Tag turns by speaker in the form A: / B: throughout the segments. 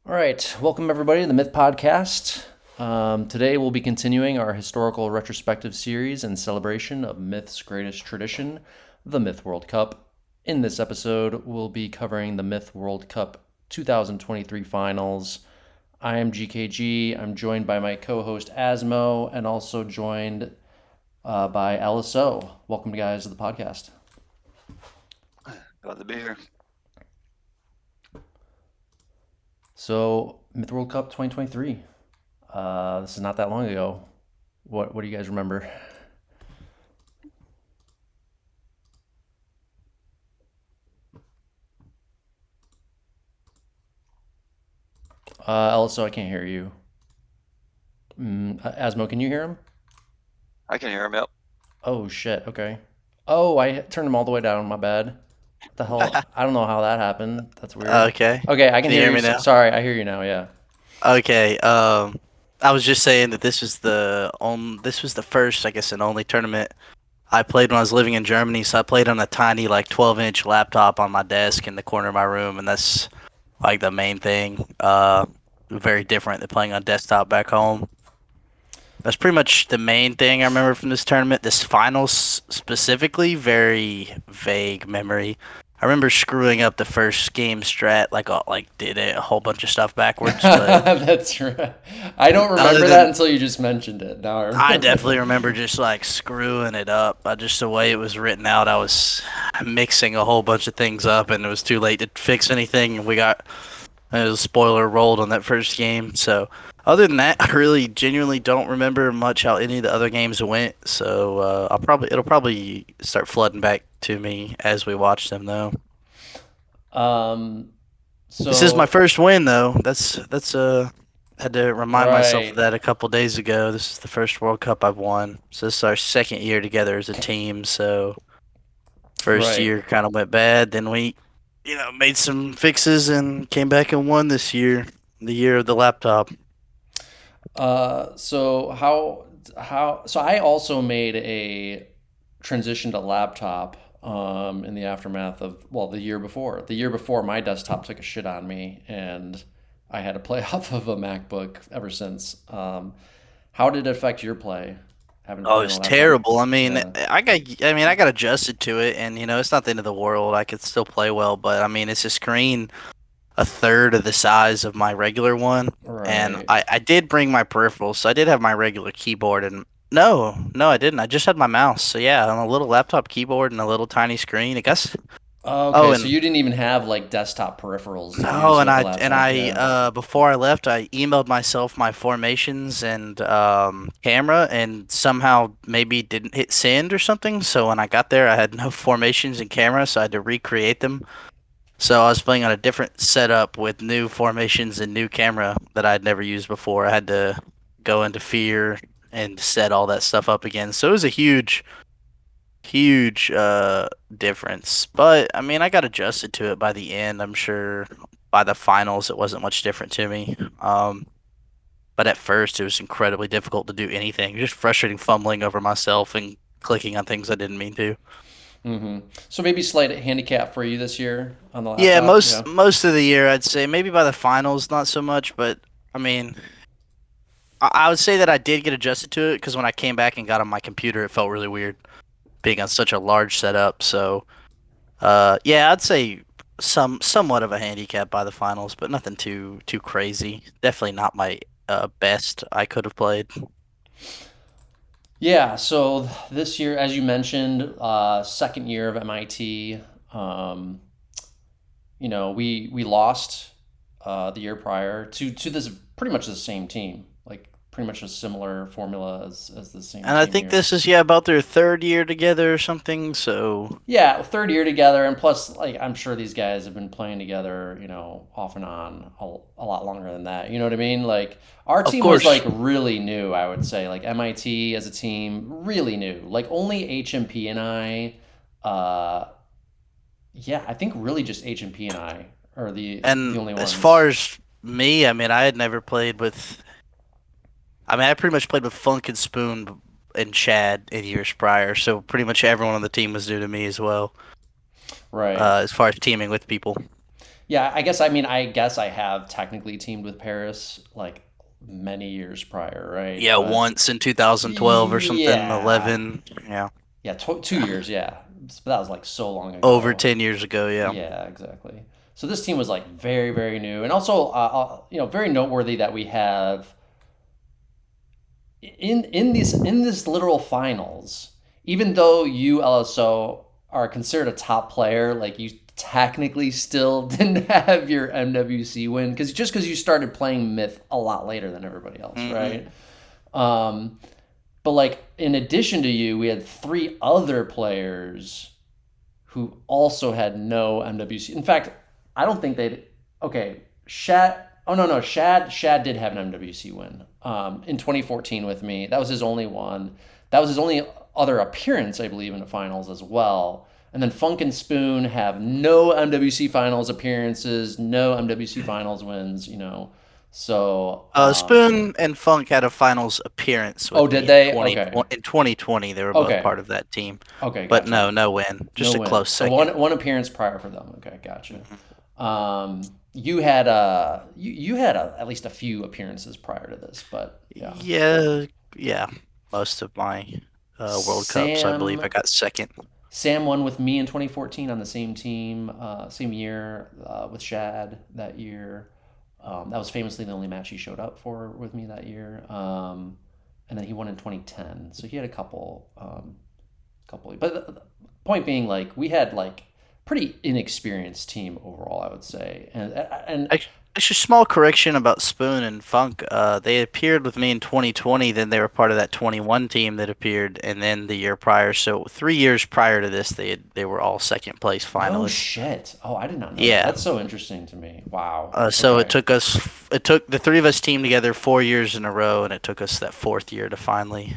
A: All right, welcome everybody to the Myth Podcast. Today we'll be continuing our historical retrospective series in celebration of Myth's greatest tradition, the Myth World Cup. In this episode, we'll be covering the Myth World Cup 2023 finals. I am GKG. I'm joined by my co-host Asmo, and also joined by LSO. Welcome, guys, to the podcast.
B: Glad to be here.
A: So, Myth World Cup 2023. This is not that long ago. What do you guys remember? Also, I can't hear you. Asmo, can you hear him?
B: I can hear him. Yep.
A: Oh shit. Okay. Oh, I turned him all the way down. My bad. What the hell? I don't know how that happened. That's weird.
C: Okay.
A: Okay, I can
C: Can you
A: hear
C: hear
A: you.
C: me now?
A: Sorry, I hear you now. Yeah.
C: Okay. I was just saying that this was the first, I guess, and only tournament I played when I was living in Germany. So I played on a tiny, like 12-inch laptop on my desk in the corner of my room, and that's like the main thing. Very different than playing on desktop back home. That's pretty much the main thing I remember from this tournament. This finals specifically, very vague memory. I remember screwing up the first game strat, like did it a whole bunch of stuff backwards, but
A: That's right. I don't
C: other
A: remember that
C: than
A: until you just mentioned it. Now I
C: I
A: remember.
C: definitely remember just like screwing it up. Just the way it was written out, I was mixing a whole bunch of things up, and it was too late to fix anything. And we got a spoiler rolled on that first game. So other than that, I really genuinely don't remember much how any of the other games went. So it'll probably start flooding back to me as we watch them though.
A: Um.
C: This is my
A: So
C: first win though. That's had to remind myself of
A: right.
C: that a couple days ago. This is the first World Cup I've won. So this is our second year together as a team. So first
A: Right.
C: year kind of went bad, then we made some fixes and came back and won this year, the year of the laptop.
A: So so I also made a transition to laptop in the aftermath of, well, the year before. The year before, my desktop took a shit on me, and I had to play off of a MacBook ever since. How did it affect your play, having to
C: Oh,
A: play on a
C: it's
A: laptop?
C: terrible. I mean,
A: Yeah.
C: I got adjusted to it, and it's not the end of the world. I could still play well, but I mean, it's a screen a third of the size of my regular one, and
A: Right.
C: I did bring my peripherals, so I did have my regular keyboard, and no, I didn't. I just had my mouse. So yeah, on a little laptop keyboard and a little tiny screen. I guess. Oh,
A: Okay, so
C: and
A: you didn't even have like desktop peripherals. You
C: no,
A: just
C: and
A: went to
C: I
A: laptop. Yeah.
C: before I left, I emailed myself my formations and camera, and somehow maybe didn't hit send or something. So when I got there, I had no formations and camera, so I had to recreate them. So I was playing on a different setup with new formations and new camera that I'd never used before. I had to go into Fear and set all that stuff up again. So it was a huge difference. But I mean, I got adjusted to it by the end. I'm sure by the finals it wasn't much different to me. But at first it was incredibly difficult to do anything. Just frustrating fumbling over myself and clicking on things I didn't mean to.
A: So maybe slight handicap for you this year on the
C: Yeah,
A: laptop. Yeah.
C: most of the year I'd say maybe by the finals not so much, but I mean I would say that I did get adjusted to it because when I came back and got on my computer, it felt really weird being on such a large setup. So yeah, I'd say somewhat of a handicap by the finals, but nothing too crazy. Definitely not my best I could have played.
A: Yeah, so this year, as you mentioned, second year of MIT. Um, we lost the year prior to this pretty much the same team, like pretty much a similar formula as the same
C: And I
A: team
C: think
A: here.
C: this is about their third year together or something. So
A: Yeah, third year together, and plus, like, I'm sure these guys have been playing together, off and on a lot longer than that. You know what I mean? Like, our
C: of
A: team was like
C: course,
A: really new, I would say. Like MIT as a team, really new. Like only HMP and I, uh, yeah, I think really just HMP and I are the
C: and
A: only
C: as far
A: ones.
C: as me, I mean, I had never played with. I mean, I pretty much played with Funk and Spoon and Shad in years prior, so pretty much everyone on the team was new to me as well,
A: Right.
C: as far as teaming with people.
A: Yeah, I guess I have technically teamed with Paris like many years prior, right?
C: Yeah,
A: But
C: once in 2012 or something,
A: yeah,
C: 11. Yeah,
A: yeah, 2 years, yeah. That was like so long
C: over
A: ago.
C: 10 years ago. Yeah.
A: Yeah, exactly. So this team was like very, very new, and also, very noteworthy that we have in this literal finals. Even though you LSO are considered a top player, like you technically still didn't have your MWC win because you started playing Myth a lot later than everybody else,
C: Hmm.
A: right? Um, but like in addition to you, we had three other players who also had no MWC. In fact, I don't think they'd. Okay, Shad. Oh no, Shad did have an MWC win in 2014 with me. That was his only one. That was his only other appearance, I believe, in the finals as well. And then Funk and Spoon have no MWC finals appearances, no MWC finals wins. So
C: Spoon and Funk had a finals appearance
A: oh,
C: with
A: did
C: me in
A: they?
C: 2020.
A: Okay,
C: In 2020, they were both
A: okay,
C: part of that team,
A: okay,
C: but
A: gotcha.
C: no win,
A: No
C: just a
A: win.
C: close
A: So
C: second.
A: one appearance prior for them. Okay, gotcha.
C: Mhm.
A: You had at least a few appearances prior to this, but yeah.
C: Yeah, yeah. Most of my World Cups, I believe, I
A: Sam
C: got second.
A: Sam won with me in 2014 on the same team, same year with Shad that year. That was famously the only match he showed up for with me that year. And then he won in 2010. So he had a couple. But the point being, like we had like pretty inexperienced team overall, I would say, and
C: Actually, small correction about Spoon and Funk. They appeared with me in 2020. Then they were part of that 21 team that appeared, and then the year prior. So 3 years prior to this, they were all second place
A: no
C: finalists.
A: shit. Oh, I did not know that.
C: Yeah.
A: That's so interesting to me. Wow.
C: So
A: Okay.
C: it took the three of us team together 4 years in a row, and it took us that fourth year to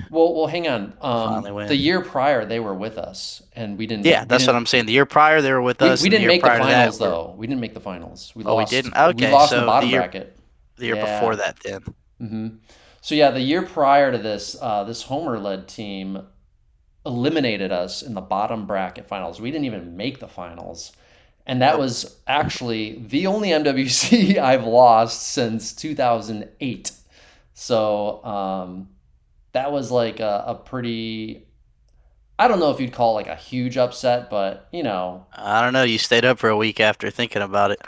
A: Well, hang on.
C: finally
A: The
C: win.
A: year prior they were with us, and we didn't.
C: Yeah,
A: We
C: that's what
A: didn't.
C: I'm saying. The year prior, they were with us,
A: We
C: and the
A: didn't
C: year
A: make the
C: prior to
A: finals
C: that, we're
A: though. We didn't make the finals. We
C: oh, we
A: lost.
C: didn't.
A: We
C: Okay,
A: lost in the
C: so
A: bottom bracket.
C: the year before
A: Yeah.
C: that, then.
A: hmm So yeah, the year prior to this, this Homer-led team eliminated us in the bottom bracket finals. We didn't even make the finals. And that
C: Nope.
A: was actually the only MWC I've lost since 2008. So that was like a pretty, I don't know if you'd call it like a huge upset, but
C: I don't know. You stayed up for a week after thinking about it.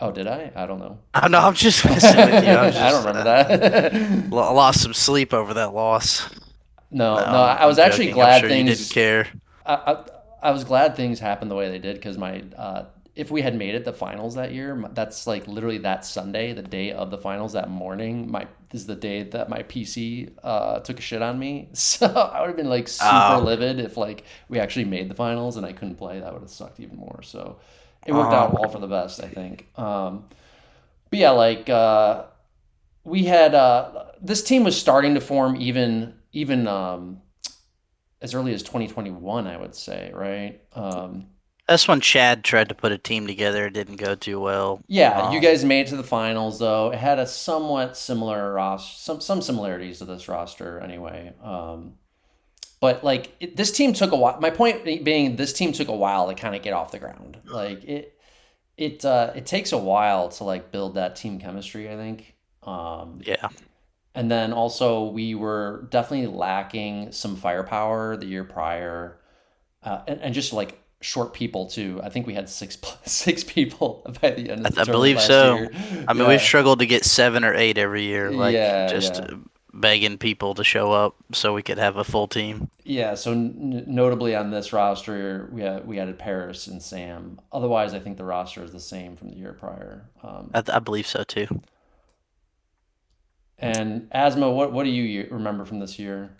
A: oh, did I? I don't know.
C: Oh, no, I'm just messing with you. I'm
A: I don't
C: just
A: remember that.
C: lost some sleep over that loss. No,
A: No, I was
C: I'm
A: actually
C: joking. I'm
A: glad
C: sure you didn't
A: things
C: care.
A: I, I, I was glad things happened the way they did because if we had made it the finals that year, that's like literally that Sunday, the day of the finals, that morning, this is the day that my PC took a shit on me. So I would have been like super
C: Oh,
A: livid if like we actually made the finals and I couldn't play. That would have sucked even more. So it worked
C: uh,
A: out all for the best, I think. But yeah, like we had this team was starting to form even as early as 2021, I would say, right?
C: that's when Shad tried to put a team together. It didn't go too well.
A: Yeah, you guys made it to the finals, though. It had a somewhat similar roster, some similarities to this roster, anyway. But like this team took a while. My point being, this team took a while to kind of get off the ground. Like it takes a while to like build that team chemistry, I think.
C: Yeah,
A: And then also we were definitely lacking some firepower the year prior. And just like short people too. I think we had six people by the end of the
C: I
A: tournament
C: believe
A: last
C: so.
A: year.
C: I mean, we've
A: Yeah,
C: struggled to get 7 or 8 every year, like
A: yeah,
C: just
A: yeah,
C: begging people to show up so we could have a full team.
A: yeah. So notably on this roster, we added Paris and Sam. Otherwise, I think the roster is the same from the year prior.
C: I believe so too.
A: And Asmo, what do you remember from this year?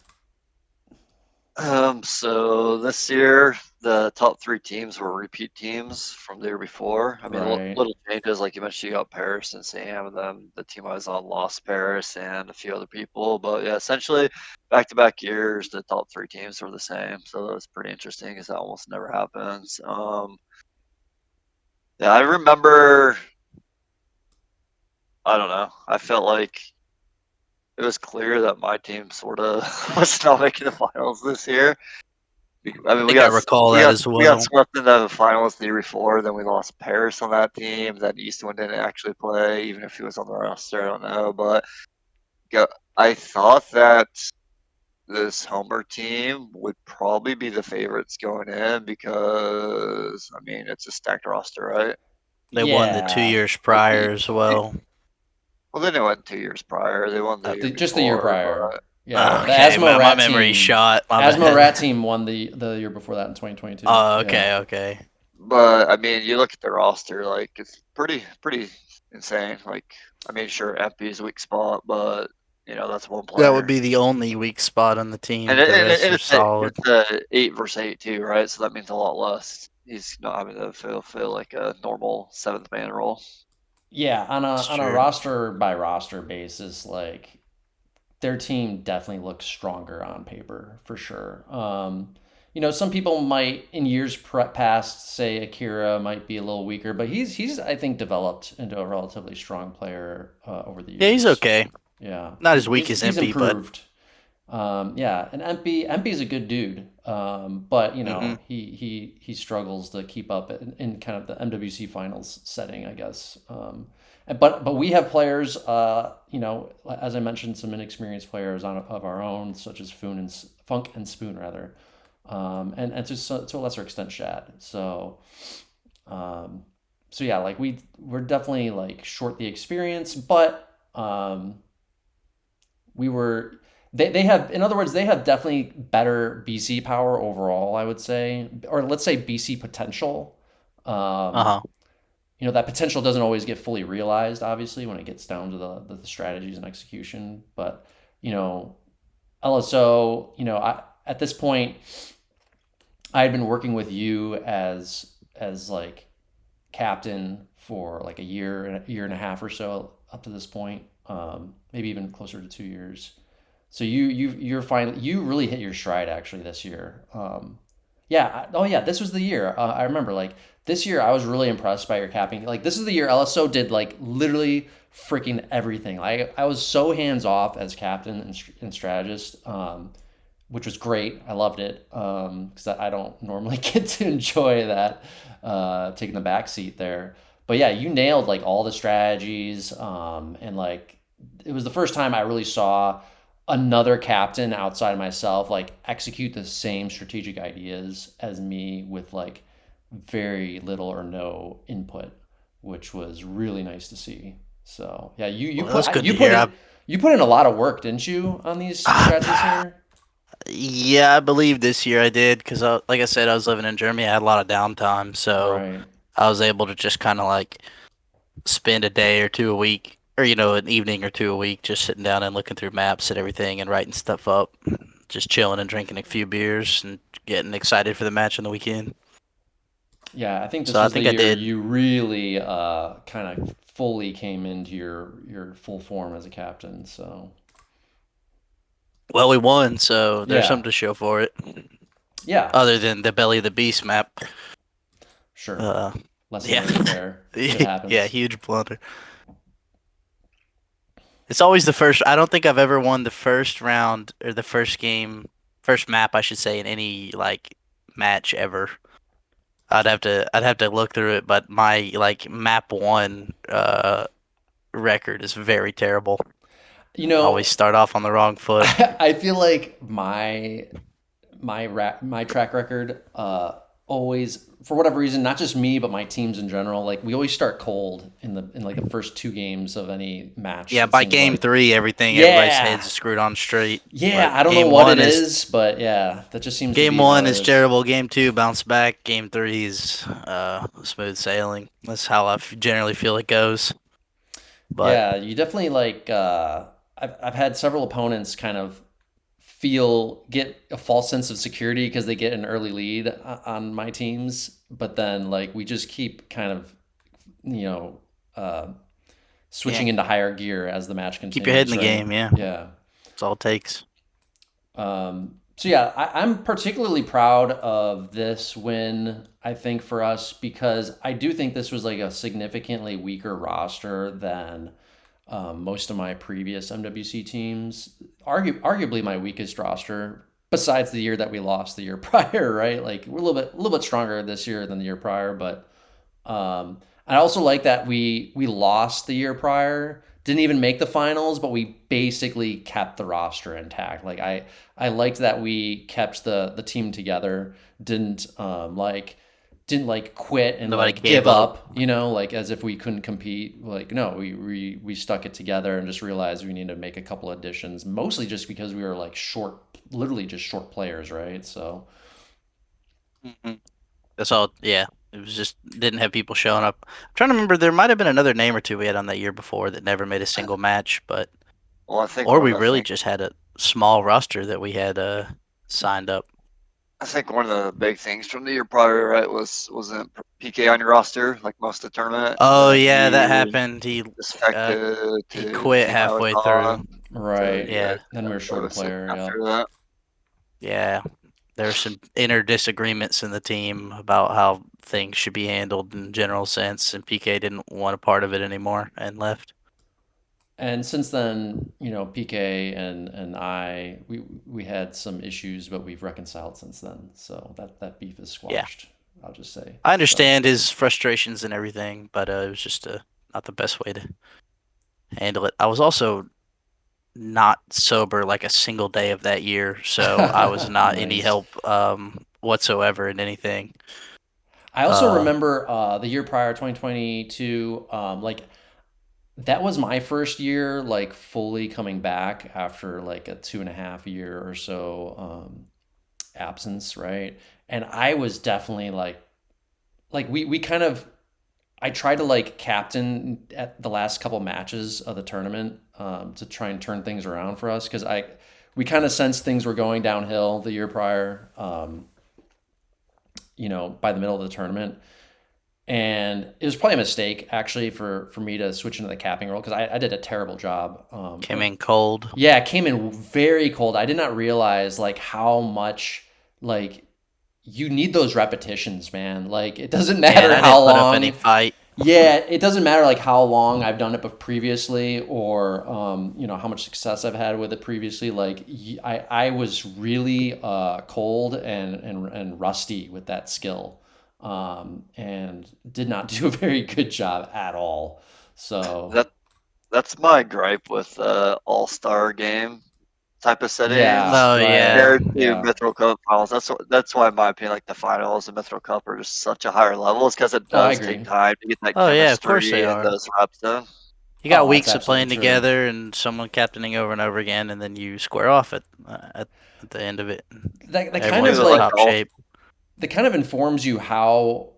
B: So this year, the top three teams were repeat teams from the year before. I mean,
A: Right.
B: little changes, like you mentioned, you got Paris and Sam, and then the team I was on lost Paris and a few other people. But yeah, essentially, back-to-back years, the top three teams were the same. So that was pretty interesting because that almost never happens. Yeah, I remember, I don't know, I felt like it was clear that my team sort of was not making the finals this year. I mean,
C: I think I recall that as
B: we got
C: well.
B: swept in the finals the year before. Then we lost Paris on that team. Then Eastwood didn't actually play, even if he was on the roster. I don't know, but I thought that this Homer team would probably be the favorites going in because I mean it's a stacked roster, right?
C: They won the
A: Yeah,
C: 2 years
B: Like
C: prior as well.
B: well, they didn't win 2 years prior. They won the year
A: just the year
B: before,
A: prior.
B: but
A: Yeah, the
C: Okay,
A: Asmo
C: man, my
A: Rat
C: memory's
A: team.
C: shot. My
A: Asmo Rat
C: bad.
A: team won the year before that in 2022.
C: Oh,
A: Yeah.
C: okay.
B: I mean, you look at the roster, like it's pretty insane. Like I mean, sure, Empy's weak spot, but that's one
C: That would
B: player.
C: be the only weak spot on the team.
B: And,
C: The
B: and,
C: rest
B: and
C: are solid.
B: it's a 8 versus 8 too, right? So that means a lot less. He's not having to feel like a normal seventh man role.
A: Yeah,
C: It's
A: on a
C: true.
A: roster by roster basis, like their team definitely looks stronger on paper for sure. Some people might in years past say Akira might be a little weaker, but he's I think developed into a relatively strong player over the
C: Yeah, he's
A: years.
C: okay.
A: Yeah,
C: Not as weak as
A: he's
C: Empy, but
A: improved. Yeah, and Empy's a good dude, but
C: hmm
A: he struggles to keep up in kind of the MWC finals setting, I guess. But we have players, as I mentioned, some inexperienced players of our own, such as Funk and Spoon rather, and to a lesser extent Shad. Um, so yeah, like we're definitely like short the experience, but we were they have, in other words, they have definitely better BC power overall, I would say, or let's say BC potential. um,
C: uh-huh.
A: that potential doesn't always get fully realized, obviously, when it gets down to the strategies and execution. But you know LSO, at this point I had been working with you as like captain for like a year and a half or so up to this point, maybe even closer to 2 years. So you're fine. You really hit your stride actually this year. Yeah. Oh yeah. This was the year. I remember like this year I was really impressed by your capping. Like this is the year LSO did like literally freaking everything. I was so hands off as captain and strategist, which was great. I loved it because I don't normally get to enjoy that, taking the back seat there. But yeah, you nailed like all the strategies, and like it was the first time I really saw another captain outside of myself like execute the same strategic ideas as me with like very little or no input, which was really nice to see. So yeah,
C: Well, that's good to hear.
A: you put in a lot of work, didn't you, on these strategies here?
C: Yeah, I believe this year I did because, like I said, I was living in Germany. I had a lot of downtime, so
A: Right.
C: I was able to just kind of like spend a day or two a week, or an evening or two a week, just sitting down and looking through maps and everything and writing stuff up, just chilling and drinking a few beers and getting excited for the match on the weekend.
A: Yeah, I think
C: So
A: this
C: I
A: was the
C: think I
A: year
C: did.
A: you really kind of fully came into your full form as a captain. So
C: Well, we won, so there's
A: yeah,
C: something to show for it.
A: yeah,
C: Other than the Belly of the Beast map.
A: sure.
C: Uh,
A: Lesson
C: yeah,
A: learned there. Shit
C: yeah,
A: happens.
C: huge blunder. It's always the first. I don't think I've ever won the first round or the first game, first map, I should say, in any like match ever. I'd have to look through it, but my like map one record is very terrible.
A: You
C: I always
A: know,
C: start off on the wrong foot.
A: I feel like my track record, always, for whatever reason, not just me but my teams in general, like we always start cold in like the first two games of any match,
C: Yeah,
A: it
C: by
A: seems
C: game
A: like.
C: three, everybody's
A: Yeah.
C: heads are screwed on straight.
A: Yeah,
C: But
A: I don't know what it is, but yeah, that just seems to
C: game
A: be how
C: one
A: it
C: is
A: is.
C: terrible. Game two, bounce back. Game three is smooth sailing. That's how generally feel it goes. But
A: Yeah, you definitely like. I've had several opponents kind of get a false sense of security because they get an early lead on my teams, but then like we just keep kind of you know uh,
C: yeah,
A: switching into higher gear as the match
C: keep your head in
A: continues,
C: the
A: right?
C: game. Yeah,
A: Yeah.
C: that's all it takes.
A: So yeah, I'm particularly proud of this win, I think, for us, because I do think this was like a significantly weaker roster than most of my previous MWC teams. Arguably my weakest roster, besides the year that we lost the year prior, right? Like we're a little bit stronger this year than the year prior, but I also like that we lost the year prior, didn't even make the finals, but we basically kept the roster intact. Like I liked that we kept the team together, didn't didn't like quit and
C: Nobody
A: like
C: gave
A: give
C: up.
A: up, you know, like as if we couldn't compete. Like no, we stuck it together and just realized we need to make a couple additions, mostly just because we were like short, literally just short players, right? So
C: Hmm. That's all. Yeah, it was just didn't have people showing up. I'm trying to remember. There might have been another name or two we had on that year before that never made a single match, but
B: Well, I think
C: or
B: one
C: we
B: of the
C: really
B: things
C: just had a small roster that we had signed up.
B: I think one of the big things from the year prior, right, wasn't PK on your roster like most of the tournament, and
C: Oh
B: then
C: yeah, that
B: he
C: happened. Uh
B: defected
C: he
B: to the
C: quit
B: team I was
C: halfway through.
B: on. So
A: right,
B: you
C: Yeah,
B: guys
A: then we were short
B: go
A: a
B: soon
A: player. Yeah.
B: after that.
C: yeah. There were some inner disagreements in the team about how things should be handled in general sense, and PK didn't want a part of it anymore and left.
A: And since then, you know, PK and I, we had some issues, but we've reconciled since then. So that beef is
C: Yeah,
A: squashed. I'll just say.
C: I
A: So
C: understand his frustrations and everything, but it was just not the best way to handle it. I was also not sober like a single day of that year, so I was not any
A: nice.
C: help whatsoever in anything.
A: I also
C: Uh,
A: remember the year prior, 2022. Like that was my first year, like fully coming back after like a 2.5 year or so absence, right? And I was definitely like we kind of I tried to like captain at the last couple matches of the tournament to try and turn things around for us because we kind of sensed things were going downhill the year prior, you know, by the middle of the tournament. And it was probably a mistake actually for me to switch into the capping role because I did a terrible job.
C: came in cold.
A: Yeah, it came in very cold. I did not realize like how much like you need those repetitions, man. Like it doesn't
C: Yeah, and
A: matter
C: I
A: how
C: didn't put up any
A: long.
C: fight.
A: Yeah, it doesn't matter like how long I've done it previously or you know how much success I've had with it previously. Like I was really cold and rusty with that skill, and did not do a very good job at all. So
B: That that's my gripe with All-Star game type of
A: yeah,
B: settings
C: Oh
A: right,
C: yeah,
B: compared to
A: yeah.
B: Mithril Cup finals. That's why in my opinion, like the finals and Mithril Cup are just such a higher level. Is because it
A: Oh, I
B: does take
A: agree.
B: time to get that
C: oh yeah. Of course they
B: chemistry and
C: are.
B: those reps in.
C: You got
A: Oh, that's
C: weeks of
A: absolutely
C: playing
A: true.
C: together and someone captaining over and over again, and then you square off at the end of it.
A: That kind
C: Everyone's
A: of
B: Maybe
C: in
B: like
A: like
C: top
B: all
C: shape.
A: that kind of informs you how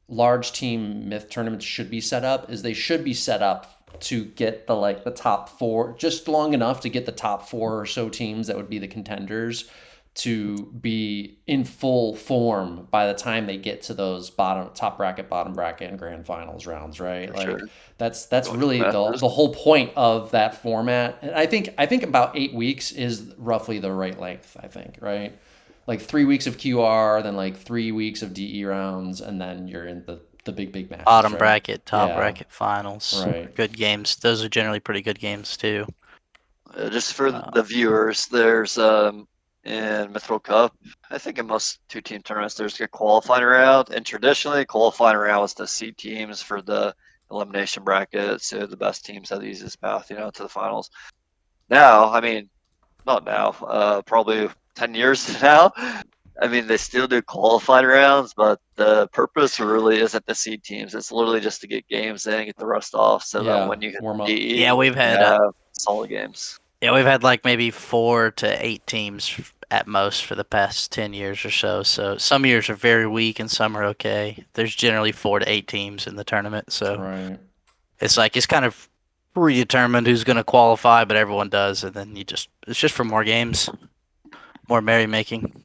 A: large team myth tournaments should be set up is they should be set up to get the top four just long enough to get the top four or so teams that would be the contenders to be in full form by the time they get to those top bracket, bottom bracket, and grand finals rounds, right?
B: for sure.
A: Like that's
B: Going to
A: really
B: Masters.
A: the whole point of that format. And I think about 8 weeks is roughly the right length, I think, right? Like 3 weeks of QR, then like 3 weeks of DE rounds, and then you're in the big matches,
C: Bottom
A: right?
C: bracket, top
A: Yeah,
C: bracket finals.
A: right.
C: Good games. Those are generally pretty good games too.
B: Just for
C: Uh,
B: the viewers, there's in Mithril Cup, I think in most two-team tournaments, there's a qualifying round, and traditionally, qualifying round was the seed teams for the elimination bracket, so the best teams have the easiest path, to the finals. Now, I mean, not now, probably 10 years now. I mean, they still do qualifying rounds, but the purpose really isn't the seed teams. It's literally just to get games in, get the rust off, so that
A: Yeah,
B: when you hit
A: warm
B: the
A: up.
C: yeah,
B: DE, you have solid games.
C: we've had like maybe 4 to 8 teams at most for the past 10 years or so. So some years are very weak and some are okay. There's generally 4 to 8 teams in the tournament, so
A: Right.
C: it's like it's kind of predetermined who's going to qualify, but everyone does, and then it's just for more games, more merrymaking.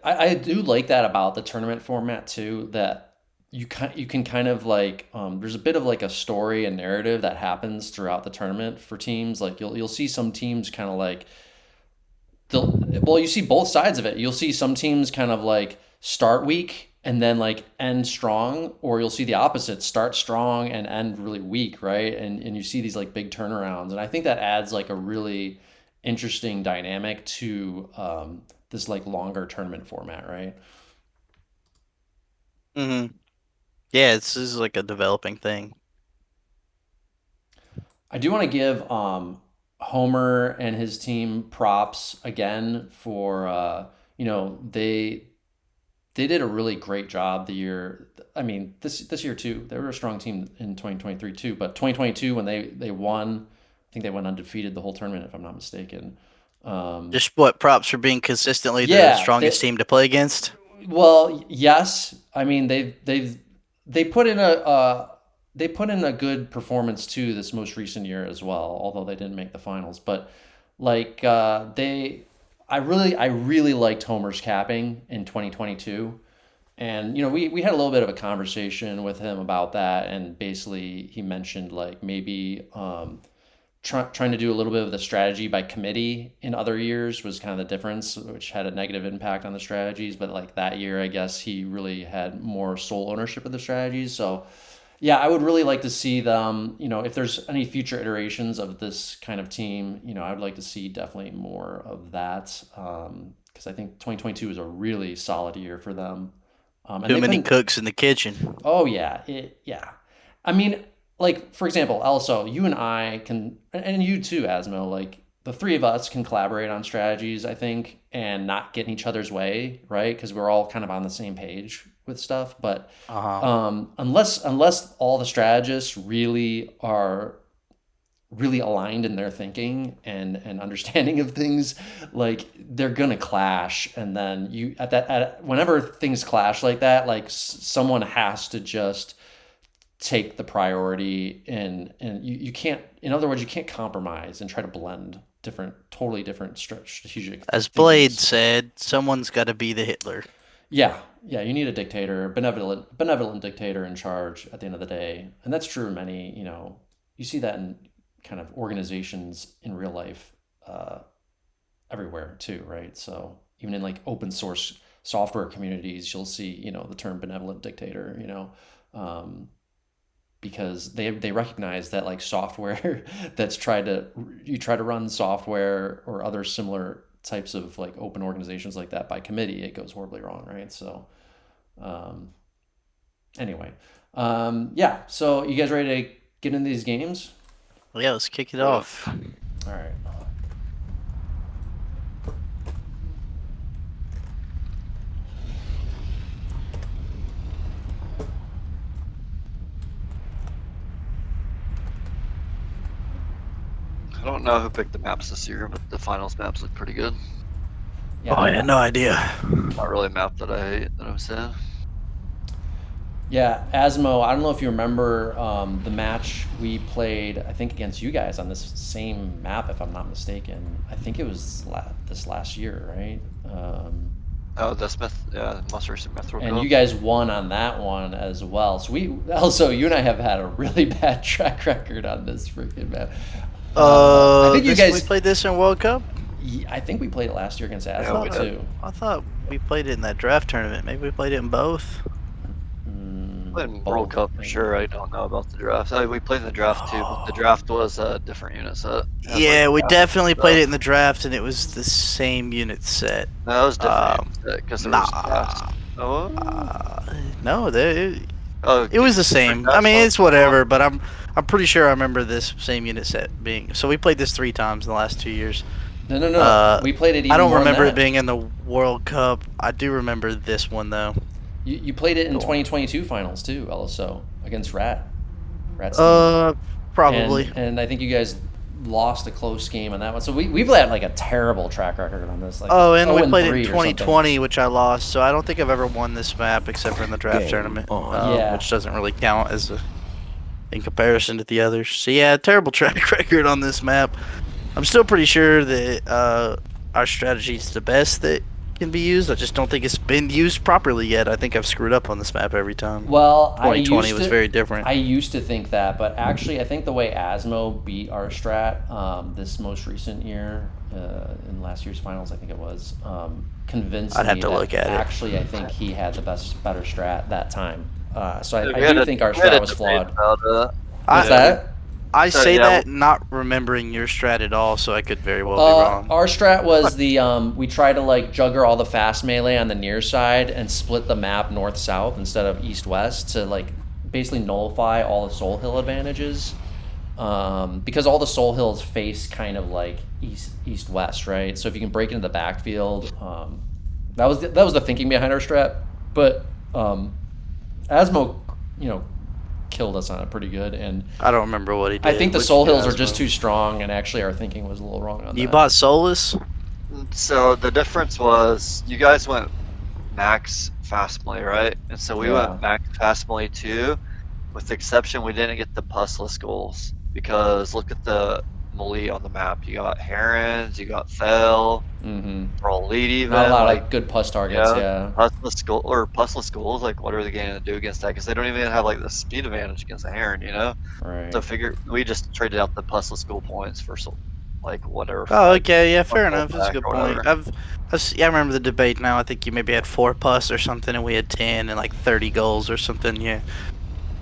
A: I do like that about the tournament format too. That you can kind of like there's a bit of like a story and narrative that happens throughout the tournament for teams. Like you'll see some teams kind of like well, you see both sides of it. You'll see some teams kind of like start weak and then like end strong, or you'll see the opposite, start strong and end really weak, right? And you see these like big turnarounds. And I think that adds like a really interesting dynamic to this like longer tournament format, right?
C: Mm-hmm. Yeah, this is like a developing thing.
A: I do want to give Homer and his team props again for they did a really great job the year. I mean, this year too. They were a strong team in 2023 too. But 2022 when they won, I think they went undefeated the whole tournament if I'm not mistaken.
C: Just what props for being consistently the
A: Yeah,
C: strongest team to play against.
A: well, yes. I mean, they put in they put in a good performance too this most recent year as well, although they didn't make the finals. But like I really liked Homer's capping in 2022. And we had a little bit of a conversation with him about that, and basically he mentioned like maybe trying to do a little bit of the strategy by committee in other years was kind of the difference, which had a negative impact on the strategies. But like that year, I guess he really had more sole ownership of the strategies. So yeah, I would really like to see them, if there's any future iterations of this kind of team, I would like to see definitely more of that. Because I think 2022 was a really solid year for them. And
C: Too
A: they've
C: many
A: been,
C: cooks in the kitchen.
A: oh yeah, yeah. I mean, like for example, also you and I can, and you too, Asmo. Like the three of us can collaborate on strategies, I think, and not get in each other's way, right? Because we're all kind of on the same page with stuff. But
C: Uh-huh.
A: unless all the strategists really are really aligned in their thinking and understanding of things, like they're gonna clash. And then you whenever things clash like that, like someone has to just take the priority, and you can't, in other words, you can't compromise and try to blend totally different strategic
C: As Blade
A: thinkings.
C: said, someone's got to be the Hitler.
A: Yeah, you need a dictator, benevolent dictator in charge at the end of the day. And that's true in many, you see that in kind of organizations in real life, everywhere too, right? So even in like open source software communities, you'll see, the term benevolent dictator, because they recognize that like software you try to run software or other similar types of like open organizations like that by committee, it goes horribly wrong, right? So um, anyway, yeah. So you guys ready to get into these games?
C: Well, yeah, let's kick it off.
A: All right.
B: I don't know who picked the maps this year, but the finals maps look pretty good.
A: Yeah,
C: I had no idea.
B: Not really a map that I hate that I'm saying.
A: yeah, Asmo. I don't know if you remember the match we played. I think against you guys on this same map, if I'm not mistaken. I think it was this last year, right?
B: Oh, the Smith, yeah, most recent Myth World
A: And
B: Cup.
A: you guys won on that one as well. So you and I have had a really bad track record on this freaking map. I think you guys.
C: We played this in World Cup.
A: I think we played it last year against
B: Yeah,
A: Asmo
B: we did.
A: too.
C: I thought we played it in that draft tournament. Maybe we played it in both.
B: Played in
A: Both,
B: World Cup for
A: maybe.
B: sure. I don't know about the draft. We played in the draft too, but the draft was a different unit set. It had,
C: Yeah,
B: like,
C: we
B: draft
C: definitely
B: stuff.
C: played it in the draft, and it was the same unit set.
B: No, it was different because there was drafts. Oh,
C: No,
B: oh,
C: it was the
B: different
C: same. I
B: drafts?
C: mean,
B: Oh,
C: it's whatever, but I'm pretty sure I remember this same unit set being. So we played this 3 times in the last 2 years.
A: No. We played it even
C: I don't
A: more than
C: remember
A: that.
C: it being in the World Cup. I do remember this one though.
A: You played it in 2022 finals too, also against Rat's
C: Probably.
A: team. And I think you guys lost a close game on that one. So we've had like a terrible track record on this. Like
C: Oh, and we
A: 0-3
C: played it
A: or
C: in
A: something.
C: 2020, which I lost. So I don't think I've ever won this map except for in the draft tournament,
A: Yeah.
C: which doesn't really count in comparison to the others. So yeah, terrible track record on this map. I'm still pretty sure that our strategy is the best that can be used. I just don't think it's been used properly yet. I think I've screwed up on this map every time.
A: Well,
C: 2020 was very different.
A: I used to think that, but actually, I think the way Asmo beat our strat this most recent year in last year's finals, I think it was, convinced
C: I'd have
A: me
C: to
A: that
C: look at it.
A: actually I think he had better strat that time. So
B: we
A: I
B: had
A: do
B: a-
A: think our
B: we had
A: strat
B: a
A: was
B: debate
A: flawed.
B: about,
A: What's
C: I-
A: that?
C: I
B: So,
C: say
B: yeah,
C: that not remembering your strat at all, so I could very well be wrong.
A: Our strat was we tried to like jugger all the fast melee on the near side and split the map north-south instead of east-west to like basically nullify all the Soul Hill advantages. Because all the Soul Hills face kind of like east-west, right? So if you can break into the backfield, that was the thinking behind our strat. But Asmo, killed us on it pretty good, and
C: I don't remember what he did.
A: I think the Soul Hills are just too strong, and actually our thinking was a little wrong on that.
C: You bought Solus?
B: So the difference was you guys went max fast melee, right? And so we went max fast melee too, with the exception we didn't get the pusless goals because look at the melee on the map. You got herons, you got fell, roll lead even.
A: Not a lot of good pus targets, yeah.
B: Pusless goals. Like, what are they going to do against that? Because they don't even have like the speed advantage against a heron,
A: Right.
B: So we just traded out the pusless goal points for like whatever.
C: Oh, okay, yeah, fair enough. That's a good point. I remember the debate now. I think you maybe had 4 pus or something, and we had 10 and like 30 goals or something. Yeah.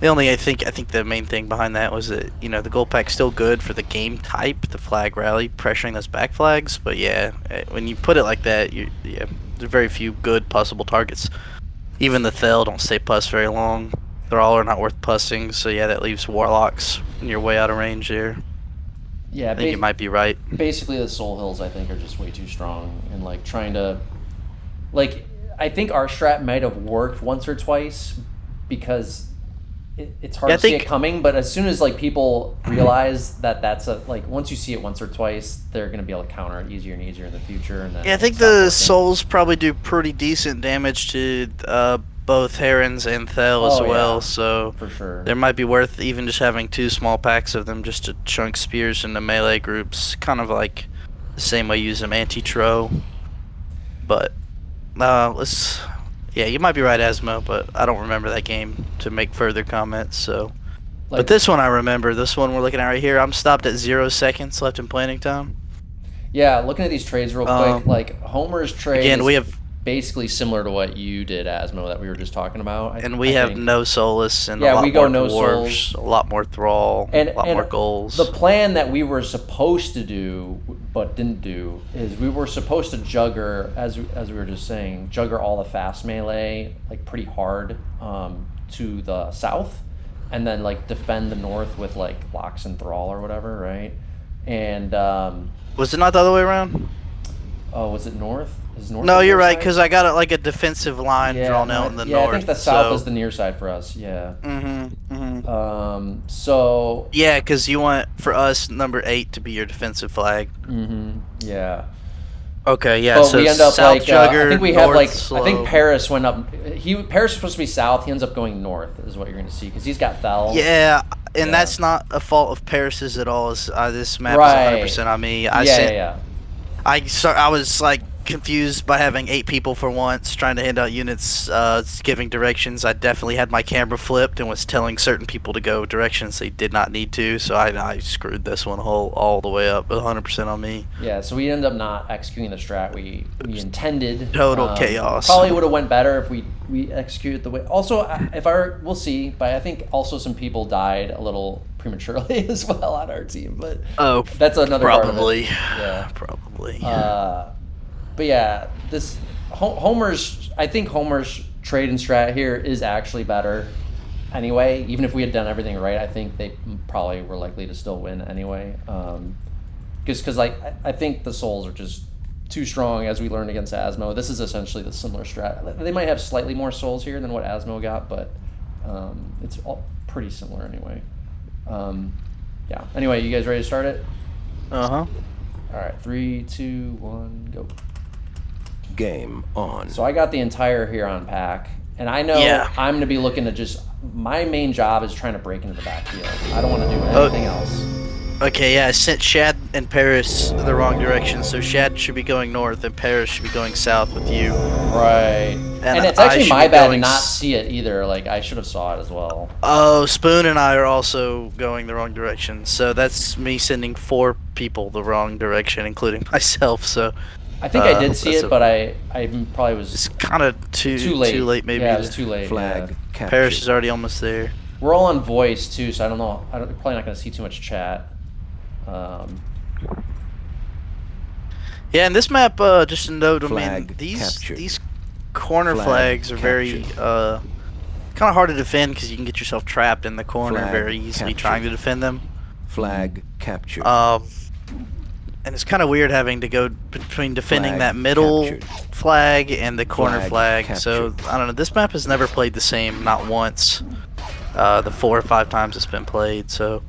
C: I think the main thing behind that was that the gold pack's still good for the game type, the flag rally, pressuring those back flags. But yeah, when you put it like that, there's very few good pussable targets. Even the Thel don't stay pus very long. They're all are not worth pussing. So yeah, that leaves warlocks, and you're way out of range there.
A: Yeah,
C: I think you might be right.
A: Basically, the Soul Hills I think are just way too strong, and like trying to, like, I think our strat might have worked once or twice because it's hard to see it coming. But as soon as like people realize that that's once you see it once or twice, they're gonna be able to counter it easier and easier in the future. And then
C: I think the Souls probably do pretty decent damage to both herons and Thel as well, so
A: for sure
C: there might be worth even just having 2 small packs of them just to chunk spears into melee groups, kind of like the same way you use them anti-tro. But you might be right, Asmo, but I don't remember that game to make further comments. So, but this one I remember. This one we're looking at right here. I'm stopped at 0 seconds left in planning time.
A: Yeah, looking at these trades real quick, like Homer's trade.
C: Again, we have
A: basically similar to what you did, Asmo, that we were just talking about.
C: We have no Solus and a lot more dwarves, a lot more thrall, a lot more goals.
A: The plan that we were supposed to do but didn't do is we were supposed to jugger, as we were just saying, jugger all the fast melee like pretty hard to the south, and then like defend the north with like locks and thrall or whatever, right? And
C: was it not the other way around?
A: Oh, was it north?
C: No, you're right, because I got it like a defensive line drawn out in the north.
A: Yeah, I think the south is the near side for us, yeah. So...
C: Yeah, because you want, for us, number 8 to be your defensive flag.
A: Yeah.
C: Okay, yeah,
A: but
C: so
A: we end up
C: south jugger,
A: I think we have
C: slow.
A: I think Paris went up... Paris is supposed to be south, he ends up going north, is what you're going to see, because he's got Thel.
C: Yeah, and that's not a fault of Paris's at all. This map is 100% on me. I was like confused by having 8 people for once trying to hand out units, giving directions. I definitely had my camera flipped and was telling certain people to go directions they did not need to, so I screwed this one all the way up. 100% on me.
A: Yeah, so we ended up not executing the strat we intended.
C: Total chaos.
A: Probably would have went better if we executed the way. Also, we'll see, but I think also some people died a little prematurely as well on our team, but that's another
C: probably
A: part of it. Yeah,
C: probably.
A: But yeah, this I think Homer's trade and strat here is actually better. Anyway, even if we had done everything right, I think they probably were likely to still win anyway. Because I think the Souls are just too strong, as we learned against Asmo. This is essentially the similar strat. They might have slightly more Souls here than what Asmo got, but it's all pretty similar anyway. Yeah. Anyway, you guys ready to start it?
C: All
A: right, 3, 2, 1, go.
D: Game on.
A: So I got the entire Huron pack, and I know I'm going to be looking to my main job is trying to break into the backfield. I don't want to do anything else.
C: Okay, yeah, I sent Shad and Paris the wrong direction, so Shad should be going north and Paris should be going south with you.
A: Right. And it's actually my bad to not see it either. Like, I should have saw it as well.
C: Oh, Spoon and I are also going the wrong direction, so that's me sending 4 people the wrong direction, including myself, so...
A: I think I did see it, but I probably was...
C: It's kind of too late, maybe.
A: Yeah, it was too late.
D: Flag captured.
C: Paris is already almost there.
A: We're all on voice too, so I don't know. Probably not going to see too much chat.
C: Yeah, and this map, just a note. I mean,
D: Flag captured.
C: these corner
D: Flag
C: flags are very
D: captured.
C: kind of hard to defend because you can get yourself trapped in the corner
D: Flag
C: very easily
D: captured.
C: trying to defend them.
D: Flag captured.
C: And it's kind of weird having to go between defending
D: Flag
C: that middle
D: captured.
C: flag and the corner
D: Flag
C: flag. So
D: captured.
C: I don't know. This map has never played the same, not once. The 4 or 5 times it's been played. So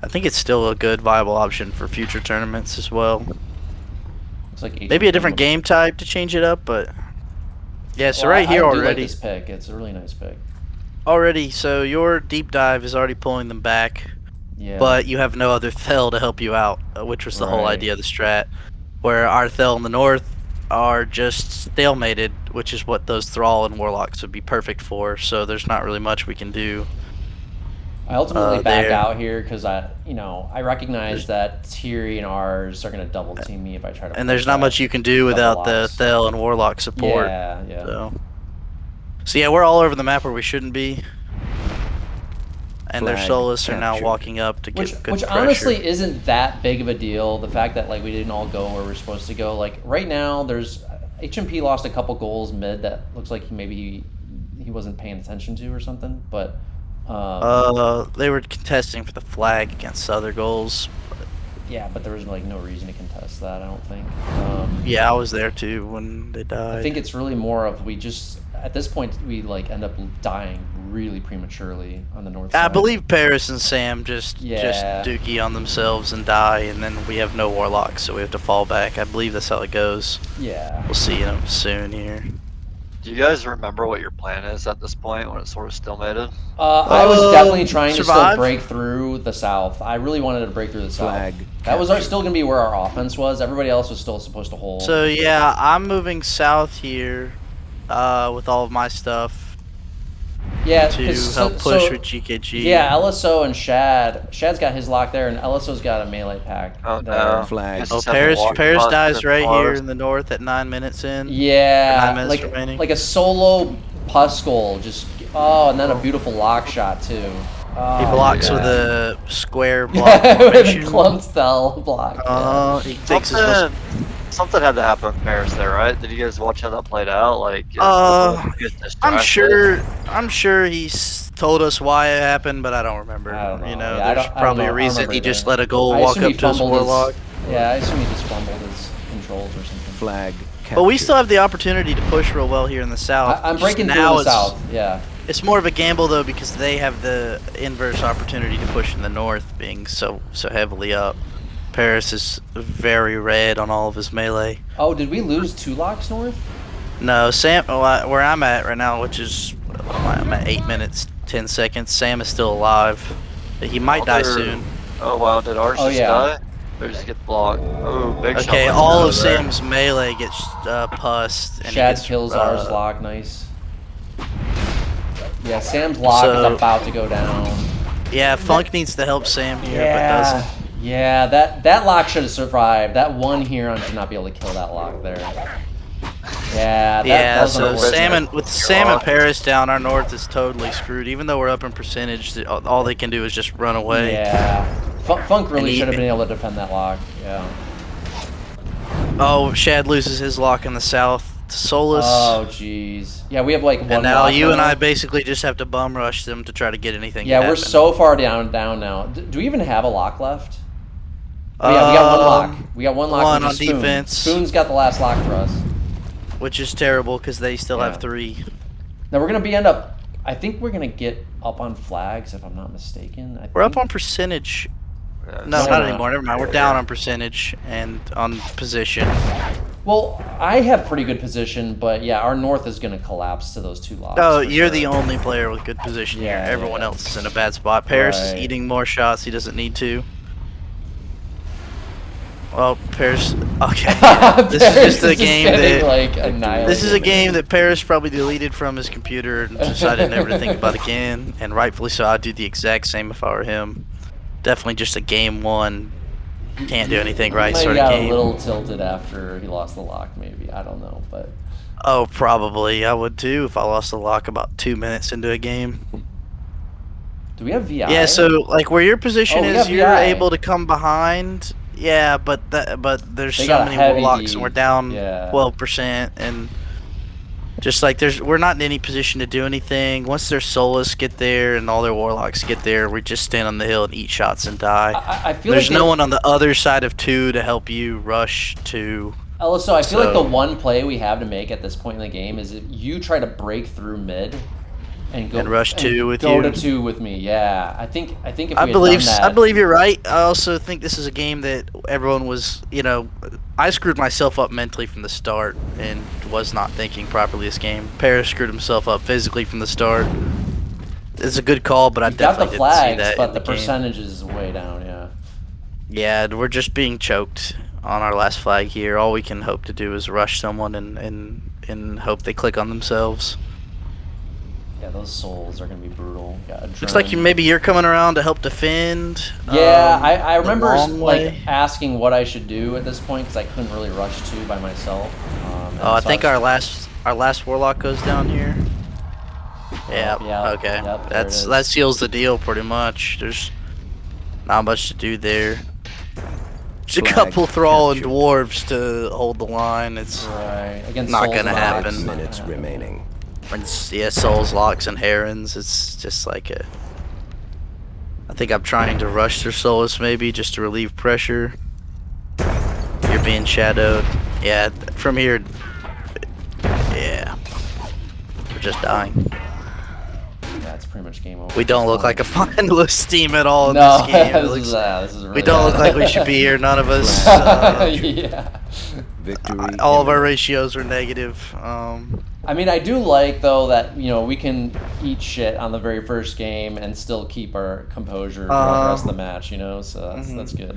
C: I think it's still a good, viable option for future tournaments as well.
A: Looks like
C: Maybe a different game type to change it up, but yeah. So right here
A: I do like
C: already.
A: this pick. It's a really nice pick.
C: So your deep dive is already pulling them back.
A: Yeah.
C: But you have no other Thel to help you out, which was the whole
A: Right.
C: idea of the strat. Where our Thel in the north are just stalemated, which is what those Thrall and Warlocks would be perfect for. So there's not really much we can do.
A: I ultimately back
C: there.
A: out here because I recognize that Tirri and ours are going to double team me if I try to.
C: And there's not much you can do without the
A: locks.
C: Thel and Warlock support.
A: Yeah.
C: So yeah, we're all over the map where we shouldn't be. And their
D: Flag
C: Solus are now
D: captured.
C: walking up to get good
A: Which
C: pressure.
A: honestly isn't that big of a deal. The fact that like we didn't all go where we're supposed to go. Like right now, there's HMP lost a couple goals mid that looks like he wasn't paying attention to or something. But
C: they were contesting for the flag against other goals.
A: yeah, but there was like no reason to contest that. I don't think.
C: Yeah, I was there too when they died.
A: I think it's really more of we just at this point we like end up dying really prematurely on the north side.
C: I believe Paris and Sam just
A: Yeah.
C: dookie on themselves and die, and then we have no warlocks, so we have to fall back. I believe that's how it goes.
A: Yeah.
C: We'll see them soon here.
B: Do you guys remember what your plan is at this point when it's sort of still mated?
A: I was definitely trying to still
C: survive?
A: break through the south. I really wanted to break through the
D: Flag
A: south. That was
D: captured.
A: still going to be where our offense was. Everybody else was still supposed to hold.
C: So yeah, I'm moving south here with all of my stuff
A: yeah,
C: to
A: 'cause
C: help push with GKG.
A: Yeah, LSO and Shad. Shad's got his lock there, and LSO's got a melee pack
B: Oh
A: there.
B: no.
D: Flag.
B: Guess
C: Oh,
B: just have to walk
C: Paris
B: across
C: dies
B: the
C: right here
B: forest.
C: in the north at 9 minutes in.
A: Yeah,
C: 9 minutes remaining.
A: like a solo Puskull, just and then a beautiful lock shot too.
C: He blocks with a square block
A: Yeah, with a
C: formation.
A: clump style block.
C: He thinks his most
B: Something had to happen with Paris there, right? Did you guys watch how that played out? Like,
C: I'm sure he's told us why it happened, but I don't remember.
A: I don't know.
C: You know,
A: Yeah, I
C: there's
A: don't- I
C: probably
A: don't
C: a
A: know. I
C: reason
A: remember
C: he just
A: that.
C: let a goal
A: I
C: walk
A: assume he
C: up to his
A: fumbled
C: warlock.
A: Yeah, I assume he just fumbled his controls or something.
D: Flag captured.
C: But we still have the opportunity to push real well here in the south.
A: I'm
C: Just
A: breaking through
C: now
A: the
C: it's-
A: south. Yeah.
C: It's more of a gamble though because they have the inverse opportunity to push in the north, being so heavily up. Paris is very red on all of his melee.
A: Oh, did we lose 2 locks north?
C: No, Sam. Where I'm at right now, which is I'm at 8 minutes 10 seconds. Sam is still alive. He might die soon.
B: Oh wow, did ours
A: Oh,
B: just
A: yeah.
B: die? Or just get blocked? Oh, big shot.
C: Okay, all of Sam's melee gets pussed. And he
A: Shad
C: gets,
A: kills ours lock. Nice. Yeah, Sam's lock is
C: So-
A: about to go down.
C: Yeah, Funk needs to help Sam here, but doesn't.
A: Yeah, that lock should have survived. That one Huron should not be able to kill that lock there. Yeah, that was
C: so
A: unfortunate.
C: with Sam and Paris down, our north is totally screwed. Even though we're up in percentage, all they can do is just run away.
A: Yeah. Funk
C: And
A: really
C: he-
A: should have been able to defend that lock. Yeah.
C: Oh, Shad loses his lock in the south to Solus.
A: Oh, jeez. Yeah, we have like one
C: and now
A: lock
C: you and
A: now.
C: I basically just have to bum rush them to try to get anything.
A: Yeah,
C: to
A: we're
C: happen.
A: so far down now. Do we even have a lock left? Oh, yeah, we got one lock. We got one lock.
C: one
A: which
C: on
A: is Spoon.
C: defense.
A: Spoon's got the last lock for us.
C: Which is terrible because they still
A: Yeah.
C: have 3.
A: Now we're gonna I think we're gonna get up on flags if I'm not mistaken.
C: We're up on percentage.
B: Yeah,
C: No,
A: No,
C: not
A: we're not.
C: anymore. Never mind. We're down on percentage and on position.
A: Well, I have pretty good position, but yeah, our north is gonna collapse to those 2 locks.
C: Oh,
A: for
C: you're
A: sure.
C: the only player with good position
A: Yeah,
C: here. Everyone
A: yeah.
C: else is in a bad spot. Paris is
A: Right.
C: eating more shots. He doesn't need to. Well, Paris. Okay. This is just a game
A: getting,
C: that.
A: like, annihilated.
C: This is a game that Paris probably deleted from his computer and decided never to think about again, and rightfully so. I'd do the exact same if I were him. Definitely just a game 1. Can't do anything right.
A: He
C: Sort
A: got
C: of
A: a
C: game.
A: little tilted after he lost the lock, maybe. I don't know, but
C: Oh, probably. I would too if I lost the lock about 2 minutes into a game.
A: Do we have VI?
C: Yeah, so like where your position
A: Oh, we
C: is,
A: have
C: you're
A: VI.
C: able to come behind. Yeah, but there's
A: They
C: so
A: got a
C: many
A: heavy
C: warlocks,
A: D.
C: and we're down
A: Yeah.
C: 12%, and just like we're not in any position to do anything. Once their soulless get there and all their warlocks get there, we just stand on the hill and eat shots and die.
A: I feel
C: There's
A: like
C: no one on the other side of 2 to help you rush to.
A: Also, I feel like the
C: So-
A: one play we have to make at this point in the game is if you try to break through mid and go
C: And rush 2 with
A: go
C: you.
A: to 2 with me. Yeah, I think if we
C: I
A: had
C: believe
A: done that,
C: I believe you're right. I also think this is a game that everyone was, I screwed myself up mentally from the start and was not thinking properly this game. Paris screwed himself up physically from the start. It's a good call, but I
A: we got the
C: definitely didn't see
A: flags,
C: that
A: but
C: in
A: the
C: the game.
A: percentage is way down. Yeah.
C: Yeah, we're just being choked on our last flag here. All we can hope to do is rush someone and hope they click on themselves.
A: Yeah, those souls are gonna be brutal. Got
C: Looks like maybe you're coming around to help defend.
A: Yeah, I remember
C: long way.
A: asking what I should do at this point because I couldn't really rush 2 by myself.
C: I think our last warlock goes down here. Yeah.
A: Yeah,
C: Okay.
A: yep, there it is.
C: That seals the deal pretty much. There's not much to do there. There's a
D: Flag
C: couple thrall and
D: captured.
C: dwarves to hold the line. It's
A: right against
C: not
A: souls
C: gonna
A: and
C: happen.
A: locks,
D: 5
A: not
D: minutes
A: gonna happen.
D: remaining.
C: souls, locks, and herons. It's just like a. I think I'm trying to rush their souls maybe just to relieve pressure. You're being shadowed. Yeah, from here. Yeah. We're just dying.
A: Yeah, it's pretty much game over.
C: We don't look like a finalist team at all in
A: No,
C: this game. It
A: this
C: looks-
A: is really
C: we don't look
A: bad.
C: like we should be here. None of us.
A: Yeah.
D: Victory.
C: All of our
D: imminent.
C: ratios are negative.
A: I mean, I do like though that we can eat shit on the very first game and still keep our composure throughout the rest of the match. So that's good.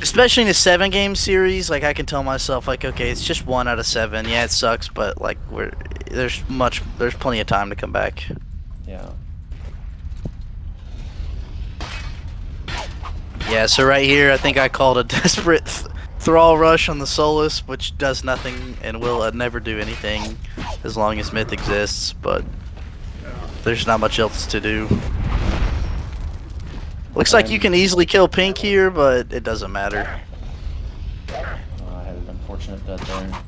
C: Especially in a 7-game series, like I can tell myself, like, okay, it's just 1 out of 7. Yeah, it sucks, but like there's plenty of time to come back.
A: Yeah.
C: Yeah, so right here, I think I called a desperate thrall rush on the Solus, which does nothing and will never do anything as long as Myth exists, but there's not much else to do. Looks like you can easily kill Pink here, but it doesn't matter.
A: I had an unfortunate death there.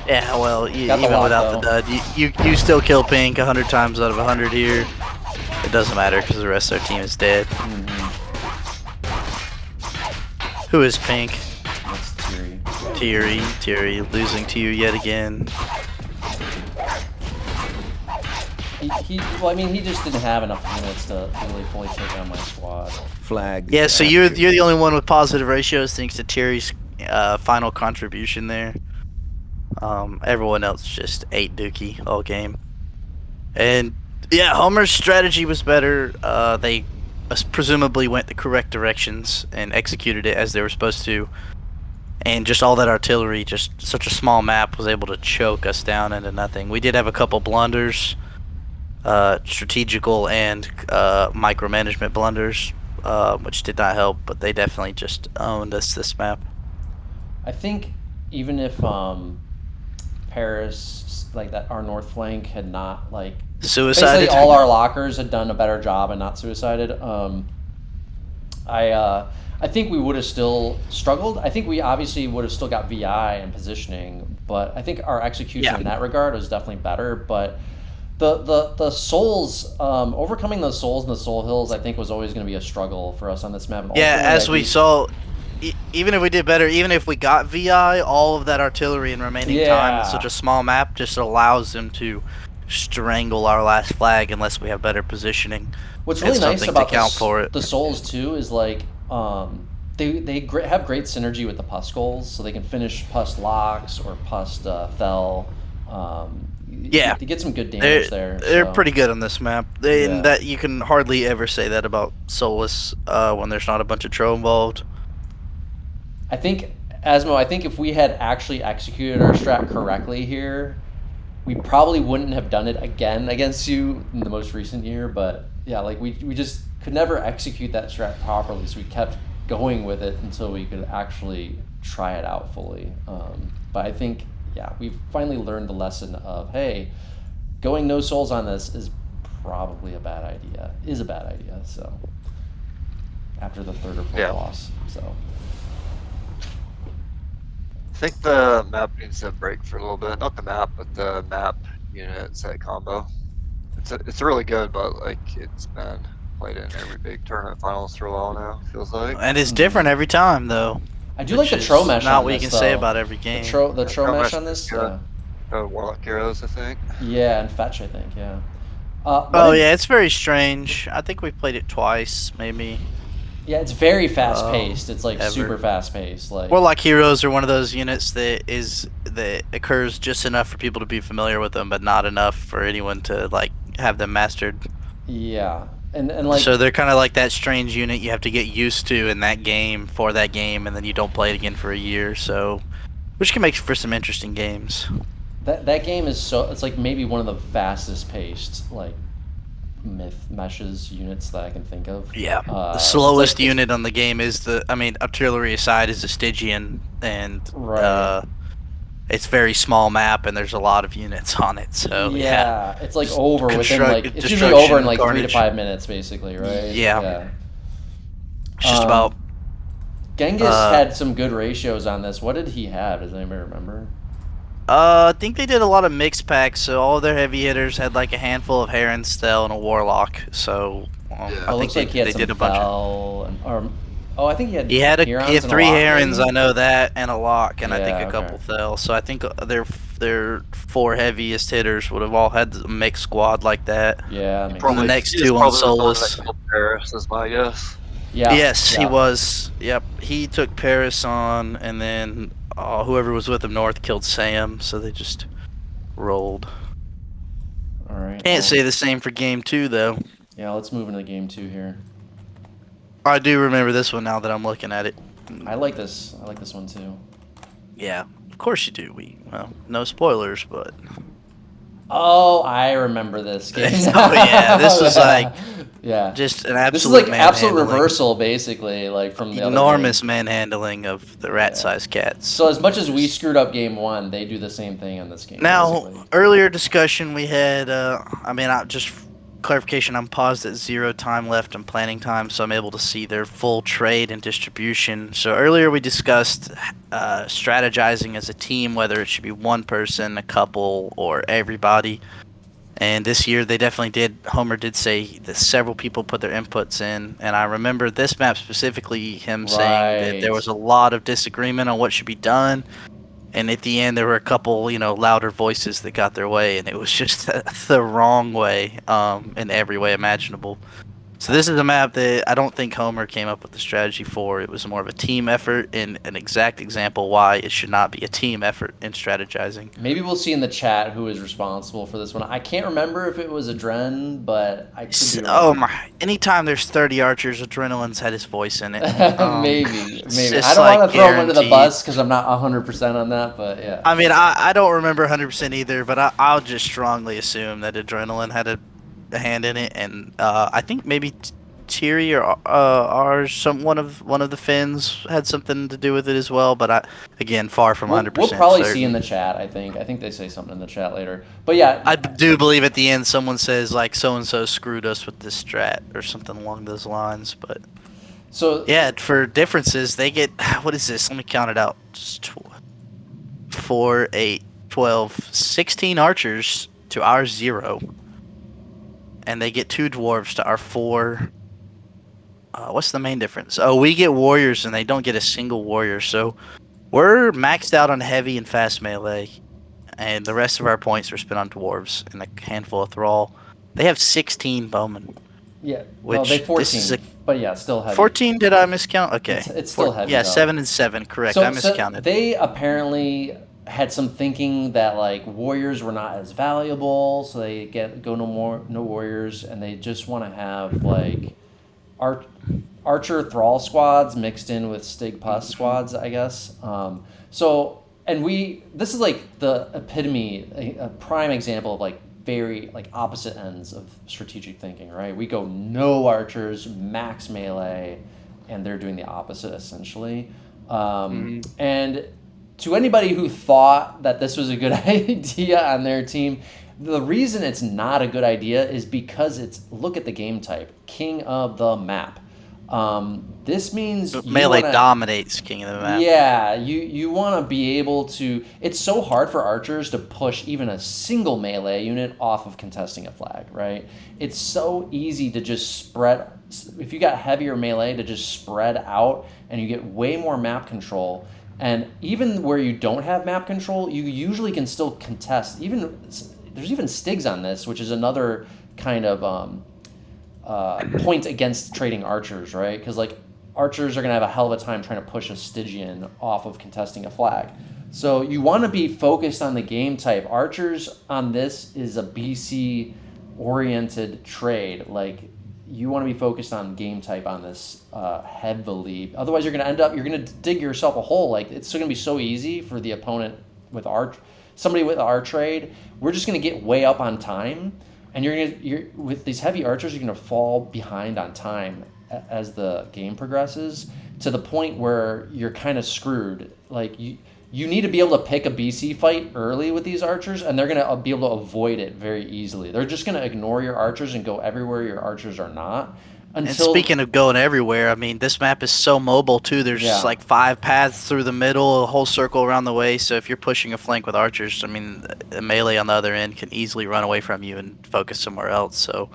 C: Yeah, well,
A: Got the
C: even
A: lock,
C: without
A: though.
C: the dud, you still kill Pink 100 times out of 100 here. It doesn't matter because the rest of their team is dead. Who is Pink?
A: That's Tirri.
C: Tirri, losing to you yet again.
A: He just didn't have enough units to really fully take on my squad.
D: Flag.
C: Yeah, so
D: captured.
C: you're the only one with positive ratios thanks to Tirri's final contribution there. Everyone else just ate Dookie all game. And yeah, Homer's strategy was better. They presumably went the correct directions and executed it as they were supposed to. And just all that artillery, just such a small map, was able to choke us down into nothing. We did have a couple blunders, strategical and micromanagement blunders, which did not help, but they definitely just owned us this map.
A: I think even if Paris, like that, our north flank had not
C: Suicided.
A: basically all our lockers had done a better job and not suicided. I think we would have still struggled. I think we obviously would have still got VI and positioning, but I think our execution in that regard was definitely better. But the souls, overcoming those souls and the soul hills, I think was always going to be a struggle for us on this map. And
C: Yeah,
A: ultimately,
C: as we saw, even if we did better, even if we got VI, all of that artillery and remaining time in such a small map just allows them to strangle our last flag unless we have better positioning.
A: What's really
C: and
A: nice
C: something
A: about
C: to count for it.
A: the souls too is like they have great synergy with the pus goals, so they can finish pus locks or pus fell.
C: Yeah,
A: they get some good damage there.
C: They're
A: so.
C: pretty good on this map. And that you can hardly ever say that about Solus when there's not a bunch of Tro involved.
A: I think Asmo, if we had actually executed our strat correctly here, we probably wouldn't have done it again against you in the most recent year. But yeah, like we just could never execute that strat properly, so we kept going with it until we could actually try it out fully. But I think, yeah, we've finally learned the lesson of, hey, going no souls on this is probably a bad idea. Is a bad idea. So after the third or fourth
B: Yeah.
A: loss, so.
B: I think the map needs to break for a little bit. Not the map, but the map unit set combo. It's really good, but like it's been played in every big tournament finals for a while now. Feels like.
C: And it's different every time, though.
A: I do like the
C: which
A: tro
C: is
A: mesh
C: not
A: on
C: what you
A: this,
C: can say
A: though.
C: about every
A: The
C: game.
A: tro
B: Tro
A: mesh
B: mesh
A: on
B: is
A: this,
B: good.
A: yeah.
B: Warlock Heroes, I think.
A: Yeah, and Fetch, I think, yeah.
C: Yeah, it's very strange. I think we played it twice, maybe.
A: Yeah, it's very fast paced. It's like
C: ever.
A: super fast paced. Like
C: Warlock Heroes are one of those units that occurs just enough for people to be familiar with them, but not enough for anyone to like have them mastered.
A: yeah, and like
C: So they're kind of like that strange unit you have to get used to in that game for that game, and then you don't play it again for a year. So, which can make for some interesting games.
A: that game is so it's like maybe one of the fastest paced like myth meshes units that I can think of.
C: Yeah, the
A: It's
C: slowest
A: like-
C: unit on the game is artillery aside is the Stygian, and
A: Right.
C: it's very small map, and there's a lot of units on it. So yeah,
A: it's like
C: Just
A: over within like it's usually
C: destruction,
A: over in like 3 to
C: carnage.
A: 5 minutes, basically, right?
C: Yeah. It's just about
A: Ghengis had some good ratios on this. What did he have? Does anybody remember?
C: I think they did a lot of mixed packs, so all their heavy hitters had like a handful of Heron, Stell, and a Warlock. So
B: Yeah.
C: I
A: It
C: think
A: looks like he had
C: they
A: some
C: did a bunch of.
A: Fell I think he had.
C: He had
A: Herons
C: he had
A: and
C: 3
A: lock,
C: Herons,
A: maybe?
C: I know that, and a lock, and I think
A: Yeah,
C: a couple
A: okay.
C: fell. So I think their 4 heaviest hitters would have all had a mixed squad like that.
A: Yeah, makes
C: Probably-
A: sense.
C: next
B: he's
C: two on
B: probably the one
C: Solus.
B: that killed Paris, is my guess.
A: Yeah.
C: Yes, he
A: yeah.
C: was. Yep, he took Paris on, and then whoever was with him north killed Sam. So they just rolled.
A: All right.
C: Can't say the same for game 2 though.
A: Yeah, let's move into game 2 here.
C: I do remember this one now that I'm looking at it.
A: I like this. I like this one too.
C: Yeah, of course you do. No spoilers, but
A: Oh, I remember this game.
C: Oh, yeah, this was like
A: yeah.
C: just an absolute
A: This is like absolute
C: manhandling.
A: reversal, basically, like from the
C: Enormous
A: other game.
C: manhandling of the rat-sized cats.
A: So as much as we screwed up game 1, they do the same thing in this game.
C: Now,
A: basically.
C: earlier discussion we had, just clarification, I'm paused at 0 time left and planning time, so I'm able to see their full trade and distribution. So earlier we discussed strategizing as a team, whether it should be one person, a couple, or everybody. And this year they definitely did. Homer did say that several people put their inputs in, and I remember this map specifically, him saying that there was a lot of disagreement on what should be done. And at the end, there were a couple, louder voices that got their way, and it was just the wrong way, in every way imaginable. So this is a map that I don't think Homer came up with the strategy for. It was more of a team effort, and an exact example why it should not be a team effort in strategizing.
A: Maybe we'll see in the chat who is responsible for this one. I can't remember if it was Adren, but I could be
C: Oh
A: wrong.
C: my! Anytime there's 30 archers, Adrenaline's had his voice in it.
A: maybe.
C: just,
A: I don't want
C: like,
A: to throw him under the
C: guaranteed.
A: bus because I'm not 100% on that, but yeah.
C: I mean, I don't remember 100% either, but I'll just strongly assume that Adrenaline had a hand in it, and I think maybe Tirri or ours, one of the Finns had something to do with it as well. But again, far from 100%.
A: We'll probably
C: certain.
A: see in the chat. I think they say something in the chat later. But yeah,
C: I do believe at the end someone says like so and so screwed us with this strat or something along those lines. But
A: so
C: yeah, for differences they get what is this? Let me count it out. 4, 8, 12, 16 archers to our 0. And they get 2 dwarves to our 4. What's the main difference? Oh, we get warriors and they don't get a single warrior. So we're maxed out on heavy and fast melee. And the rest of our points are spent on dwarves and a handful of thrall. They have 16 bowmen.
A: yeah,
C: Which
A: they
C: this
A: 14,
C: is a-
A: but yeah, still heavy.
C: 14? Did I miscount? Okay.
A: It's still heavy,
C: Yeah,
A: though.
C: 7 and 7. Correct.
A: So,
C: I miscounted.
A: they apparently had some thinking that like warriors were not as valuable, so they go no warriors, and they just want to have like archer thrall squads mixed in with Stig Pus squads, I guess. This is like the epitome, a prime example of like very like opposite ends of strategic thinking, right? We go no archers, max melee, and they're doing the opposite essentially. And to anybody who thought that this was a good idea on their team, The reason it's not a good idea is because it's, look at the game type, king of the map. This means you
C: Melee
A: want to,
C: dominates king of the map.
A: yeah, you want to be able to. It's so hard for archers to push even a single melee unit off of contesting a flag, right? It's so easy to just spread. If you got heavier melee, to just spread out, and you get way more map control. And even where you don't have map control, you usually can still contest. Even there's even Stigs on this, which is another kind of point against trading archers, right? Because like archers are gonna have a hell of a time trying to push a Stygian off of contesting a flag. So you want to be focused on the game type. Archers on this is a BC oriented trade. Like you want to be focused on game type on this heavily. Otherwise, you're gonna dig yourself a hole. Like it's gonna be so easy for the opponent with somebody with our trade. We're just gonna get way up on time, and you're with these heavy archers, you're gonna fall behind on time as the game progresses to the point where you're kind of screwed. Like you need to be able to pick a BC fight early with these archers, and they're going to be able to avoid it very easily. They're just going to ignore your archers and go everywhere your archers are not.
C: And speaking of going everywhere, I mean, this map is so mobile, too. There's like 5 paths through the middle, a whole circle around the way. So if you're pushing a flank with archers, I mean, a melee on the other end can easily run away from you and focus somewhere else. So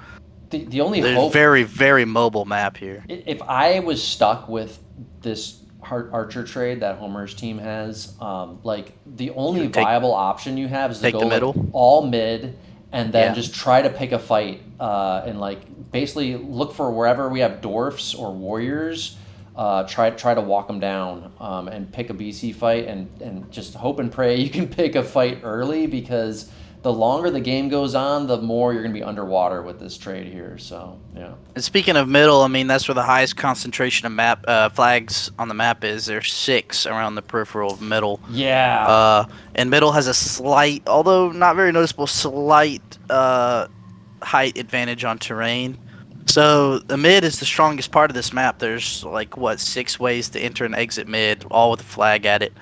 A: the only
C: there's
A: hope...
C: very, very mobile map here.
A: If I was stuck with this archer trade that Homer's team has, like the only viable option you have is to go
C: the middle.
A: Like all mid and then just try to pick a fight and like basically look for wherever we have dwarfs or warriors, try to walk them down and pick a BC fight and just hope and pray you can pick a fight early, because the longer the game goes on, the more you're going to be underwater with this trade here. So, yeah.
C: And speaking of middle, I mean, that's where the highest concentration of flags on the map is. There's 6 around the peripheral of middle.
A: Yeah.
C: And middle has a slight, although not very noticeable, slight height advantage on terrain. So the mid is the strongest part of this map. There's like, 6 ways to enter and exit mid, all with a flag at it.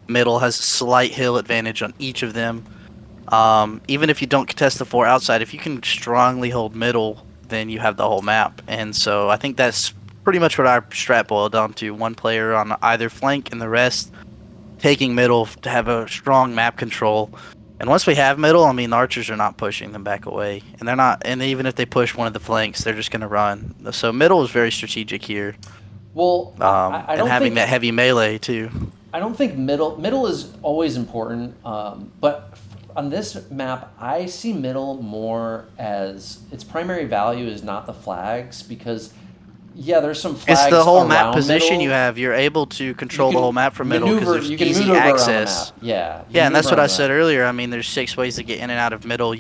C: Middle has a slight hill advantage on each of them. Even if you don't contest the 4 outside, if you can strongly hold middle, then you have the whole map. And so I think that's pretty much what our strat boiled down to. 1 player on either flank and the rest taking middle to have a strong map control. And once we have middle, I mean, the archers are not pushing them back away. And they're not, and even if they push one of the flanks, they're just going to run. So middle is very strategic here.
A: Well, I don't
C: and having
A: think
C: that heavy melee too.
A: I don't think middle is always important, but on this map, I see middle more as its primary value is not the flags, because there's some flags.
C: It's the whole
A: around
C: map position
A: middle.
C: you have. You're able to control the whole map from middle because there's
A: you can
C: easy
A: maneuver
C: access.
A: Around the map.
C: Yeah, and that's what I said earlier. I mean, there's 6 ways to get in and out of middle.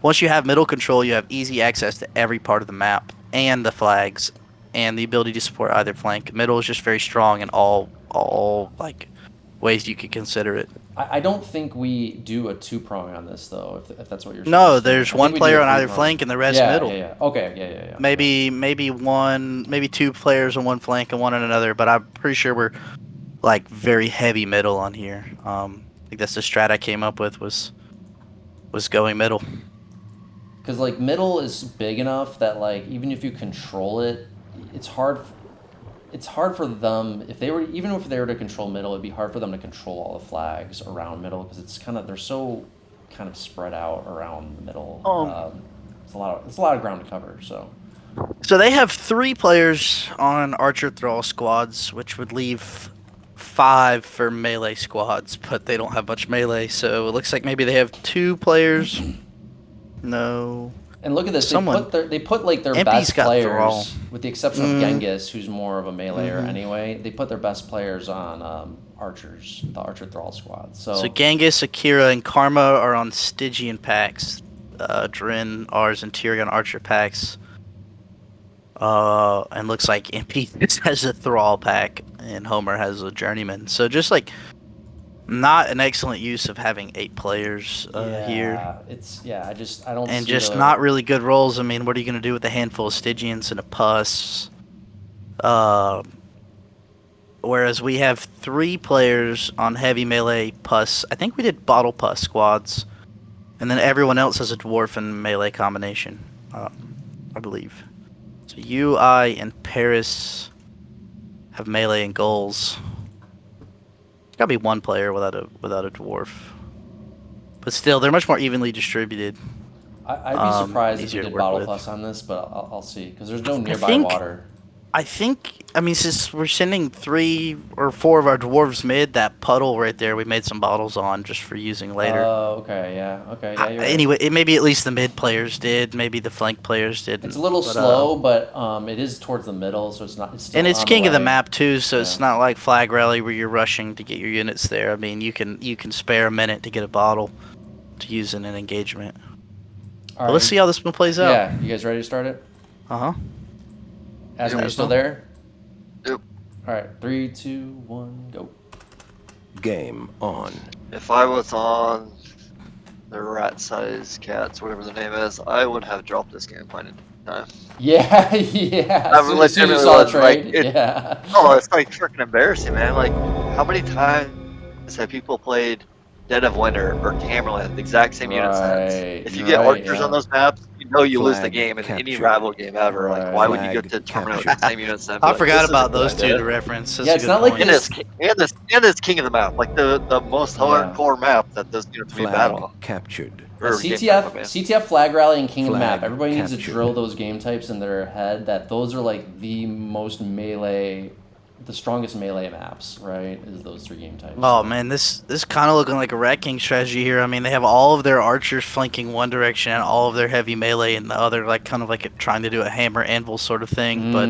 C: Once you have middle control, you have easy access to every part of the map and the flags, and the ability to support either flank. Middle is just very strong in all like ways you could consider it.
A: I don't think we do a 2-prong on this, though, if that's what you're saying.
C: No, there's 1 player on either flank and the rest middle.
A: Yeah. Okay, yeah.
C: Maybe 2 players on 1 flank and 1 on another, but I'm pretty sure we're like very heavy middle on here. I think that's the strat I came up with was going middle.
A: Because like middle is big enough that like even if you control it, it's hard for them if they were to control middle, it'd be hard for them to control all the flags around middle, because they're so kind of spread out around the middle. It's a lot of ground to cover. So
C: they have 3 players on archer thrall squads, which would leave 5 for melee squads, but they don't have much melee, so it looks like maybe they have 2 players. No.
A: And look at this. They put like their
C: Empy's
A: best players,
C: thrall.
A: with the exception of Ghengis, who's more of a meleeer anyway. They put their best players on archers, the archer thrall squad. So
C: Ghengis, Akira, and Karma are on Stygian packs. Drin, Ars, and Tirri on archer packs. And looks like Empy has a thrall pack, and Homer has a journeyman. So just like not an excellent use of having 8 players here.
A: I don't.
C: And just not really good rolls. I mean, what are you going to do with a handful of Stygians and a Pus? Whereas we have 3 players on heavy melee Pus. I think we did bottle Pus squads. And then everyone else has a dwarf and melee combination, I believe. So you, I, and Paris have melee and goals. Gotta be one player without a dwarf. But still, they're much more evenly distributed.
A: I'd be surprised if we
C: easier to
A: did
C: work
A: Bottle
C: with.
A: Plus on this, but I'll see because there's no nearby water.
C: I mean, since we're sending 3 or 4 of our dwarves mid, that puddle right there, we made some bottles on just for using later.
A: Oh, okay, yeah, you're right.
C: Anyway, maybe at least the mid players did, maybe the flank players didn't.
A: It's a little slow, but it is towards the middle, so it's not. It's still
C: and it's
A: on
C: king
A: the
C: of the
A: way.
C: map too, so it's not like Flag Rally where you're rushing to get your units there. I mean, you can spare a minute to get a bottle to use in an engagement.
A: All right.
C: Let's see how this one plays out.
A: Yeah, you guys ready to start it?
C: Uh-huh.
A: Asmo, you still there?
B: Yep.
A: All right, 3, 2, 1, go.
D: Game on.
B: If I was on the rat-sized cats, whatever the name is, I would have dropped this game plenty of time.
A: Yeah, yeah.
B: I
A: As soon as you
B: legitimately
A: saw the
B: was,
A: trade,
B: like,
A: yeah.
B: Oh, it's like freaking embarrassing, man. Like, how many times have people played Dead of Winter or Tamerlane, the exact same unit sets? If you get archers on those maps, you know you lose the game in any rival game ever. Like, why would you get to terminate with the same unit set?
C: I forgot about those two to reference. That's
A: it's not like
B: and it's king of the map, like the most hardcore map that those units be battle.
D: Captured.
A: CTF Flag Rally and King of the Map. Everybody needs to
D: captured.
A: drill those game types in their head that those are like the most melee, the strongest melee maps, right? Is those 3 game types.
C: Oh man, this kind of looking like a Rat King strategy here. I mean, they have all of their archers flanking one direction and all of their heavy melee in the other, like kind of like trying to do a hammer anvil sort of thing, but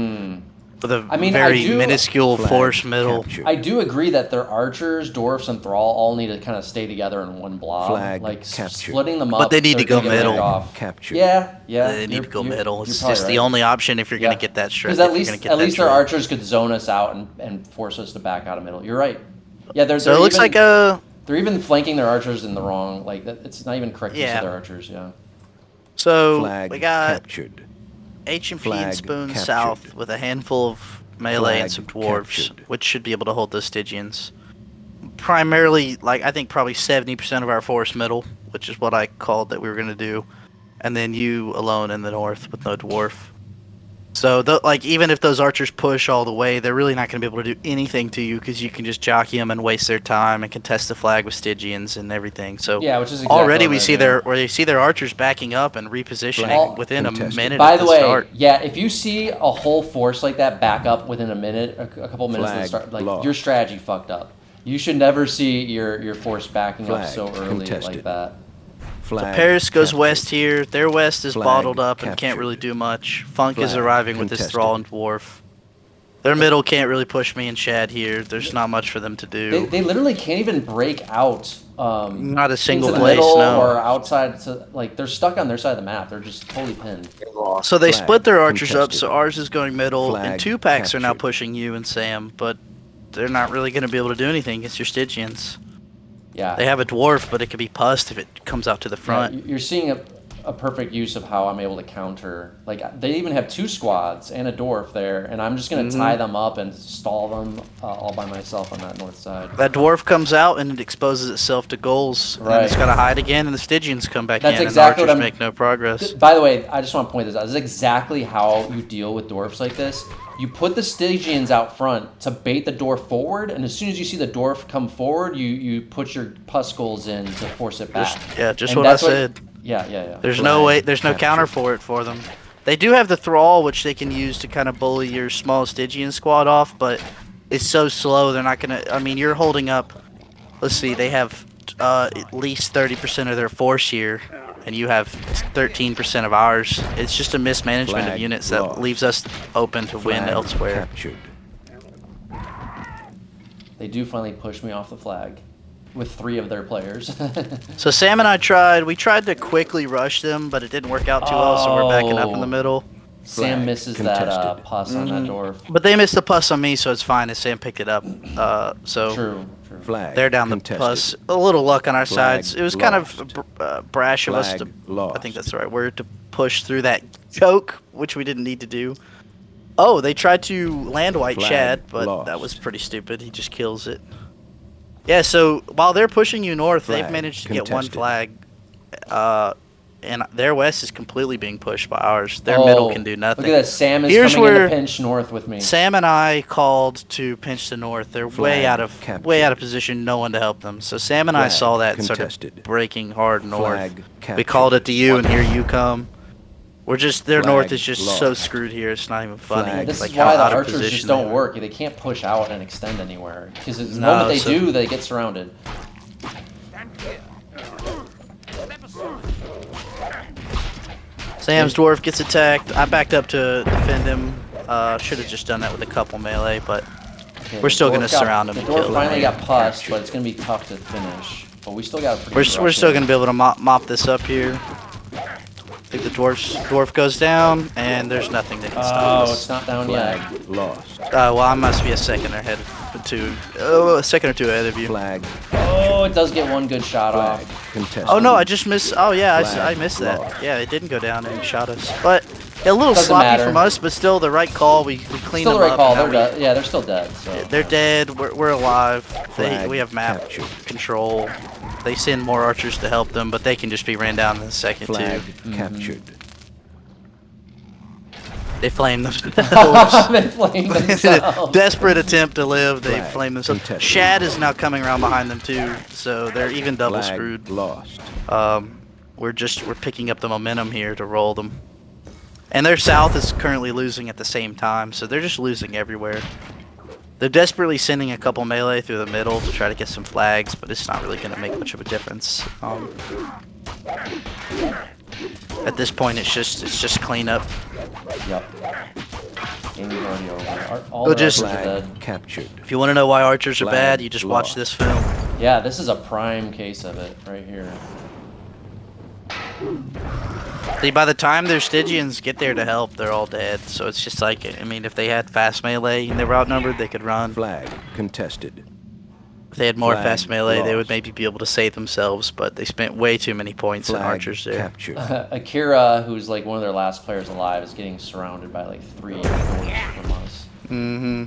C: with a very minuscule force middle.
D: Captured.
A: I do agree that their archers, dwarfs, and thrall all need to kind of stay together in one blob. Splitting them up.
C: But they need to go middle.
D: Captured.
A: Yeah.
C: They need to go middle. It's just the only option if you're going to get that stretch.
A: Because at least their archers could zone us out and force us to back out of middle. You're right. Yeah,
C: so it looks like a...
A: They're even flanking their archers in the wrong... Like, it's not even correct use of their archers,
C: So,
D: Flag
C: we got...
D: captured.
C: HMP and Spoon south with a handful of melee and some dwarves, which should be able to hold those Stygians. Primarily, like, I think probably 70% of our force middle, which is what I called that we were going to do. And then you alone in the north with no dwarf. So, like, even if those archers push all the way, they're really not going to be able to do anything to you because you can just jockey them and waste their time and contest the flag with Stygians and everything. So,
A: yeah, which is exactly
C: already we see their archers backing up and repositioning within a minute.
A: By
C: of
A: the way,
C: start.
A: yeah, if you see a whole force like that back up within a minute, a couple minutes of the start, like your strategy fucked up. You should never see your force backing up so early like that.
C: So Paris goes west here. Their west is bottled up and can't really do much. Funk is arriving with his thrall and dwarf. Their middle can't really push me and Shad here. There's not much for them to do.
A: They literally can't even break out.
C: Not a single
A: into the
C: place,
A: middle
C: no.
A: Or outside. So, like, they're stuck on their side of the map. They're just totally pinned.
C: So they split their archers up. So ours is going middle, and 2 packs are now pushing you and Sam, but they're not really going to be able to do anything against your Stygians.
A: Yeah.
C: They have a dwarf, but it could be pussed if it comes out to the front.
A: Yeah, you're seeing a perfect use of how I'm able to counter. Like, they even have 2 squads and a dwarf there, and I'm just going to tie them up and stall them all by myself on that north side.
C: That dwarf comes out and it exposes itself to goals.
A: Right.
C: And it's got to hide again, and the Stygians come back
A: That's
C: in,
A: exactly
C: and archers make no progress.
A: By the way, I just want to point this out. This is exactly how you deal with dwarfs like this. You put the Stygians out front to bait the dwarf forward, and as soon as you see the dwarf come forward, you put your pus skulls in to force it back.
C: Just what I said.
A: Yeah.
C: There's no way. There's no counter for them. They do have the thrall, which they can use to kind of bully your small Stygian squad off, but it's so slow. They're not gonna. I mean, you're holding up. Let's see. They have at least 30% of their force here, and you have 13% of ours. It's just a mismanagement of units that leaves us open to win elsewhere.
D: Captured.
A: They do finally push me off the flag with 3 of their players.
C: So Sam and I tried to quickly rush them, but it didn't work out too well, so we're backing up in the middle.
A: Sam misses that pus on that dwarf.
C: But they missed the pus on me, so it's fine as Sam picked it up.
A: True.
C: They're down the pus. A little luck on our sides. It was kind of brash of us to, I think that's the right word, to push through that choke, which we didn't need to do. Oh, they tried to land white Shad, but that was pretty stupid. He just kills it. Yeah, so while they're pushing you north, they've managed to get 1 flag and their west is completely being pushed by ours. Their middle can do nothing.
A: Look at that. Sam is
C: Here's
A: coming in
C: where
A: to pinch north with me.
C: Sam and I called to pinch the north. They're way out of position. No one to help them. So Sam and I saw that and started breaking hard north. We called it to you, and here you come. We're just their north is just so screwed here. It's not even funny.
A: Yeah, this
C: like
A: is why the
C: out of
A: archers just
C: position
A: don't
C: they are.
A: work. They can't push out and extend anywhere because the
C: No,
A: moment they
C: so-
A: do, they get surrounded.
C: Sam's dwarf gets attacked. I backed up to defend him. Should have just done that with a couple melee, but
A: Okay,
C: we're
A: the
C: still
A: dwarf
C: gonna surround him
A: The
C: and
A: dwarf
C: kill
A: finally
C: him.
A: got pussed, but it's gonna be tough to finish. But we still got a pretty.
C: We're still gonna be able to mop this up here. I think the dwarf goes down, and there's nothing that can stop
A: Oh,
C: us.
A: it's not down yet.
D: Lost.
C: Well, I must be a second or two ahead of you.
D: Flag.
A: Oh, it does get one good shot
D: Flag.
A: off.
D: Contested.
C: Oh no, I just missed. Oh yeah, I
D: Flag
C: missed that.
D: lost.
C: Yeah, it didn't go down and shot us, but a little
A: Doesn't
C: sloppy
A: matter.
C: from us, but still the right call. We cleaned
A: Still
C: them
A: the right
C: up.
A: call.
C: and
A: They're
C: now
A: dead. Yeah, they're still dead. So.
C: they're dead. We're alive.
D: Flag
C: We have map
D: captured.
C: control. They send more archers to help them, but they can just be ran down in a second
D: Flag
C: too.
D: captured.
C: They flame themselves.
A: They flamed themselves.
C: Desperate attempt to live, they
D: Flag
C: flame themselves.
D: contested.
C: Shad is now coming around behind them too, so they're even double
D: Flag
C: screwed.
D: lost.
C: We're picking up the momentum here to roll them. And their south is currently losing at the same time, so they're just losing everywhere. They're desperately sending a couple melee through the middle to try to get some flags, but it's not really going to make much of a difference. At this point, it's just cleanup.
A: Yep. Game's already over. All
C: We'll
A: the
C: just-
A: archers are dead.
D: Flag captured.
C: If you want to know why archers are
D: Flag
C: bad, you just watch
D: lost.
C: this film.
A: Yeah, this is a prime case of it right here.
C: See, by the time their Stygians get there to help, they're all dead. So it's just like, I mean, if they had fast melee and they were outnumbered, they could run.
D: Flag contested.
C: If they had more
D: Flag
C: fast melee, they would
D: lost.
C: maybe be able to save themselves, but they spent way too many points on
D: Flag
C: archers there.
D: captured.
A: Akira, who's like one of their last players alive, is getting surrounded by like 3 dwarves from us.
C: Mm-hmm.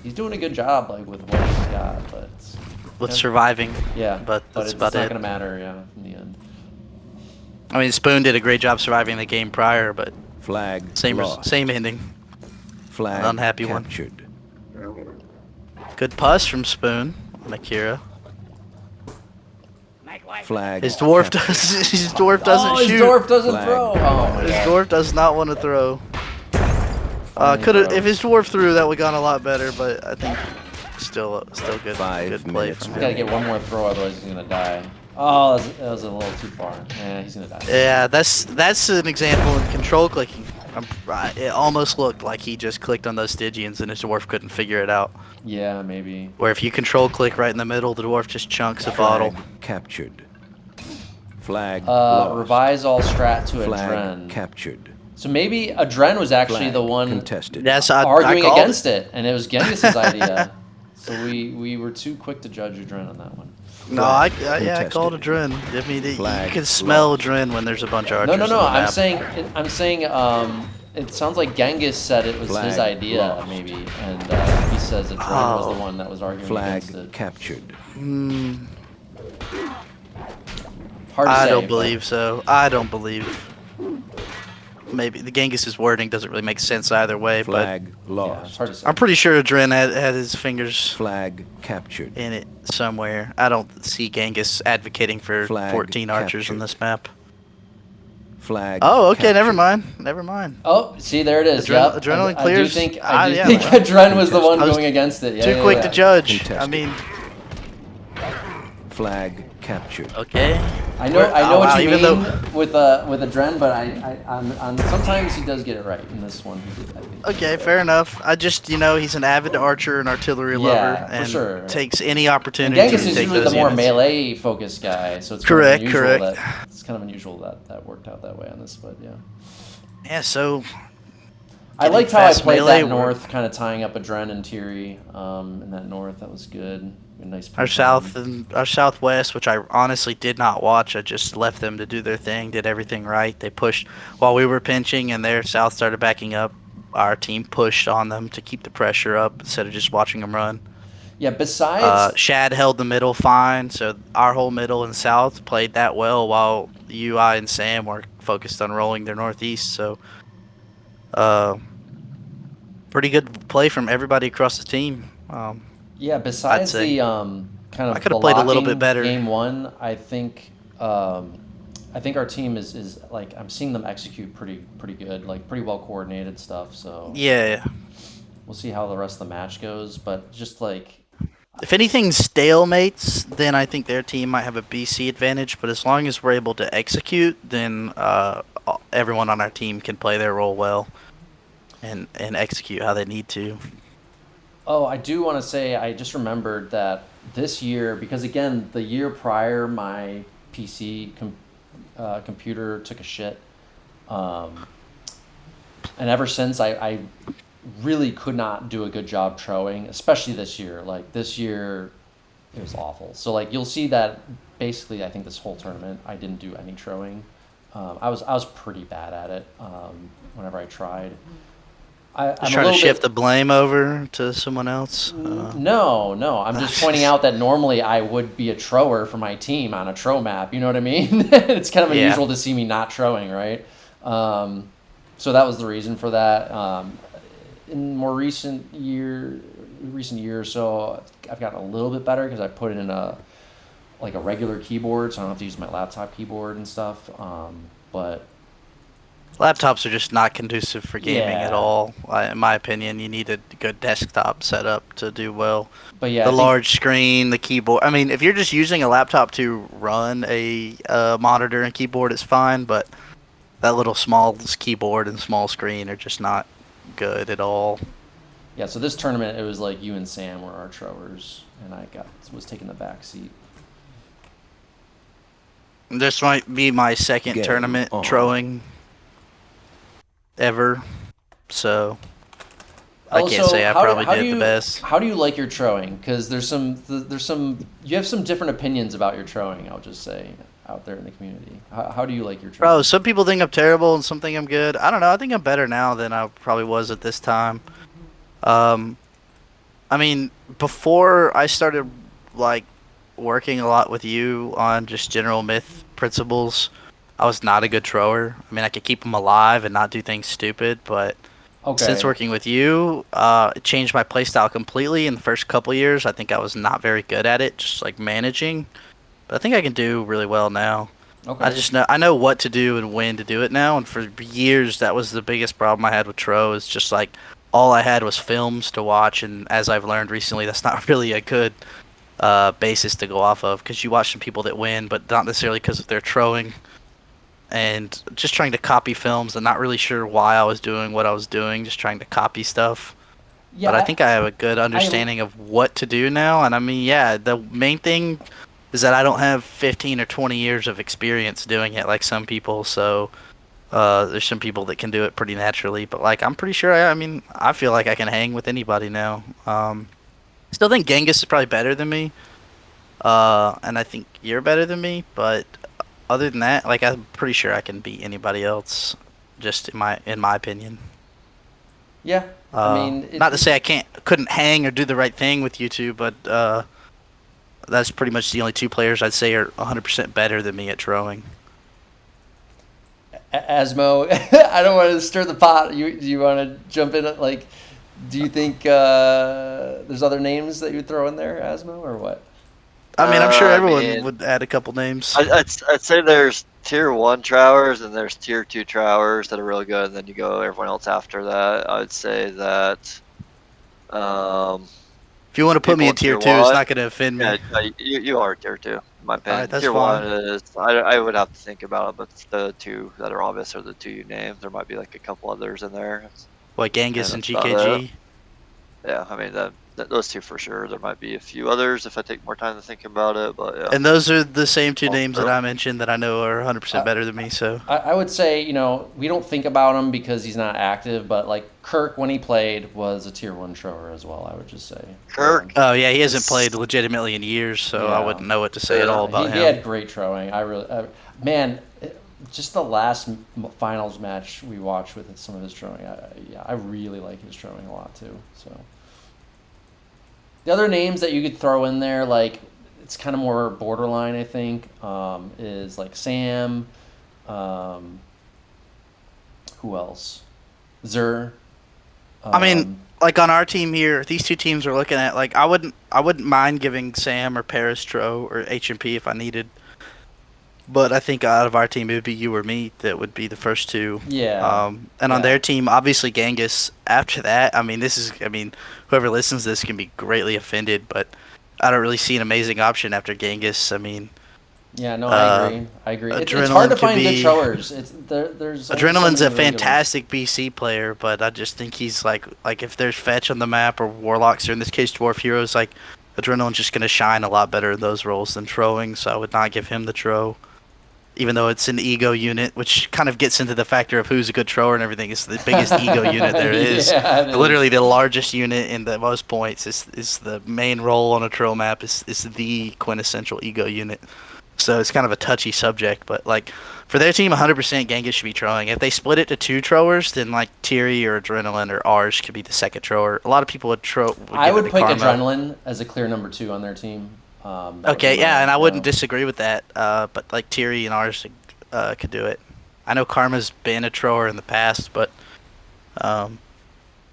A: He's doing a good job, like with what he's got, but
C: With surviving.
A: yeah,
C: But that's
A: it's
C: about
A: not
C: it.
A: gonna matter, yeah, in the end.
C: I mean, Spoon did a great job surviving the game prior, but
D: Flag
C: same
D: lost.
C: same ending.
D: Flag
C: unhappy one.
D: captured.
C: Good puss from Spoon on Akira.
D: Flag
C: His dwarf
D: captured.
C: his dwarf doesn't
A: oh, his
C: shoot.
A: dwarf doesn't
D: Flag
A: throw. Oh my
C: His
A: god.
C: dwarf does not want to throw.
A: Finally
C: Could have
A: throws.
C: if his dwarf threw, that would have gone a lot better. But I think still good.
D: 5
C: Good play
D: minutes
C: from
A: He's gotta
C: him.
A: get one more throw, otherwise he's gonna die. Oh, that was a little too far. Yeah, he's gonna die.
C: Yeah, that's an example of control clicking. It almost looked like he just clicked on those Stygians and his dwarf couldn't figure it out.
A: Yeah, maybe.
C: Where if you control click right in the middle, the dwarf just chunks a bottle.
D: Flag captured. Flag lost.
A: Revise all strat to a
D: Flag
A: Dren.
D: captured.
A: So maybe Adren was actually
D: Flag
A: the one
D: contested.
C: Yes, I
A: arguing
C: called
A: against it, and it was Genghis' idea. So we were too quick to judge Adren on that one.
C: No, I
D: Contested.
C: called a Dren. I mean, you
D: Flag
C: can smell
D: lost.
C: Dren when there's a bunch of
A: No,
C: archers.
A: no, no.
C: on the
A: I'm
C: map.
A: saying. It sounds like Genghis said it was his
D: Flag
A: idea,
D: lost.
A: maybe, and he says that Dren was the one that was arguing
D: Flag
A: against it.
D: captured.
A: Hard to
C: I
A: say,
C: don't
A: but-
C: believe so. I don't believe. Maybe the Genghis's wording doesn't really make sense either way,
D: Flag
A: Yeah,
D: lost.
A: it's hard to say.
C: but I'm pretty sure Dren had his fingers
D: Flag captured.
C: in it somewhere. I don't see Genghis advocating for
D: Flag
C: 14 archers on
D: captured.
C: this map.
D: Flag.
C: Oh, okay, never
D: captured.
C: mind. Never mind.
A: Oh, see, there it is.
C: Adren-
A: Yep.
C: adrenaline
A: I
C: clears.
A: do think
C: Yeah,
A: Adren was the one
C: I was
A: going against it. Yeah,
C: Too
A: yeah,
C: quick
A: yeah.
C: to judge. I
D: Contested.
C: mean,
D: Flag captured.
C: okay.
A: I know
C: Wow,
A: what you
C: even
A: mean
C: though-
A: with a Dren, but on sometimes he does get it right. In this one, he did. I think.
C: Okay, fair enough. I just, he's an avid archer and artillery lover,
A: Yeah, for
C: and
A: sure.
C: takes any
A: And
C: opportunity
A: Genghis
C: to
A: is
C: take
A: usually
C: those
A: the more
C: units.
A: melee focused guy, so it's
C: Correct,
A: kind of
C: correct.
A: unusual it's kind of unusual that worked out that way on this, but yeah.
C: Yeah, so
A: I
C: Getting
A: liked how I
C: fast
A: played
C: melee
A: that
C: were-
A: north, kind of tying up Adren and Tirri in that north. That was good. A nice
C: our
A: pinch
C: south
A: on them.
C: and our southwest, which I honestly did not watch. I just left them to do their thing, did everything right. They pushed while we were pinching, and their south started backing up. Our team pushed on them to keep the pressure up instead of just watching them run.
A: Yeah, besides
C: Shad held the middle fine, so our whole middle and south played that well, while you, I, and Sam were focused on rolling their northeast. So, uh, pretty good play from everybody across the team.
A: yeah,
C: I'd
A: besides
C: say
A: the kind
C: I
A: of
C: could
A: the
C: have played a little bit
A: locking
C: better.
A: game one, I think our team is like I'm seeing them execute pretty good, like pretty well coordinated stuff. So
C: Yeah.
A: we'll see how the rest of the match goes. But just like
C: If anything stalemates, then I think their team might have a BC advantage. But as long as we're able to execute, then everyone on our team can play their role well and execute how they need to.
A: oh, I do want to say I just remembered that this year because again the year prior my computer took a shit. Um, and ever since I really could not do a good job throwing, especially this year. Like this year, it was awful. So like you'll see that basically, I think this whole tournament I didn't do any throwing. I was pretty bad at it whenever I tried.
C: Just
A: I'm a
C: trying to
A: little
C: shift
A: bit.
C: the blame over to someone else.
A: No. I'm just pointing out that normally I would be a thrower for my team on a throw map. You know what I mean? It's kind of
C: Yeah.
A: unusual to see me not throwing, right? So that was the reason for that. In more recent year or so, I've gotten a little bit better because I put it in a regular keyboard, so I don't have to use my laptop keyboard and stuff. But
C: Laptops are just not conducive for gaming at
A: yeah,
C: all. In my opinion, you need a good desktop setup to do well.
A: but yeah, I
C: The
A: think
C: large screen, the keyboard. I mean, if you're just using a laptop to run a monitor and keyboard, it's fine. But that little small keyboard and small screen are just not good at all.
A: yeah. So this tournament, it was like you and Sam were our throwers, and I was taking the back seat.
C: This might be my second
D: Game
C: tournament
D: on.
C: throwing ever, so I can't
A: Also,
C: say I probably did the best.
A: how do you like your throwing? Because there's some you have some different opinions about your throwing. I'll just say out there in the community. How do you like your
C: Bro,
A: throwing?
C: some people think I'm terrible and some think I'm good. I don't know. I think I'm better now than I probably was at this time. Um, I mean, before I started like working a lot with you on just general myth principles, I was not a good thrower. I mean, I could keep them alive and not do things stupid, but since
A: Okay.
C: working with you, it changed my playstyle completely. In the first couple years, I think I was not very good at it, just like managing. But I think I can do really well now.
A: Okay.
C: I know what to do and when to do it now. And for years, that was the biggest problem I had with Tro. Is just like all I had was films to watch, and as I've learned recently, that's not really a good basis to go off of because you watch some people that win, but not necessarily because of their throwing. And just trying to copy films and not really sure why I was doing what I was doing, just trying to copy stuff. But I
A: Yeah,
C: think I have a good
A: I
C: understanding of what to do now. And I mean, yeah, the main thing is that I don't have 15 or 20 years of experience doing it like some people. So there's some people that can do it pretty naturally. But like, I'm pretty sure. I mean, I feel like I can hang with anybody now. Still think Genghis is probably better than me. And I think you're better than me. But other than that, like, I'm pretty sure I can beat anybody else. Just in my opinion.
A: yeah. I mean,
C: Not to say I couldn't hang or do the right thing with you two, but that's pretty much the only two players I'd say are 100% better than me at throwing.
A: Asmo, I don't want to stir the pot. You want to jump in? Like, do you think there's other names that you would throw in there, Asmo, or what?
C: I mean, I'm sure
B: I
C: everyone
B: mean,
C: would add a couple names.
B: I'd say there's tier one trowers and there's tier two trowers that are really good, and then you go everyone else after that. I'd say that um,
C: If you want to put me
B: people
C: in
B: in
C: tier
B: tier
C: two, it's
B: one,
C: not going to offend
B: yeah,
C: me.
B: you are tier two, in my
C: All right,
B: opinion.
C: that's
B: Tier one
C: fine.
B: is I would have to think about it, but the two that are obvious are the two you named. There might be like a couple others in there,
C: What,
B: and
C: Genghis and
B: that's about it.
C: GKG?
B: Yeah, I mean those two for sure. There might be a few others if I take more time to think about it, but yeah.
C: And those are the same two names that
B: Also,
C: I mentioned that I know are 100%
A: I,
C: better than me, so.
A: I would say we don't think about him because he's not active, but like Kirk when he played was a tier one thrower as well. I would just say.
B: Kirk
C: Oh, yeah, he hasn't
B: is
C: played legitimately in years, so I
A: Yeah.
C: wouldn't know what to say at all
B: yeah.
C: about
A: He
C: him.
A: had great throwing. I really, man, just the last finals match we watched with some of his throwing. Yeah, I really like his throwing a lot too. So The other names that you could throw in there, like it's kind of more borderline, I think, is like Sam. Who else? Zer.
C: I mean, like on our team here, these two teams we're looking at, like I wouldn't mind giving Sam or Paris Tro or HMP if I needed. But I think out of our team, it would be you or me that would be the first two.
A: Yeah.
C: And on
A: Yeah.
C: their team, obviously Ghengis. After that, I mean, whoever listens to this can be greatly offended, but I don't really see an amazing option after Ghengis. I mean,
A: Yeah, no, I agree. I agree. It's hard
C: Adrenaline
A: to
C: could
A: find good
C: be-
A: throwers. There's only so
C: Adrenaline's
A: many
C: a
A: really good ones.
C: fantastic BC player, but I just think he's like if there's fetch on the map or warlocks or in this case dwarf heroes, like Adrenaline's just gonna shine a lot better in those roles than Troing, so I would not give him the Tro. Even though it's an ego unit, which kind of gets into the factor of who's a good thrower and everything. It's the biggest ego unit there is.
A: Yeah, it is.
C: Literally the largest unit in the most points is the main role on a tro map is the quintessential ego unit. So it's kind of a touchy subject, but like for their team, 100% Genghis should be throwing. If they split it to two throwers, then like Tirri or Adrenaline or Arz could be the second thrower. A lot of people would
A: I would
C: give it
A: pick
C: to Karma.
A: Adrenaline as a clear number 2 on their team. That would
C: Okay,
A: be
C: yeah,
A: my-
C: and I wouldn't disagree with that. But like Tirri and Arz could do it. I know Karma's been a thrower in the past, but I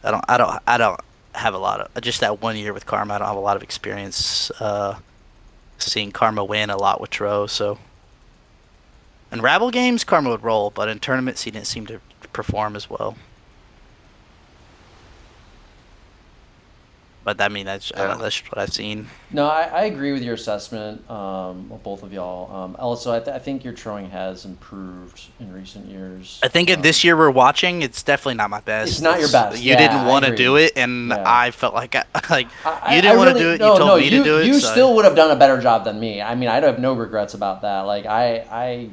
C: don't have a lot of just that 1 year with Karma. I don't have a lot of experience seeing Karma win a lot with Tro. So in Rabble games, Karma would roll, but in tournaments, he didn't seem to perform as well. But I mean, that's just what I've seen.
A: No, I agree with your assessment, both of y'all. Also, I think your throwing has improved in recent years.
C: I think in this year we're watching, it's definitely not my best.
A: It's not your best.
C: You
A: Yeah,
C: didn't
A: I
C: want to
A: agree.
C: do it, and
A: Yeah.
C: I felt like you didn't want to do it.
A: No,
C: you told
A: no,
C: me to do it.
A: You
C: so.
A: still would have done a better job than me. I mean, I have no regrets about that. Like, I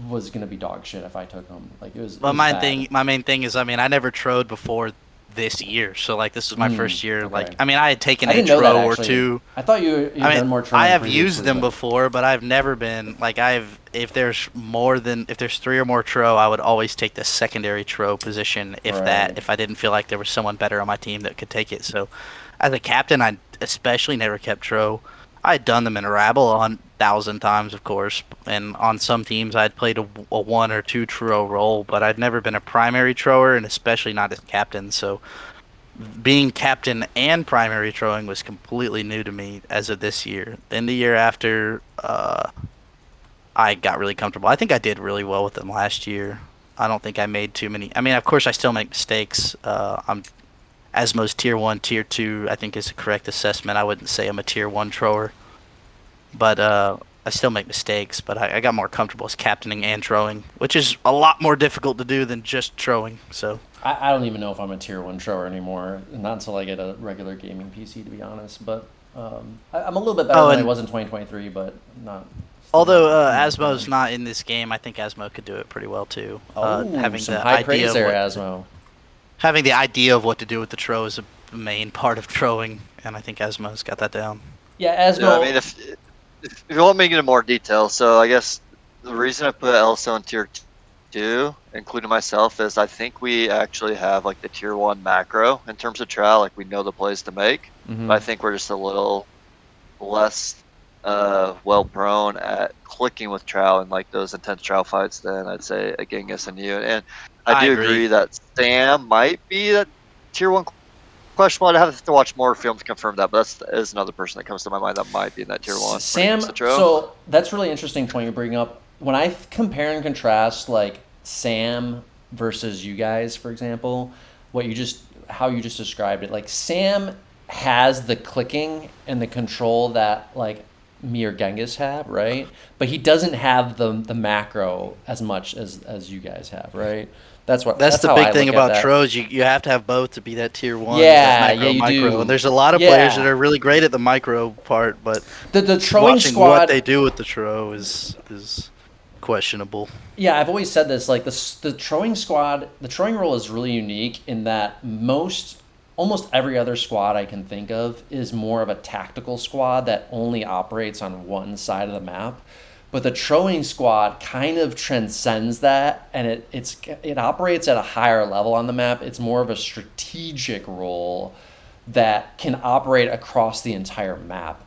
A: was gonna be dog shit if I took him. Like, it was.
C: Well,
A: it was
C: my
A: bad.
C: main thing is, I mean, I never troed before this year, so like this was my first year.
A: okay.
C: Like, I mean, I had taken
A: I
C: a
A: didn't know that
C: tro or
A: actually.
C: two.
A: I thought you
C: I
A: done
C: mean,
A: more throwing
C: I have
A: previously,
C: used them
A: but-
C: before, but I've never been like if there's 3 or more tro, I would always take the secondary tro position
A: Right.
C: if I didn't feel like there was someone better on my team that could take it. So as a captain, I especially never kept tro. I had done them in a rabble 1,000 times, of course, and on some teams I'd played a 1 or 2 tro role, but I'd never been a primary thrower, and especially not as captain. So being captain and primary throwing was completely new to me as of this year. Then the year after, I got really comfortable. I think I did really well with them last year. I don't think I made too many. I mean, of course, I still make mistakes. I'm Asmo's tier 1, tier 2, I think is a correct assessment. I wouldn't say I'm a tier 1 thrower. But I still make mistakes, but I got more comfortable as captaining and throwing, which is a lot more difficult to do than just throwing. So
A: I don't even know if I'm a tier 1 thrower anymore. Not until I get a regular gaming PC, to be honest. But I'm a little bit better than I was in 2023, but not.
C: although Asmo's not in this game, I think Asmo could do it pretty well too. Having
A: Some
C: the
A: high
C: idea
A: praise
C: of
A: there,
C: what,
A: Asmo.
C: having the idea of what to do with the throw is a main part of throwing, and I think Asmo's got that down.
A: Yeah, Asmo.
B: Yeah, I mean, if you want me to get into more detail, so I guess the reason I put Elsa on tier 2, including myself, is I think we actually have like the tier 1 macro in terms of trial. Like we know the plays to make, but I think we're just a little less well prone at clicking with trial and like those intense trial fights than I'd say a Genghis and you. And I do agree that Sam might be that tier 1 questionable. I'd have to watch more film to confirm that, but that is another person that comes to my mind that might be in that tier 1.
A: Sam, so that's a really interesting point you bring up. When I compare and contrast like Sam versus you guys, for example, how you just described it, like Sam has the clicking and the control that like me or Ghengis have, right? But he doesn't have the macro as much as you guys have, right? That's
C: the
A: how
C: big
A: I
C: thing
A: look
C: about
A: at that.
C: Tros. You have to have both to be that tier 1.
A: Yeah,
C: that macro,
A: yeah, you
C: micro.
A: do.
C: And there's a lot of players that are really great at the micro part, but
A: the throwing
C: watching
A: squad.
C: what they do with the tro is questionable.
A: Yeah, I've always said this. Like the throwing squad, the throwing role is really unique in that almost every other squad I can think of is more of a tactical squad that only operates on one side of the map. But the throwing squad kind of transcends that, and it operates at a higher level on the map. It's more of a strategic role that can operate across the entire map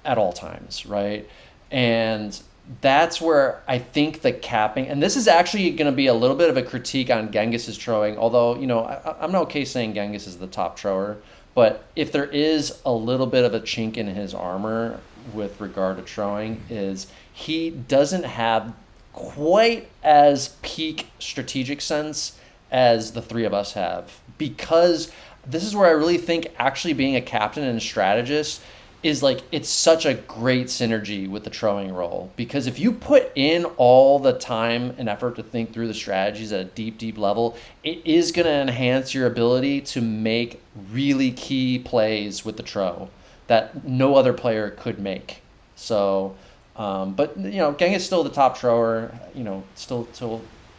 A: at all times, right? And that's where I think the capping, and this is actually going to be a little bit of a critique on Genghis' throwing, although, I'm not okay saying Genghis is the top thrower, but if there is a little bit of a chink in his armor with regard to throwing, is he doesn't have quite as peak strategic sense as the three of us have, because this is where I really think actually being a captain and a strategist is like, it's such a great synergy with the throwing role, because if you put in all the time and effort to think through the strategies at a deep level, it is going to enhance your ability to make really key plays with the throw that no other player could make. So but Genghis is still the top thrower,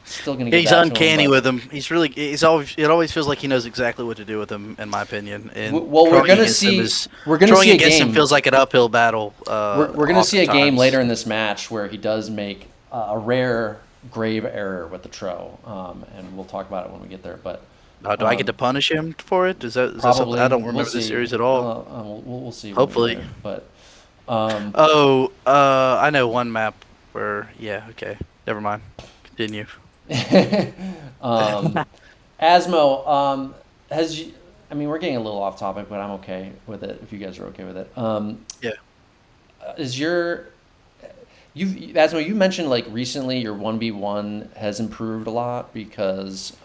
A: still going to get
C: He's
A: back to
C: uncanny
A: him,
C: with him. He's always. It always feels like he knows exactly what to do with him, in my opinion. And
A: well, we're gonna
C: against him
A: see. We're gonna see a game.
C: Him feels like an uphill battle.
A: We're gonna see a game
C: oftentimes.
A: later in this match where he does make a rare grave error with the throw, and we'll talk about it when we get there. But
C: do I get to punish him for it? Is that
A: probably
C: something? I don't remember
A: we'll
C: the
A: see.
C: series at all.
A: We'll see.
C: Hopefully,
A: when we get there. But
C: I know one map where. Yeah, okay, never mind. Continue.
A: Asmo, we're getting a little off topic, but I'm okay with it if you guys are okay with it.
C: Yeah.
A: Asmo, you mentioned like recently your 1v1 has improved a lot because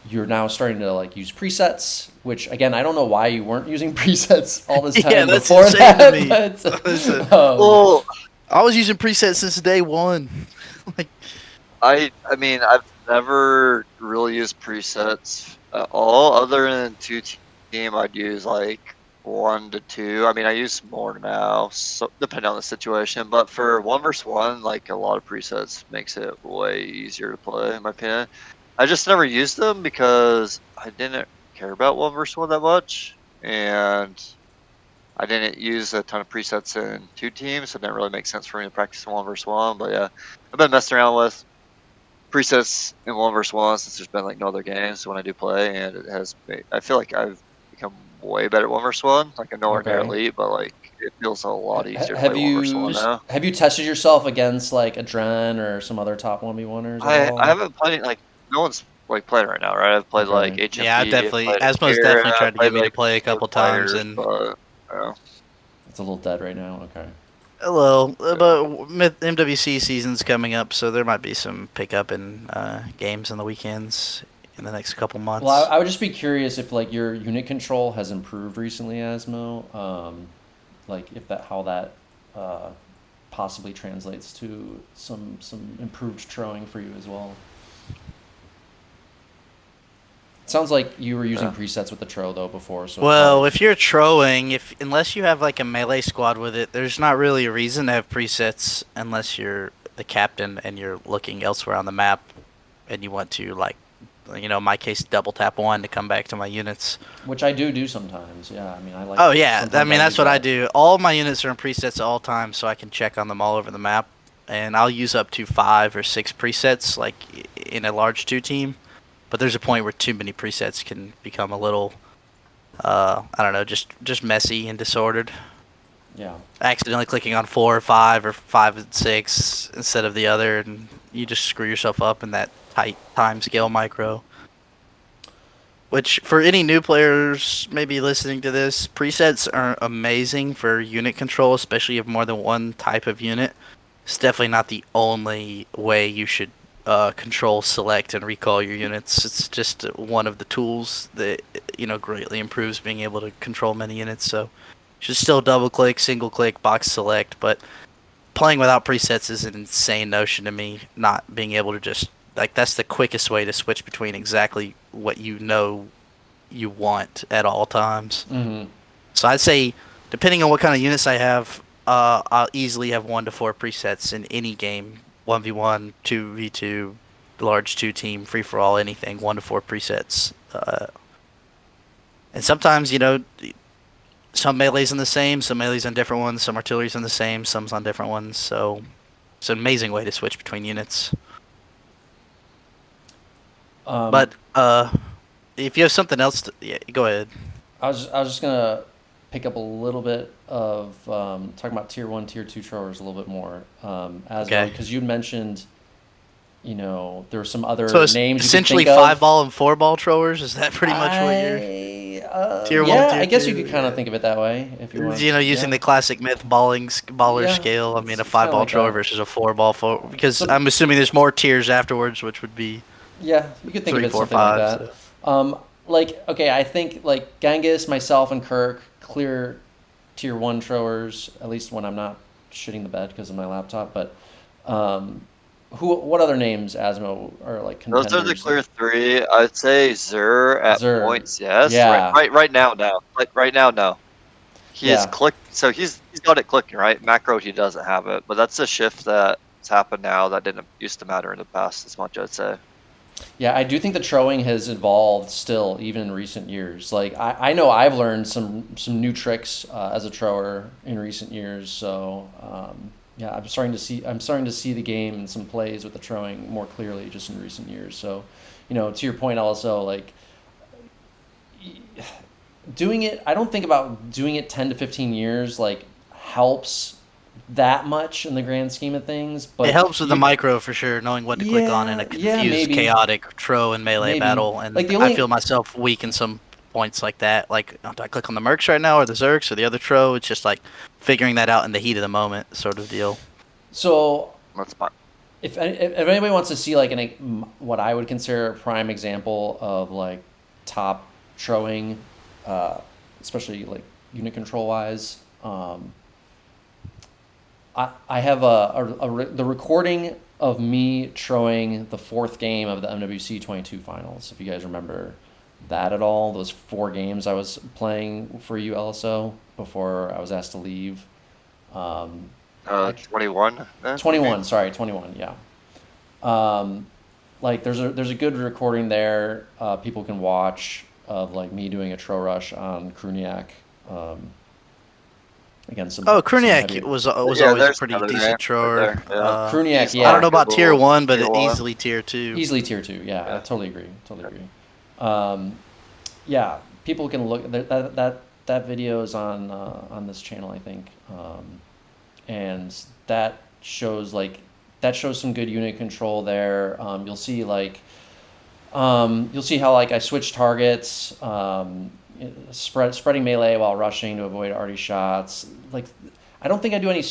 A: you're now starting to like use presets, which again, I don't know why you weren't using presets all this time
C: that's
A: before
C: insane
A: that.
C: to me.
A: But,
B: Well,
C: I was using presets since day one. Like,
B: I mean, I've never really used presets at all, other than team. I'd use like 1 to 2. I mean, I use more now, so depending on the situation. But for 1v1, like a lot of presets makes it way easier to play, in my opinion. I just never used them because I didn't care about 1v1 that much, and I didn't use a ton of presets in 2 teams, so it didn't really make sense for me to practice in 1v1. But yeah, I've been messing around with presets in 1v1 since there's been like no other games when I do play, and it has made, I feel like I've become way better at 1v1. Like I'm nowhere near elite, but like it feels a lot easier to play 1v1 now.
A: Have you tested yourself against like Adren or some other top 1v1ers at all?
B: I haven't played like no one's like playing right now, right? I've played like HMP.
C: yeah, I definitely.
B: Asmo's
C: definitely tried to get me to play a couple times, and
B: but
A: it's a little dead right now. Okay.
C: a little, but MWC season's coming up, so there might be some pickup in games on the weekends in the next couple months.
A: Well, I would just be curious if like your unit control has improved recently, Asmo. Like if how that possibly translates to some improved throwing for you as well. It sounds like you were using presets with the throw though before. So
C: well, if you're throwing, unless you have like a melee squad with it, there's not really a reason to have presets unless you're the captain and you're looking elsewhere on the map, and you want to like, in my case, double tap 1 to come back to my units.
A: Which I do sometimes. Yeah, I mean I like.
C: Oh yeah, I mean that's what I do. All of my units are in presets at all times, so I can check on them all over the map, and I'll use up to 5 or 6 presets like in a large 2 team. But there's a point where too many presets can become a little, I don't know, just messy and disordered.
A: Yeah.
C: Accidentally clicking on 4 or 5 or 5 and 6 instead of the other, and you just screw yourself up in that tight time scale micro. Which, for any new players maybe listening to this, presets are amazing for unit control, especially if more than one type of unit. It's definitely not the only way you should control, select, and recall your units. It's just one of the tools that greatly improves being able to control many units. So you should still double click, single click, box select, but playing without presets is an insane notion to me. Not being able to just that's the quickest way to switch between exactly what you want at all times.
A: Mm-hmm.
C: So I'd say, depending on what kind of units I have, I'll easily have 1 to 4 presets in any game. 1v1, 2v2, large 2 team, free for all, anything, 1 to 4 presets. And sometimes, some melee's in the same, some melee's on different ones, some artillery's in the same, some's on different ones. So it's an amazing way to switch between units. if you have something else, yeah, go ahead.
A: I was just gonna pick up a little bit of talking about tier 1, tier 2 throwers a little bit more, Asmo,
C: Okay.
A: because you'd mentioned, there were some
C: So
A: other
C: it's
A: names you could
C: essentially
A: think of.
C: 5-ball and 4-ball throwers. Is that pretty much what you're tier one,
A: Yeah, I
C: tier
A: guess you
C: two?
A: could kind of think of it that way if you want.
C: Using
A: Yeah,
C: the classic myth baller
A: yeah,
C: scale. I mean, a
A: it's kind of
C: 5-ball
A: like
C: thrower
A: that.
C: versus a 4-ball because
A: So
C: I'm assuming there's more tiers afterwards, which would be
A: yeah, you could think of
C: 3,
A: it
C: 4,
A: something like
C: 5.
A: that.
C: So.
A: Okay, I think like Genghis, myself, and Kirk clear tier 1 throwers, at least when I'm not shitting the bed because of my laptop. But um, what other names, Asmo, are like
B: Those are the
A: contenders?
B: clear three. I'd say Zur at
A: Zur,
B: points, yes. Right,
A: yeah,
B: right now, no. Like right now, no. He is
A: yeah.
B: click. So he's got it clicking, right? Macro, he doesn't have it, but that's a shift that's happened now that didn't used to matter in the past as much. I'd say.
A: Yeah, I do think the throwing has evolved still, even in recent years. Like I know I've learned some new tricks as a thrower in recent years. So yeah, I'm starting to see the game and some plays with the throwing more clearly just in recent years. So, to your point also, like doing it, I don't think about doing it 10 to 15 years like helps that much in the grand scheme of things.
C: It
A: But
C: helps with the micro for sure, knowing what to click on in a
A: yeah,
C: confused,
A: maybe,
C: chaotic throw and melee
A: maybe.
C: battle.
A: Like
C: And
A: the
C: I feel
A: only
C: myself weak in some points like that. Like, do I click on the Mercs right now or the Zergs or the other throw? It's just like figuring that out in the heat of the moment sort of deal.
A: so
B: That's fine.
A: if anybody wants to see like what I would consider a prime example of like top throwing, uh, especially like unit control wise, I have the recording of me throwing the fourth game of the MWC 22 finals. If you guys remember that at all, those 4 games I was playing for you, LSO, before I was asked to leave. Um, I
B: 21 then, you mean?
A: 21, sorry, 21, yeah. Um, like there's a good recording there. People can watch of like me doing a throw rush on Kruniak against
C: Oh,
A: some
C: Kruniak
A: heavy
C: was
B: Yeah,
C: always a
B: there's
C: pretty
B: another name
C: decent
B: right
C: thrower.
B: there. Yeah.
A: Kruniak.
B: He's
C: I don't
A: Yeah,
C: know about tier
B: arguable
C: 1, but
B: tier one.
C: easily tier 2.
A: easily tier 2. Yeah, I
B: Yeah.
A: totally agree. Totally agree. Um, yeah, people can look that video is on this channel, I think, and that shows some good unit control there. You'll see how like I switch targets, spreading melee while rushing to avoid arty shots. Like I don't think I do any.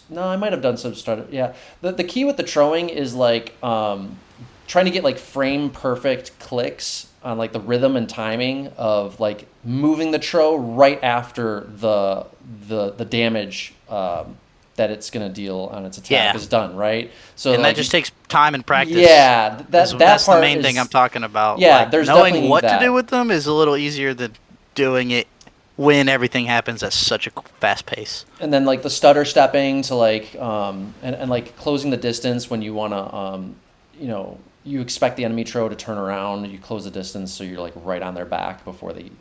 A: No, I might have done some stuff. Yeah, the key with the throwing is like trying to get like frame perfect clicks on like the rhythm and timing of like moving the throw right after the damage that it's gonna deal on its attack
C: Yeah.
A: is done, right? So
C: And that
A: like
C: just takes time and practice.
A: yeah, that
C: That's the
A: part
C: main thing I'm
A: is
C: talking about.
A: yeah.
C: Like
A: There's
C: knowing
A: definitely
C: what to do
A: that.
C: with them is a little easier than doing it when everything happens at such a fast pace.
A: And then like the stutter stepping to like and like closing the distance when you want to you expect the enemy throw to turn around, you close the distance so you're like right on their back before they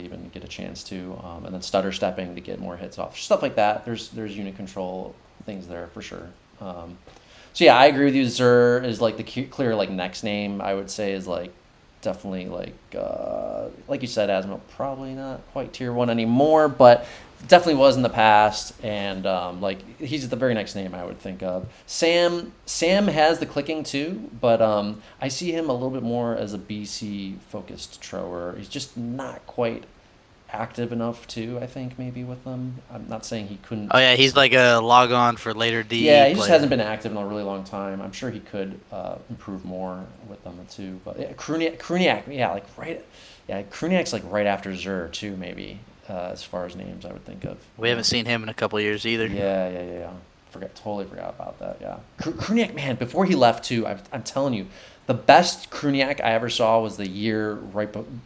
A: even get a chance to, and then stutter stepping to get more hits off, stuff like that. There's unit control things there for sure. So yeah, I agree with you. Zur is like the clear like next name I would say is like definitely like you said, Asmo, probably not quite tier 1 anymore, but definitely was in the past. And like he's the very next name I would think of. Sam has the clicking too, but I see him a little bit more as a BC focused thrower. He's just not quite active enough too, I think, maybe with them. I'm not saying he couldn't.
C: Oh yeah, he's like a log on for later DE
A: Yeah, he just
C: player.
A: hasn't been active in a really long time. I'm sure he could improve more with them too. But yeah, Kruniak, yeah, like right, yeah, Kruniak's like right after Zur too, maybe as far as names I would think of.
C: We haven't seen him in a couple years either.
A: Yeah. Totally forgot about that. Yeah, Kruniak, man, before he left too, I'm telling you, the best Kruniak I ever saw was the year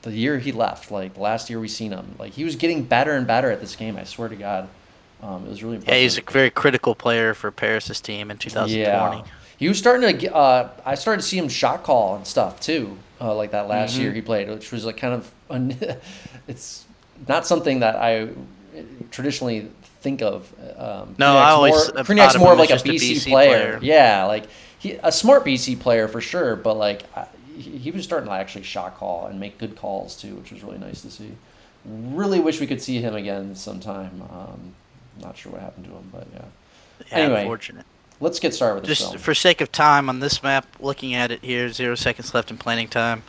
A: the year he left, like the last year we seen him. Like he was getting better and better at this game. I swear to God, it was really impressive.
C: Yeah, he's a very critical player for Paris' team in 2020.
A: Yeah, he was starting to. I started to see him shot call and stuff too, like that last year he played, which was like kind of. It's not something that I traditionally think of.
C: No, I always
A: Kruniak's
C: thought of
A: more
C: him
A: of like
C: as
A: a
C: just a
A: BC
C: BC
A: player.
C: player.
A: Yeah, like a smart BC player for sure, but like he was starting to actually shot call and make good calls too, which was really nice to see. Really wish we could see him again sometime. Not sure what happened to him, but yeah. Anyway,
C: unfortunate.
A: Let's get started with this
C: Just
A: film.
C: for sake of time on this map, looking at it here, 0 seconds left in planning time.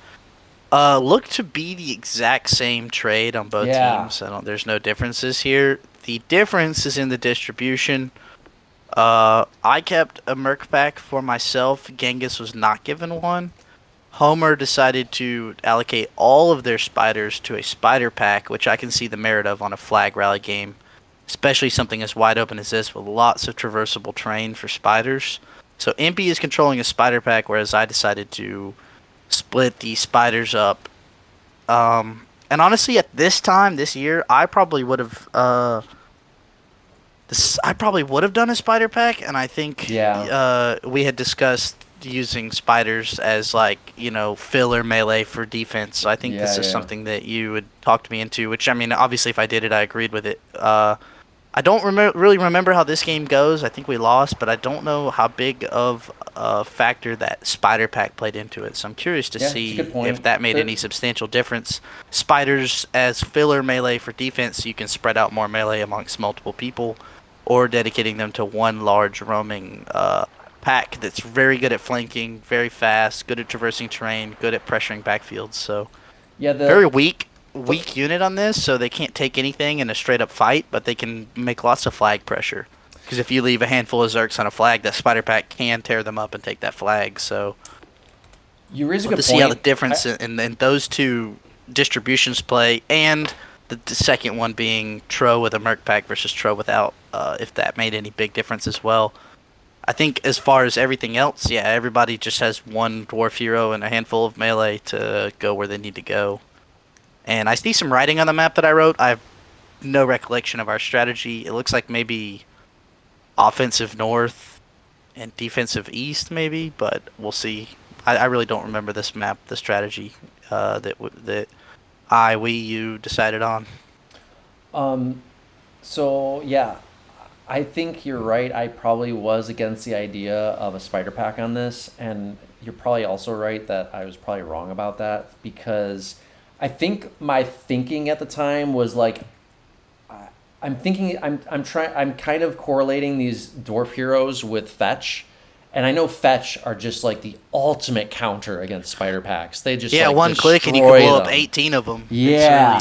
C: Look to be the exact same trade on both teams. There's no differences here. The difference is in the distribution. I kept a Merc pack for myself. Ghengis was not given one. Homer decided to allocate all of their spiders to a spider pack, which I can see the merit of on a flag rally game. Especially something as wide open as this with lots of traversable terrain for spiders. So Empy is controlling a spider pack, whereas I decided to split the spiders up. And honestly, at this time, this year, I probably would have done a spider pack, and I think we had discussed using spiders as filler melee for defense. So I think this is something that you would talk me into, which I mean, obviously if I did it, I agreed with it. I don't really remember how this game goes. I think we lost, but I don't know how big of a factor that spider pack played into it. So I'm curious to see if that made any substantial difference. Spiders as filler melee for defense, you can spread out more melee amongst multiple people, or dedicating them to one large roaming pack that's very good at flanking, very fast, good at traversing terrain, good at pressuring backfields. So very weak unit on this, so they can't take anything in a straight up fight, but they can make lots of flag pressure. Because if you leave a handful of Zerks on a flag, that spider pack can tear them up and take that flag. So
A: you raise a good point.
C: To see how the difference in those two distributions play, and the second one being Tro with a Merc pack versus Tro without, if that made any big difference as well. I think as far as everything else, yeah, everybody just has one Dwarf Hero and a handful of melee to go where they need to go. And I see some writing on the map that I wrote. I have no recollection of our strategy. It looks like maybe offensive north and defensive east, maybe, but we'll see. I really don't remember this map, the strategy that you decided on.
A: So yeah, I think you're right. I probably was against the idea of a spider pack on this, and you're probably also right that I was probably wrong about that, because I think my thinking at the time was like, I'm kind of correlating these dwarf heroes with fetch, and I know fetch are just like the ultimate counter against spider packs. They just
C: one click and you can blow up 18 of them.
A: Yeah.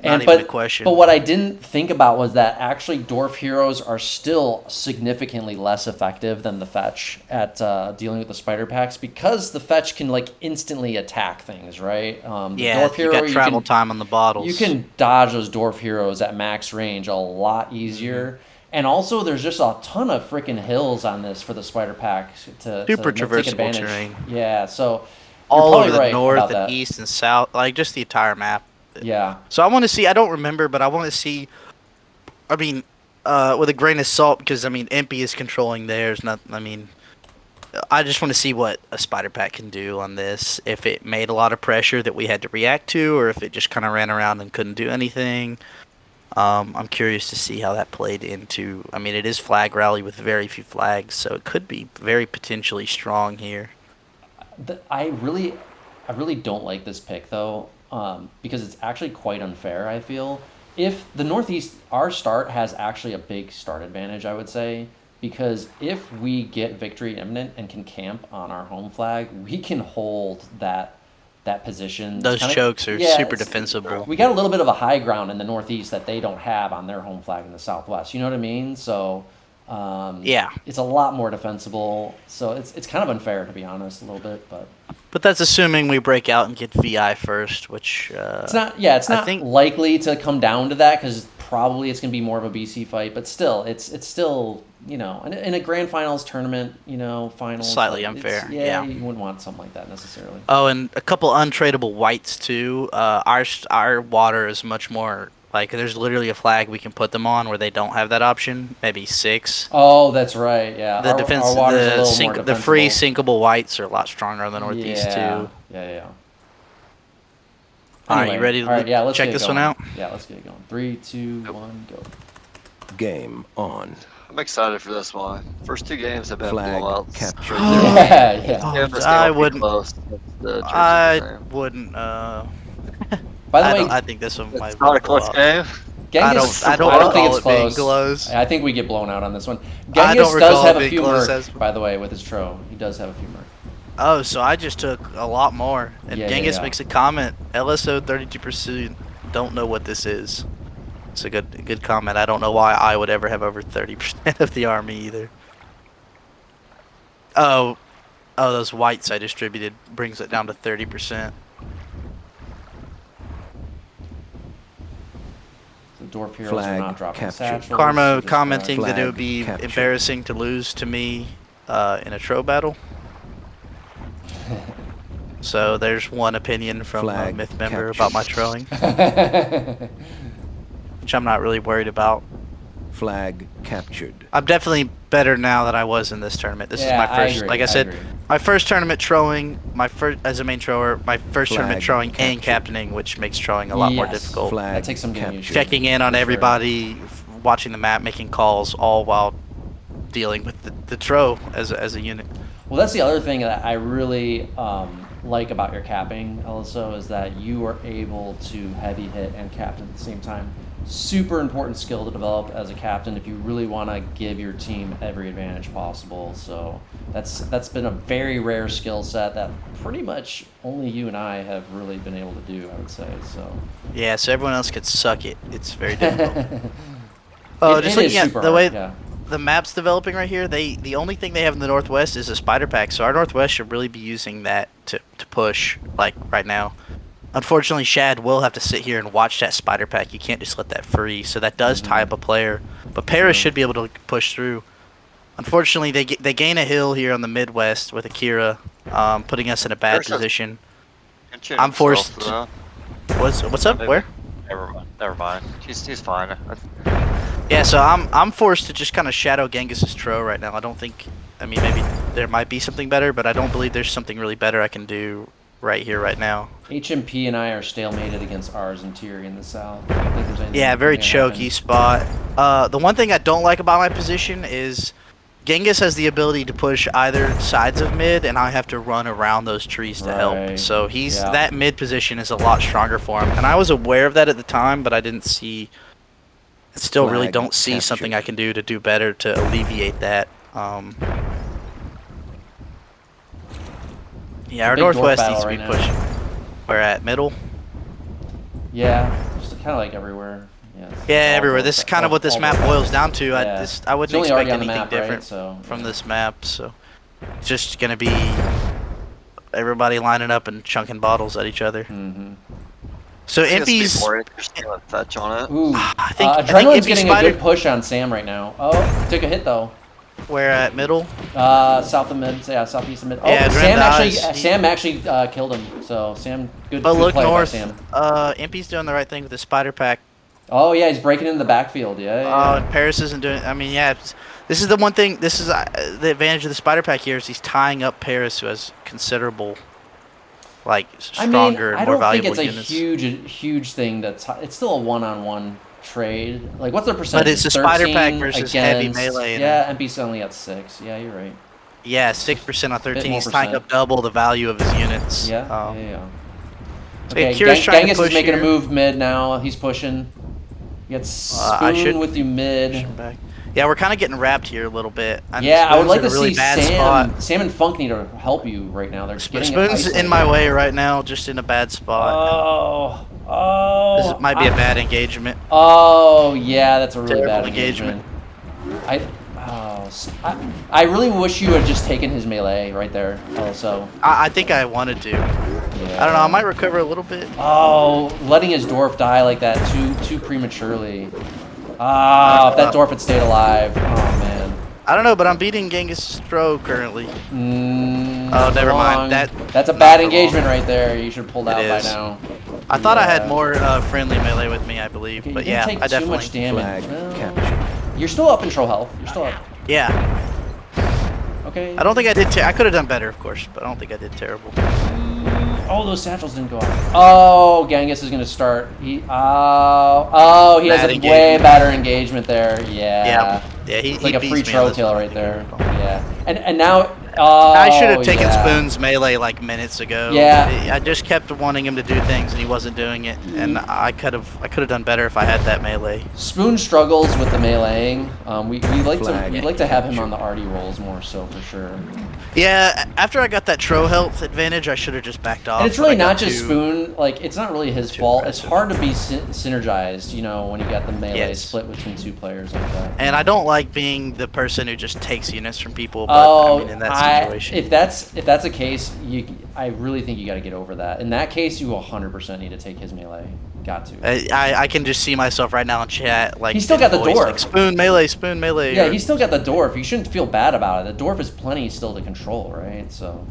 C: It's really not even a question.
A: But what I didn't think about was that actually dwarf heroes are still significantly less effective than the fetch at dealing with the spider packs, because the fetch can instantly attack things, right?
C: Dwarf hero, you got travel time on the bottles.
A: You can dodge those dwarf heroes at max range a lot easier. Mm-hmm. And also, there's just a ton of freaking hills on this for the spider pack to
C: super
A: take
C: traversable
A: advantage.
C: Terrain.
A: Yeah, so
C: all over the north and east and south, just the entire map.
A: Yeah.
C: So I want to see. I don't remember, but I want to see. I mean, with a grain of salt, because Empy is controlling theirs. I just want to see what a spider pack can do on this. If it made a lot of pressure that we had to react to, or if it just kind of ran around and couldn't do anything. I'm curious to see how that played into. It is flag rally with very few flags, so it could be very potentially strong here.
A: I really don't like this pick though. Because it's actually quite unfair, I feel. If the Northeast, our start has actually a big start advantage, I would say, because if we get victory imminent and can camp on our home flag, we can hold that position.
C: Those chokes are super defensible.
A: We got a little bit of a high ground in the Northeast that they don't have on their home flag in the Southwest. You know what I mean? So it's a lot more defensible. So it's kind of unfair, to be honest, a little bit, But
C: that's assuming we break out and get VI first, which
A: it's not. Yeah, it's not likely to come down to that, because probably it's going to be more of a BC fight. But still, it's still in a grand finals tournament, finals.
C: Slightly unfair.
A: Yeah, you wouldn't want something like that necessarily.
C: Oh, and a couple untradeable whites too. Our water is much more. There's literally a flag we can put them on where they don't have that option. Maybe 6.
A: Oh, that's right. Yeah.
C: The the free sinkable whites are a lot stronger on the Northeast too.
A: Yeah.
C: All right, you ready to
A: let's
C: check this one out?
A: Yeah, let's get it going. 3, 2, 1, go.
D: Game on.
B: I'm excited for this one. First 2 games have been
D: Flag
B: blowouts.
D: captured.
A: Yeah, yeah.
B: This game
C: I
B: will be
C: wouldn't.
B: close. That's the Jersey
C: I
B: game.
C: wouldn't.
A: By the way,
C: I think this one might
B: It's
C: be
B: not
C: a
B: a close
C: blowout.
B: game.
A: Genghis,
C: I don't
A: think
C: recall
A: it's
C: it being
A: close.
C: close.
A: I think we get blown out on this one.
C: I
A: Genghis
C: don't
A: does
C: recall
A: have
C: it
A: a
C: being
A: few
C: close
A: merc,
C: as-
A: by the way, with his tro. He does have a few merc.
C: Oh, so I just took a lot more. And
A: Yeah,
C: Genghis
A: yeah.
C: makes a comment. LSO 32%. Don't know what this is. It's a good comment. I don't know why I would ever have over 30% of the army either. Oh, those whites I distributed brings it down to 30%.
A: The dwarf heroes
D: Flag
A: are not dropping
D: captured.
A: satchels.
C: Karma
A: just,
C: commenting that it
D: Flag
C: would be
D: captured.
C: embarrassing to lose to me in a tro battle. So there's one opinion from a
D: Flag
C: myth member
D: captured.
C: about my trolling, which I'm not really worried about.
D: Flag captured.
C: I'm definitely better now than I was in this tournament. This is
A: Yeah,
C: my first,
A: agree,
C: like I said,
A: agree.
C: my first tournament trolling, my first as a main troller, my first
D: Flag
C: tournament trolling and
D: captured.
C: captaining, which makes trolling a lot more
A: Yes.
C: difficult.
D: Flag
A: That takes some getting used to.
D: captured.
C: Checking in on
A: For sure.
C: everybody, watching the map, making calls, all while dealing with the tro as a unit.
A: Well, that's the other thing that I really like about your capping, also, is that you are able to heavy hit and captain at the same time. Super important skill to develop as a captain if you really want to give your team every advantage possible. So that's been a very rare skill set that pretty much only you and I have really been able to do, I would say. So
C: Yeah, so everyone else could suck it. It's very difficult.
A: It
C: Just
A: is
C: looking at
A: super
C: the way
A: hard, yeah.
C: the map's developing right here, the only thing they have in the northwest is a spider pack. So our northwest should really be using that to push like right now. Unfortunately, Shad will have to sit here and watch that spider pack. You can't just let that free. So that does tie up a player. But Paris should be able to push through. Unfortunately, they gain a hill here on the Midwest with Akira, putting us in a bad
B: Paris has-
C: position.
B: Can tune
C: I'm forced
B: himself
C: to-
B: to
C: What's up?
B: Maybe.
C: Where?
B: Never mind. He's fine.
C: Yeah, so I'm forced to just kind of shadow Genghis' tro right now. I mean, maybe there might be something better, but I don't believe there's something really better I can do right here, right now.
A: HMP and I are stalemated against ours and Tirri in the south. I don't think there's anything
C: Yeah, very
A: gonna
C: choky spot. The one thing I don't like about my position is Genghis has the ability to push either sides of mid, and I have to run around those trees to help.
A: Right.
C: So
A: Yeah.
C: that mid position is a lot stronger for him, and I was aware of that at the time, but I didn't see. I still really
D: Flag
C: don't see
D: captured.
C: something I can do to do better to alleviate that. Yeah, our
A: big dwarf
C: northwest
A: battle
C: needs to be
A: right now.
C: pushing. We're at middle.
A: Yeah, just kind of like everywhere. Yeah, it's
C: Yeah,
A: all
C: everywhere.
A: dwarf
C: This is
A: ba-
C: kind of what this
A: all
C: map
A: dwarf
C: boils
A: battles.
C: down to.
A: Yeah.
C: I
A: It's
C: wouldn't
A: only already
C: expect
A: on the
C: anything
A: map, right?
C: different
A: So,
C: from
A: yeah.
C: this map. So it's just gonna be everybody lining up and chunking bottles at each other.
A: Mm-hmm.
C: So
B: I think it's
C: Empy's.
B: more interesting with fetch on it.
A: Ooh,
C: I think
A: Adrenaline's
C: Empy
A: getting
C: Spider-
A: a good push on Sam right now. Oh, took a hit though.
C: We're at middle.
A: South of mid, yeah, southeast of mid. Oh,
C: Yeah, Dren dies.
A: Sam actually killed him. So Sam, good,
C: But
A: good
C: look
A: play
C: north.
A: by Sam.
C: Empy's doing the right thing with the spider pack.
A: Oh yeah, he's breaking into the backfield. Yeah.
C: And Paris isn't doing. I mean, yeah. This is the one thing. This is the advantage of the spider pack here is he's tying up Paris, who has considerable, like stronger and
A: I
C: more
A: don't think
C: valuable
A: it's a
C: units.
A: huge thing. It's still a one-on-one trade. Like, what's their percentage?
C: But it's a spider pack
A: 13
C: versus heavy
A: against-
C: melee.
A: Yeah, MP's only at 6. Yeah, you're right.
C: Yeah, 6% on 13.
A: more
C: He's tying
A: percent.
C: up double the value of his units.
A: Yeah.
C: Um,
A: yeah.
C: so
A: Okay,
C: Akira's trying to
A: Genghis is
C: push
A: making
C: here.
A: a move mid now. He's pushing. You got Spoon
C: I should
A: with you
C: push
A: mid.
C: him back. Yeah, we're kind of getting wrapped here a little bit. I mean,
A: Yeah, I would
C: Spoon's
A: like
C: in a
A: to
C: really
A: see
C: bad
A: Sam.
C: spot.
A: Sam and Funk need to help you right now. They're getting
C: Spoon's in my way right now, just in a bad spot. This might be a bad engagement.
A: Oh, yeah, that's a really
C: Terrible
A: bad engagement. I really wish you had just taken his melee right there. Also,
C: I think I wanted to.
A: yeah.
C: I don't know. I might recover a little bit.
A: Oh, letting his dwarf die like that too prematurely. Ah, if that dwarf had stayed alive. Oh man.
C: I don't know, but I'm beating Genghis Stro currently.
A: Oh,
C: never mind.
A: That's a
C: not
A: bad
C: for
A: engagement right there. You should have pulled out
C: It
A: by
C: is.
A: now.
C: I thought I had
A: Yeah.
C: more friendly melee with me, I believe.
A: You
C: But
A: didn't
C: yeah,
A: take
C: I
A: too
C: definitely.
A: much damage.
D: Flag
A: Well,
D: captured.
A: you're still up in troll health. You're still up.
C: Yeah.
A: Okay.
C: I don't think I did. I could have done better, of course, but I don't think I did terrible.
A: Oh, those satchels didn't go off. Oh, Ghengis is going to start. He has a way better engagement there. Yeah.
C: Yeah,
A: It's like a free
C: beats me on
A: tro
C: this
A: kill
C: one, I
A: right
C: think I
A: there.
C: recall.
A: Yeah. And now...
C: I should have taken
A: yeah.
C: Spoon's melee like minutes ago.
A: Yeah.
C: I just kept wanting him to do things and he wasn't doing it, and I could have done better if I had that melee.
A: Spoon struggles with the meleeing. We like to have him
D: captured.
A: on the arty rolls more so for sure.
C: Yeah, after I got that tro health advantage, I should have just backed off.
A: And it's really
C: but I
A: not
C: got
A: just Spoon. Like, it's not really his fault.
C: aggressive.
A: It's hard to be synergized, when you got the melee
C: Yes.
A: split between two players like that.
C: And I don't like being the person who just takes units from people. But I mean, in that situation,
A: if that's the case, I really think you got to get over that. In that case, you 100% need to take his melee. Got to.
C: I can just see myself right now in chat like
A: He's still got the
C: voice,
A: dwarf.
C: like, Spoon melee.
A: Yeah, he's still got the dwarf. You shouldn't feel bad about it. The dwarf is plenty still to control, right? So.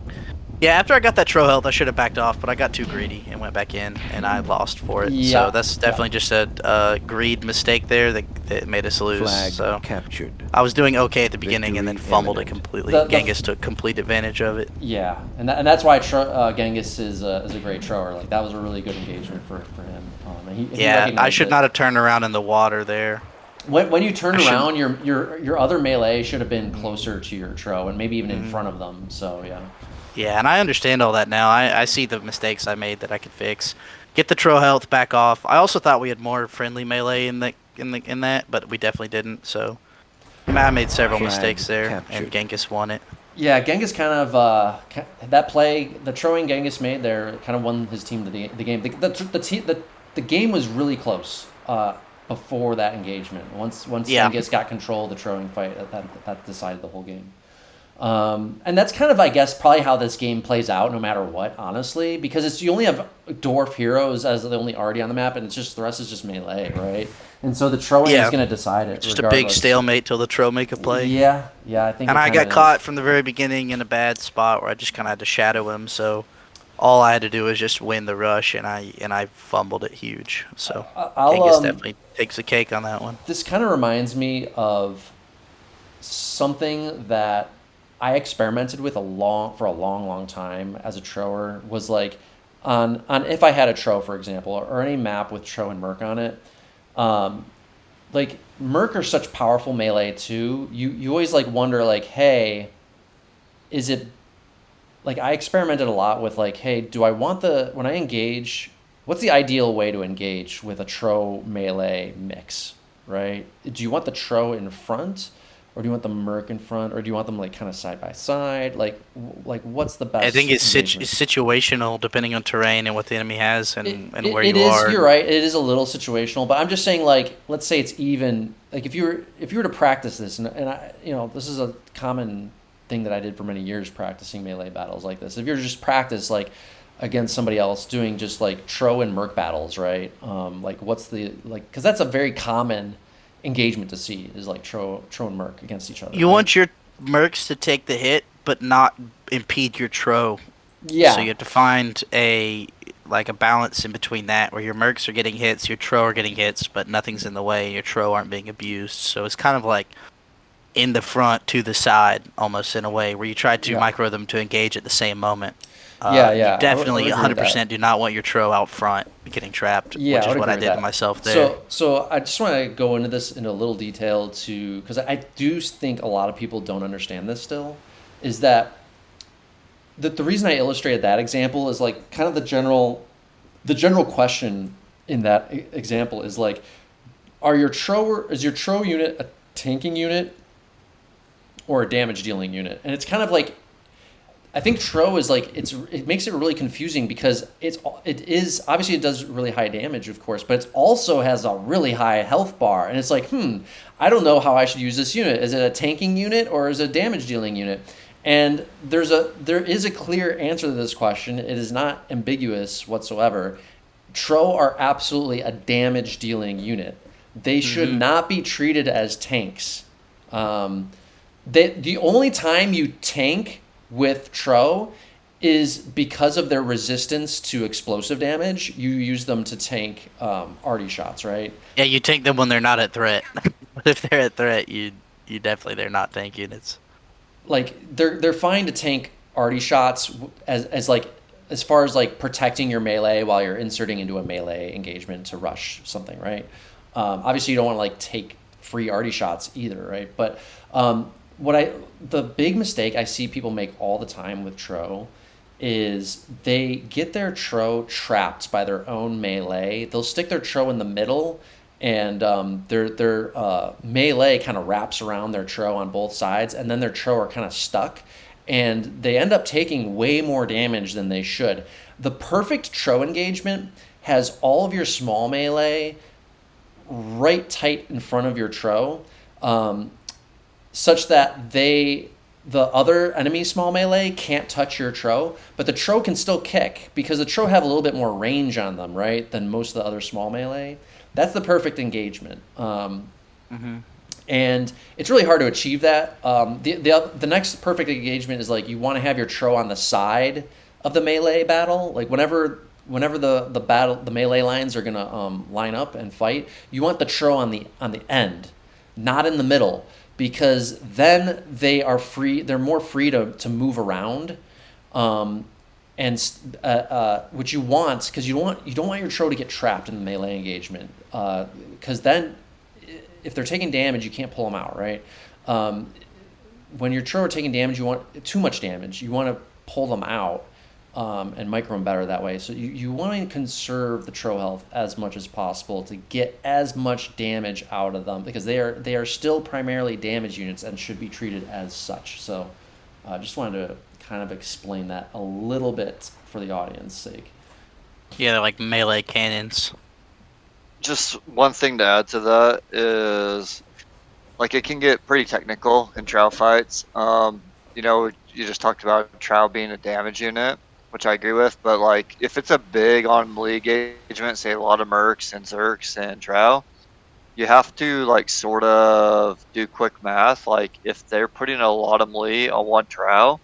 C: Yeah, after I got that tro health, I should have backed off, but I got too greedy and went back in, and I lost for it.
A: Yeah.
C: So that's definitely just a greed mistake there that made us lose.
D: Flag
C: so
D: captured.
C: I was doing okay at the beginning and then
D: Victory
C: fumbled it
D: imminent.
C: completely.
A: The
C: Ghengis took complete advantage of it.
A: Yeah, and that's why Ghengis is a great thrower. Like, that was a really good engagement for him. And he
C: Yeah, I
A: recognized
C: should
A: it.
C: not have turned around in the water there.
A: When you turn around, your other melee should have been closer to your tro and maybe even in front of them. So yeah.
C: Yeah, and I understand all that now. I see the mistakes I made that I could fix. Get the tro health back off. I also thought we had more friendly melee in that, but we definitely didn't. So I made several
D: Flag
C: mistakes there,
D: captured.
C: and Ghengis won it.
A: Yeah, Ghengis kind of that play, the throwing Ghengis made there, kind of won his team the game. The game was really close before that engagement. Once Ghengis got control of the throwing fight, that decided the whole game. And that's kind of, I guess, probably how this game plays out, no matter what, honestly, because you only have dwarf heroes as the only arty on the map, and the rest is just melee, right? And so the throwing is going to decide it.
C: Just
A: regardless.
C: a big stalemate till the tro make a play.
A: Yeah, I think.
C: And I got caught from the very beginning in a bad spot where I just kind of had to shadow him. So all I had to do was just win the rush, and I fumbled it huge. So Ghengis definitely takes the cake on that one.
A: This kind of reminds me of something that I experimented with for a long time as a thrower. Was like on if I had a tro, for example, or any map with tro and merc on it. Like, merc are such powerful melee too. You always like wonder, like, hey, is it like, I experimented a lot with, like, hey, do I want when I engage, what's the ideal way to engage with a tro melee mix, right? Do you want the tro in front, or do you want the merc in front, or do you want them like kind of side by side? Like what's the best?
C: I think it's
A: engagement?
C: situational depending on terrain and what the enemy has and where
A: it
C: you
A: is,
C: are.
A: You're right. It is a little situational, but I'm just saying, like, let's say it's even. Like, if you were to practice this, and I, this is a common thing that I did for many years, practicing melee battles like this. If you're just practice like against somebody else doing just like tro and merc battles, right? Like, what's the because that's a very common engagement to see, is like tro and merc against each other.
C: You want your mercs to take the hit but not impede your tro.
A: Yeah.
C: So you have to find a balance in between that, where your mercs are getting hits, your tro are getting hits, but nothing's in the way, your tro aren't being abused. So it's kind of like in the front to the side, almost, in a way, where you try to micro them to engage at the same moment. You definitely 100% do not want your tro out front getting trapped, which is what I did to myself there.
A: So I just want to go into this in a little detail because I do think a lot of people don't understand this still, is that the reason I illustrated that example is like kind of the general question in that example is like, is your tro unit a tanking unit or a damage dealing unit? And it's kind of like, I think tro is like, it makes it really confusing because it is obviously, it does really high damage, of course, but it also has a really high health bar, and it's like, I don't know how I should use this unit. Is it a tanking unit or is it a damage dealing unit? And there is a clear answer to this question. It is not ambiguous whatsoever. Tro are absolutely a damage dealing unit. They should not be treated as tanks. The only time you tank with tro is because of their resistance to explosive damage. You use them to tank arty shots, right?
C: Yeah, you tank them when they're not at threat. But if they're at threat, they're not tank units.
A: Like, they're fine to tank arty shots as like as far as like protecting your melee while you're inserting into a melee engagement to rush something, right? Obviously, you don't want to like take free arty shots either, right? But the big mistake I see people make all the time with Tro is they get their Tro trapped by their own melee. They'll stick their Tro in the middle, and their melee kind of wraps around their Tro on both sides, and then their Tro are kind of stuck, and they end up taking way more damage than they should. The perfect Tro engagement has all of your small melee right tight in front of your Tro, such that the other enemy small melee can't touch your Tro, but the Tro can still kick because the Tro have a little bit more range on them, right, than most of the other small melee. That's the perfect engagement. And it's really hard to achieve that. The next perfect engagement is like you want to have your Tro on the side of the melee battle. Like whenever the melee lines are gonna line up and fight, you want the Tro on the end, not in the middle, because then they are free. They're more free to move around, which you want, because you don't want your Tro to get trapped in the melee engagement, because then if they're taking damage, you can't pull them out, right? When your Tro are taking damage, you want too much damage. You want to pull them out and micro them better that way. So you want to conserve the Tro health as much as possible to get as much damage out of them, because they are still primarily damage units and should be treated as such. So I just wanted to kind of explain that a little bit for the audience's sake.
C: Yeah, they're like melee cannons.
B: Just one thing to add to that is, like, it can get pretty technical in Trow fights. You just talked about Trow being a damage unit, which I agree with, but like if it's a big on melee engagement, say a lot of Mercs and Zerks and Trow, you have to like sort of do quick math. Like if they're putting a lot of melee on one Trow,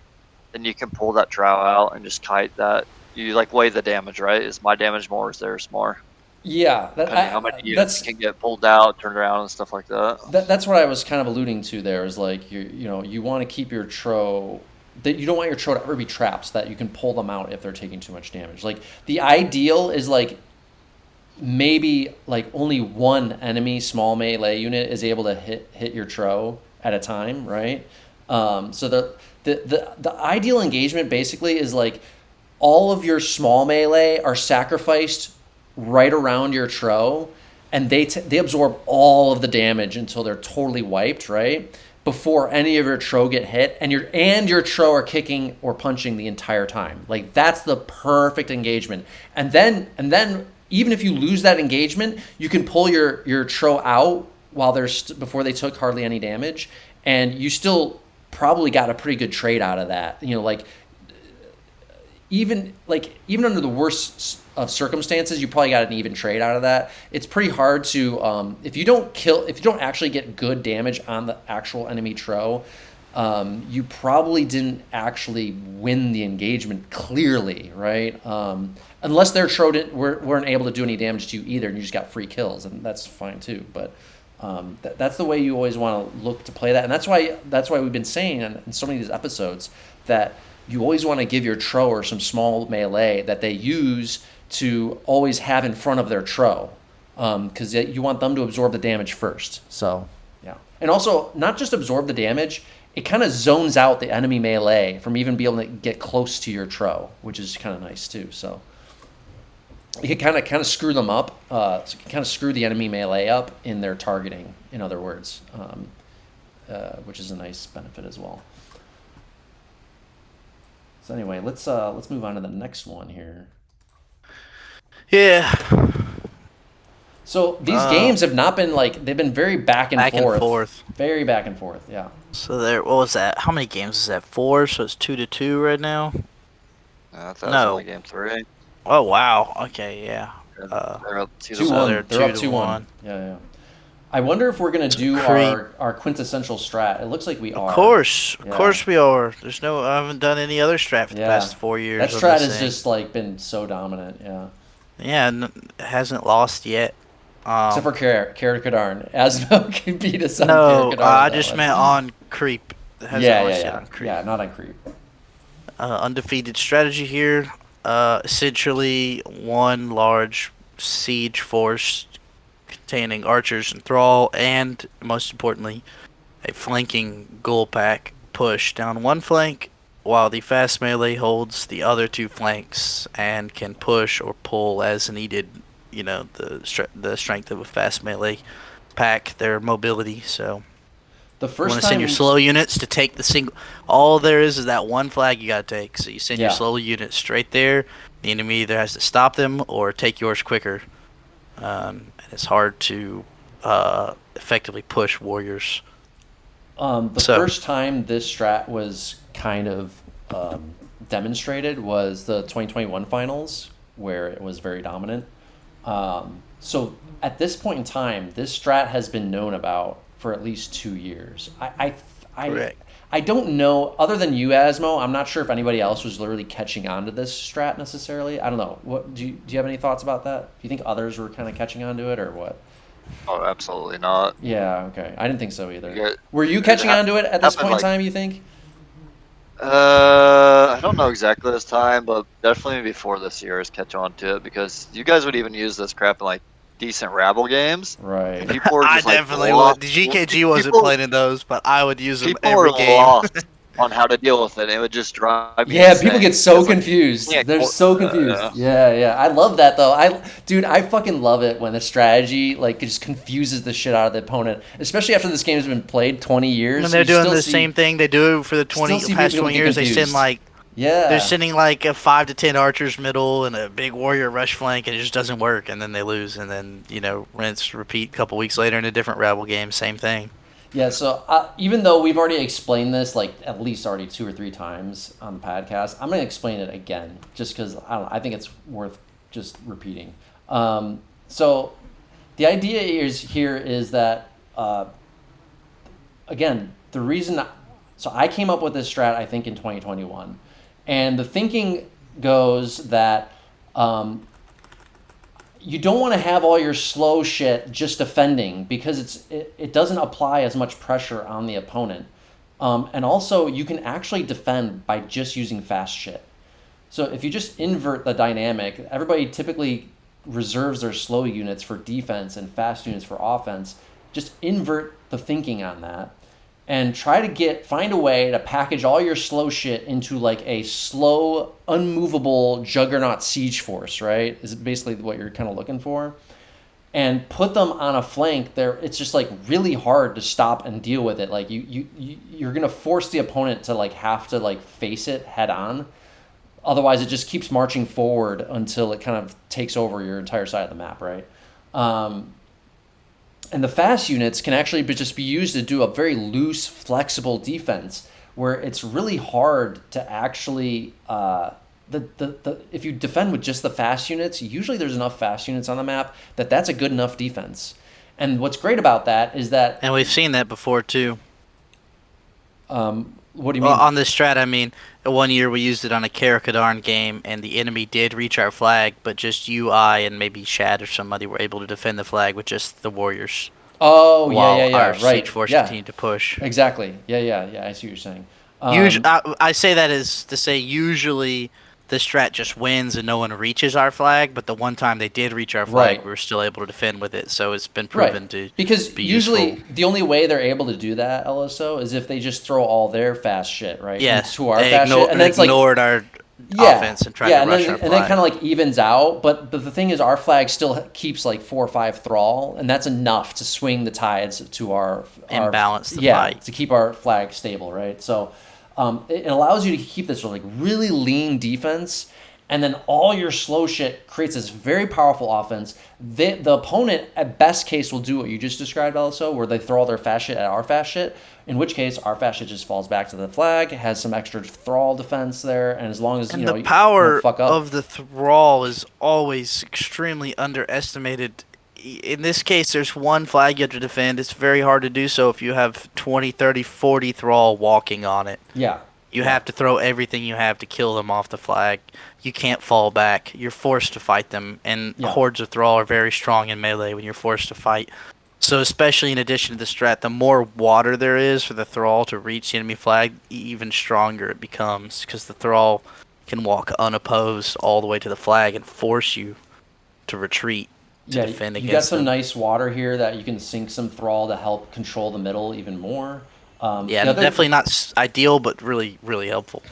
B: then you can pull that Trow out and just kite that. You like weigh the damage, right? Is my damage more? Is theirs more?
A: Yeah,
B: How many units can get pulled out, turned around, and stuff like that.
A: That's what I was kind of alluding to there. Is like you want to keep your Tro, that you don't want your Tro to ever be trapped, so that you can pull them out if they're taking too much damage. Like the ideal is like maybe like only one enemy small melee unit is able to hit your Tro at a time, right? So the ideal engagement basically is like all of your small melee are sacrificed right around your Tro, and they absorb all of the damage until they're totally wiped, right? Before any of your Tro get hit, and your Tro are kicking or punching the entire time. Like that's the perfect engagement. And then even if you lose that engagement, you can pull your Tro out while before they took hardly any damage, and you still probably got a pretty good trade out of that. Even under the worst of circumstances, you probably got an even trade out of that. It's pretty hard to if you don't actually get good damage on the actual enemy Tro, you probably didn't actually win the engagement clearly, right? Unless their Tro weren't able to do any damage to you either, and you just got free kills, and that's fine too. But that's the way you always want to look to play that, and that's why we've been saying in so many of these episodes that you always want to give your Tro or some small melee that they use to always have in front of their Tro, because you want them to absorb the damage first. So yeah, and also not just absorb the damage, it kind of zones out the enemy melee from even being able to get close to your Tro, which is kind of nice too. So you can kind of screw them up, so you can kind of screw the enemy melee up in their targeting, in other words, which is a nice benefit as well. So anyway, let's move on to the next one here.
C: Yeah.
A: So these games have not been they've been very back and forth. Very back and forth, yeah.
C: So what was that? How many games is that? 4, so it's 2-2 right now?
B: I thought it was only game 3.
C: Oh, wow. Okay, yeah.
B: They're up 2-1.
A: So
C: they're
A: up
C: 2-1.
A: 2-1. Yeah. I wonder if we're going to do our quintessential strat. It looks like we are.
C: Of course we are. I haven't done any other strat for the past 4 years.
A: That strat has just been so dominant, yeah.
C: Yeah, hasn't lost yet.
A: Except for Kara Kadarn. Asmo can beat us on
C: No,
A: Kara Kadarn.
C: I just meant on creep.
A: Yeah, not on creep.
C: Undefeated strategy here. Essentially one large siege force containing archers and thrall, and most importantly, a flanking ghoul pack push down one flank, while the fast melee holds the other two flanks and can push or pull as needed. You know, the strength of a fast melee pack, their mobility. So
A: The
C: you
A: first
C: want to send your
A: time,
C: slow units to take the single. All there is that one flag you gotta take. So you send your
A: Yeah.
C: slow units straight there. The enemy either has to stop them or take yours quicker. And it's hard to effectively push warriors.
A: the
C: So
A: first time this strat was kind of demonstrated was the 2021 finals, where it was very dominant. So at this point in time, this strat has been known about for at least 2 years.
C: Correct.
A: I don't know, other than you, Asmo, I'm not sure if anybody else was literally catching on to this strat necessarily. I don't know. What do you have any thoughts about that? Do you think others were kind of catching on to it, or what?
B: Oh, absolutely not.
A: Yeah, okay. I didn't think so either.
B: You get-
A: Were you
B: it
A: catching
B: hap-
A: on to it at this
B: happened,
A: point in
B: like-
A: time, you think?
B: I don't know exactly this time, but definitely before this year is catch on to it, because you guys would even use this crap in like decent rabble games.
A: Right.
B: People are
C: I
B: just like
C: definitely
B: lost.
C: would. The GKG wasn't
B: people,
C: playing in those, but I would use them
B: people
C: every
B: are
C: game.
B: lost on how to deal with it. It would just drive me
A: Yeah,
B: insane.
A: people get so
B: It's like,
A: confused.
B: yeah,
A: They're
B: cool.
A: so confused. Yeah. I love that though. Dude, I fucking love it when the strategy like just confuses the shit out of the opponent, especially after this game has been played 20 years.
C: And they're
A: you
C: doing
A: still
C: the
A: see-
C: same thing they do for the
A: still see
C: past
A: people
C: 20
A: get
C: years. They
A: confused.
C: send like
A: Yeah.
C: they're sending like a 5 to 10 archers middle and a big warrior rush flank, and it just doesn't work. And then they lose, and then rinse, repeat. A couple weeks later in a different rabble game, same thing.
A: Yeah, so even though we've already explained this like at least already 2 or 3 times on the podcast, I'm going to explain it again just because I think it's worth just repeating. So the idea is that again, the reason so I came up with this strat I think in 2021, and the thinking goes that you don't want to have all your slow shit just defending because it doesn't apply as much pressure on the opponent. And also, you can actually defend by just using fast shit. So if you just invert the dynamic, everybody typically reserves their slow units for defense and fast units for offense. Just invert the thinking on that and try to find a way to package all your slow shit into like a slow, unmovable juggernaut siege force, right? Is basically what you're kind of looking for. And put them on a flank there. It's just like really hard to stop and deal with it. Like you're going to force the opponent to like have to like face it head on. Otherwise, it just keeps marching forward until it kind of takes over your entire side of the map, right? And the fast units can actually just be used to do a very loose, flexible defense where it's really hard to actually if you defend with just the fast units, usually there's enough fast units on the map that's a good enough defense. And what's great about that is that
C: And we've seen that before too.
A: what do you
C: Well,
A: mean?
C: on this strat, I mean, one year we used it on a Karakadarn game, and the enemy did reach our flag, but just you, I, and maybe Shad or somebody were able to defend the flag with just the warriors.
A: Oh,
C: while
A: yeah,
C: our
A: right.
C: siege force
A: Yeah,
C: continued to push.
A: exactly. Yeah. I see what you're saying.
C: I say that as to say usually the strat just wins and no one reaches our flag, but the one time they did reach our flag,
A: Right.
C: we were still able to defend with it. So it's been proven to
A: because
C: be
A: usually
C: useful.
A: the only way they're able to do that, LSO, is if they just throw all their fast shit right
C: Yes,
A: into our
C: they
A: fast shit, and then it's like
C: ignored our offense and tried to rush our flag.
A: and then kind of like evens out. But the thing is, our flag still keeps like 4 or 5 thrall, and that's enough to swing the tides to our
C: And balance the fight.
A: to keep our flag stable, right? So it allows you to keep this like really lean defense. And then all your slow shit creates this very powerful offense. The opponent, at best case, will do what you just described also, where they throw all their fast shit at our fast shit, in which case our fast shit just falls back to the flag, has some extra thrall defense there, and as long as,
C: And
A: the
C: the power
A: you don't fuck up.
C: of the thrall is always extremely underestimated. In this case, there's one flag you have to defend. It's very hard to do so if you have 20, 30, 40 thrall walking on it.
A: Yeah.
C: You have to throw everything you have to kill them off the flag. You can't fall back. You're forced to fight them. And hordes of thrall are very strong in melee when you're forced to fight. So especially in addition to the strat, the more water there is for the thrall to reach the enemy flag, even stronger it becomes. Because the thrall can walk unopposed all the way to the flag and force you to retreat to
A: Yeah,
C: defend
A: you got
C: against
A: some
C: them.
A: nice water here that you can sink some thrall to help control the middle even more.
C: Yeah,
A: The
C: and
A: other,
C: definitely not ideal, but really, really helpful.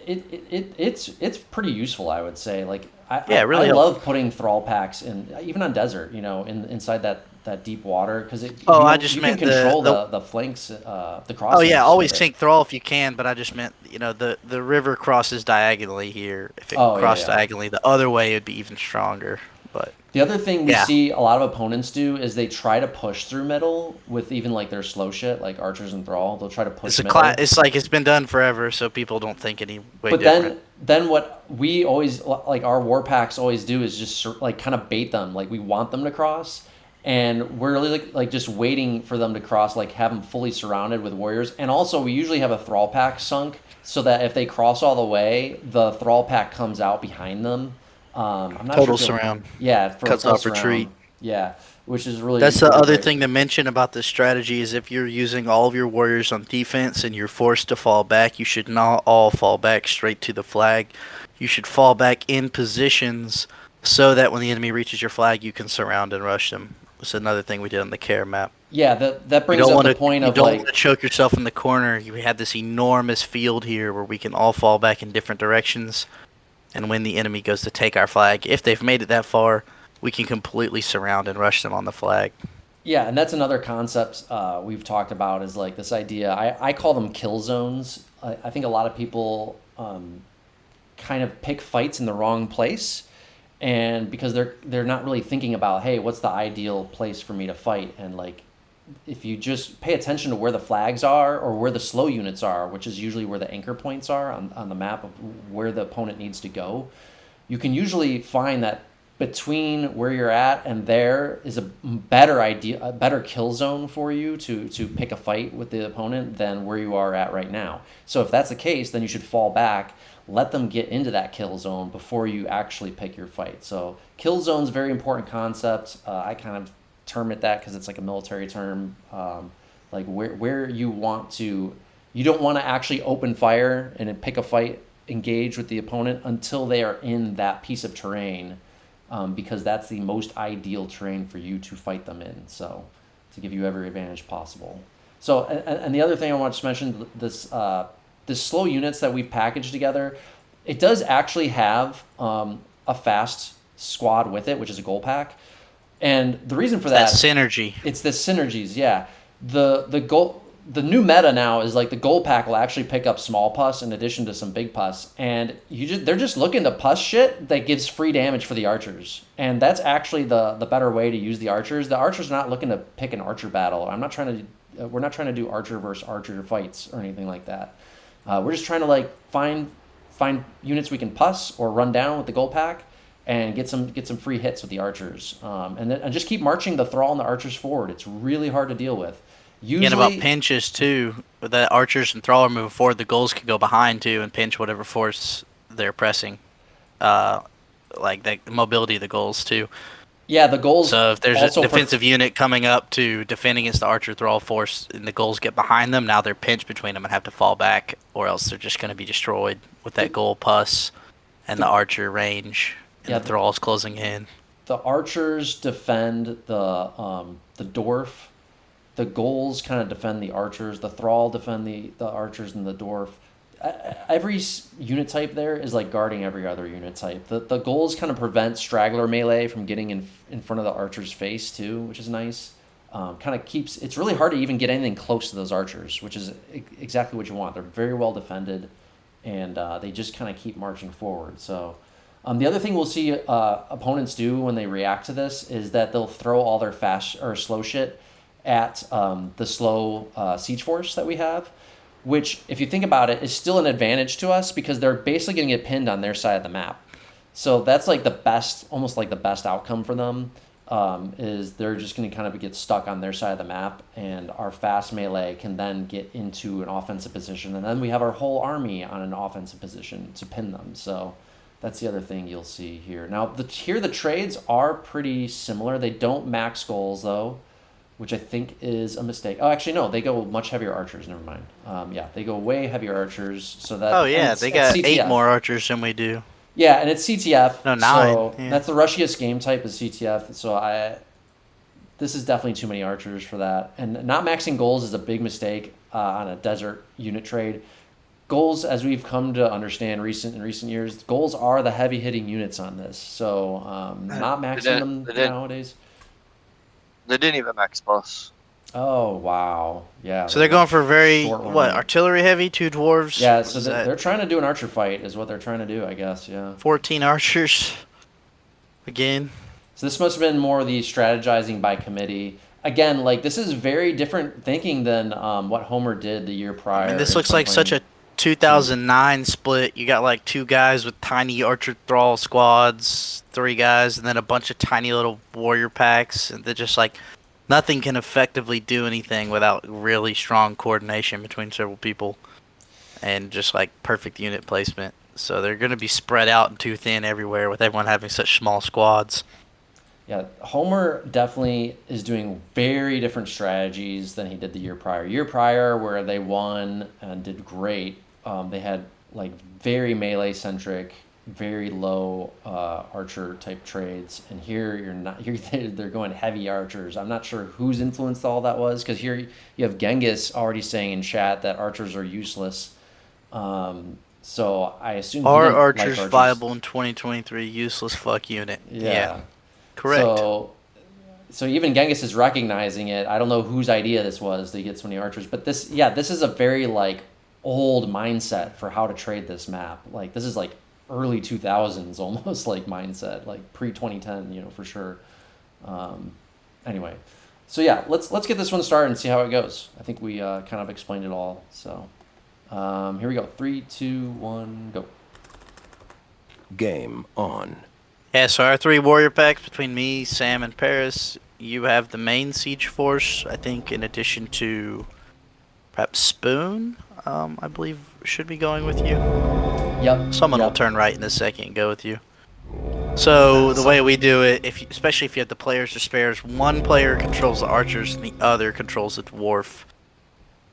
A: it's pretty useful, I would say. Like
C: Yeah,
A: I
C: really helpful.
A: love putting thrall packs in, even on desert, inside that deep water, because
C: Oh, I just
A: you can
C: meant
A: control
C: the
A: the flanks, the
C: Oh yeah,
A: crossings with
C: always
A: it.
C: sink thrall if you can, but I just meant the river crosses diagonally here. If it
A: Oh yeah,
C: crossed
A: yeah.
C: diagonally the other way, it'd be even stronger. But
A: The other thing we
C: yeah,
A: see a lot of opponents do is they try to push through middle with even like their slow shit, like archers and thrall. They'll try to push middle.
C: it's like it's been done forever, so people don't think any way
A: But
C: different.
A: then what we always like our war packs always do is just like kind of bait them. Like we want them to cross, and we're really like just waiting for them to cross. Like have them fully surrounded with warriors, and also we usually have a thrall pack sunk so that if they cross all the way, the thrall pack comes out behind them. I'm not sure
C: Total
A: if you'll,
C: surround
A: yeah, for a
C: cuts
A: full
C: off retreat.
A: surround, yeah, which is really
C: That's the
A: really
C: other
A: great.
C: thing to mention about this strategy is if you're using all of your warriors on defense and you're forced to fall back, you should not all fall back straight to the flag. You should fall back in positions so that when the enemy reaches your flag, you can surround and rush them. That's another thing we did on the care map.
A: Yeah, that
C: You
A: brings
C: don't
A: up
C: want
A: the
C: to
A: point
C: you
A: of
C: don't want
A: like
C: to choke yourself in the corner. You had this enormous field here where we can all fall back in different directions, and when the enemy goes to take our flag, if they've made it that far, we can completely surround and rush them on the flag.
A: yeah, and that's another concept we've talked about is like this idea. I call them kill zones. I think a lot of people kind of pick fights in the wrong place, and because they're not really thinking about, hey, what's the ideal place for me to fight, and like if you just pay attention to where the flags are or where the slow units are, which is usually where the anchor points are on the map of where the opponent needs to go, you can usually find that between where you're at and there is a better idea, a better kill zone for you to pick a fight with the opponent than where you are at right now. So if that's the case, then you should fall back, let them get into that kill zone before you actually pick your fight. So kill zone's a very important concept. I kind of term it that because it's like a military term. Like where you want to, you don't want to actually open fire and then pick a fight, engage with the opponent until they are in that piece of terrain, because that's the most ideal terrain for you to fight them in. So to give you every advantage possible. So and the other thing I want to mention, this slow units that we've packaged together, it does actually have a fast squad with it, which is a goal pack. And the reason for
C: That
A: that,
C: synergy.
A: it's the synergies. Yeah, the new meta now is like the gold pack will actually pick up small pus in addition to some big pus, and they're just looking to pus shit that gives free damage for the archers, and that's actually the better way to use the archers. The archers are not looking to pick an archer battle. We're not trying to do archer versus archer fights or anything like that. We're just trying to like find units we can pus or run down with the gold pack and get some free hits with the archers, and just keep marching the thrall and the archers forward. It's really hard to deal with.
C: And about
A: Usually,
C: pinches too. With the archers and thrall are moving forward, the goals can go behind too and pinch whatever force they're pressing. Uh, like the mobility of the goals too.
A: yeah, the goals
C: So if there's a
A: also
C: defensive unit coming up to defend against the archer thrall force and the goals get behind them, now they're pinched between them and have to fall back, or else they're just going to be destroyed with that goal pus and the archer range and
A: yeah,
C: the thralls closing in.
A: the archers defend the dwarf. The goals kind of defend the archers. The thrall defend the archers and the dwarf. Every unit type there is like guarding every other unit type. The goals kind of prevent straggler melee from getting in front of the archer's face too, which is nice. Kind of keeps, it's really hard to even get anything close to those archers, which is exactly what you want. They're very well defended, and they just kind of keep marching forward. So the other thing we'll see opponents do when they react to this is that they'll throw all their fast or slow shit at the slow siege force that we have, which, if you think about it, is still an advantage to us because they're basically going to get pinned on their side of the map. So that's like the best, almost like the best outcome for them, is they're just going to kind of get stuck on their side of the map, and our fast melee can then get into an offensive position, and then we have our whole army on an offensive position to pin them. So that's the other thing you'll see here. Now, here the trades are pretty similar. They don't max goals, though. which I think is a mistake. Oh, actually, no, they go much heavier archers. Never mind. Yeah, they go way heavier archers. So that.
C: Oh
A: And
C: yeah,
A: it's
C: they got
A: CTF.
C: 8 more archers than we do.
A: Yeah, and it's CTF.
C: No, 9.
A: So
C: Yeah.
A: that's the rushiest game type is CTF. So this is definitely too many archers for that. And not maxing goals is a big mistake on a desert unit trade. Goals, as we've come to understand in recent years, goals are the heavy hitting units on this. So not maxing them nowadays.
B: They didn't even max plus.
A: Oh wow, yeah.
C: So they're going for very
A: short one.
C: artillery heavy, 2 dwarves.
A: Yeah, so they're trying to do an archer fight, is what they're trying to do, I guess. Yeah.
C: 14 archers. Again.
A: So this must have been more the strategizing by committee. Again, like this is very different thinking than what Homer did the year prior.
C: And this looks like such a 2009 split. You got like 2 guys with tiny archer thrall squads, 3 guys, and then a bunch of tiny little warrior packs, and they're just like nothing can effectively do anything without really strong coordination between several people and just like perfect unit placement. So they're going to be spread out and too thin everywhere with everyone having such small squads.
A: Yeah, Homer definitely is doing very different strategies than he did the year prior. Year prior, where they won and did great, they had like very melee centric, very low archer type trades, and here you're not. Here they're going heavy archers. I'm not sure whose influence all that was, because here you have Ghengis already saying in chat that archers are useless. So I assume
C: Are archers viable in 2023? Useless fuck unit. Yeah. Correct.
A: So even Ghengis is recognizing it. I don't know whose idea this was to get so many archers, but this is a very like old mindset for how to trade this map. Like this is like early 2000s almost like mindset, like pre 2010, for sure. Anyway, so yeah, let's get this one started and see how it goes. I think we kind of explained it all. So here we go. 3, 2, 1, go.
D: Game on.
C: Yeah, so our 3 warrior packs between me, Sam, and Paris. You have the main siege force, I think, in addition to perhaps Spoon, I believe, should be going with you.
A: Yep.
C: Someone will turn right in a second and go with you. So the way we do it, especially if you have the players to spares, one player controls the archers and the other controls the dwarf.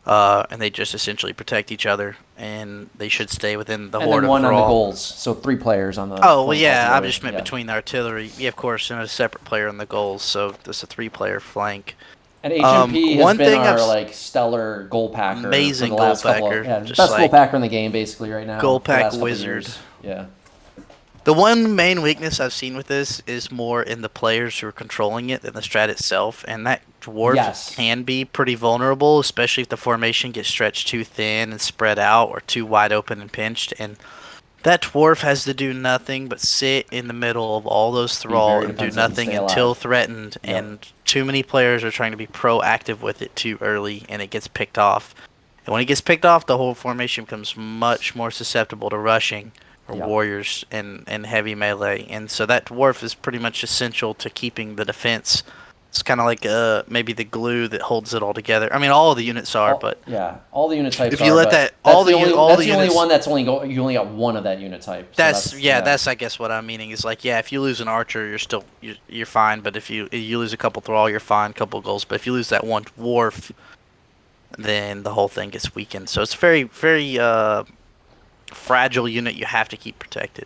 C: And they just essentially protect each other, and they should stay within the horde of
A: And then one on the
C: thrall.
A: goals, so 3 players on the.
C: Oh, well, yeah, I
A: artillery.
C: just meant between the artillery. Yeah, of course, and a separate player on the goals, so there's a 3-player flank.
A: And HMP has
C: one
A: been
C: thing
A: our
C: I've
A: like stellar goal packer.
C: amazing
A: for the last
C: goal
A: couple
C: packer,
A: of,
C: just
A: best
C: like
A: goal packer in the game basically right now.
C: goal
A: for the last
C: pack
A: couple of
C: wizard.
A: years. Yeah.
C: The one main weakness I've seen with this is more in the players who are controlling it than the strat itself, and that dwarf can be pretty vulnerable, especially if the formation gets stretched too thin and spread out or too wide open and pinched, and that dwarf has to do nothing but sit in the middle of all those thrall and do nothing until threatened, and too many players are trying to be proactive with it too early, and it gets picked off. And when it gets picked off, the whole formation becomes much more susceptible to rushing, or warriors and heavy melee, and so that dwarf is pretty much essential to keeping the defense. It's kind of like maybe the glue that holds it all together. I mean, all of the units are, but
A: yeah, all the unit types.
C: If you let that,
A: that's the only one that's you only got one of that unit type. So
C: that's I guess what I'm meaning is like, yeah, if you lose an archer, you're fine, but if you lose a couple thrall, you're fine, couple goals. But if you lose that one dwarf, then the whole thing gets weakened. So it's very very fragile unit you have to keep protected.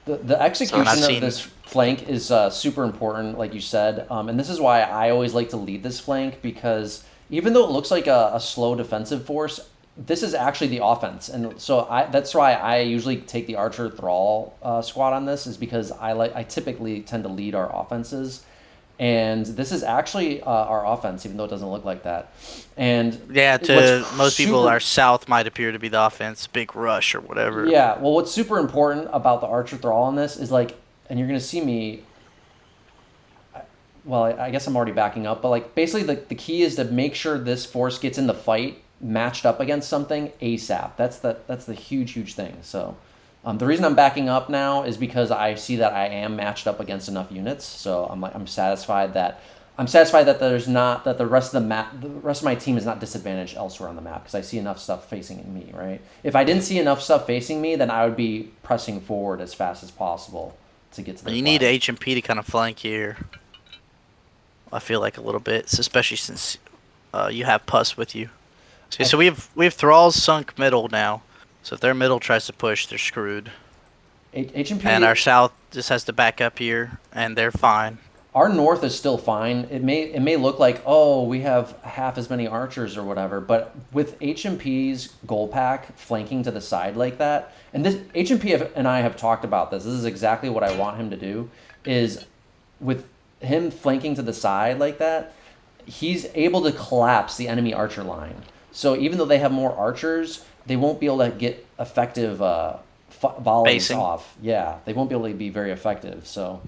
A: The execution of this flank is super important, like you said, and this is why I always like to lead this flank, because even though it looks like a slow defensive force, this is actually the offense, and so that's why I usually take the archer thrall squad on this, is because I typically tend to lead our offenses. And this is actually our offense, even though it doesn't look like that. And
C: yeah, to most people, our south might appear to be the offense, big rush or whatever.
A: Yeah, well, what's super important about the archer thrall on this is like, and you're going to see me, well, I guess I'm already backing up, but like basically the key is to make sure this force gets in the fight matched up against something ASAP. That's the huge thing. So the reason I'm backing up now is because I see that I am matched up against enough units. So I'm satisfied that there's not, that the rest of my team is not disadvantaged elsewhere on the map, because I see enough stuff facing me, right? If I didn't see enough stuff facing me, then I would be pressing forward as fast as possible to get to the
C: You need HMP to kind of flank here. I feel like a little bit, especially since you have Puss with you. So we have thralls sunk middle now. So if their middle tries to push, they're screwed.
A: HMP
C: And our south just has to back up here, and they're fine.
A: Our north is still fine. It may look like, oh, we have half as many archers or whatever, but with HMP's goal pack flanking to the side like that, and this HMP and I have talked about this. This is exactly what I want him to do. Is with him flanking to the side like that, he's able to collapse the enemy archer line. So even though they have more archers, they won't be able to get effective volleys
C: Basing.
A: off. Yeah, they won't be able to be very effective. So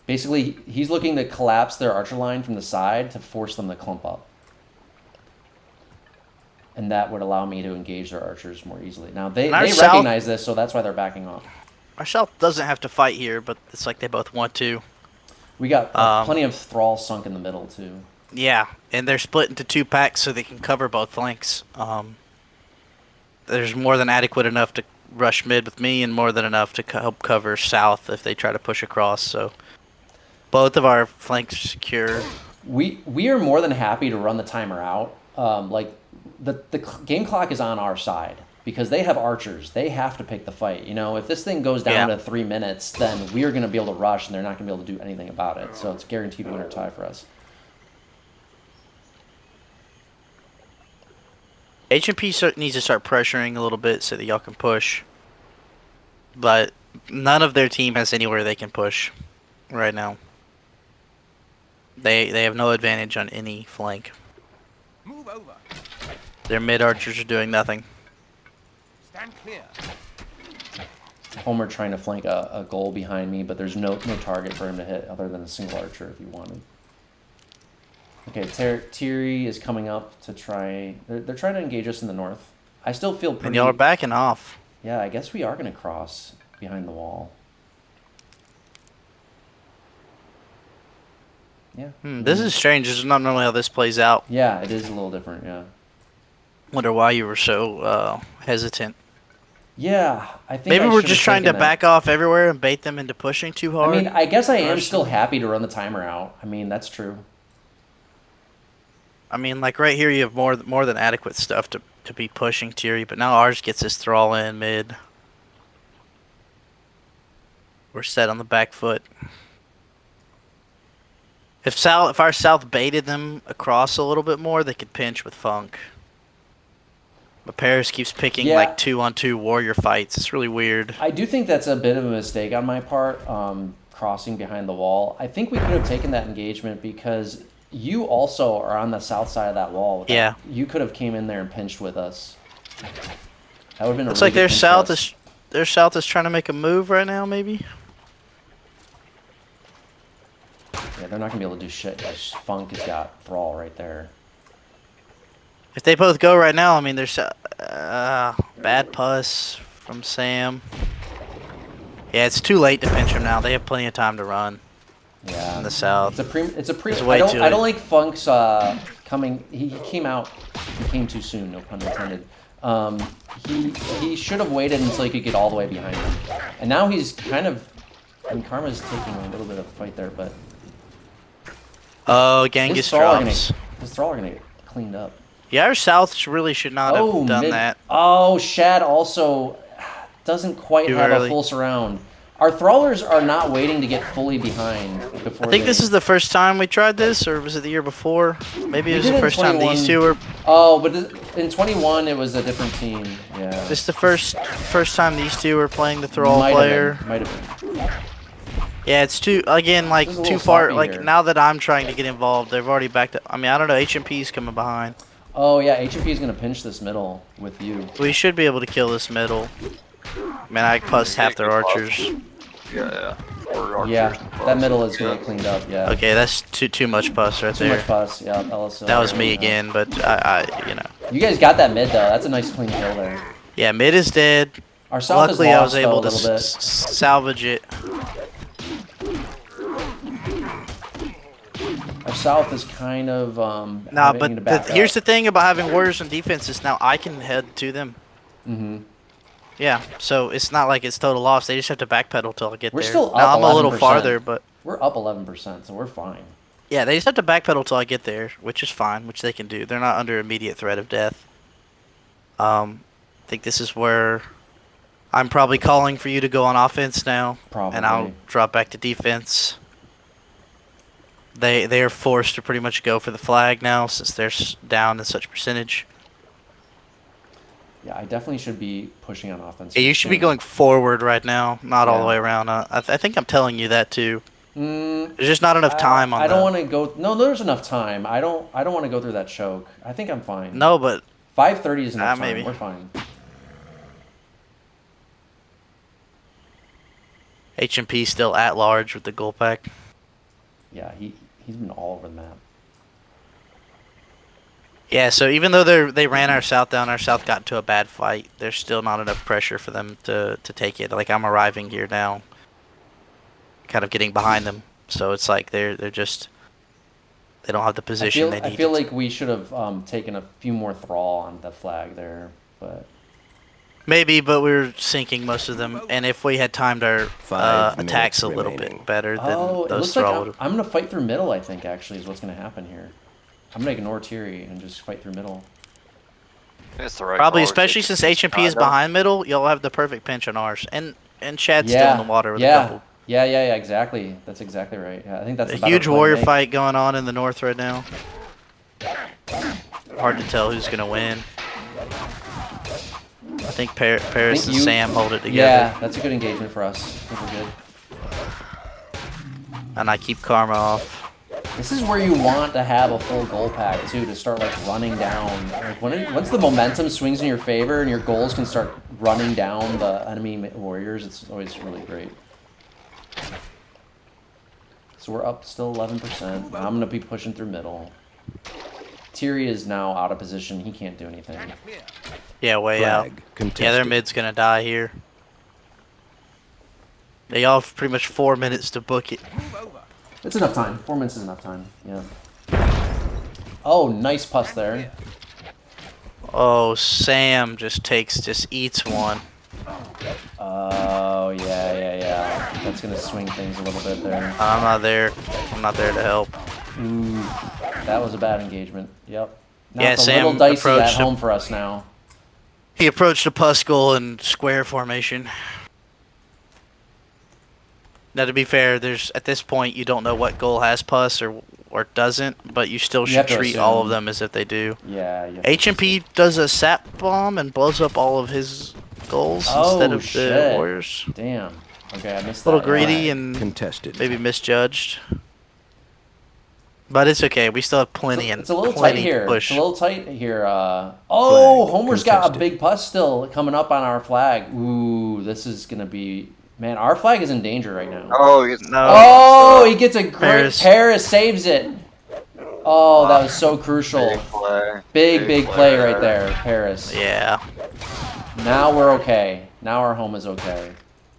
A: basically, he's looking to collapse their archer line from the side to force them to clump up. And that would allow me to engage their archers more easily. Now, they recognize this, so that's why they're backing off.
C: Our south doesn't have to fight here, but it's like they both want to.
A: We got plenty of thralls sunk in the middle, too.
C: Yeah, and they're split into 2 packs so they can cover both flanks. There's more than adequate enough to rush mid with me and more than enough to help cover south if they try to push across, so both of our flanks are secure.
A: We are more than happy to run the timer out. The game clock is on our side because they have archers. They have to pick the fight. You know, if this thing goes down to 3 minutes, then we are going to be able to rush and they're not going to be able to do anything about it. So it's guaranteed winner tie for us.
C: HMP needs to start pressuring a little bit so that y'all can push. But none of their team has anywhere they can push right now. They have no advantage on any flank.
E: Move over.
C: Their mid archers are doing nothing.
E: Stand clear.
A: Homer trying to flank a goal behind me, but there's no target for him to hit other than a single archer if he wanted. Okay, Tirri is coming up to try. They're trying to engage us in the north. I still feel pretty.
C: And y'all are backing off.
A: Yeah, I guess we are going to cross behind the wall. Yeah.
C: This is strange. This is not normally how this plays out.
A: Yeah, it is a little different, yeah.
C: Wonder why you were so hesitant.
A: Yeah, I think
C: Maybe
A: I
C: we're
A: should
C: just
A: have
C: trying to
A: taken
C: back off everywhere and bait them into pushing too
A: that.
C: hard.
A: I mean, I guess I am still happy to run the timer out. I mean, that's true.
C: I mean, like right here, you have more than adequate stuff to be pushing Tirri, but now ours gets his thrall in mid. We're set on the back foot. If our south baited them across a little bit more, they could pinch with Funk. But Paris keeps picking like 2-on-2 warrior fights. It's really weird.
A: I do think that's a bit of a mistake on my part, crossing behind the wall. I think we could have taken that engagement because you also are on the south side of that wall.
C: Yeah.
A: You could have came in there and pinched with us. That would have been
C: Looks
A: a really
C: like their
A: good pinch
C: south
A: for us.
C: their south is trying to make a move right now, maybe.
A: Yeah, they're not gonna be able to do shit. Funk has got Thrall right there.
C: If they both go right now, I mean, there's bad puss from Sam. Yeah, it's too late to pinch him now. They have plenty of time to run.
A: Yeah.
C: In the south.
A: It's a pre.
C: It's way too
A: I don't
C: late.
A: like Funk's coming. He came out. He came too soon. No pun intended. He should have waited until he could get all the way behind him. And now he's kind of. I mean, Karma's taking a little bit of a fight there, but
C: Oh, Ghengis drops.
A: his Thrall are gonna get cleaned up.
C: Yeah, our south really should not have done that.
A: Oh, Shad also doesn't quite
C: Too
A: have
C: early.
A: a full surround. Our Thrallers are not waiting to get fully behind before
C: I think this is the first time we tried this, or was it the year before? Maybe it was
A: did
C: the
A: it in
C: first time
A: 21.
C: these two were.
A: Oh, but in 21 it was a different team. Yeah.
C: This is the first time these two were playing the Thrall
A: Might
C: player.
A: have been.
C: Yeah, it's too again like
A: This is a
C: too
A: little
C: far.
A: sloppy
C: Like
A: here.
C: now that I'm trying to get involved, they've already backed up. I mean, I don't know. HMP's coming behind.
A: Oh yeah, HMP is gonna pinch this middle with you.
C: We should be able to kill this middle. Man, I pussed half their archers.
B: Yeah. Or archers
A: Yeah,
B: and
A: that
B: plus.
A: middle is gonna get cleaned up. Yeah.
C: Okay, that's too much puss right
A: Too
C: there.
A: much pus. Yeah, LSL.
C: That was me
A: Yeah.
C: again, but I
A: You guys got that mid though. That's a nice clean kill there.
C: yeah, mid is dead.
A: Our south
C: Luckily,
A: is
C: I
A: lost,
C: was
A: though,
C: able
A: a
C: to
A: little bit.
C: salvage it.
A: Our south is kind of
C: Nah,
A: having to
C: but
A: back
C: here's the
A: up.
C: thing about having warriors and defenses. Now I can head to them.
A: Mm-hmm.
C: Yeah, so it's not like it's total loss. They just have to backpedal till I get
A: We're
C: there.
A: still
C: now
A: up
C: I'm a little
A: 11%.
C: farther, but
A: We're up 11%, so we're fine.
C: Yeah, they just have to backpedal till I get there, which is fine, which they can do. They're not under immediate threat of death. I think this is where I'm probably calling for you to go on offense now, and I'll
A: Probably.
C: drop back to defense. They are forced to pretty much go for the flag now since they're down in such percentage.
A: Yeah, I definitely should be pushing on offense.
C: Yeah, you should be going forward right now, not all the
A: Yeah.
C: way around. I think I'm telling you that too.
A: Mm,
C: There's just not enough time on
A: I don't
C: the.
A: want to go. No, there's enough time. I don't want to go through that choke. I think I'm fine.
C: No, but
A: 5:30 is enough time.
C: maybe.
A: We're fine.
C: H&P still at large with the goal pack.
A: Yeah, he's been all over the map.
C: Yeah, so even though they ran our south down, our south got into a bad fight. There's still not enough pressure for them to take it. Like I'm arriving here now, kind of getting behind them. So it's like they're just they don't have the position they need.
A: I feel like we should have taken a few more thrall on the flag there, but
C: maybe, but we're sinking most of them. And if we had timed our
D: 5
C: attacks a
D: minutes
C: little
D: remaining.
C: bit better, then
A: oh, it
C: those
A: looks like
C: thrall would have.
A: I'm gonna fight through middle. I think actually is what's gonna happen here. I'm gonna ignore Tirri and just fight through middle.
B: It's the right
C: Probably,
B: call.
C: especially since H&P is behind middle, you'll have the perfect pinch on ours. And Shad's
A: Yeah,
C: still in the water with a couple.
A: yeah, exactly. That's exactly right. Yeah, I think that's
C: A
A: the better
C: huge
A: play to
C: warrior
A: make.
C: fight going on in the north right now. Hard to tell who's gonna win. I think Paris and Sam hold it together.
A: Yeah, that's a good engagement for us. I think we're good.
C: And I keep Karma off.
A: This is where you want to have a full goal pack too, to start like running down. Like once the momentum swings in your favor and your goals can start running down the enemy warriors, it's always really great. So we're up still 11%. I'm gonna be pushing through middle. Tirri is now out of position. He can't do anything.
E: Stand clear.
C: Yeah, way out.
D: Flag contested.
C: Yeah, their mid's gonna die here. They all have pretty much 4 minutes to book it.
E: Move over.
A: It's enough time. 4 minutes is enough time. Yeah. Oh, nice puss there.
C: Oh, Sam just eats one.
A: Oh, yeah. That's gonna swing things a little bit there.
C: I'm not there. I'm not there to help.
A: Ooh, that was a bad engagement. Yep. Now
C: Yeah,
A: it's a
C: Sam
A: little dicey at
C: approached him.
A: home for us now.
C: He approached a puss goal in square formation. Now, to be fair, there's at this point you don't know what goal has puss or doesn't, but you still
A: You
C: should
A: have to
C: treat all of
A: assume.
C: them as if they do.
A: Yeah. You have to
C: H&P does a sap bomb and blows up all of his goals instead of the
A: shit.
C: Warriors.
A: Damn. Okay, I missed
C: A little
A: that.
C: greedy
A: Yeah.
C: and
D: Contested.
C: maybe misjudged. But it's okay. We still have plenty
A: It's a little tight
C: plenty
A: here.
C: to push.
A: It's a little tight here.
D: Flag
A: Homer's got a
D: contested.
A: big puss still coming up on our flag. Ooh, this is gonna be. Man, our flag is in danger right now.
B: Oh, he gets
C: No.
A: Oh, he gets a great.
C: Paris.
A: Paris saves it. Oh, that was so crucial.
B: big play.
A: Big play right there, Paris.
C: Yeah.
A: Now we're okay. Now our home is okay.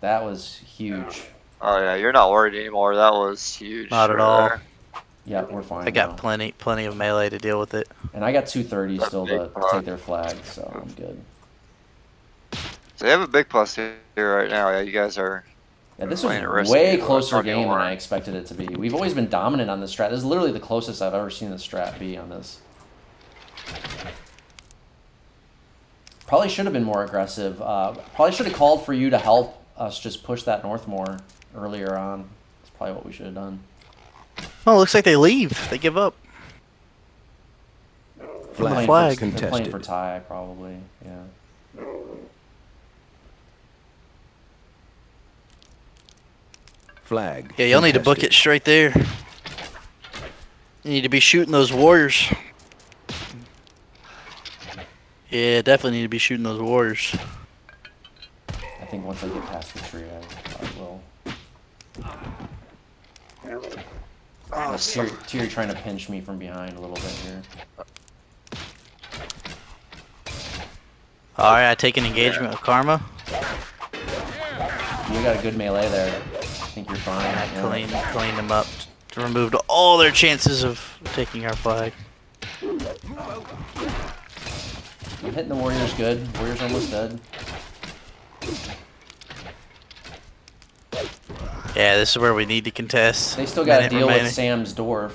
A: That was huge.
B: Oh yeah, you're not worried anymore. That was huge.
C: Not at
B: right
C: all.
B: there.
A: Yeah, we're fine.
C: I got
A: now.
C: plenty of melee to deal with it.
A: And I got 230
B: That's
A: still
B: big
A: to
B: puck.
A: take their flag, so I'm good.
B: So they have a big plus here right now. Yeah, you guys are.
A: Yeah, this
B: Playing it
A: was
B: risky,
A: way
B: but
A: closer
B: not
A: game than
B: anymore.
A: I expected it to be. We've always been dominant on this strat. This is literally the closest I've ever seen the strat be on this. Probably should have been more aggressive. Probably should have called for you to help us just push that north more earlier on. That's probably what we should have done.
C: Oh, it looks like they leave. They give up.
D: Flag,
C: flag.
A: They're playing for
D: contested.
A: tie, probably. Yeah.
D: Flag.
C: Yeah, you'll need to book it
D: contested.
C: straight there. You need to be shooting those warriors. Yeah, definitely need to be shooting those warriors.
A: I think once I get past the tree, I will.
B: Oh,
A: Tirri trying to pinch me from behind a little bit here.
C: Alright, I take an engagement with Karma.
A: You got a good melee there. I think you're fine.
C: And I
A: Yeah.
C: cleaned them up. Removed all their chances of taking our flag.
A: I'm hitting the Warriors good. Warriors almost dead.
C: Yeah, this is where we need to contest.
A: They still got to
C: Minute
A: deal
C: remaining.
A: with Sam's dwarf.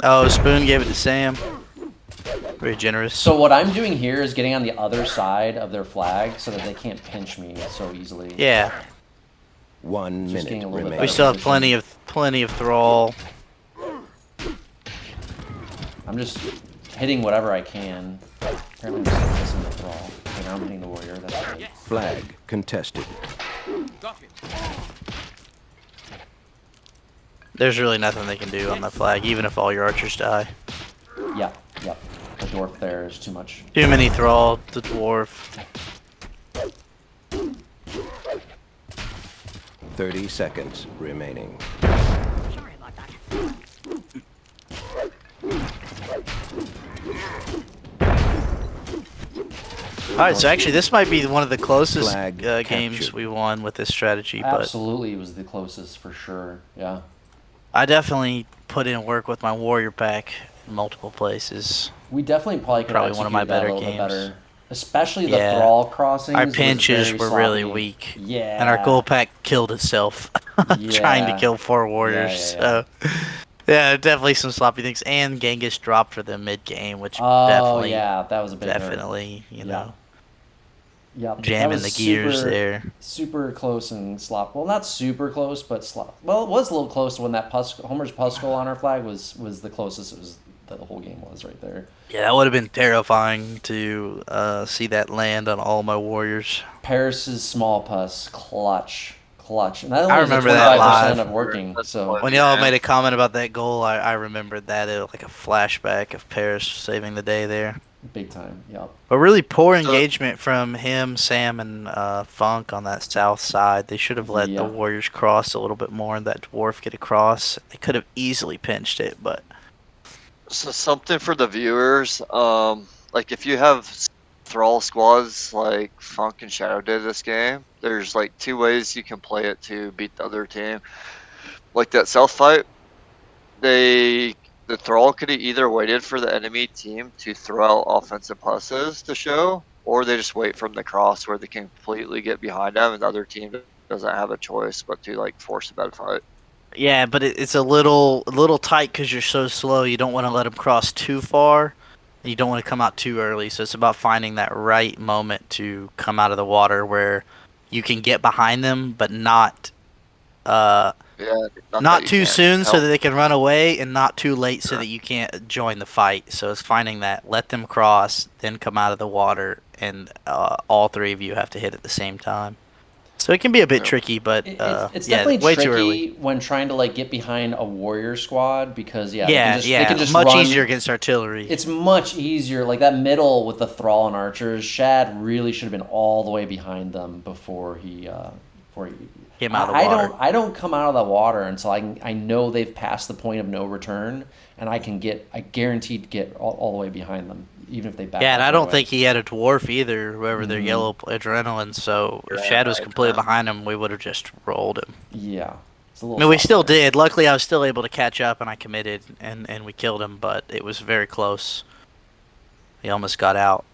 C: Oh, Spoon gave it to Sam. Very generous.
A: So what I'm doing here is getting on the other side of their flag so that they can't pinch me so easily.
C: Yeah.
D: 1
A: Just getting
D: minute
A: a little bit
D: remaining.
C: We
A: better
C: still have
A: position.
C: plenty of thrall.
A: I'm just hitting whatever I can. Apparently I'm just missing the thrall. Okay, now I'm hitting the warrior. That's good.
D: Flag contested.
E: Got it.
C: There's really nothing they can do on that flag, even if all your archers die.
A: Yeah, yep. The dwarf there is too much.
C: Too many thrall, the dwarf.
D: 30 seconds remaining.
F: Sorry about that.
C: Alright, so actually this might be one of the closest
D: Flag
C: games
D: captured.
C: we won with this strategy, but
A: Absolutely was the closest for sure. Yeah.
C: I definitely put in work with my warrior pack in multiple places.
A: We definitely probably could
C: Probably
A: have
C: one of my
A: executed that a
C: better
A: little bit
C: games.
A: better. Especially the
C: Yeah.
A: thrall crossings.
C: Our
A: was
C: pinches
A: very
C: were really
A: sloppy.
C: weak.
A: Yeah.
C: And our gold pack killed itself trying to
A: Yeah.
C: kill 4 warriors. So yeah, definitely some sloppy things. And Genghis dropped for them mid game, which
A: Oh
C: definitely
A: yeah, that was a big hurt.
C: definitely, you know,
A: Yep. That
C: jamming
A: was
C: the gears
A: super,
C: there.
A: super close and slop. Well, not super close, but slop. Well, it was a little close when that Homer's Puskal on our flag was the closest it was that the whole game was right there.
C: Yeah, that would have been terrifying to see that land on all my warriors.
A: Paris's small pus clutch. And that
C: I
A: only was
C: remember
A: a
C: that
A: 25%
C: live.
A: of working.
B: That's
A: So
B: what-
C: When y'all made a comment about that goal, I remembered that. It was like a flashback of Paris saving the day there.
A: big time. Yep.
C: But really poor
B: So-
C: engagement from him, Sam, and Funk on that south side. They should have let the
A: Yeah.
C: Warriors cross a little bit more and that dwarf get across. They could have easily pinched it, but
B: So something for the viewers, like if you have thrall squads like Funk and Shadow did this game, there's like 2 ways you can play it to beat the other team. Like that south fight, the thrall could have either waited for the enemy team to throw out offensive passes to show, or they just wait from the cross where they can completely get behind them, and the other team doesn't have a choice but to like force a bad fight.
C: yeah, but it's a little tight because you're so slow. You don't want to let them cross too far, and you don't want to come out too early. So it's about finding that right moment to come out of the water where you can get behind them, but not
B: Yeah, not that
C: not
B: you
C: too
B: can't
C: soon so
B: help.
C: that they can run away, and not too late so
B: Sure.
C: that you can't join the fight. So it's finding that, let them cross, then come out of the water, and all 3 of you have to hit at the same time. So it can be a bit
B: Yep.
C: tricky, but
A: It's
C: yeah,
A: definitely
C: way too early.
A: tricky when trying to like get behind a warrior squad because
C: Yeah,
A: they can just
C: much
A: run.
C: easier against artillery.
A: It's much easier. Like that middle with the thrall and archers, Shad really should have been all the way behind them before he
C: Came out of the water.
A: I don't come out of the water until I know they've passed the point of no return, and I guaranteed to get all the way behind them, even if they back.
C: Yeah,
A: up
C: and I
A: right
C: don't
A: away.
C: think he had a dwarf either, whoever their
A: Mhm.
C: yellow adrenaline. So if
B: Yeah,
C: Shad was completely
B: adrenaline.
C: behind him, we would have just rolled him.
A: Yeah, it's a
C: I
A: little.
C: mean, we
A: sloppy
C: still
A: there.
C: did. Luckily, I was still able to catch up, and I committed, and we killed him. But it was very close. He almost got out.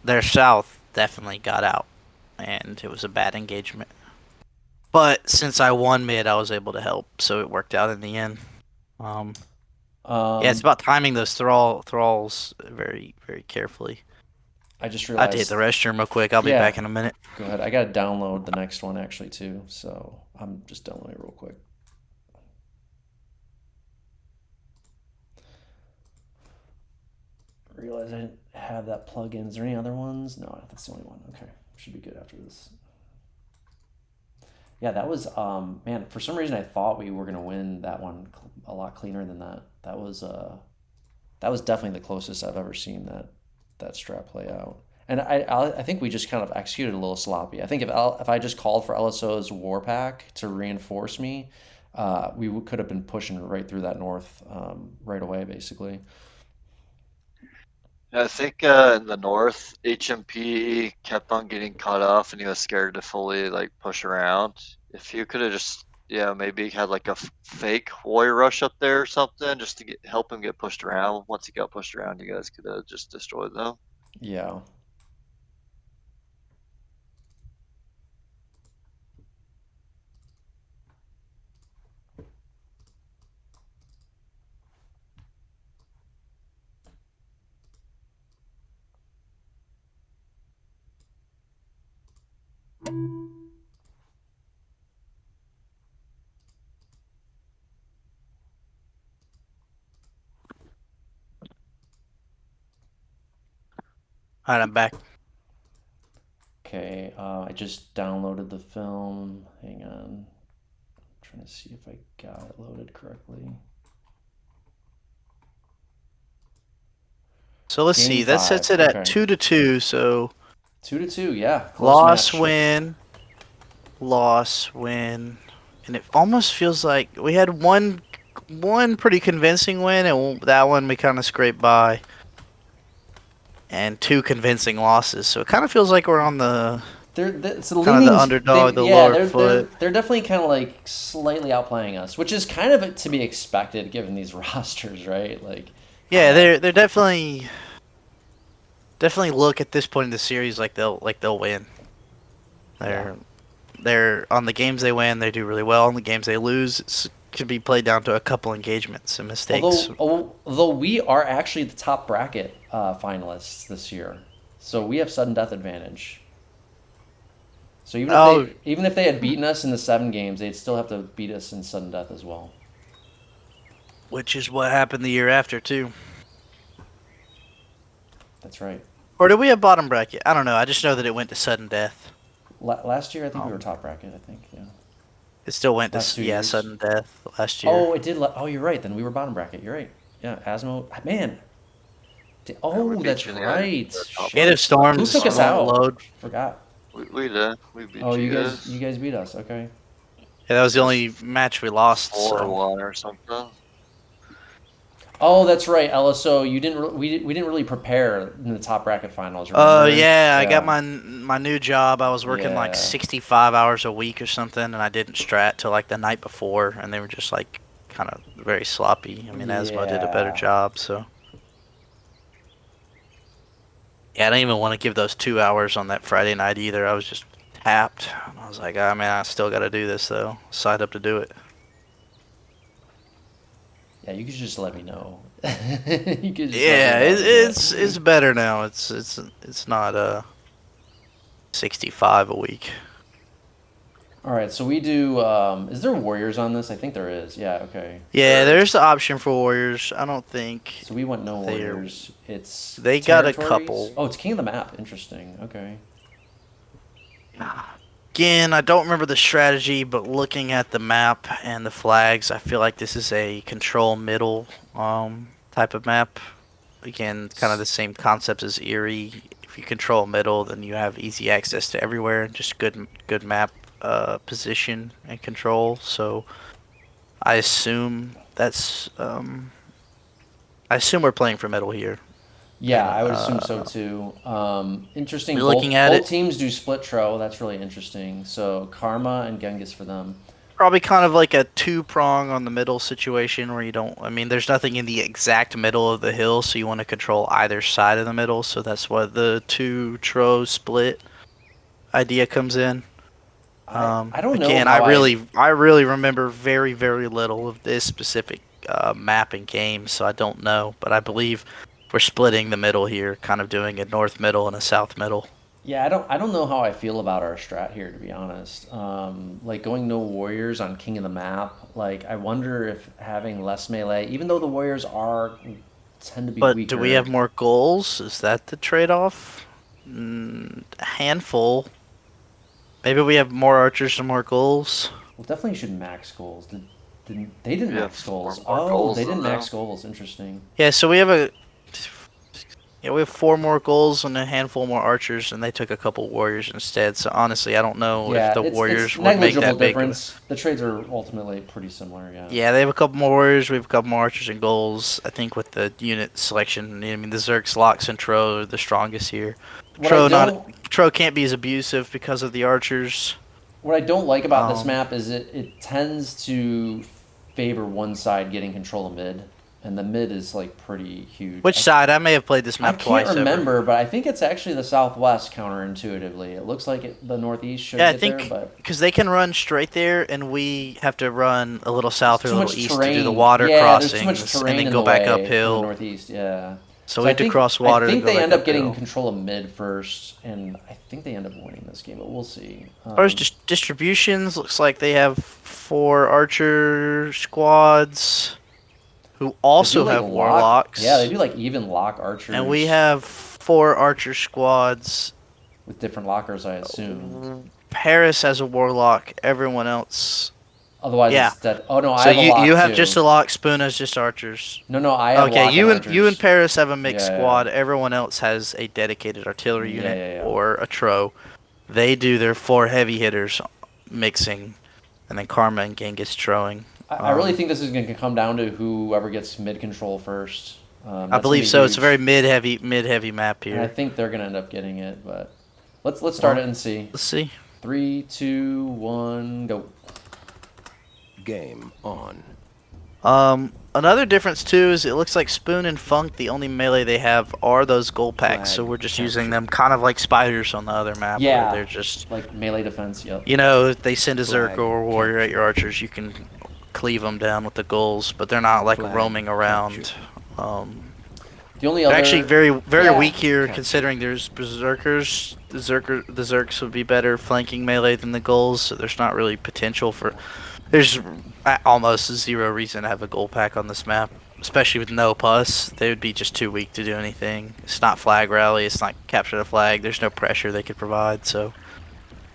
C: Their south definitely got out, and it was a bad engagement. But since I won mid, I was able to help, so it worked out in the end. Yeah, it's about timing those thralls very, very carefully.
A: I just
C: I had to hit
A: realized.
C: the restroom real quick. I'll be
A: Yeah.
C: back in a minute.
A: Go ahead. I gotta download the next one actually too, so I'm just downloading it real quick. Realize I didn't have that plugin. Is there any other ones? No, that's the only one. Okay, should be good after this. Yeah, that was man. For some reason, I thought we were gonna win that one a lot cleaner than that. That was definitely the closest I've ever seen that strat play out. And I think we just kind of executed a little sloppy. I think if I just called for LSO's war pack to reinforce me, we could have been pushing right through that north right away, basically.
B: I think in the north, HMP kept on getting cut off, and he was scared to fully like push around. If you could have just, maybe had like a fake warrior rush up there or something, just to help him get pushed around. Once he got pushed around, you guys could have just destroyed them.
A: Yeah.
C: All right, I'm back.
A: Okay, I just downloaded the film. Hang on. I'm trying to see if I got it loaded correctly.
C: So let's
A: Game
C: see. That
A: 5.
C: sets it at
A: Okay.
C: 2-2. So
A: 2-2, yeah. Close
C: loss,
A: match.
C: win, and it almost feels like we had one pretty convincing win, and that one we kind of scraped by, and 2 convincing losses. So it kind of feels like we're on the
A: It's the
C: kind of the
A: leanings.
C: underdog, the
A: Yeah,
C: lower foot.
A: they're definitely kind of like slightly outplaying us, which is kind of to be expected given these rosters, right? Like,
C: Yeah, they're definitely look at this point in the series like they'll win. They're on the games they win, they do really well. On the games they lose, it could be played down to a couple engagements and mistakes.
A: although we are actually the top bracket finalists this year, so we have sudden death advantage. So even if they had beaten us in the 7 games, they'd still have to beat us in sudden death as well.
C: Which is what happened the year after too.
A: That's right.
C: Or did we have bottom bracket? I don't know. I just know that it went to sudden death.
A: Last year, I think we were top bracket. I think, yeah.
C: It still went
A: Last 2
C: to
A: years.
C: sudden death last year.
A: Oh, it did. Oh, you're right. Then we were bottom bracket. You're right. Yeah, Asmo. Man. Oh, that's right.
C: Gate of Storms.
A: Who took us out?
C: Load.
A: Forgot.
B: We did. We beat
A: Oh,
B: you
A: you guys beat us. Okay.
C: Yeah, that was the only match we lost.
B: 4-1 or something.
A: Oh, that's right, Ella. So you didn't. We didn't really prepare in the top bracket finals. Remember?
C: Yeah, I got my new job. I was working like
A: Yeah.
C: 65 hours a week or something, and I didn't strat till like the night before, and they were just like kind of very sloppy. I mean, Asmo did a better
A: Yeah.
C: job, so. Yeah, I didn't even want to give those 2 hours on that Friday night either. I was just tapped. I was like, man, I still got to do this though. Signed up to do it.
A: Yeah, you could just let me know. You could just
C: Yeah,
A: let me know.
C: it's better now. It's not 65 a week.
A: All right, so we do. Is there warriors on this? I think there is. Yeah. Okay.
C: Yeah, there's the option for warriors. I don't think
A: So we want no
C: They're-
A: warriors. It's
C: they got a
A: territories?
C: couple.
A: Oh, it's king of the map. Interesting. Okay.
C: Again, I don't remember the strategy, but looking at the map and the flags, I feel like this is a control middle type of map. Again, kind of the same concept as Eerie. If you control middle, then you have easy access to everywhere. Just good map position and control. So I assume that's I assume we're playing for middle here.
A: Yeah, I would assume so too. Interesting.
C: We're looking at
A: both
C: it.
A: teams do split tro. That's really interesting. So Karma and Ghengis for them.
C: Probably kind of like a 2-prong on the middle situation where you don't. I mean, there's nothing in the exact middle of the hill, so you want to control either side of the middle. So that's why the 2-tro split idea comes in.
A: I don't know.
C: Again,
A: how
C: I really remember very little of this specific map and game, so I don't know. But I believe we're splitting the middle here, kind of doing a north middle and a south middle.
A: Yeah, I don't know how I feel about our strat here, to be honest. Like going no warriors on king of the map. Like I wonder if having less melee, even though the warriors tend to be
C: But
A: weaker.
C: do we have more goals? Is that the trade-off? A handful. Maybe we have more archers and more goals.
A: Well, definitely should max goals. They didn't
B: Yeah,
A: max goals.
B: more
A: Oh,
B: goals
A: they didn't
B: than
A: max
B: them.
A: goals. Interesting.
C: Yeah, so we have we have 4 more goals and a handful more archers, and they took a couple warriors instead. So honestly, I don't know
A: Yeah,
C: if the
A: it's
C: warriors would make
A: negligible
C: that big.
A: difference. The trades are ultimately pretty similar. Yeah.
C: Yeah, they have a couple more warriors. We have a couple more archers and goals. I think with the unit selection, I mean the Zergs, Locks, and Tro are the strongest here. Tro can't be as abusive because of the archers.
A: What I don't like about this map is it tends to favor one side getting control of mid, and the mid is like pretty huge.
C: Which side? I may have played this map twice.
A: I can't remember, but I think it's actually the southwest. Counterintuitively, it looks like the northeast should get there, but
C: because they can run straight there, and we have to run a little south or a
A: too
C: little
A: much
C: east
A: terrain.
C: to do the water
A: There's too
C: crossings,
A: much terrain
C: and then
A: in
C: go
A: the
C: back
A: way
C: uphill.
A: for the northeast. Yeah.
C: So we have to cross water.
A: I think
C: to go
A: they end
C: back
A: up getting
C: uphill.
A: control of mid first, and I think they end up winning this game, but we'll see.
C: As far as distributions, looks like they have 4 archer squads who also have warlocks.
A: Yeah, they do like even lock archers.
C: And we have 4 archer squads.
A: With different lockers, I assume.
C: Paris has a warlock. Everyone else.
A: Otherwise,
C: Yeah.
A: it's dead. Oh no, I
C: So
A: have a lock
C: you have
A: too.
C: just a lock. Spoon has just archers.
A: No, I have
C: Okay,
A: lock
C: you
A: and
C: and
A: archers.
C: Paris have a mixed
A: Yeah, yeah.
C: squad. Everyone else has a dedicated artillery
A: Yeah,
C: unit
A: yeah, yeah.
C: or a tro. They do their 4 heavy hitters mixing, and then Karma and Ghengis troing.
A: I really think this is going to come down to whoever gets mid control first.
C: I believe so. It's a very mid heavy map
A: And I
C: here.
A: think they're going to end up getting it, but let's start it and see.
C: Let's see.
A: 3, 2, 1, go.
D: Game on.
C: Another difference too is it looks like Spoon and Funk, the only melee they have are those gold packs, so
D: Flag
C: we're just
D: captured.
C: using them kind of like spiders on the other map.
A: Yeah.
C: Where they're just,
A: Like melee defense, yep.
C: you know, if they send a
D: Flag
C: Zerk or a warrior at your archers, you can cleave them down with the goals, but they're not like
D: Flag
C: roaming around.
D: captured.
A: The only
C: They're
A: other
C: actually very
A: Yeah.
C: weak here,
D: Captured.
C: considering there's berserkers. The Zerks would be better flanking melee than the goals, so there's not really potential for. There's almost zero reason to have a goal pack on this map, especially with no pus. They would be just too weak to do anything. It's not flag rally. It's not capture the flag. There's no pressure they could provide. So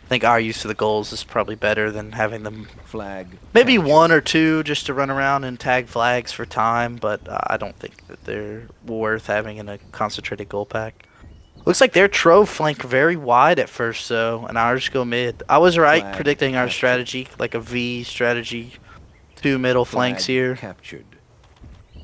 C: I think our use of the goals is probably better than having them.
D: Flag.
C: Maybe
D: captured.
C: 1 or 2 just to run around and tag flags for time, but I don't think that they're worth having in a concentrated goal pack. Looks like their trove flank very wide at first, though, and ours go mid. I was right
D: Flag
C: predicting our
D: captured.
C: strategy, like a V strategy. 2 middle flanks
D: Flag
C: here.
D: Captured.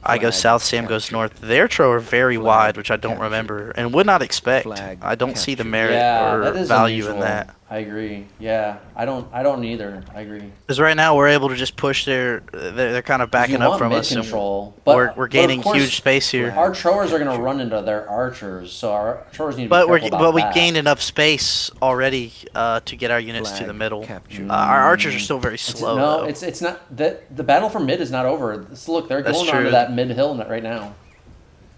C: I go
D: Flag
C: south, Sam goes
D: captured.
C: north. Their trove are very
D: Flag
C: wide, which I don't
D: captured.
C: remember and would not expect.
D: Flag
C: I don't see the
D: captured.
C: merit
A: Yeah,
C: or
A: that is
C: value
A: unusual.
C: in that.
A: I agree. Yeah, I don't either. I agree.
C: Because right now we're able to just push they're kind of backing
A: you
C: up
A: want
C: from
A: mid
C: us. And
A: control, but
C: we're
A: but of
C: gaining
A: course,
C: huge space here.
A: Our trowers are going to run into their archers, so our trowers need to be
C: But
A: careful about
C: we
A: that.
C: gained enough space already to get our units to
D: Flag
C: the middle.
D: captured.
C: Our archers are still very
A: It's-
C: slow.
A: no,
C: though.
A: it's not that the battle for mid is not over. Look, they're
C: That's
A: going
C: true.
A: onto that mid hill right now.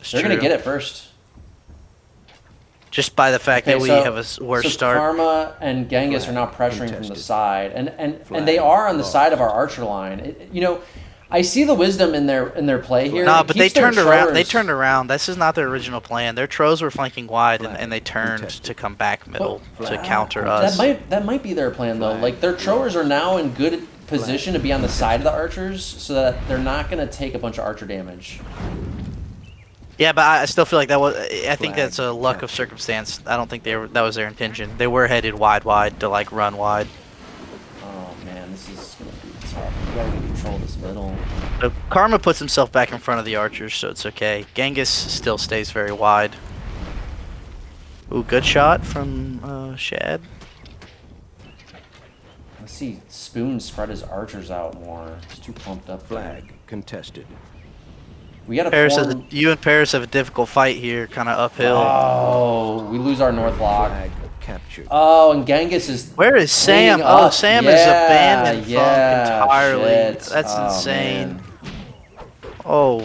C: It's
A: They're going to
C: true.
A: get it first.
C: Just by the fact that we
A: so-
C: have a worse
A: so
C: start.
A: Karma and Ghengis
D: Flag
A: are now pressuring from the
D: contested.
A: side, and
D: Flag
A: they are on the
D: lost.
A: side of our archer line. I see the wisdom in their play here.
C: No,
A: It
C: but they
A: keeps their
C: turned around. They
A: trowers-
C: turned around. This is not their original plan. Their trows were flanking wide,
D: Flag
C: and they turned
D: contested.
C: to come back middle to
D: Flag
C: counter us.
A: That might be their plan though.
D: Flag
A: Like their trowers
D: lost.
A: are now in good position to be on the side of the archers, so that they're not going to take a bunch of archer damage.
C: Yeah, but I still feel like that was. I think
D: Flag
C: that's a luck of
D: captured.
C: circumstance. I don't think that was their intention. They were headed wide to like run wide.
A: Oh man, this is going to be tough. We got to control this middle.
C: So Karma puts himself back in front of the archers, so it's okay. Ghengis still stays very wide. Ooh, good shot from Shad.
A: Let's see Spoon spread his archers out more. He's too pumped up. there.
D: Flag contested.
A: We got to
C: Paris
A: form.
C: you and Paris have a difficult fight here, kind of uphill.
A: Oh, we lose our north lock.
D: Flag captured.
A: Oh, and Ghengis is.
C: Where is Sam?
A: cleaning
C: Oh,
A: up.
C: Sam is
A: Yeah,
C: abandoned
A: yeah,
C: Funk entirely.
A: shit.
C: That's
A: Oh,
C: insane.
A: man.
C: Oh,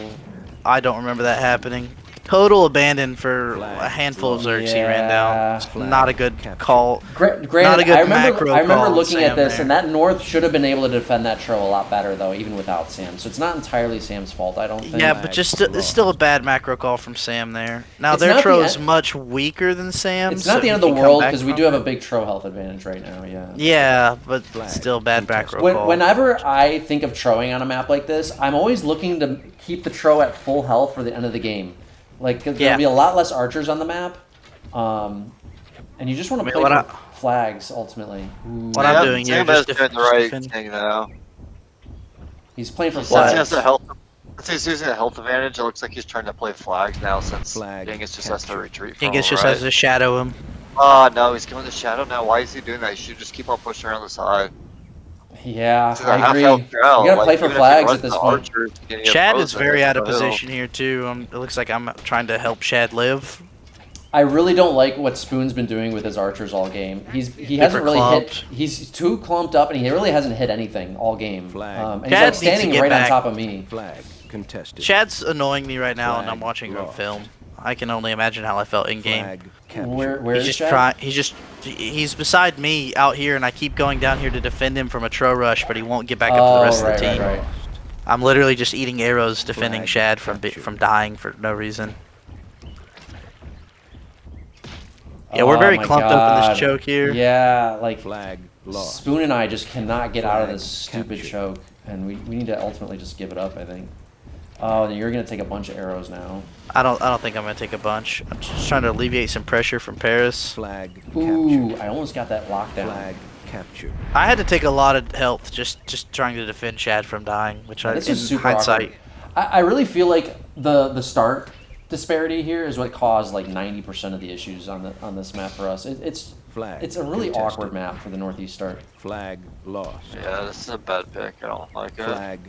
C: I don't remember that happening. Total abandon for
D: Flag
C: a handful of Zerks he
A: Yeah.
C: ran down.
D: Flag
C: Not a good
D: captured.
C: call.
A: Granted,
C: Not a good
A: I remember,
C: macro
A: I remember
C: call on
A: looking at
C: Sam
A: this,
C: there.
A: and that north should have been able to defend that tro a lot better, though, even without Sam. So it's not entirely Sam's fault, I don't think.
C: Yeah,
D: Flag
C: but just
D: lost.
C: it's still a bad macro call from Sam there. Now
A: It's
C: their
A: not the
C: tro is
A: end-
C: much weaker than Sam's.
A: It's not
C: so
A: the
C: he
A: end of the
C: can come
A: world
C: back
A: because we
C: from
A: do have a
C: it.
A: big tro health advantage right now. Yeah.
C: Yeah, but
D: Flag
C: still bad
D: contested.
C: macro call.
A: Whenever I think of troing on a map like this, I'm always looking to keep the tro at full health for the end of the game. Like, 'cause
C: Yeah.
A: there'll be a lot less archers on the map, and you just want to play
C: what
A: for flags ultimately. Ooh.
C: What I'm doing here,
B: Sam
C: just
B: is doing the
C: just
B: right
C: defend-
B: thing now.
A: He's playing for
B: Since he has
A: flags.
B: the health, since he's using a health advantage, it looks like he's trying to play flags now since
D: Flag
B: Ghengis just has to
D: captured.
B: retreat from
C: Ghengis
B: him,
C: just
B: right?
C: has to shadow him.
B: Oh no, he's going to shadow now. Why is he doing that? He should just keep on pushing around the side.
A: Yeah,
B: This is a
A: I
B: half
A: agree.
B: health
A: We
B: trail.
A: gotta
B: Like,
A: play for
B: even if he
A: flags
B: runs
A: at this
B: the
A: point.
B: archers, he can get
C: Shad
B: throws
C: is
B: in
C: very out of
B: the hill.
C: position here too. It looks like I'm trying to help Shad live.
A: I really don't like what Spoon's been doing with his archers all game. He hasn't really
C: clumped.
A: hit. He's too clumped up, and he really hasn't hit anything all game.
D: Flag.
A: And he's
C: Chad
A: like
C: needs to
A: standing
C: get
A: right
C: back.
A: on top of me.
D: Flag contested.
C: Shad's annoying me right now, and
D: Flag
C: I'm watching him
D: lost.
C: film. I can only imagine how I felt in game.
D: Flag captured.
A: Where
C: He's
A: is
C: just
A: Chad?
C: trying. He's beside me out here, and I keep going down here to defend him from a tro rush, but he won't get back up to the rest
A: right,
C: of the team.
A: right.
C: I'm literally just eating arrows defending
D: Flag
C: Shad
D: captured.
C: from dying for no reason. Yeah, we're very
A: my
C: clumped up in this
A: God.
C: choke here.
A: Yeah, like
D: Flag lost.
A: Spoon and I just cannot get out of this
D: Flag
A: stupid
D: captured.
A: choke, and we need to ultimately just give it up, I think. Oh, and you're gonna take a bunch of arrows now.
C: I don't think I'm gonna take a bunch. I'm just trying to alleviate some pressure from Paris.
D: Flag
A: Ooh,
D: captured.
A: I almost got that lockdown.
D: Flag captured.
C: I had to take a lot of health just trying to defend Shad from dying, which
A: Yeah,
C: I,
A: this
C: in
A: is super
C: hindsight.
A: awkward. I really feel like the start disparity here is what caused like 90% of the issues on this map for us.
D: Flag
A: It's a really
D: contested.
A: awkward map for the northeast start.
D: Flag lost.
B: Yeah, this is a bad pick. I don't like it.
D: Flag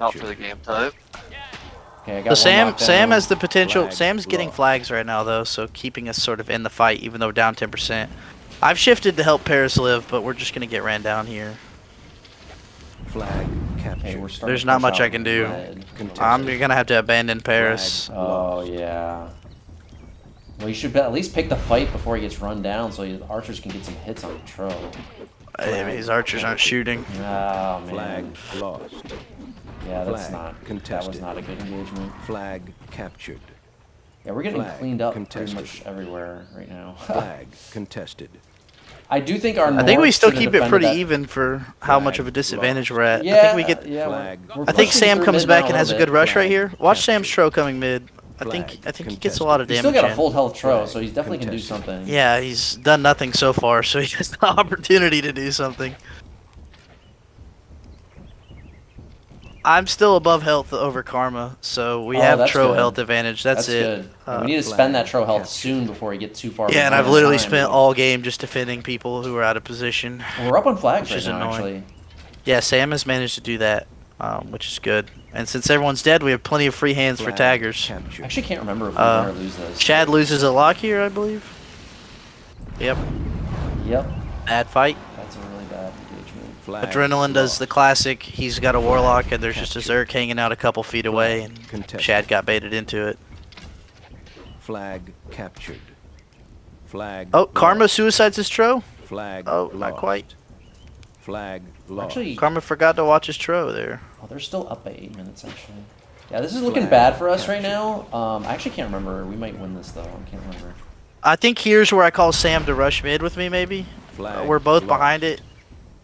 B: Not for the
D: captured.
B: game type.
A: Okay, I
C: So
A: got one
C: Sam
A: lockdown.
C: has the potential.
D: Flag
C: Sam's getting
D: lost.
C: flags right now though, so keeping us sort of in the fight, even though we're down 10%. I've shifted to help Paris live, but we're just gonna get ran down here.
D: Flag
A: Okay,
D: captured.
A: we're starting
C: There's
A: to
C: not
A: push
C: much
A: out
C: I can do.
A: red.
D: Contested.
C: I'm gonna have to abandon Paris.
D: Flag
A: Oh
D: lost.
A: yeah. Well, you should at least pick the fight before he gets run down, so the archers can get some hits on the Tro.
C: I mean, these archers aren't shooting.
A: Oh man.
D: Flag lost.
A: Yeah, that's
D: Flag
A: not. That was
D: contested.
A: not a good engagement.
D: Flag captured.
A: Yeah, we're getting
D: Flag
A: cleaned up
D: contested.
A: pretty much everywhere right now.
D: Flag contested.
A: I do think our.
C: I think we
A: North
C: still
A: should've
C: keep it
A: defended
C: pretty
A: that-
C: even for how much
D: Flag
C: of a disadvantage
D: lost.
C: we're at.
A: Yeah,
C: I think we get.
A: Yeah,
D: Flag
A: we're
C: I think
A: pushing
C: Sam
A: through
C: comes
A: mid now
C: back
A: a
C: and has a
A: little
C: good
A: bit.
C: rush right
D: Flag
C: here. Watch
D: captured.
C: Sam's Tro coming mid. I
D: Flag
C: think he gets a lot of
A: He's
C: damage.
A: still got a
C: in.
A: full health Tro,
D: Flag
A: so he's definitely can do
D: contested.
A: something.
C: Yeah, he's done nothing so far, so he has the opportunity to do something. I'm still above health over Karma, so we
A: Oh,
C: have
A: that's
C: Tro
A: good.
C: health advantage. That's it.
A: good. And we need to
D: Flag
A: spend that Tro health
D: captured.
A: soon before he gets too far.
C: Yeah, and
A: behind
C: I've literally
A: time.
C: spent all game just defending people who are out of position.
A: We're up on flags
C: which
A: right
C: is
A: now,
C: annoying.
A: actually.
C: Yeah, Sam has managed to do that, which is good. And since everyone's dead, we have plenty of free hands for
D: Flag
C: taggers.
A: I
D: captured.
A: actually can't remember if we win or lose this.
C: Shad loses a lock here, I believe. Yep,
A: Yep,
C: bad fight.
A: that's a really bad engagement.
D: Flag
C: Adrenaline does
D: lost.
C: the classic. He's got a warlock, and there's just a Zerk hanging out a couple feet away, and
D: Contested.
C: Shad got baited into it.
D: Flag captured. Flag.
C: Oh, Karma
D: lost.
C: suicides his Tro?
D: Flag.
C: Oh, not
D: lost.
C: quite.
D: Flag lost.
A: Actually,
C: Karma forgot to watch his Tro there.
A: oh, they're still up by 8 minutes, actually. Yeah, this is looking
D: Flag
A: bad for us right
D: captured.
A: now. I actually can't remember. We might win this, though. I can't remember.
C: I think here's where I call Sam to rush mid with me, maybe.
D: Flag
C: We're both
D: lost.
C: behind it.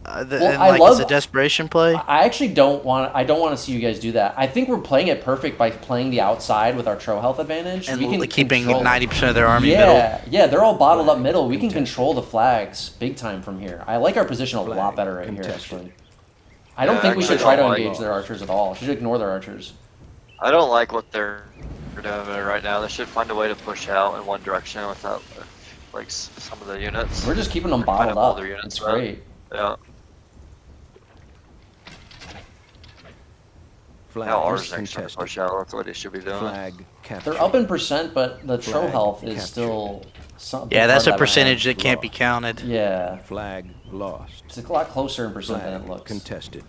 C: And
A: I
C: like,
A: love-
C: it's a desperation play.
A: I actually don't want to see you guys do that. I think we're playing it perfect by playing the outside with our Tro health advantage.
C: And
A: we can
C: keeping
A: control-
C: 90% of their army middle.
A: Yeah, they're all bottled up
D: Flag
A: middle. We can
D: contested.
A: control the flags big time from here. I like our position a lot
D: Flag
A: better right here,
D: contested.
A: actually. I don't
B: Yeah,
A: think we should
B: actually
A: try to
B: don't like-
A: engage their archers at all. We should ignore their archers.
B: I don't like what they're doing right now. They should find a way to push out in one direction without, like, some of the units.
A: We're just keeping them
B: Kind
A: bottled
B: of all
A: up.
B: their units
A: It's
B: up.
A: great.
B: Yeah.
D: Flag
B: Now ours next to
D: contested.
B: push out. That's what they should be doing.
D: Flag captured.
A: They're up in percent, but the Tro
D: Flag
A: health is
D: captured.
A: still something.
C: Yeah, that's a
A: part of that
C: percentage
A: flag.
C: that can't be counted.
A: Yeah,
D: Flag lost.
A: it's a lot closer in percent
D: Flag
A: than it looks.
D: contested.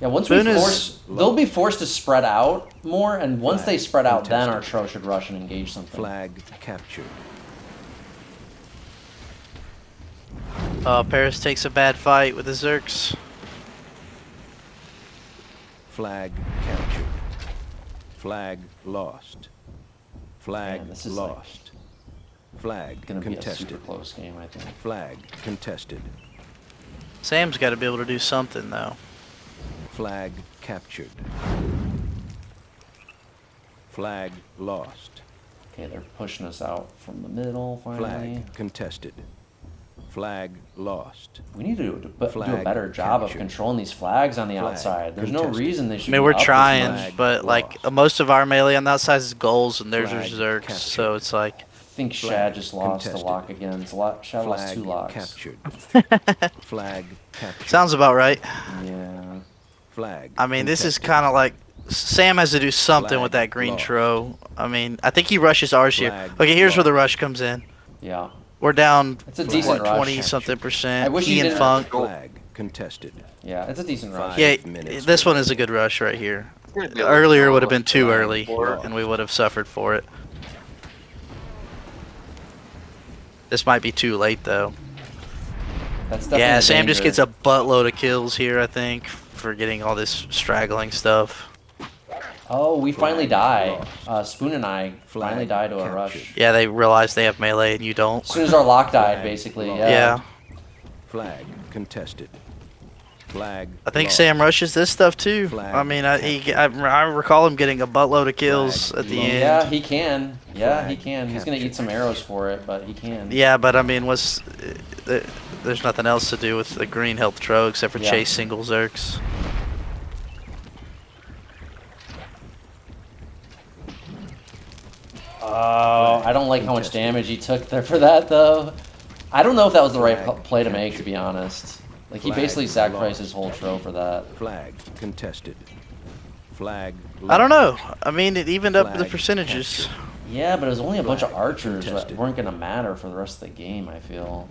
A: Yeah, once
C: Spoon
A: we
C: is
A: force, they'll be forced to spread out more, and once
D: Flag
A: they spread out, then our
D: contested.
A: Tro should rush and engage something.
D: Flag captured.
C: Paris takes a bad fight with the Zerks.
D: Flag captured. Flag lost. Flag
A: Man, this is like-
D: lost. Flag
A: Gonna be a
D: contested.
A: super close game, I think.
D: Flag contested.
C: Sam's got to be able to do something, though.
D: Flag captured. Flag lost.
A: Okay, they're pushing us out from the middle finally.
D: Flag contested. Flag lost.
A: We need to do a
D: Flag
A: better job of
D: captured.
A: controlling these flags on the
D: Flag
A: outside. There's no
D: contested.
A: reason they
C: I
A: should.
C: mean,
A: be
C: we're
A: up this
C: trying,
A: much.
D: Flag
C: but like
D: lost.
C: most of our melee on the outside is goals, and theirs are
D: Flag
C: Zerks,
D: captured.
C: so it's like
A: I think
D: Flag
A: Shad just lost the
D: contested.
A: lock again. Shad lost
D: Flag
A: 2 locks.
D: captured. Flag captured.
C: sounds about right.
A: Yeah.
D: Flag.
C: I mean, this is
D: contested.
C: kind of like Sam has to do something
D: Flag
C: with that green
D: lost.
C: Tro. I mean, I think he rushes ours here.
D: Flag
C: Okay, here's where the
D: lost.
C: rush comes in.
A: Yeah.
C: We're down
A: It's a
D: Flag
A: decent
C: what,
A: rush.
C: 20 something percent.
A: I wish
C: He
A: he
C: and
A: didn't-
C: Funk.
D: Flag contested.
A: Yeah, it's a decent rush.
D: 5
C: Yeah,
D: minutes
C: this one
D: remaining.
C: is a good rush right here.
B: It's gonna be a
C: Earlier
B: little
C: would have been too
B: slow
C: early,
B: for it.
C: and we would have suffered for it. This might be too late though.
A: That's definitely
C: Yeah,
A: a
C: Sam just
A: danger.
C: gets a buttload of kills here, I think, for getting all this straggling stuff.
A: Oh, we finally
D: Flag
A: die. Spoon and I finally
D: Flag
A: die to a
D: captured.
A: rush.
C: Yeah, they realize they have melee and you don't.
A: As soon as our lock died,
D: Flag
A: basically,
D: lost.
A: yeah.
C: Yeah.
D: Flag contested. Flag
C: I think
D: lost.
C: Sam rushes this stuff too.
D: Flag
C: I mean,
D: captured.
C: I recall him getting a buttload of kills
D: Flag
C: at the
D: lost.
C: end.
A: Yeah, he can. Yeah, he
D: Flag
A: can. He's gonna eat
D: captured.
A: some arrows for it, but he can.
C: Yeah, but I mean, there's nothing else to do with the green health tro except for
A: Yeah.
C: chase single zerks.
A: Oh, I don't like how much damage he took there for that, though. I don't know if that was the right
D: Flag
A: play to make, to
D: captured.
A: be honest. Like, he
D: Flag
A: basically sacrificed
D: lost.
A: his whole tro for that.
D: Flag contested. Flag
C: I don't
D: lost.
C: know. I mean, it evened up the
D: Flag
C: percentages.
D: captured.
A: Yeah, but it was only a bunch of
D: Flag
A: archers that
D: contested.
A: weren't gonna matter for the rest of the game, I feel.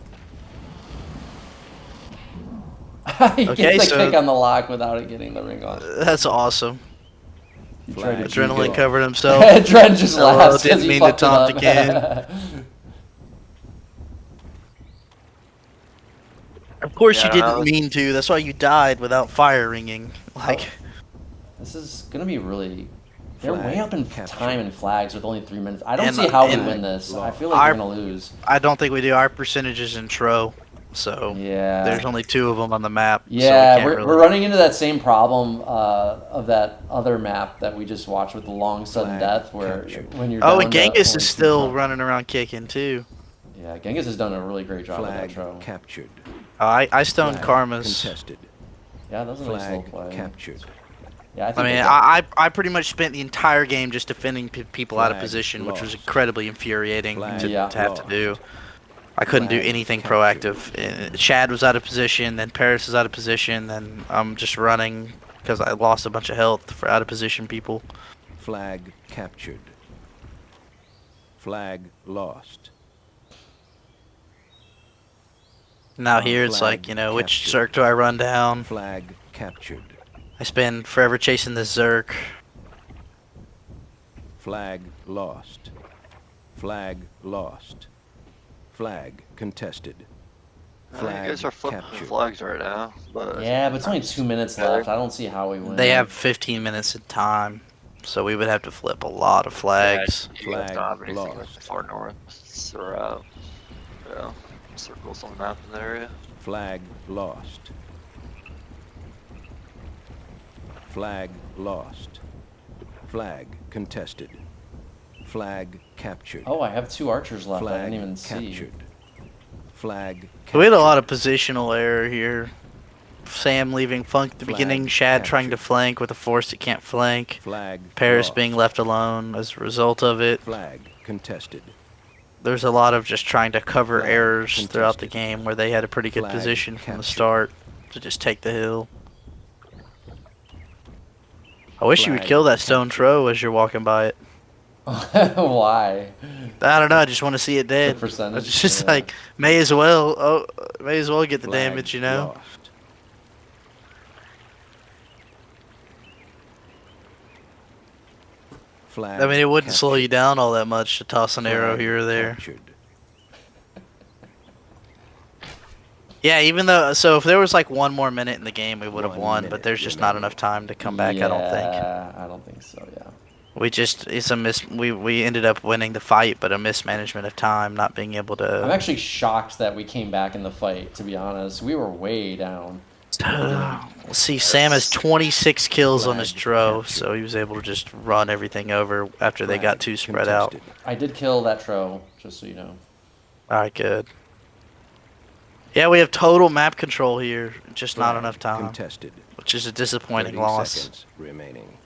A: He
C: Okay,
A: gets a
C: so-
A: kick on the lock without it getting the ring on.
C: That's awesome.
A: He tried to
D: Flag
C: Adrenaline
D: lost.
C: covered himself.
A: Dren just
C: Hello,
A: laughs
C: didn't
A: because he
C: mean to
A: fucked it
C: taunt
A: up.
C: again. Of course you
B: Yeah,
C: didn't mean to. That's why you died without fire ringing. Like,
A: This is gonna be really. They're
D: Flag
A: way up in
D: captured.
A: time and flags with only 3 minutes. I don't
C: And-
A: see how we
C: and-
A: win this. I
D: lost.
A: feel like
C: Our-
A: we're gonna lose.
C: I don't think we do. Our percentages in tro, so
A: Yeah.
C: there's only 2 of them on the map. so we
A: Yeah,
C: can't
A: we're
C: really-
A: running into that same problem of that other map that we just watched with the long sudden
D: Flag
A: death, where
D: captured.
A: when you're
C: Oh,
A: down
C: and
A: to
C: Ghengis
A: only
C: is
A: 2
C: still
A: tro.
C: running around kicking too.
A: Yeah, Ghengis has done a really great job with that
D: Flag
A: tro.
D: captured.
C: I stoned
D: Flag
C: Karmas.
D: contested.
A: Yeah, that was a nice little
D: Flag
A: play.
D: captured.
A: Yeah, I
C: I
A: think
C: mean,
A: they got-
C: I pretty much spent the entire game just defending people out of
D: Flag
C: position, which was
D: lost.
C: incredibly infuriating
D: Flag
C: to
A: Yeah.
C: have to
D: lost.
C: do. I couldn't do
D: Flag
C: anything
D: captured.
C: proactive. Shad was out of position, then Paris was out of position, then I'm just running because I lost a bunch of health for out of position people.
D: Flag captured. Flag lost.
C: Now here it's
D: Flag
C: like, you know, which
D: captured.
C: Zerk do I run down?
D: Flag captured.
C: I spend forever chasing this Zerk.
D: Flag lost. Flag lost. Flag contested.
B: You
D: Flag
B: guys are flipping
D: captured.
B: flags right now, but
A: Yeah, but it's only 2 minutes left. I don't see how we win.
C: They have 15 minutes of time, so we would have to flip a lot of flags.
B: you guys
D: Flag
B: don't have anything like
D: lost.
B: far north or yeah, circles on the map in the area.
D: Flag lost. Flag lost. Flag contested. Flag captured.
A: Oh, I have 2 archers left. I
D: Flag
A: didn't even see.
D: captured. Flag
C: We had a
D: captured.
C: lot of positional error here. Sam leaving flank at the
D: Flag
C: beginning, Shad trying to
D: captured.
C: flank with a force that can't flank,
D: Flag
C: Paris
D: lost.
C: being left alone as a result of it.
D: Flag contested.
C: There's a lot of just trying to cover
D: Flag
C: errors throughout the
D: contested.
C: game where they had a pretty good
D: Flag
C: position from the
D: captured.
C: start to just take the hill. I wish you would
D: Flag
C: kill that stone
D: captured.
C: tro as you're walking by it.
A: Why?
C: I don't know. I just want to see it dead.
A: percentage,
C: It's just
A: yeah.
C: like may as well. Oh, may as well get the
D: Flag
C: damage, you know.
D: lost. Flag
C: I mean, it wouldn't slow
D: captured.
C: you down all that much to toss an arrow
D: Flag
C: here or there.
D: captured.
C: Yeah, even though, so if there was like 1 more minute in the game, we would have
D: 1
C: won. But
D: minute
C: there's just not
D: remaining.
C: enough time to come back. I don't think.
A: Yeah, I don't think so. Yeah.
C: We just it's a we ended up winning the fight, but a mismanagement of time, not being able
A: I'm
C: to.
A: actually shocked that we came back in the fight. To be honest, we were way down.
C: Let's see, Sam has 26 kills on his
D: Flag
C: tro,
D: captured.
C: so he was able to just run everything over after they got
D: Flag
C: too spread out.
D: contested.
A: I did kill that tro, just so you know.
C: All right, good. Yeah, we have total map control here, just not
D: Flag
C: enough time,
D: Contested.
C: which is a disappointing
D: 30
C: loss.
D: seconds remaining.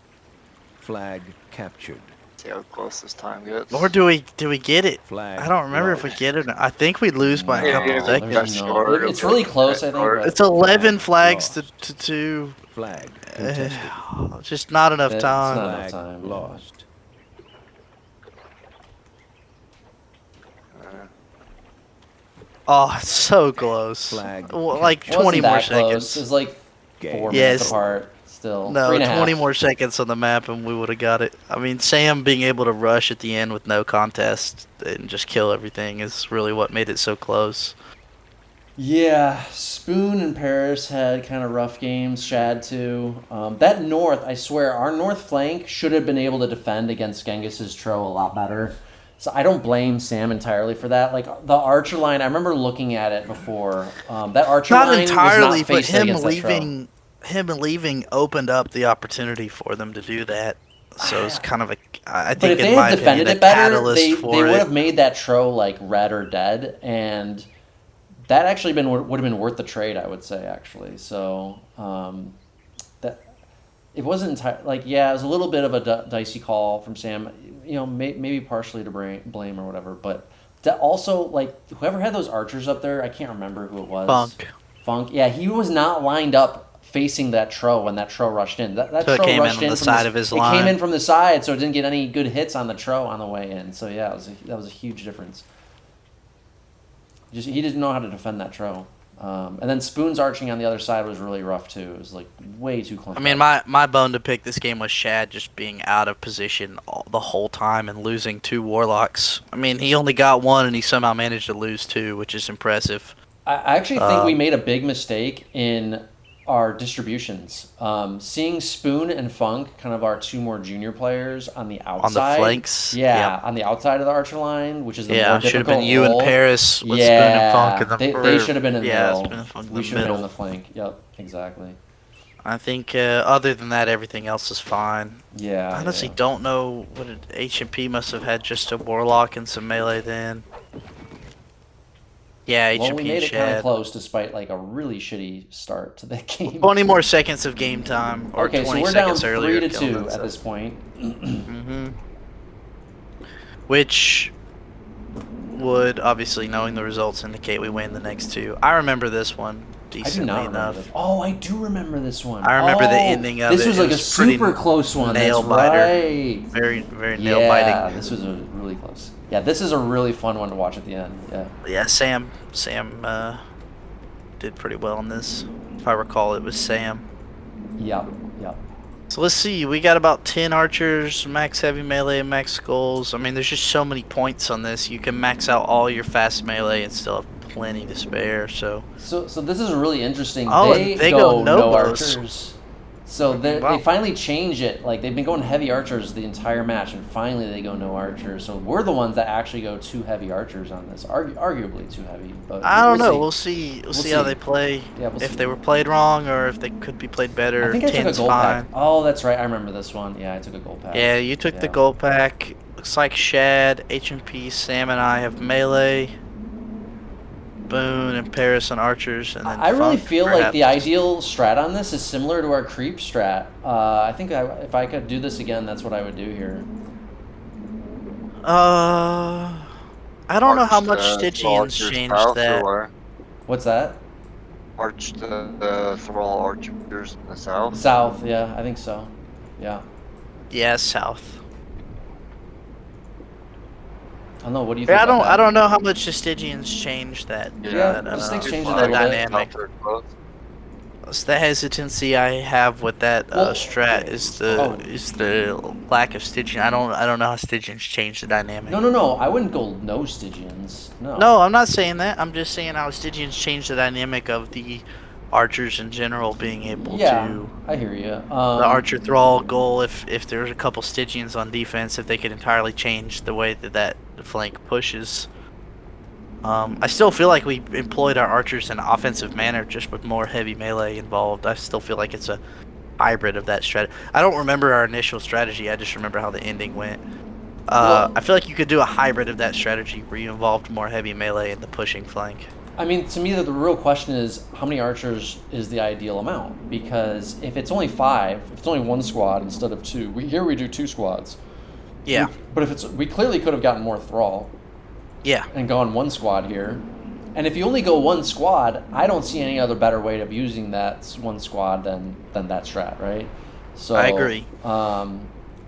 D: Flag captured.
B: See how close this time gets.
C: Or do we get it?
D: Flag
C: I don't remember if we
D: lost.
C: get it. I think we lose by a
B: Yeah,
C: couple
B: yeah,
C: of
B: yeah.
C: seconds.
A: There's no, it's really close, I think. But
C: It's 11
D: Flag
C: flags
D: lost.
C: to 2.
D: Flag contested.
C: Just not enough
A: It's
C: time.
A: not enough
D: Flag
A: time, yeah.
D: lost.
C: Oh, it's so close.
D: Flag
C: Well, like
D: captured.
A: It
C: 20
A: wasn't
C: more
A: that close. It
C: seconds.
A: was like 4
D: Game.
A: minutes
C: Yes.
A: apart. Still,
C: No,
A: 3.5.
C: 20 more seconds on the map and we would have got it. I mean, Sam being able to rush at the end with no contest and just kill everything is really what made it so close.
A: Yeah, Spoon and Paris had kind of rough games. Shad too. That north, I swear, our north flank should have been able to defend against Genghis' Tro a lot better. So I don't blame Sam entirely for that. Like the archer line, I remember looking at it before. That archer
C: Not
A: line was
C: entirely,
A: not
C: but
A: facing against that Tro.
C: him leaving opened up the opportunity for them to do that. So it's kind of I
A: But
C: think,
A: if they
C: in my
A: had
C: opinion,
A: defended
C: a
A: it better,
C: catalyst
A: they
C: for
A: would
C: it.
A: have made that Tro like red or dead, and that actually would have been worth the trade, I would say actually. So that it wasn't entirely like yeah, it was a little bit of a dicey call from Sam. You know, maybe partially to blame or whatever, but that also like whoever had those archers up there, I can't remember who it was. Funk, yeah, he was not lined up facing that Tro when that Tro rushed in. That
C: So it
A: Tro
C: came in
A: rushed
C: on
A: in
C: the
A: from
C: side of his
A: It came
C: line.
A: in from the side, so it didn't get any good hits on the Tro on the way in. So yeah, that was a huge difference. Just he didn't know how to defend that Tro. And then Spoon's arching on the other side was really rough too. It was like way too clunky.
C: I mean, my bone to pick this game was Shad just being out of position the whole time and losing 2 warlocks. I mean, he only got 1 and he somehow managed to lose 2, which is impressive.
A: I actually think we made a big mistake in our distributions. Seeing Spoon and Funk, kind of our 2 more junior players on the outside.
C: On the flanks?
A: Yeah,
C: Yep.
A: on the outside of the archer line, which is the more
C: Yeah,
A: difficult
C: should have been you
A: role.
C: and Paris with Spoon and
A: Yeah,
C: Funk.
A: they should have been in the
C: yeah,
A: middle.
C: Spoon and Funk in
A: We
C: the
A: should have been
C: middle.
A: on the flank. Yep, exactly.
C: I think other than that, everything else is fine.
A: Yeah.
C: I honestly
A: yeah.
C: don't know what H&P must have had just a warlock and some melee then. Yeah, H&P
A: Well, we made
C: and
A: it kind of
C: Shad.
A: close despite like a really shitty start to that game.
C: 20 more seconds of game time, or
A: Okay,
C: 20
A: so we're down
C: seconds earlier.
A: 3-2 at this point.
C: Which would, obviously, knowing the results, indicate we win the next 2. I remember this one
A: I do
C: decently
A: not remember
C: enough.
A: this. Oh, I do remember this one.
C: I remember the ending of
A: this
C: it.
A: was
C: It
A: like a
C: was pretty
A: super close one. That's
C: nail-biter.
A: right.
C: Very, very
A: Yeah,
C: nail-biting.
A: this was a really close. Yeah, this is a really fun one to watch at the end. Yeah.
C: Yeah, Sam did pretty well in this. If I recall, it was Sam.
A: Yep. Yep.
C: So let's see. We got about 10 archers, max heavy melee, and max skulls. I mean, there's just so many points on this. You can max out all your fast melee and still have plenty to spare. So
A: this is really interesting.
C: Oh,
A: they
C: and they
A: go
C: go
A: no
C: no-bows.
A: archers. So they finally change it. Like they've been going heavy archers the entire match, and finally they go no archers. So we're the ones that actually go 2 heavy archers on this. Arguably too heavy, but
C: I don't know.
A: see.
C: We'll see. We'll see
A: see.
C: how they play.
A: Yeah, we'll
C: if
A: see.
C: they were played wrong or if they could be played better.
A: I think I took a
C: 10's
A: gold
C: fine.
A: pack. Oh, that's right. I remember this one. Yeah, I took a gold pack.
C: Yeah, you took the
A: Yeah.
C: gold pack. Looks like Shad, H&P, Sam, and I have melee. Boone and Paris on archers, and then
A: I really
C: Funk,
A: feel like the
C: perhaps.
A: ideal strat on this is similar to our creep strat. I think if I could do this again, that's what I would do here.
C: I don't know how much Stygians changed that.
A: What's that?
B: Throw all archers in the south.
A: South, yeah, I think so. Yeah.
C: Yeah, south.
A: I don't know. What do you think?
C: I
A: about that?
C: I don't know how much the Stygians changed that.
A: Yeah,
C: that,
A: the Styx
C: uh,
A: changed it a
C: that
A: little bit.
C: dynamic. It's the hesitancy I have with that strat is the lack of Stygian. I don't know how Stygians change the dynamic.
A: No. I wouldn't go no Stygians. No.
C: No, I'm not saying that. I'm just saying how Stygians change the dynamic of the archers in general being able to.
A: I hear you.
C: The archer thrall goal, if there's a couple Stygians on defense, if they could entirely change the way that flank pushes. I still feel like we employed our archers in an offensive manner, just with more heavy melee involved. I still feel like it's a hybrid of that strategy. I don't remember our initial strategy. I just remember how the ending went. I feel like you could do a hybrid of that strategy where you involved more heavy melee in the pushing flank.
A: I mean, to me, the real question is how many archers is the ideal amount? Because if it's only 5, if it's only 1 squad instead of 2, here we do 2 squads.
C: Yeah.
A: But if we clearly could have gotten more thrall.
C: Yeah.
A: And gone 1 squad here. And if you only go 1 squad, I don't see any other better way of using that 1 squad than that strat, right? So
C: I agree.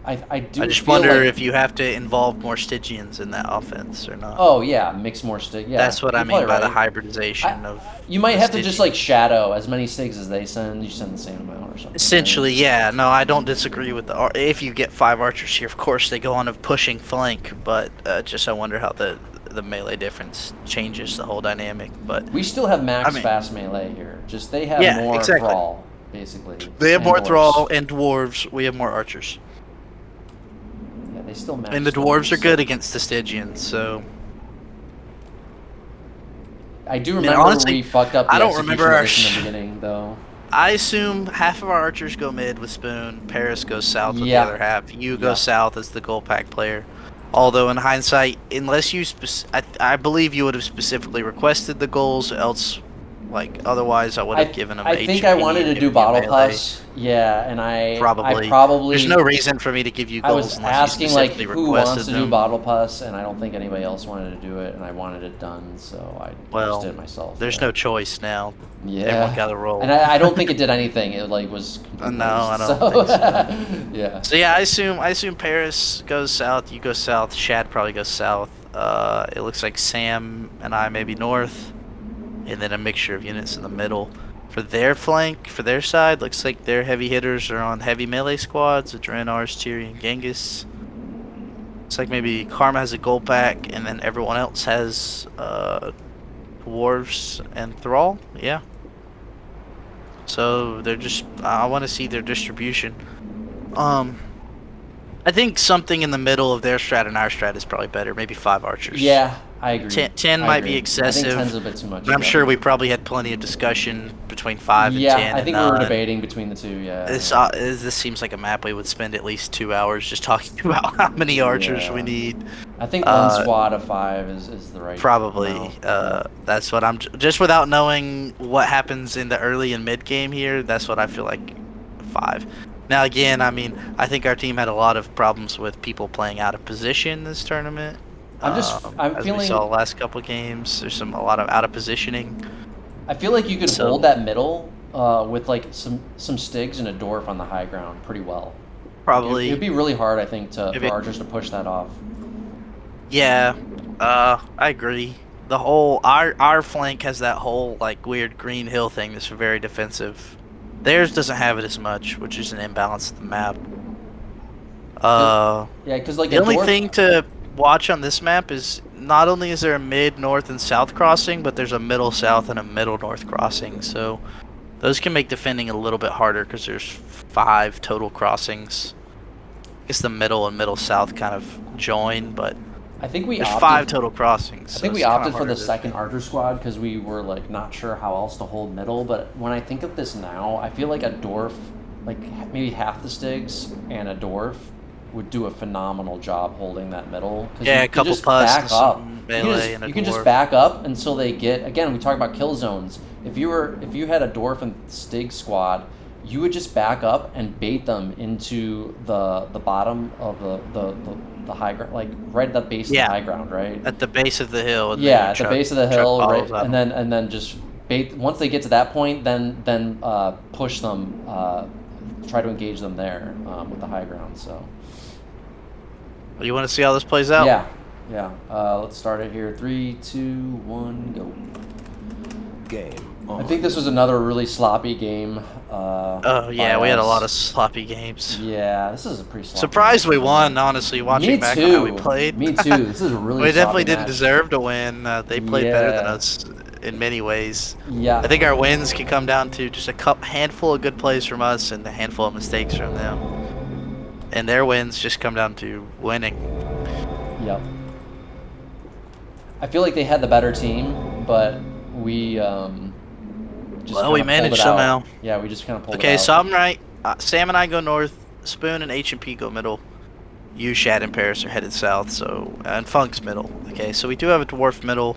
A: I
C: just wonder if you have to involve more Stygians in that offense or not.
A: Oh yeah, mix more Stygians. Yeah,
C: that's what I mean by
A: right.
C: the hybridization of.
A: You might have to just like shadow as many Stygs as they send. You send the same amount or something.
C: Essentially,
A: right?
C: yeah. No, I don't disagree with if you get 5 archers here. Of course, they go on a pushing flank, but just I wonder how the melee difference changes the whole dynamic. But
A: We still have max
C: I mean-
A: fast melee here. Just they have
C: Yeah,
A: more
C: exactly.
A: thrall, basically.
C: they have
A: and
C: more
A: dwarves.
C: thrall and dwarves. We have more archers.
A: Yeah, they still max.
C: And the dwarves are good
A: dwarves.
C: against the Stygians, so
A: I do
C: mean,
A: remember
C: honestly,
A: we fucked up the
C: I don't
A: execution
C: remember
A: of
C: our
A: this in the beginning, though.
C: I assume half of our archers go mid with Spoon, Paris goes south with the
A: Yeah.
C: other half. You go
A: Yeah.
C: south as the goal pack player. Although in hindsight, unless you I believe you would have specifically requested the goals, else otherwise I would have given them.
A: I think I wanted to do bottle pass. Yeah, and I probably.
C: There's no reason for me to give you
A: I
C: goals
A: was
C: unless
A: asking
C: you
A: like
C: specifically
A: who wants
C: requested
A: to do
C: them.
A: bottle pass, and I don't think anybody else wanted to do it, and I wanted it done, so I just did it myself.
C: There's no choice now.
A: Yeah.
C: Everyone got a roll.
A: And I don't think it did anything. It was.
C: No, I don't
A: so,
C: think so.
A: Yeah.
C: So yeah, I assume Paris goes south, you go south, Shad probably goes south. It looks like Sam and I maybe north, and then a mixture of units in the middle. For their flank, for their side, looks like their heavy hitters are on heavy melee squads, Adren, Ars, Tirri, and Ghengis. Looks like maybe Karma has a gold pack, and then everyone else has dwarves and thrall. Yeah. So they're just. I want to see their distribution. I think something in the middle of their strat and our strat is probably better. Maybe 5 archers.
A: Yeah, I agree.
C: 10
A: I
C: might
A: agree.
C: be excessive.
A: I think 10's a bit too much.
C: But I'm
A: yeah.
C: sure we probably had plenty of discussion between 5 and 10.
A: Yeah, I think we
C: and
A: were
C: 9.
A: debating between the two. Yeah.
C: This seems like a map we would spend at least 2 hours just talking about how many archers we need.
A: I think one squad of 5 is the right.
C: Probably.
A: amount.
C: That's what I'm just without knowing what happens in the early and mid game here. That's what I feel like 5. Now again, I mean, I think our team had a lot of problems with people playing out of position this tournament.
A: I'm
C: as
A: feeling.
C: we saw the last couple of games. There's a lot of out of positioning.
A: I feel like you could hold that middle with like some Stigs and a Dwarf on the high ground pretty well.
C: Probably.
A: It'd be really hard, I think, for archers to push that off.
C: Yeah, I agree. The whole our flank has that whole like weird green hill thing that's very defensive. Theirs doesn't have it as much, which is an imbalance of the map.
A: Yeah, because like
C: the only thing to watch on this map is not only is there a mid, north, and south crossing, but there's a middle south and a middle north crossing. So those can make defending a little bit harder because there's 5 total crossings. I guess the middle and middle south kind of join, but
A: I think we
C: there's
A: opted,
C: 5 total crossings.
A: I think we opted for the second archer squad because we were like not sure how else to hold middle. But when I think of this now, I feel like a Dwarf, like maybe half the Stigs and a Dwarf, would do a phenomenal job holding that middle.
C: Yeah, a couple pus and some melee and a
A: You can just
C: dwarf.
A: back up until they get. Again, we talk about kill zones. If you had a Dwarf and Stig squad, you would just back up and bait them into the bottom of the high ground, like right at the base of the high ground, right?
C: At the base of the hill. And
A: Yeah, at the base of the hill, right,
C: up.
A: and then just bait. Once they get to that point, then push them, try to engage them there with the high ground. So.
C: You want to see how this plays out?
A: Yeah. Let's start it here. 3, 2, 1, go.
D: Game on.
A: I think this was another really sloppy game.
C: Oh yeah, we had a lot of sloppy games.
A: Yeah, this is a pretty sloppy.
C: Surprised we
A: match.
C: won, honestly, watching back on how we played.
A: Me too. This is a really.
C: We definitely
A: sloppy
C: didn't
A: match.
C: deserve to win. They played better than us in many ways.
A: Yeah.
C: I think our wins can come down to just a handful of good plays from us and a handful of mistakes from them. And their wins just come down to winning.
A: Yep. I feel like they had the better team, but we
C: we managed somehow.
A: Yeah, we just kind of pulled it out.
C: Okay, so I'm right. Sam and I go north. Spoon and H&P go middle. You, Shad, and Paris are headed south. So and Funk's middle. Okay, so we do have a dwarf middle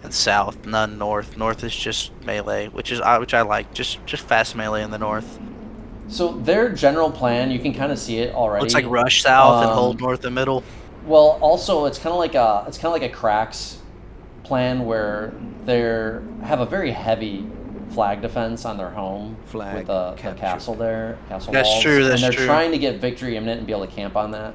C: and south, none north. North is just melee, which I like. Just fast melee in the north.
A: So their general plan, you can kind of see it already.
C: Looks like rush south and hold north and middle.
A: Well, also it's kind of like a cracks plan where they have a very heavy flag defense on their home with the castle there, castle
C: That's
A: walls.
C: true. That's
A: and they're
C: true.
A: trying to get victory imminent and be able to camp on that.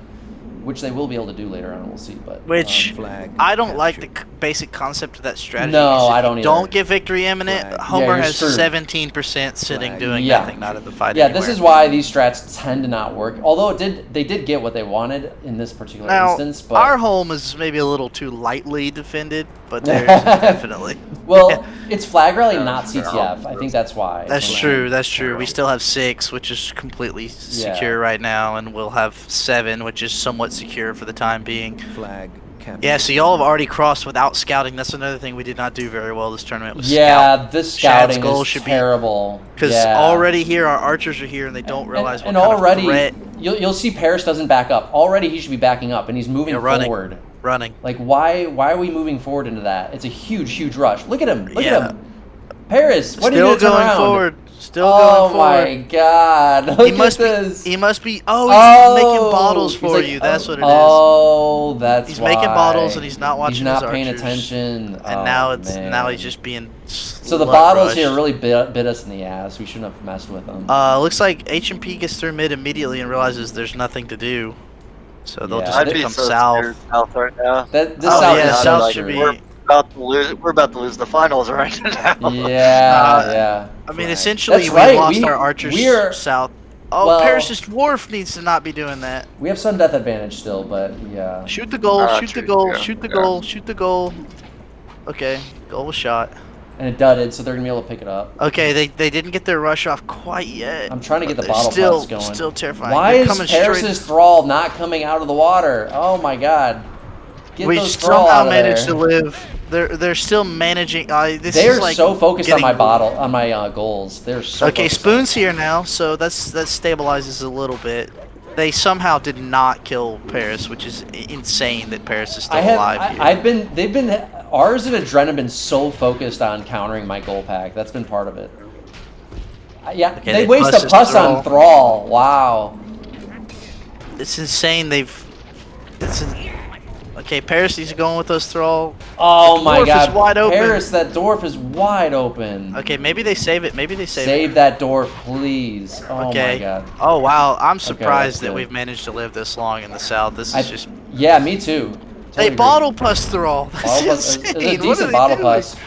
A: which they will be able to do later on. We'll see, but
C: Which
D: Flag
C: I don't like the
D: captured.
C: basic concept of that strategy.
A: No,
C: 'cause if
A: I don't
C: you
A: either.
C: don't get victory imminent.
D: Flag.
C: Homer
A: you're
C: has
A: screwed.
C: 17% sitting
D: Flag.
C: doing
A: Yeah.
C: nothing, not in the fight
A: yeah,
C: anywhere.
A: this is why these strats tend to not work. Although they did get what they wanted in this particular
C: Now,
A: instance, but
C: our home is maybe a little too lightly defended, but theirs is definitely.
A: well, it's flag rally,
B: Yeah,
A: not
B: sure.
A: CTF. I think that's why.
C: That's
A: Flag.
C: true. That's true. We
B: Right.
C: still have 6, which is completely secure right now, and we'll have 7, which is somewhat secure for the time being.
D: Flag captured.
C: Yeah, so y'all have already crossed without scouting. That's another thing we did not do very well this tournament. Was
A: Yeah, this
C: Shad's
A: scouting
C: goal
A: is
C: should be-
A: terrible.
C: because
A: yeah.
C: already here our archers are here and they don't realize
A: and
C: what kind
A: already
C: of threat.
A: you'll see Paris doesn't back up. Already he should be backing up, and he's moving
C: Yeah, running.
A: forward.
C: Running.
A: Like why are we moving forward into that? It's a huge rush. Look at him. Look
C: Yeah.
A: at him. Paris, what
C: Still
A: are you doing?
C: going forward. Still
A: Oh
C: going
A: my
C: forward.
A: god. Look
C: He
A: at
C: must
A: this.
C: be. He must be. Oh, he's making bottles
A: He's
C: for
A: like,
C: you. That's what it is.
A: Oh, that's
C: He's
A: why.
C: making bottles and he's not watching
A: He's not
C: his
A: paying
C: archers.
A: attention.
C: And
A: Oh,
C: now
A: man.
C: he's just being.
A: So the bottles here really bit us in the ass. We shouldn't have messed with them.
C: Looks like H&P gets through mid immediately and realizes there's nothing to do. So they'll
A: Yeah.
C: just
B: I'd be
C: become
B: so
C: south.
B: scared south right now.
A: This
C: Oh,
A: South
C: yeah,
A: is so
C: South
A: screwed.
C: should be-
B: We're about to lose the finals right now.
A: Yeah, yeah.
C: I mean,
D: Flag.
C: essentially,
A: That's
C: we
A: right,
C: lost our archers
A: we're-
C: south. Oh,
A: well-
C: Paris's dwarf needs to not be doing that.
A: We have some death advantage still, but yeah.
C: Shoot the goal, shoot the
B: true,
C: goal,
B: yeah,
C: shoot the
B: yeah.
C: goal, shoot the goal. Okay, goal was shot.
A: And it dudded, so they're gonna be able to pick it up.
C: Okay, they didn't get their rush off quite yet.
A: I'm trying to get the
C: but
A: bottle
C: they're
A: putts going.
C: Still terrifying.
A: Why
C: They're
A: is
C: coming
A: Paris's thrall not coming out of the water? Oh my god. Get
C: We
A: those thrall
C: somehow
A: out of
C: managed
A: there.
C: to live. They're still managing. This
A: They're
C: is like
A: so focused on
C: getting-
A: my bottle, on my goals. They're so
C: Okay,
A: focused
C: Spoon's here now, so that stabilizes a little bit. They somehow did not kill Paris, which is insane that Paris is still alive here.
A: Ours and Adren have been so focused on countering my goal pack. That's been part of it. Yeah,
C: Okay,
A: they
C: they
A: waste
C: bust
A: a
C: his
A: pus
C: thrall.
A: on Thrall. Wow.
C: It's insane. Okay, Paris needs to go in with those thrall.
A: Oh
C: The
A: my
C: dwarf
A: god.
C: is wide open.
A: Paris, that dwarf is wide open.
C: Okay, maybe they save it. Maybe they save it.
A: Save that dwarf, please. Oh
C: Okay.
A: my god.
C: Oh wow, I'm
A: that's
C: surprised that
A: good.
C: we've managed to live this long in the south. This is just.
A: Yeah, me too.
C: Hey,
A: Totally
C: bottle pus thrall. That's
A: Bottle pus-
C: insane.
A: It was a
C: What are
A: decent
C: they
A: bottle
C: doing?
A: pus.
B: This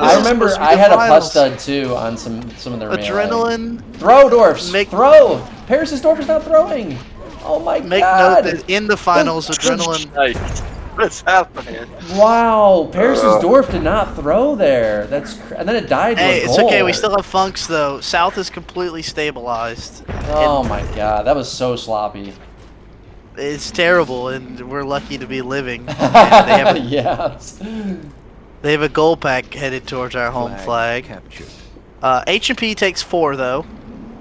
A: I
B: is
A: remember
C: supposed to be
A: I
C: the
A: had a
C: finals.
A: pus stud too on some of their melee.
C: Adrenaline.
A: Throw, dwarfs.
C: Make-
A: Throw. Paris's dwarf is not throwing. Oh my
C: Make
A: god.
C: note that in the finals, adrenaline.
B: Nice. What's happening?
A: Wow, Paris's dwarf did not throw there. And then it died.
C: Hey,
A: to a
C: it's
A: goal.
C: okay. We still have funks though. South is completely stabilized.
A: Oh my god, that was so sloppy.
C: It's terrible, and we're lucky to be living. And
A: Yes.
C: they have a goal pack headed towards our home flag.
D: Captured.
C: H&P takes 4 though,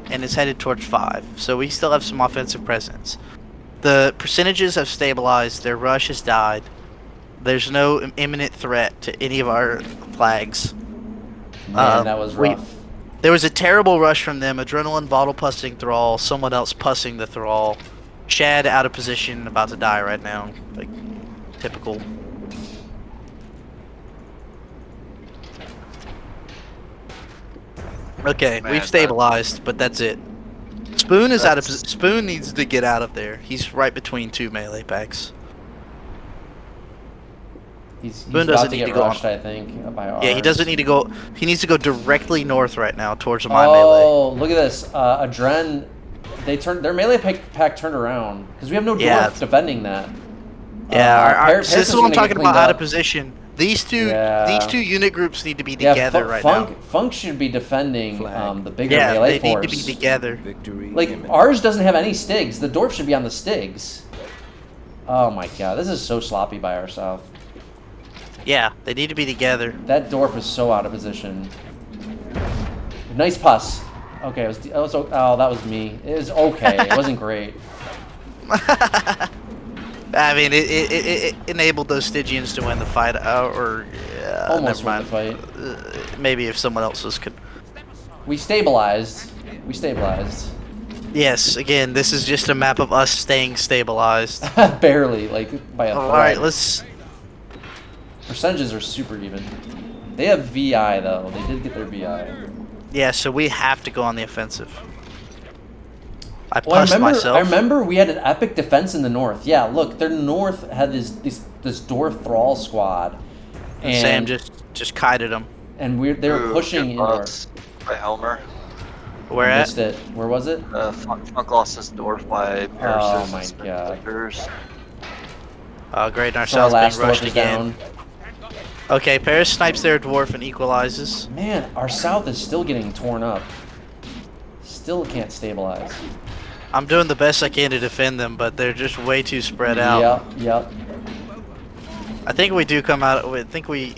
C: and is headed towards 5. So we still have some offensive presence. The percentages have stabilized. Their rush has died. There's no imminent threat to any of our flags.
A: Man, that was rough.
C: There was a terrible rush from them. Adrenaline bottle pussing Thrall. Someone else pussing the Thrall. Shad out of position, about to die right now. Like, typical. Okay,
B: Man,
C: we've stabilized, but that's it. Spoon is out of Spoon needs to get out of there. He's right between 2 melee packs.
A: He's
C: Spoon
A: about
C: doesn't
A: to
C: need
A: get
C: to go
A: rushed,
C: on.
A: I think, by ours.
C: Yeah, he doesn't need to go. He needs to go directly north right now towards my melee.
A: Oh, look at this. Adren, their melee pack turned around because we have no dwarf
C: Yeah.
A: defending that.
C: Yeah,
A: Paris
C: so this is
A: is
C: what I'm
A: gonna get
C: talking about.
A: cleaned
C: Out of
A: up.
C: position. These two
A: Yeah.
C: unit groups need to be
A: Yeah,
C: together right now.
A: Funk should be defending
D: Flag.
A: the bigger
C: Yeah,
A: melee
C: they need
A: force.
C: to be together.
D: Victory.
A: Like
D: imminent.
A: ours doesn't have any stigs. The dwarf should be on the stigs. Oh my god, this is so sloppy by our south.
C: Yeah, they need to be together.
A: That dwarf is so out of position. Nice pus. Okay, oh, that was me. It was okay. It wasn't great.
C: I mean, it enabled those Stygians to win the fight, or
A: Almost
C: never
A: won
C: mind.
A: the fight.
C: Maybe if someone else was could.
A: We stabilized.
C: Yes, again, this is just a map of us staying stabilized.
A: Barely, like by a
C: All
A: thread.
C: right, let's.
A: Percentages are super even. They have VI though. They did get their VI.
C: Yeah, so we have to go on the offensive. I
A: Well,
C: pussed myself.
A: I remember we had an epic defense in the north. Yeah, look, their north had this dwarf thrall squad,
C: And Sam just kited him.
A: and they were pushing into our.
B: By Helmer.
C: Where
A: I
C: at?
A: missed it. Where was it?
B: Funk lost his dwarf by
A: Oh
B: Paris.
A: my god.
C: Oh, great. Our
A: So our
C: south
A: last
C: being rushed
A: dwarf is
C: again.
A: down.
C: Okay, Paris snipes their dwarf and equalizes.
A: Man, our south is still getting torn up. Still can't stabilize.
C: I'm doing the best I can to defend them, but they're just way too spread out.
A: Yep.
C: I think we do come out. I think we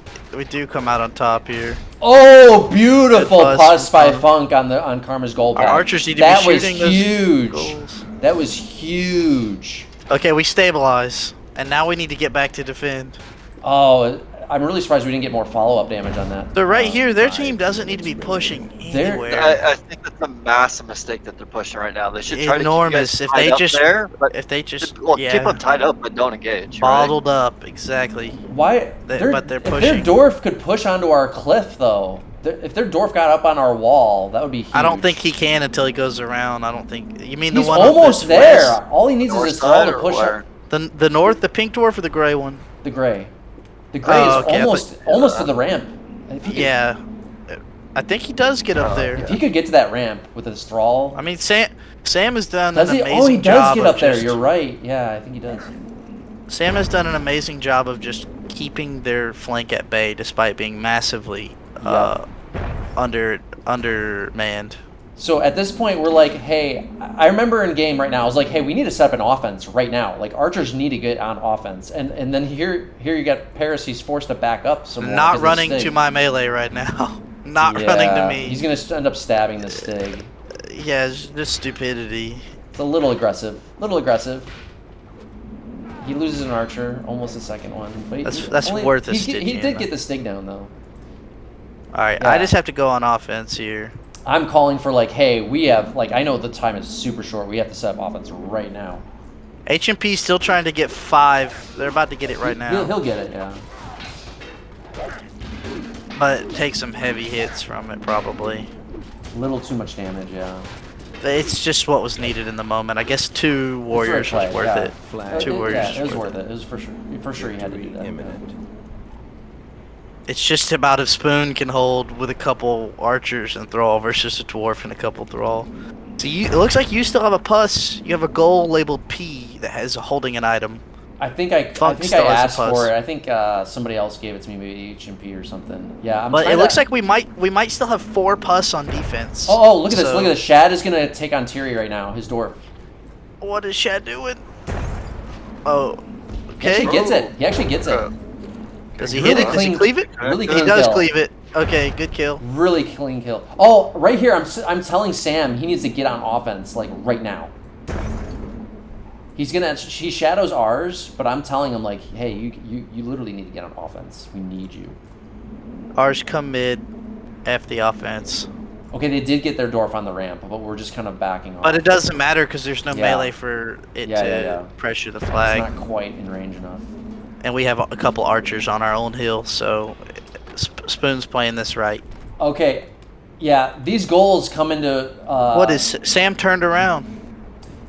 C: do come out on top here.
A: Oh, beautiful
C: Good
A: pus by
C: Funk.
A: Funk on Karma's gold
C: Our
A: pack.
C: archers need to
A: That
C: be
A: was
C: shooting those
A: huge.
C: goals.
A: That was huge.
C: Okay, we stabilize, and now we need to get back to defend.
A: Oh, I'm really surprised we didn't get more follow-up damage on that.
C: They're right here. Their
D: 5
C: team doesn't need to be pushing anywhere.
B: I think that's a massive mistake that they're pushing right now. They should try
C: Enormous.
B: to keep
C: If
B: you
C: they
B: guys tied up
C: just-
B: there, but
C: If they just
B: keep them tied up, but don't engage.
C: bottled up, exactly.
A: Why?
C: But they're
A: if
C: pushing.
A: their dwarf could push onto our cliff, though. If their dwarf got up on our wall, that would be huge.
C: I don't think he can until he goes around. I don't think. You mean the
A: He's
C: one
A: almost
C: on this
A: there.
C: west?
A: All he needs
B: North
A: is a thrall
B: side
A: to
B: or
A: push
B: where?
A: up
C: The north, the pink dwarf or the gray one?
A: the gray. The gray
C: Oh,
A: is
C: okay, I
A: almost to the ramp. If he could-
C: Yeah. I think he does get up there.
A: If he could get to that ramp with his thrall.
C: I mean, Sam has done
A: Does
C: an
A: he?
C: amazing
A: Oh, he does
C: job
A: get
C: of
A: up there.
C: just-
A: You're right. Yeah, I think he does.
C: Sam has done an amazing job of just keeping their flank at bay despite being massively undermanned.
A: So at this point, we're like, hey, I remember in game right now, I was like, hey, we need to set up an offense right now. Like archers need to get on offense, and then here you got Paris. He's forced to back up some more.
C: Not
A: 'cause of
C: running
A: Stig.
C: to my melee right now. Not running to
A: Yeah,
C: me.
A: He's gonna end up stabbing the Stig.
C: Yeah, it's just stupidity.
A: It's a little aggressive. He loses an archer, almost a second one. But
C: That's worth a
A: he
C: stitching
A: did
C: in,
A: get the Stig down though.
C: Alright,
A: Yeah.
C: I just have to go on offense here.
A: I'm calling for like, hey, we have like I know the time is super short. We have to set up offense right now.
C: HMP still trying to get 5. They're about to get it right now.
A: He'll get it, yeah.
C: But take some heavy hits from it probably.
A: A little too much damage, yeah.
C: It's just what was needed in the moment. I guess 2 warriors
A: play,
C: was worth
A: yeah.
C: it.
D: Flag.
C: 2 warriors
A: Yeah, it was
C: was
A: worth it. It was for sure. For sure, you had to do that.
D: Imminent.
C: It's just about if Spoon can hold with a couple archers and Thrall versus a dwarf and a couple Thrall. So it looks like you still have a pus. You have a goal labeled P that has holding an item.
A: I think I
C: Funk still has a
A: asked
C: pus.
A: for it. I think somebody else gave it to me, maybe HMP or something. Yeah,
C: But it looks like we might still have 4 pus on defense.
A: Oh, look at this!
C: So-
A: Look at this! Shad is gonna take on Tirri right now. His dwarf.
C: What is Shad doing? Oh,
A: He actually
C: okay.
A: gets it. He actually gets it.
C: Does he
A: Really
C: hit it? Does he
A: clean-
C: cleave it?
A: Really
C: He
A: clean
C: does
A: kill.
C: cleave it. Okay, good kill.
A: Really clean kill. Oh, right here! I'm telling Sam he needs to get on offense like right now. He shadows ours, but I'm telling him like, hey, you literally need to get on offense. We need you.
C: Ours come mid, F the offense.
A: Okay, they did get their dwarf on the ramp, but we're just kind of backing off.
C: But it doesn't matter because there's no
A: Yeah.
C: melee for it
A: Yeah,
C: to
A: yeah.
C: pressure the
A: It's
C: flag.
A: not quite in range enough.
C: And we have a couple archers on our own hill, so Spoon's playing this right.
A: Okay, yeah, these goals come into.
C: What is Sam turned around?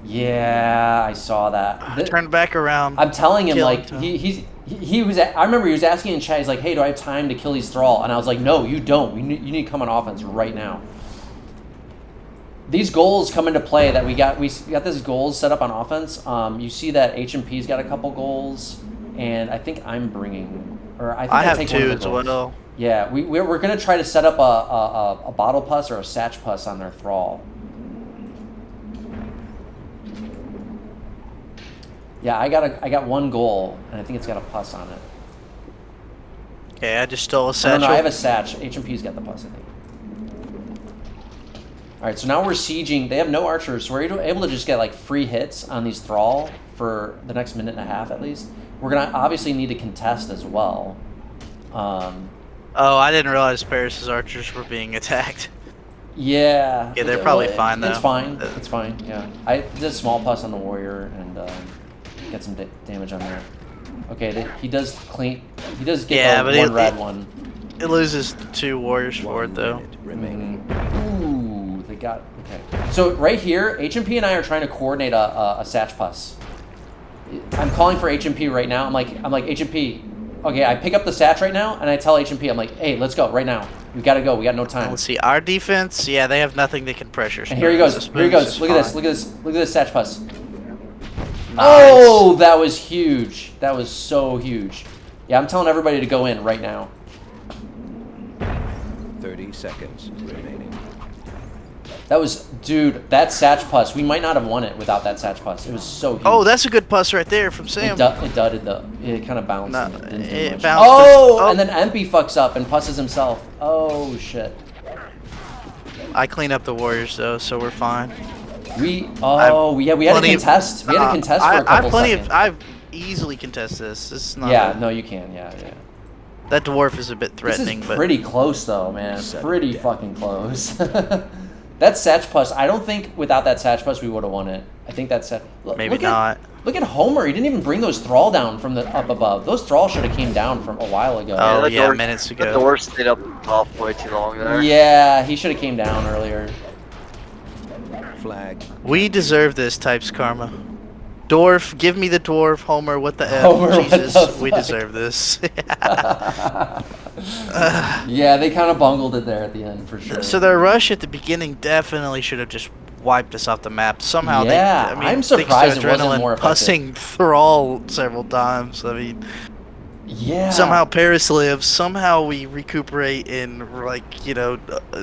A: Yeah, I saw that.
C: Turned back around.
A: I'm telling him
C: Kill
A: like
C: him.
A: he was. I remember he was asking in chat. He's like, "Hey, do I have time to kill these thrall?" And I was like, "No, you don't. You need to come on offense right now." These goals come into play that we got this goals set up on offense. You see that HMP's got a couple goals, and I think I'm bringing, or I think
C: I have
A: take one of
C: 2
A: the
C: as
A: goals.
C: well.
A: Yeah, we're gonna try to set up a bottle pus or a satch pus on their thrall. Yeah, I got 1 goal, and I think it's got a pus on it.
C: Okay, I just stole a
A: I
C: satchel.
A: don't know, I have a satch. HMP's got the pus, I think. Alright, so now we're sieging. They have no archers, so we're able to just get like free hits on these thrall for the next minute and a half at least. We're gonna obviously need to contest as well.
C: Oh, I didn't realize Paris's archers were being attacked.
A: Yeah.
C: Yeah, they're probably fine,
A: It's
C: though.
A: fine. It's fine. Yeah. I did a small pus on the warrior and get some damage on there. Okay, he does clean. He does get
C: Yeah,
A: the
C: but
A: one red one.
C: It loses 2 warriors for
D: 1
C: it though.
D: minute remaining.
A: Ooh, they we got okay. So right here, HMP and I are trying to coordinate a Satch Puss. I'm calling for HMP right now. I'm like HMP. Okay, I pick up the Satch right now, and I tell HMP, I'm like, hey, let's go right now. We gotta go. We got no time.
C: Let's see, our defense. Yeah, they have nothing that can pressure.
A: And here he goes.
C: So
A: Here he goes.
C: Spoon's
A: Look
C: just
A: at this.
C: fine.
A: Look at this. Look at this Satch Puss.
C: Nice.
A: Oh, that was huge. That was so huge. Yeah, I'm telling everybody to go in right now.
D: 30 seconds remaining.
A: That was, dude, that Satch Puss. We might not have won it without that Satch Puss. It was so huge.
C: Oh, that's a good puss right there from Sam.
A: It dudded though. It kind of bounced.
C: No,
A: and it didn't do
C: it
A: much.
C: bounced,
A: Oh,
C: but-
A: and then Empy fucks up and pusses himself. Oh shit.
C: I clean up the Warriors though, so we're fine.
A: We had to contest. We had to contest for a couple seconds.
C: I've easily contest this. This is not.
A: Yeah, no, you can. Yeah.
C: That dwarf is a bit
A: This
C: threatening,
A: is
C: but
A: pretty close though, man. Pretty fucking close. That Satch Puss, I don't think without that Satch Puss we would have won it. I think that's
C: maybe not.
A: Look at Homer. He didn't even bring those Thrall down from the up above. Those Thrall should have came down from a while ago.
C: Oh,
B: that
C: yeah,
B: door-
C: minutes
B: That
C: ago.
B: door stayed up top way too long there.
A: Yeah, he should have came down earlier.
D: Flag.
C: We deserve this, Types Karma. Dwarf, give me the dwarf. Homer, what the F?
A: Homer, what
C: Jesus,
A: the
C: we
A: fuck?
C: deserve this.
A: Yeah, they kind of bungled it there at the end for sure.
C: So their rush at the beginning definitely should have just wiped us off the map. Somehow
A: Yeah,
C: they, I mean,
A: I'm surprised
C: thanks
A: it
C: to
A: wasn't
C: adrenaline,
A: more effective.
C: pussing Thrall several times. I mean,
A: yeah.
C: somehow Paris lives. Somehow we recuperate and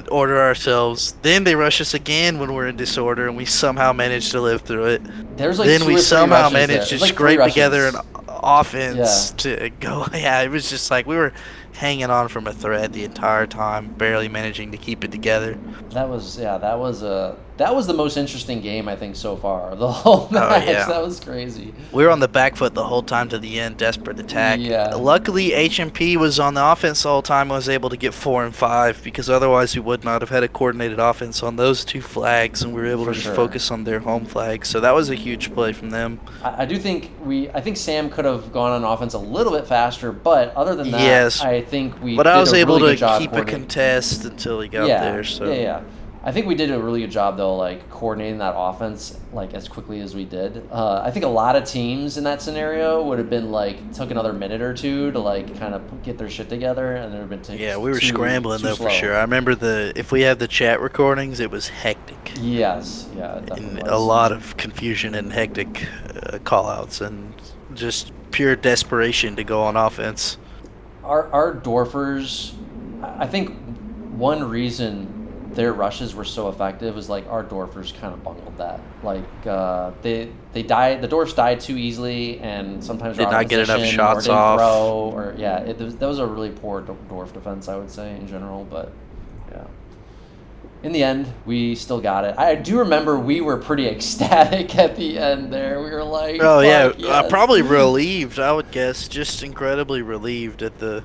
C: order ourselves. Then they rush us again when we're in disorder, and we somehow manage to live through it.
A: There's like
C: Then
A: two
C: we
A: or three
C: somehow
A: rushes there.
C: managed to
A: There's like three
C: scrape
A: rushes.
C: together an offense to go. Yeah, it was just like we were hanging on from a thread the entire time, barely managing to keep it together.
A: That was the most interesting game I think so far. The whole match.
C: yeah.
A: That was crazy.
C: We were on the back foot the whole time to the end, desperate attack.
A: Yeah.
C: Luckily, HMP was on the offense the whole time and was able to get 4 and 5 because otherwise we would not have had a coordinated offense on those 2 flags, and we were able
A: For
C: to just
A: sure.
C: focus on their home flags. So that was a huge play from them.
A: I do think I think Sam could have gone on offense a little bit faster, but other than that,
C: Yes.
A: I think we.
C: But
A: did
C: I was
A: a
C: able
A: really good
C: to
A: job
C: keep a
A: coordinating.
C: contest until he got
A: Yeah,
C: there. So
A: yeah. I think we did a really good job though, like coordinating that offense like as quickly as we did. I think a lot of teams in that scenario would have been like took another minute or two to like kind of get their shit together, and there would have been
C: yeah, we were
A: too
C: scrambling though
A: slow.
C: for sure. I remember if we have the chat recordings, it was hectic.
A: Yes, yeah, it definitely
C: And
A: was.
C: a lot of confusion and hectic call-outs and just pure desperation to go on offense.
A: Our Dwarfers, I think one reason their rushes were so effective was like our Dwarfers kind of bungled that. Like they died, the Dwarfs died too easily, and sometimes
C: Did
A: were out of
C: not get enough
A: position
C: shots
A: or didn't
C: off.
A: throw, or that was a really poor Dwarf defense, I would say in general. But yeah, in the end, we still got it. I do remember we were pretty ecstatic at the end there. We were like,
C: Oh yeah,
A: "Fuck yes."
C: probably relieved. I would guess, just incredibly relieved at the.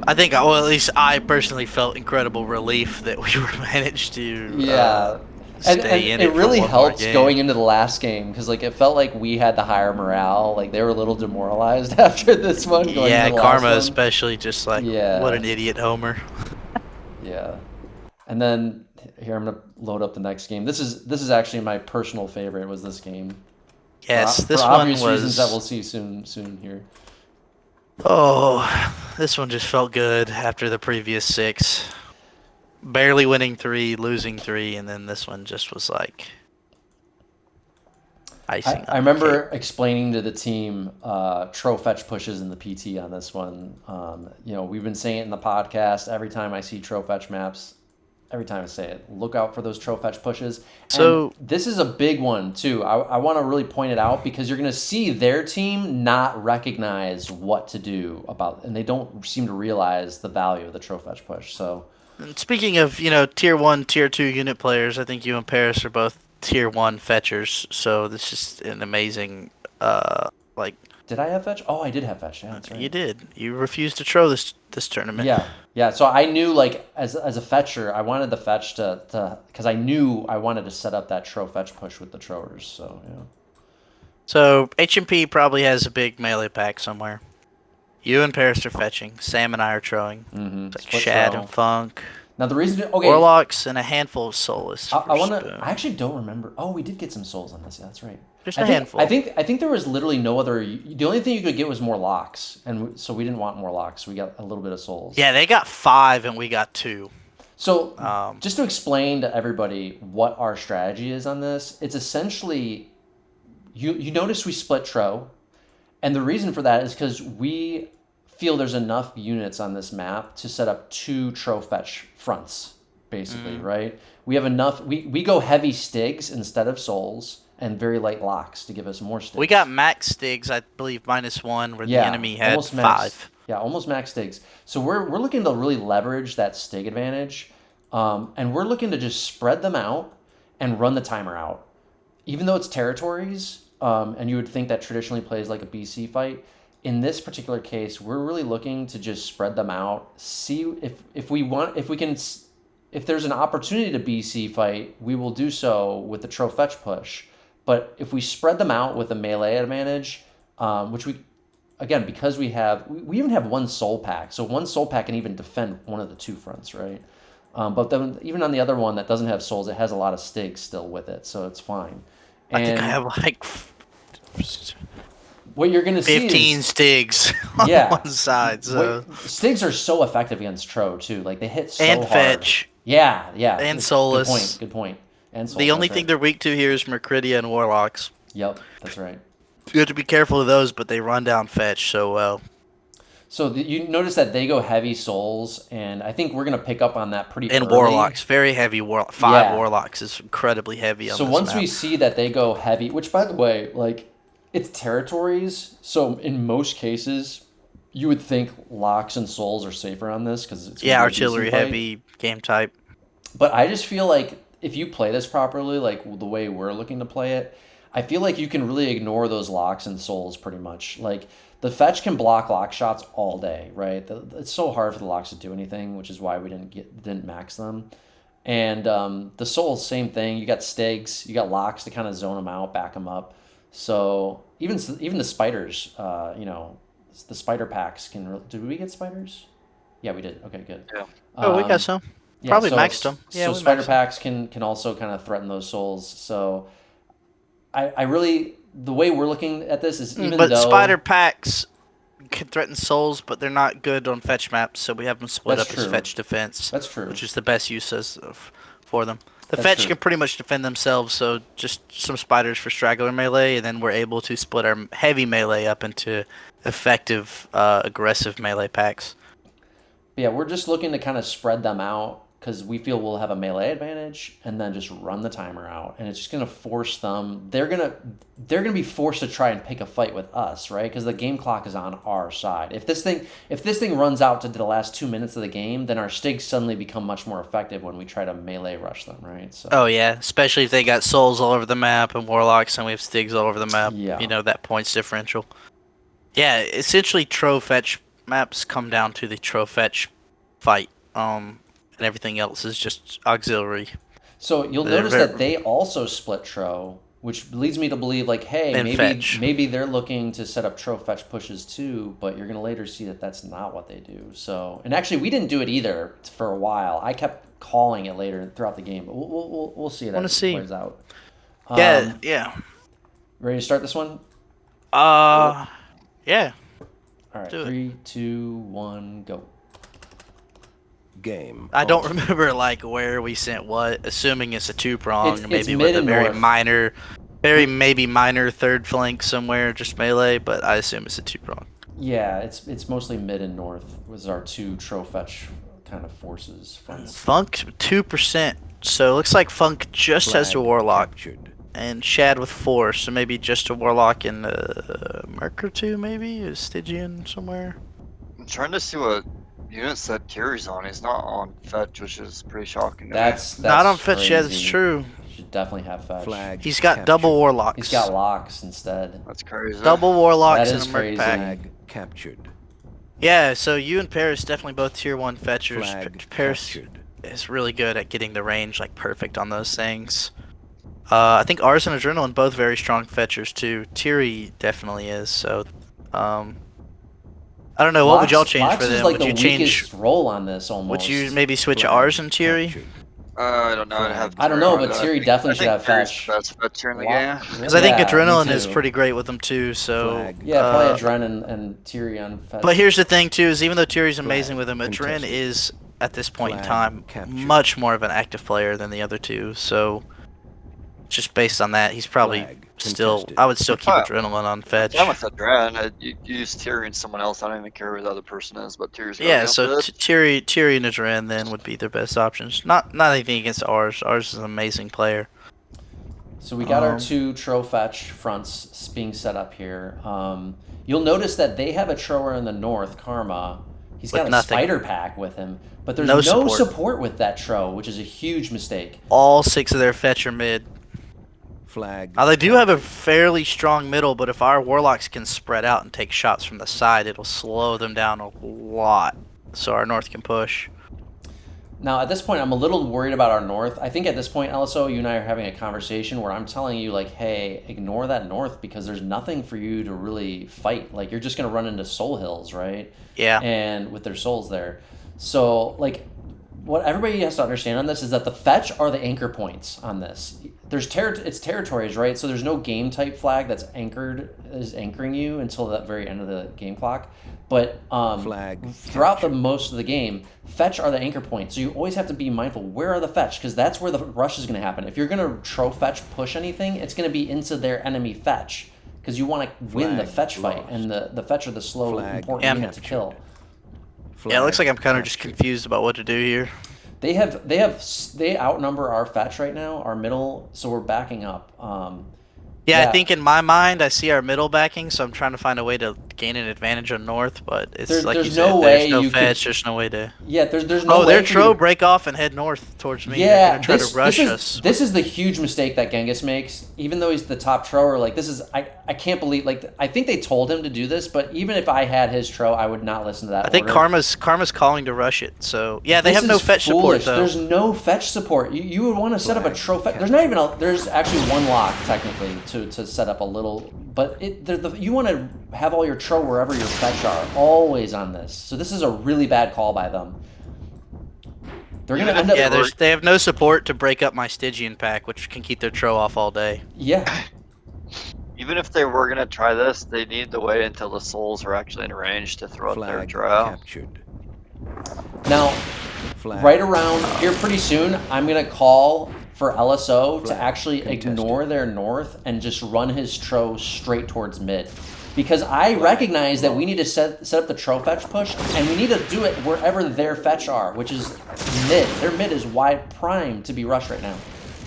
C: I think, well, at least I personally felt incredible relief that we were managed to.
A: Yeah. And
C: stay in
A: it
C: for
A: really
C: one more
A: helped
C: game.
A: going into the last game because like it felt like we had the higher morale. Like they were a little demoralized after this one. Going
C: Yeah,
A: into the
C: Karma
A: last one.
C: especially, just like,
A: Yeah.
C: what an idiot, Homer.
A: Yeah. And then here I'm gonna load up the next game. This is actually my personal favorite. Was this game?
C: Yes,
A: for
C: this one
A: obvious
C: was.
A: reasons that we'll see soon here.
C: Oh, this one just felt good after the previous 6. Barely winning 3, losing 3, and then this one just was like icing.
A: I remember explaining to the team tro fetch pushes in the PT on this one. We've been saying it in the podcast every time I see tro fetch maps. Every time I say it, look out for those tro fetch pushes.
C: So
A: and this is a big one too. I want to really point it out because you're going to see their team not recognize what to do and they don't seem to realize the value of the tro fetch push. So.
C: And speaking of, tier 1, tier 2 unit players, I think you and Paris are both tier 1 fetchers, so this is an amazing,
A: Did I have fetch? Oh, I did have fetch. Yeah, that's right.
C: You did. You refused to tro this tournament.
A: Yeah. So I knew, like, as a fetcher, I wanted the fetch to because I knew I wanted to set up that tro fetch push with the trowers. So yeah.
C: So HMP probably has a big melee pack somewhere. You and Paris are fetching. Sam and I are trowing.
A: Mm-hmm.
C: It's like Shad and Funk.
A: Now the reason, okay,
C: Warlocks and a handful of soulless.
A: I want to. I actually don't remember. Oh, we did get some souls on this. Yeah, that's right.
C: Just
A: I
C: a
A: think,
C: handful.
A: I think there was literally no other. The only thing you could get was more locks, and so we didn't want more locks. We got a little bit of souls.
C: Yeah, they got 5 and we got 2.
A: So just to explain to everybody what our strategy is on this, it's essentially you notice we split Tro, and the reason for that is because we feel there's enough units on this map to set up 2 Tro fetch fronts, basically, right? We have enough. We go heavy Stigs instead of souls, and very light locks to give us more Stigs.
C: We got max Stigs, I believe, -1, where the enemy had
A: almost
C: 5.
A: max, yeah, almost max Stigs. So we're looking to really leverage that Stig advantage, and we're looking to just spread them out and run the timer out. Even though it's territories, and you would think that traditionally plays like a BC fight, in this particular case, we're really looking to just spread them out. See if there's an opportunity to BC fight, we will do so with the Tro fetch push. But if we spread them out with a melee advantage, which we, again, because we even have 1 soul pack, so 1 soul pack can even defend one of the 2 fronts, right? But then even on the other one that doesn't have souls, it has a lot of Stigs still with it, so it's fine.
C: I think I have like
A: what you're going to see
C: 15
A: is,
C: Stigs on one side. So.
A: Stigs are so effective against Tro too. Like they hit so
C: and
A: hard.
C: fetch.
A: Yeah.
C: And soulless.
A: Good point. And soulless,
C: the only thing they're weak to here is Mercridia and Warlocks.
A: Yep, that's right.
C: You have to be careful of those, but they run down fetch so well.
A: So you notice that they go heavy souls, and I think we're going to pick up on that pretty early.
C: And Warlocks, very heavy. 5 Warlocks is incredibly heavy on this map. So
A: once we see that they go heavy, which by the way, like, it's territories, so in most cases, you would think locks and souls are safer on this because it's
C: artillery heavy game type.
A: But I just feel like if you play this properly, like the way we're looking to play it, I feel like you can really ignore those locks and souls pretty much. Like the fetch can block lock shots all day, right? It's so hard for the locks to do anything, which is why we didn't max them. And the souls, same thing. You got Stigs, you got locks to kind of zone them out, back them up. So even the spiders, the spider packs can. Did we get spiders? Yeah, we did. Okay, good.
C: Yeah. We got some. Probably maxed them. Yeah,
A: so spider packs can also kind of threaten those souls. So I really, the way we're looking at this is
C: But spider packs can threaten souls, but they're not good on fetch maps, so we have them split up as fetch defense.
A: That's true.
C: Which is the best uses for them. The fetch can pretty much defend themselves, so just some spiders for straggler melee, and then we're able to split our heavy melee up into effective, aggressive melee packs.
A: Yeah, we're just looking to kind of spread them out because we feel we'll have a melee advantage, and then just run the timer out, and it's just gonna force them. They're gonna be forced to try and pick a fight with us, right? Because the game clock is on our side. If this thing runs out to the last 2 minutes of the game, then our Stigs suddenly become much more effective when we try to melee rush them, right? So.
C: Oh yeah, especially if they got souls all over the map and warlocks, and we have Stigs all over the map.
A: Yeah.
C: That points differential. Yeah, essentially, Tro fetch maps come down to the Tro fetch fight. And everything else is just auxiliary.
A: So you'll notice that they also split Tro, which leads me to believe, like, hey, maybe they're looking to set up Tro fetch pushes too, but you're going to later see that that's not what they do. So, and actually, we didn't do it either for a while. I kept calling it later throughout the game, but we'll see that as it plays out.
C: Yeah.
A: Ready to start this one?
C: Yeah.
A: All right, 3, 2, 1, go.
D: Game.
C: I don't remember where we sent what, assuming it's a 2-prong, maybe
A: with
C: a maybe minor third flank somewhere, just melee, but I assume it's a 2-prong.
A: Yeah, it's mostly mid and north was our 2 Tro fetch kind of forces.
C: Funk 2%, so it looks like Funk just has a warlock, and Shad with 4, so maybe just a warlock and a Merc or 2, maybe a Stygian somewhere.
B: I'm trying to see what unit set Tirri's on. He's not on fetch, which is pretty shocking.
A: That's
C: not on fetch yet. It's true.
A: Should definitely have fetch.
C: He's got double warlocks.
A: He's got locks instead.
B: That's crazy.
C: Double warlocks
A: and
C: a Merc pack.
D: Flag captured.
C: Yeah, so you and Paris definitely both tier 1 fetchers. Paris is really good at getting the range perfect on those things. I think Ars and Adrenaline both very strong fetchers too. Tirri definitely is. So, I don't know. What would y'all change
A: Lox
C: for
A: is
C: them?
A: like
C: Would
A: the
C: you change?
A: weakest role on this almost.
C: Would you maybe switch
D: Flag
C: ours and Tirri?
D: captured.
B: I don't know. I'd have.
A: I don't know,
B: Tirri,
A: but
B: I
A: Tirri
B: think-
A: definitely
B: I
A: should have
B: think Tirri's
A: fetch.
B: the best fetcher in the
A: Lo-
B: game.
C: Because I think
A: Yeah, me
C: Adrenaline is
A: too.
C: pretty great with them too. So
D: Flag.
A: Yeah, probably
C: uh,
A: Adren and Tirri on fetch.
C: But here's the thing too: is even though Tiri's amazing
D: Flag
C: with him, Adren
D: contested.
C: is at this point in
D: Flag
C: time
D: captured.
C: much more of an active player than the other two. So just based on that, he's probably
D: Flag
C: still.
D: contested.
C: I would still keep
B: Fine.
C: Adrenaline on fetch.
B: I'm with Adren. You use Tirri and someone else. I don't even care who the other person is, but Tirri's got
C: Yeah,
B: to
C: so
B: go for it.
C: Tirri and Adren then would be their best options. Not anything against ours. Ours is an amazing player.
A: So we got our two Tro fetch fronts being set up here. You'll notice that they have a Trower in the north, Karma. He's got
C: With
A: a
C: nothing.
A: spider pack with him, but there's
C: No
A: no
C: support.
A: support with that Tro, which is a huge mistake.
C: All 6 of their fetch are mid.
D: Flag.
C: Now they do have a fairly strong middle, but if our warlocks can spread out and take shots from the side, it'll slow them down a lot. So our north can push.
A: Now, at this point, I'm a little worried about our north. I think at this point, LSO, you and I are having a conversation where I'm telling you, like, hey, ignore that north because there's nothing for you to really fight. Like, you're just going to run into soul hills, right?
C: Yeah.
A: And with their souls there. So, like, what everybody has to understand on this is that the fetch are the anchor points on this. There's it's territories, right? So there's no game type flag that's anchoring you until the very end of the game clock. But
D: Flag
A: throughout the most of the game, fetch are the anchor points. So you always have to be mindful, where are the fetch? Because that's where the rush is going to happen. If you're going to tro fetch push anything, it's going to be into their enemy fetch. Because you want to win the
D: Flag
A: fetch fight.
D: lost.
A: And the fetch are the slow,
D: Flag
A: important unit to kill.
C: Yeah, it looks like I'm kind of just confused about what to do here.
A: They outnumber our fetch right now, our middle, so we're backing up.
C: Yeah, I think in my mind I see our middle backing, so I'm trying to find a way to gain an advantage on north, but it's like
A: there's
C: you
A: no
C: said,
A: way
C: there's no
A: you
C: fetch,
A: could-
C: there's no way to...
A: Yeah, there's no
C: Oh,
A: way
C: they're
A: for you to-
C: Tro break off and head north towards me.
A: Yeah,
C: They're gonna try to rush us.
A: This is the huge mistake that Ghengis makes. Even though he's the top trower, like this is I can't believe, like I think they told him to do this, but even if I had his tro, I would not listen to that.
C: I think
A: order.
C: Karma's calling to rush it, so... Yeah, they
A: This
C: have no
A: is
C: fetch
A: foolish.
C: support, though.
A: There's no fetch support. You would want to set up a tro fetch. There's not even there's actually one lock technically to set up a little, but you want to have all your tro wherever your fetch are, always on this. So this is a really bad call by them. They're gonna end up.
C: Yeah, they have no support to break up my Stygian pack, which can keep their Tro off all day.
A: Yeah.
B: Even if they were gonna try this, they need to wait until the souls are actually in range to throw up their
D: Flag
B: drow.
D: captured.
A: Now,
D: Flag.
A: right around here pretty soon, I'm going to call for LSO to
D: Flag
A: actually
D: contested.
A: ignore their north and just run his tro straight towards mid. Because I recognize that we need to set up the tro fetch push, and we need to do it wherever their fetch are, which is mid. Their mid is wide prime to be rushed right now.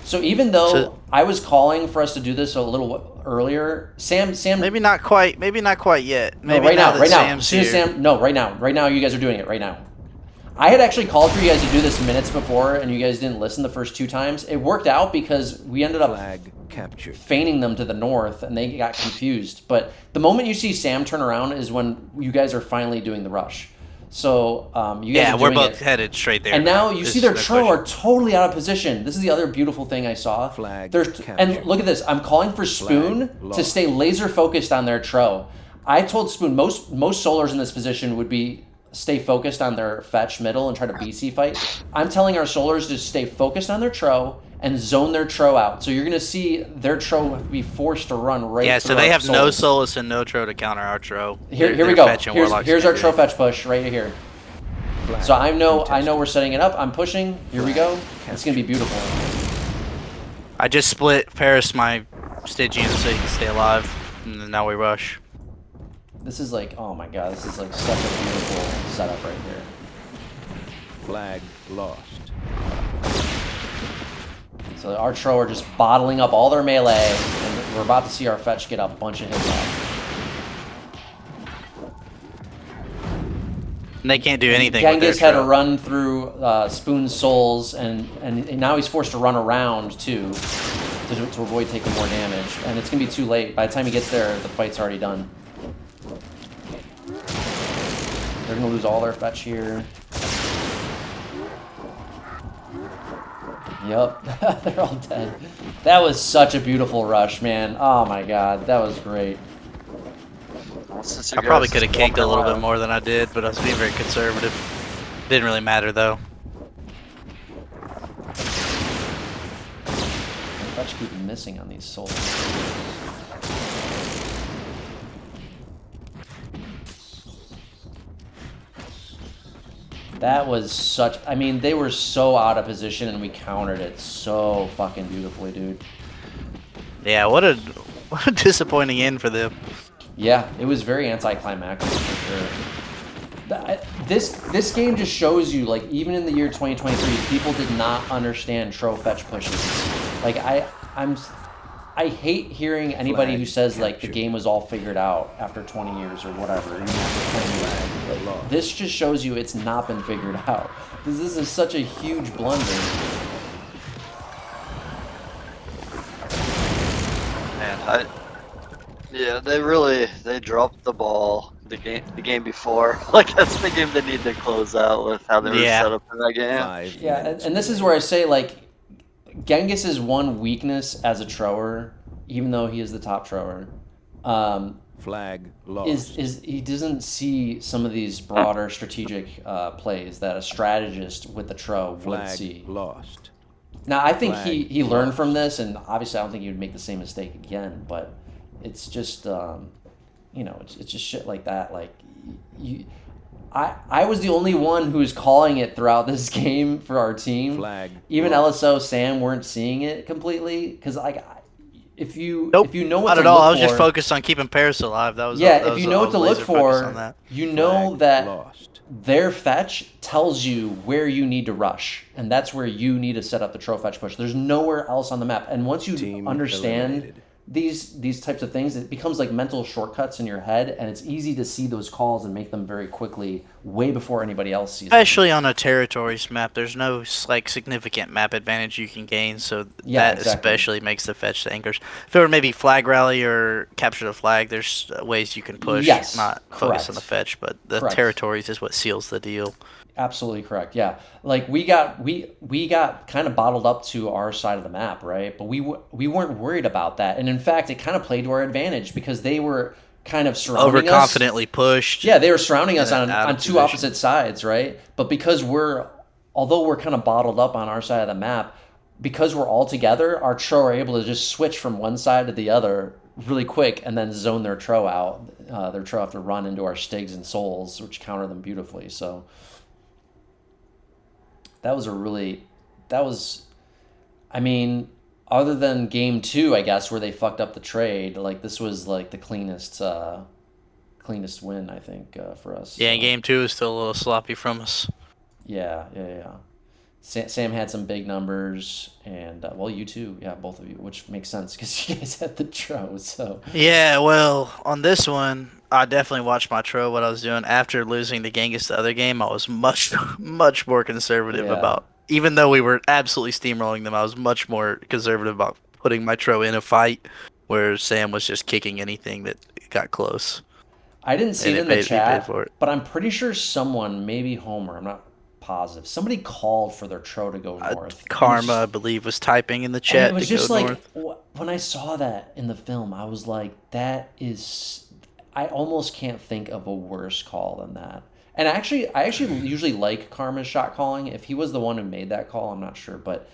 A: So even though I was calling for us to do this a little earlier, Sam
C: Maybe not quite yet.
A: no,
C: Maybe
A: right now,
C: that
A: right now.
C: Sam's
A: As soon as
C: here.
A: Sam, no, right now, you guys are doing it right now. I had actually called for you guys to do this minutes before, and you guys didn't listen the first 2 times. It worked out because we ended up
D: Flag captured.
A: feigning them to the north, and they got confused. But the moment you see Sam turn around is when you guys are finally doing the rush. So you guys are
C: Yeah, we're
A: doing
C: both
A: it.
C: headed straight there.
A: And now you
C: There's
A: see their
C: no
A: tro
C: question.
A: are totally out of position. This is the other beautiful thing I saw.
D: Flag
A: And
D: captured.
A: look at this. I'm calling for Spoon to
D: lost.
A: stay laser focused on their tro. I told Spoon most solars in this position would be stay focused on their fetch middle and try to BC fight. I'm telling our solars to stay focused on their tro and zone their tro out. So you're going to see their tro be forced to run right
C: Yeah,
A: through
C: so they
A: our
C: have no
A: souls.
C: Solus and no Tro to counter our Tro.
A: Here
C: Their
A: we go.
C: fetch and Warlocks
A: Here's
C: can
A: our
C: do
A: tro
C: it.
A: fetch push right here.
D: Flag
A: So I know
D: contested.
A: we're setting it up. I'm pushing. Here we go. It's gonna be beautiful.
C: I just split Paris my Stygian so he can stay alive, and then now we rush.
A: This is like, oh my god, this is like such a beautiful setup right here.
D: Flag lost.
A: So our tro are just bottling up all their melee, and we're about to see our fetch get a bunch of hits off.
C: And they can't do anything with their
A: Ghengis had to
C: Tro.
A: run through Spoon's souls, and now he's forced to run around too to avoid taking more damage. And it's gonna be too late. By the time he gets there, the fight's already done. They're gonna lose all their fetch here. Yep, they're all dead. That was such a beautiful rush, man. Oh my god, that was great.
B: Since you
C: I probably
B: guys
C: could have
B: just
C: kinked a
B: walked
C: little bit
B: around.
C: more than I did, but I was being very conservative. Didn't really matter though.
A: Fetch keep missing on these souls. That was such... I mean, they were so out of position, and we countered it so fucking beautifully, dude.
C: Yeah, what a disappointing end for them.
A: Yeah, it was very anticlimactic for sure. This game just shows you, like, even in the year 2023, people did not understand tro fetch pushes. Like, I hate hearing anybody who says, like, the game was all figured out after 20 years or whatever. Even after 20 years. Like, this just shows you it's not been figured out. This is such a huge blunder.
B: Man, yeah, they dropped the ball the game before. Like that's the game they need to close out with how they were set up in that game.
D: 5
A: Yeah,
D: minutes
A: and this is
D: remaining.
A: where I say, like, Genghis' one weakness as a thrower, even though he is the top thrower,
D: Flag lost.
A: is he doesn't see some of these broader strategic plays that a strategist with the throw would
D: Flag
A: see.
D: lost.
A: Now, I think
D: Flag
A: he learned
D: lost.
A: from this, and obviously I don't think he would make the same mistake again, but it's just, it's just shit like that. Like, I was the only one who was calling it throughout this game for our team.
D: Flag
A: Even
D: lost.
A: LSO, Sam weren't seeing it completely, because, like, if you
C: Nope,
A: know what
C: not
A: to
C: at all.
A: look
C: I was just
A: for...
C: focused on keeping Paris alive. That was
A: if you know
C: I
A: what
C: was
A: to look
C: laser focused on
A: for,
C: that.
A: you know
D: Flag
A: that
D: lost.
A: their fetch tells you where you need to rush, and that's where you need to set up the tro fetch push. There's nowhere else on the map, and once you
D: Team
A: understand
D: eliminated.
A: these types of things, it becomes like mental shortcuts in your head, and it's easy to see those calls and make them very quickly, way before anybody else sees them.
C: Especially on a territories map, there's no like significant map advantage you can gain, so
A: Yeah,
C: that
A: exactly.
C: especially makes the fetch the anchors. If it were maybe flag rally or capture the flag, there's ways you can push,
A: Yes,
C: not focus on the
A: correct.
C: fetch, but the
A: Correct.
C: territories is what seals the deal.
A: Absolutely correct. Yeah, like we got kind of bottled up to our side of the map, right? But we weren't worried about that, and in fact, it kind of played to our advantage because they were kind of surrounding us.
C: Overconfidently pushed.
A: Yeah, they were surrounding us
C: and
A: on
C: out of
A: two
C: position.
A: opposite sides, right? But because although we're kind of bottled up on our side of the map, because we're all together, our tro are able to just switch from one side to the other really quick and then zone their tro out. Their tro have to run into our stigs and souls, which counter them beautifully. So that was, I mean, other than game 2, I guess, where they fucked up the trade, like this was like the cleanest win, I think, for us.
C: Yeah,
A: So,
C: and game 2 is still a little sloppy from us.
A: yeah. Sam had some big numbers, and well, you too, yeah, both of you, which makes sense because you guys had the tro. So
C: Yeah, well, on this one, I definitely watched my tro what I was doing. After losing to Genghis the other game, I was much, much more conservative
A: Yeah.
C: about. Even though we were absolutely steamrolling them, I was much more conservative about putting my tro in a fight, where Sam was just kicking anything that got close.
A: I didn't see
C: And
A: it in the
C: he paid
A: chat,
C: for it.
A: but I'm pretty sure someone, maybe Homer, I'm not positive, somebody called for their tro to go north. And
C: Karma,
A: it's-
C: I believe, was typing in the
A: And
C: chat
A: it was
C: to
A: just
C: go
A: like
C: north.
A: when I saw that in the film, I was like, that is, I almost can't think of a worse call than that. And I actually usually like Karma's shot calling. If he was the one who made that call, I'm not sure, but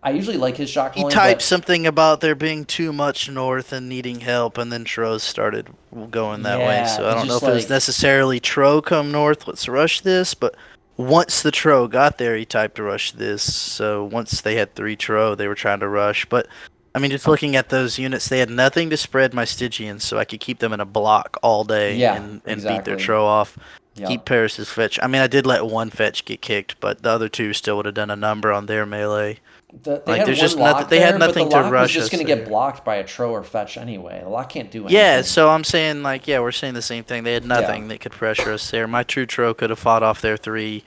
A: I usually like his shot
C: He
A: calling.
C: typed
A: but
C: something about there being too much north and needing help, and then Tro started going that way.
A: Yeah,
C: So I
A: it's
C: don't know if
A: just
C: it was
A: like-
C: necessarily Tro come north, let's rush this, but once the Tro got there, he typed rush this. So once they had 3 Tro, they were trying to rush. But I mean, just looking at those units, they had nothing to spread my Stygians, so I could keep them in a block all day
A: Yeah,
C: and beat
A: exactly.
C: their Tro off.
A: Yeah.
C: Keep Paris's fetch. I mean, I did let one fetch get kicked, but the other 2 still would have done a number on their melee.
A: They
C: Like,
A: had
C: there's
A: one
C: just
A: lock
C: nothing- they had
A: there, but
C: nothing
A: the
C: to
A: lock was
C: rush
A: just
C: us
A: going to get
C: there.
A: blocked by a tro or fetch anyway. The lock can't do anything.
C: Yeah, so I'm saying, like, yeah, we're saying the same thing. They had nothing
A: Yeah.
C: that could pressure us there. My true Tro could have fought off their 3.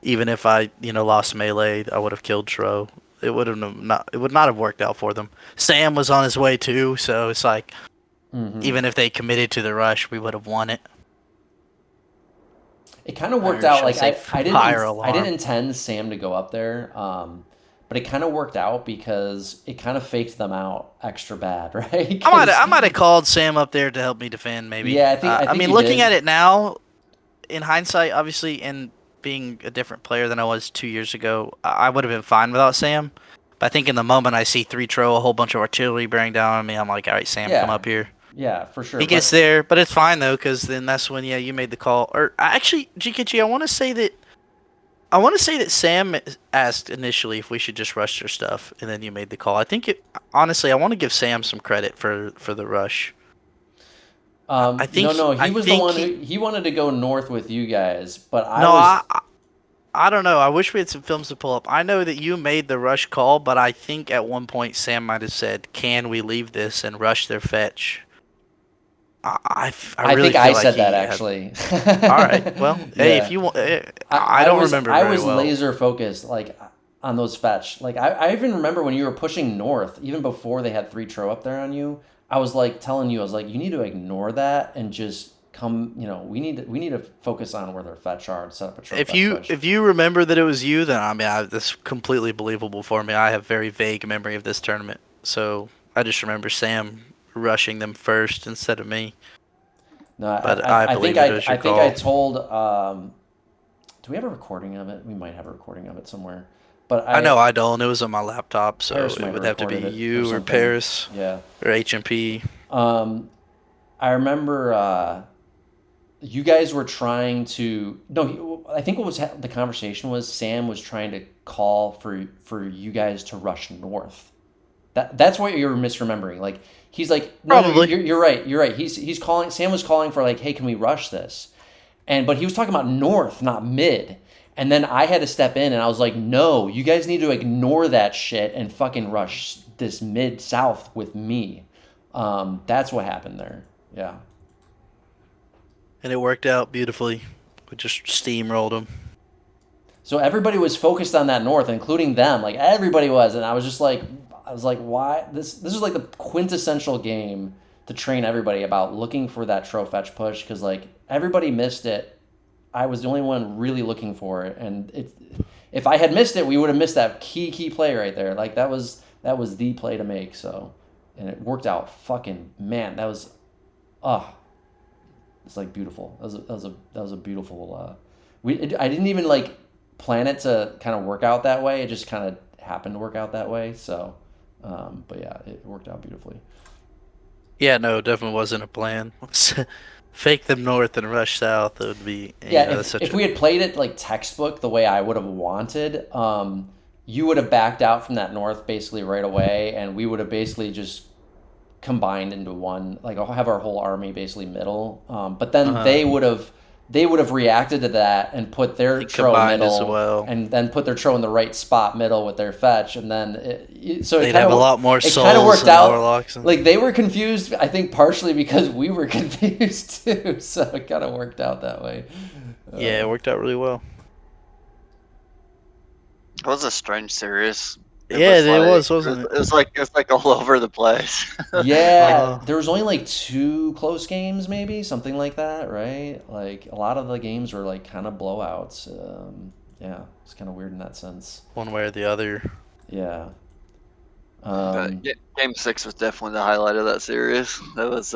C: Even if I, lost melee, I would have killed Tro. It would not have worked out for them. Sam was on his way too, so it's like, even if they committed to the rush, we would have won it.
A: It kind of worked
C: Or
A: out.
C: should
A: Like
C: I say fire
A: I
C: alarm.
A: didn't intend Sam to go up there, but it kind of worked out because it kind of faked them out extra bad, right?
C: I might have called Sam up there to help me defend, maybe.
A: Yeah, I think
C: I mean,
A: you
C: looking
A: did.
C: at it now, in hindsight, obviously, and being a different player than I was 2 years ago, I would have been fine without Sam. But I think in the moment I see 3-tro, a whole bunch of artillery bearing down on me, I'm like, all right, Sam, come
A: Yeah,
C: up here.
A: yeah, for sure.
C: He gets there, but it's fine though, because then that's when you made the call. Or actually, GKG, I want to say that Sam asked initially if we should just rush their stuff, and then you made the call. I think honestly, I want to give Sam some credit for the rush. I think
A: no, he
C: I
A: was the
C: think
A: one who he wanted to go north with you guys, but
C: I don't know. I wish we had some films to pull up. I know that you made the rush call, but I think at one point Sam might have said, "Can we leave this and rush their fetch?" I really
A: think
C: feel
A: I
C: like
A: said
C: he
A: that
C: had...
A: actually.
C: All right. Well, hey, if you want, I don't remember
A: I
C: very
A: was
C: well.
A: laser focused like on those fetch. Like I even remember when you were pushing north, even before they had 3-tro up there on you. I was like telling you, I was like, you need to ignore that and just come. We need to focus on where their fetch are and set up a tro fetch push.
C: If you remember that it was you, then I mean, that's completely believable for me. I have very vague memory of this tournament, so I just remember Sam rushing them first instead of me.
A: No,
C: But I believe it was your
A: I think I
C: call.
A: told. Do we have a recording of it? We might have a recording of it somewhere. But
C: I know I don't. It was on my laptop, so
A: Paris
C: it
A: might
C: would
A: have
C: have to be
A: recorded it or
C: you or
A: something.
C: Paris
A: Yeah.
C: or HMP.
A: I remember you guys were trying to. No, I think what was the conversation was Sam was trying to call for you guys to rush north. That's what you're misremembering. Like he's like, no,
C: Probably.
A: you're right. You're right. He's calling. Sam was calling for like, hey, can we rush this? But he was talking about north, not mid. And then I had to step in and I was like, no, you guys need to ignore that shit and fucking rush this mid south with me. That's what happened there. Yeah.
C: And it worked out beautifully. We just steamrolled them.
A: So everybody was focused on that north, including them. Like everybody was, and I was like, why? This is like the quintessential game to train everybody about looking for that tro fetch push because like everybody missed it. I was the only one really looking for it, and if I had missed it, we would have missed that key play right there. Like that was the play to make. So, and it worked out. Fucking man, that was, it's like beautiful. That was a beautiful. I didn't even like plan it to kind of work out that way. It just kind of happened to work out that way. So, but yeah, it worked out beautifully.
C: Yeah, no, it definitely wasn't a plan. Fake them north and rush south. It would be
A: If we had played it like textbook the way I would have wanted, you would have backed out from that north basically right away, and we would have basically just combined into one. Like I'll have our whole army basically middle, but then they would have reacted to that and put their tro middle
C: as well.
A: and then put their tro in the right spot middle with their fetch, and then
C: they'd have a lot more souls.
A: It kind of worked out.
C: Warlocks
A: like they were confused, I think partially because we were confused too. So it kind of worked out that way.
C: Yeah, it worked out really well.
B: It was a strange series.
C: Wasn't it?
B: It was like all over the place.
A: Yeah, there was only like 2 close games, maybe something like that, right? Like a lot of the games were like kind of blowouts. Yeah, it's kind of weird in that sense.
C: One way or the other.
A: Yeah.
B: But Game 6 was definitely the highlight of that series. That was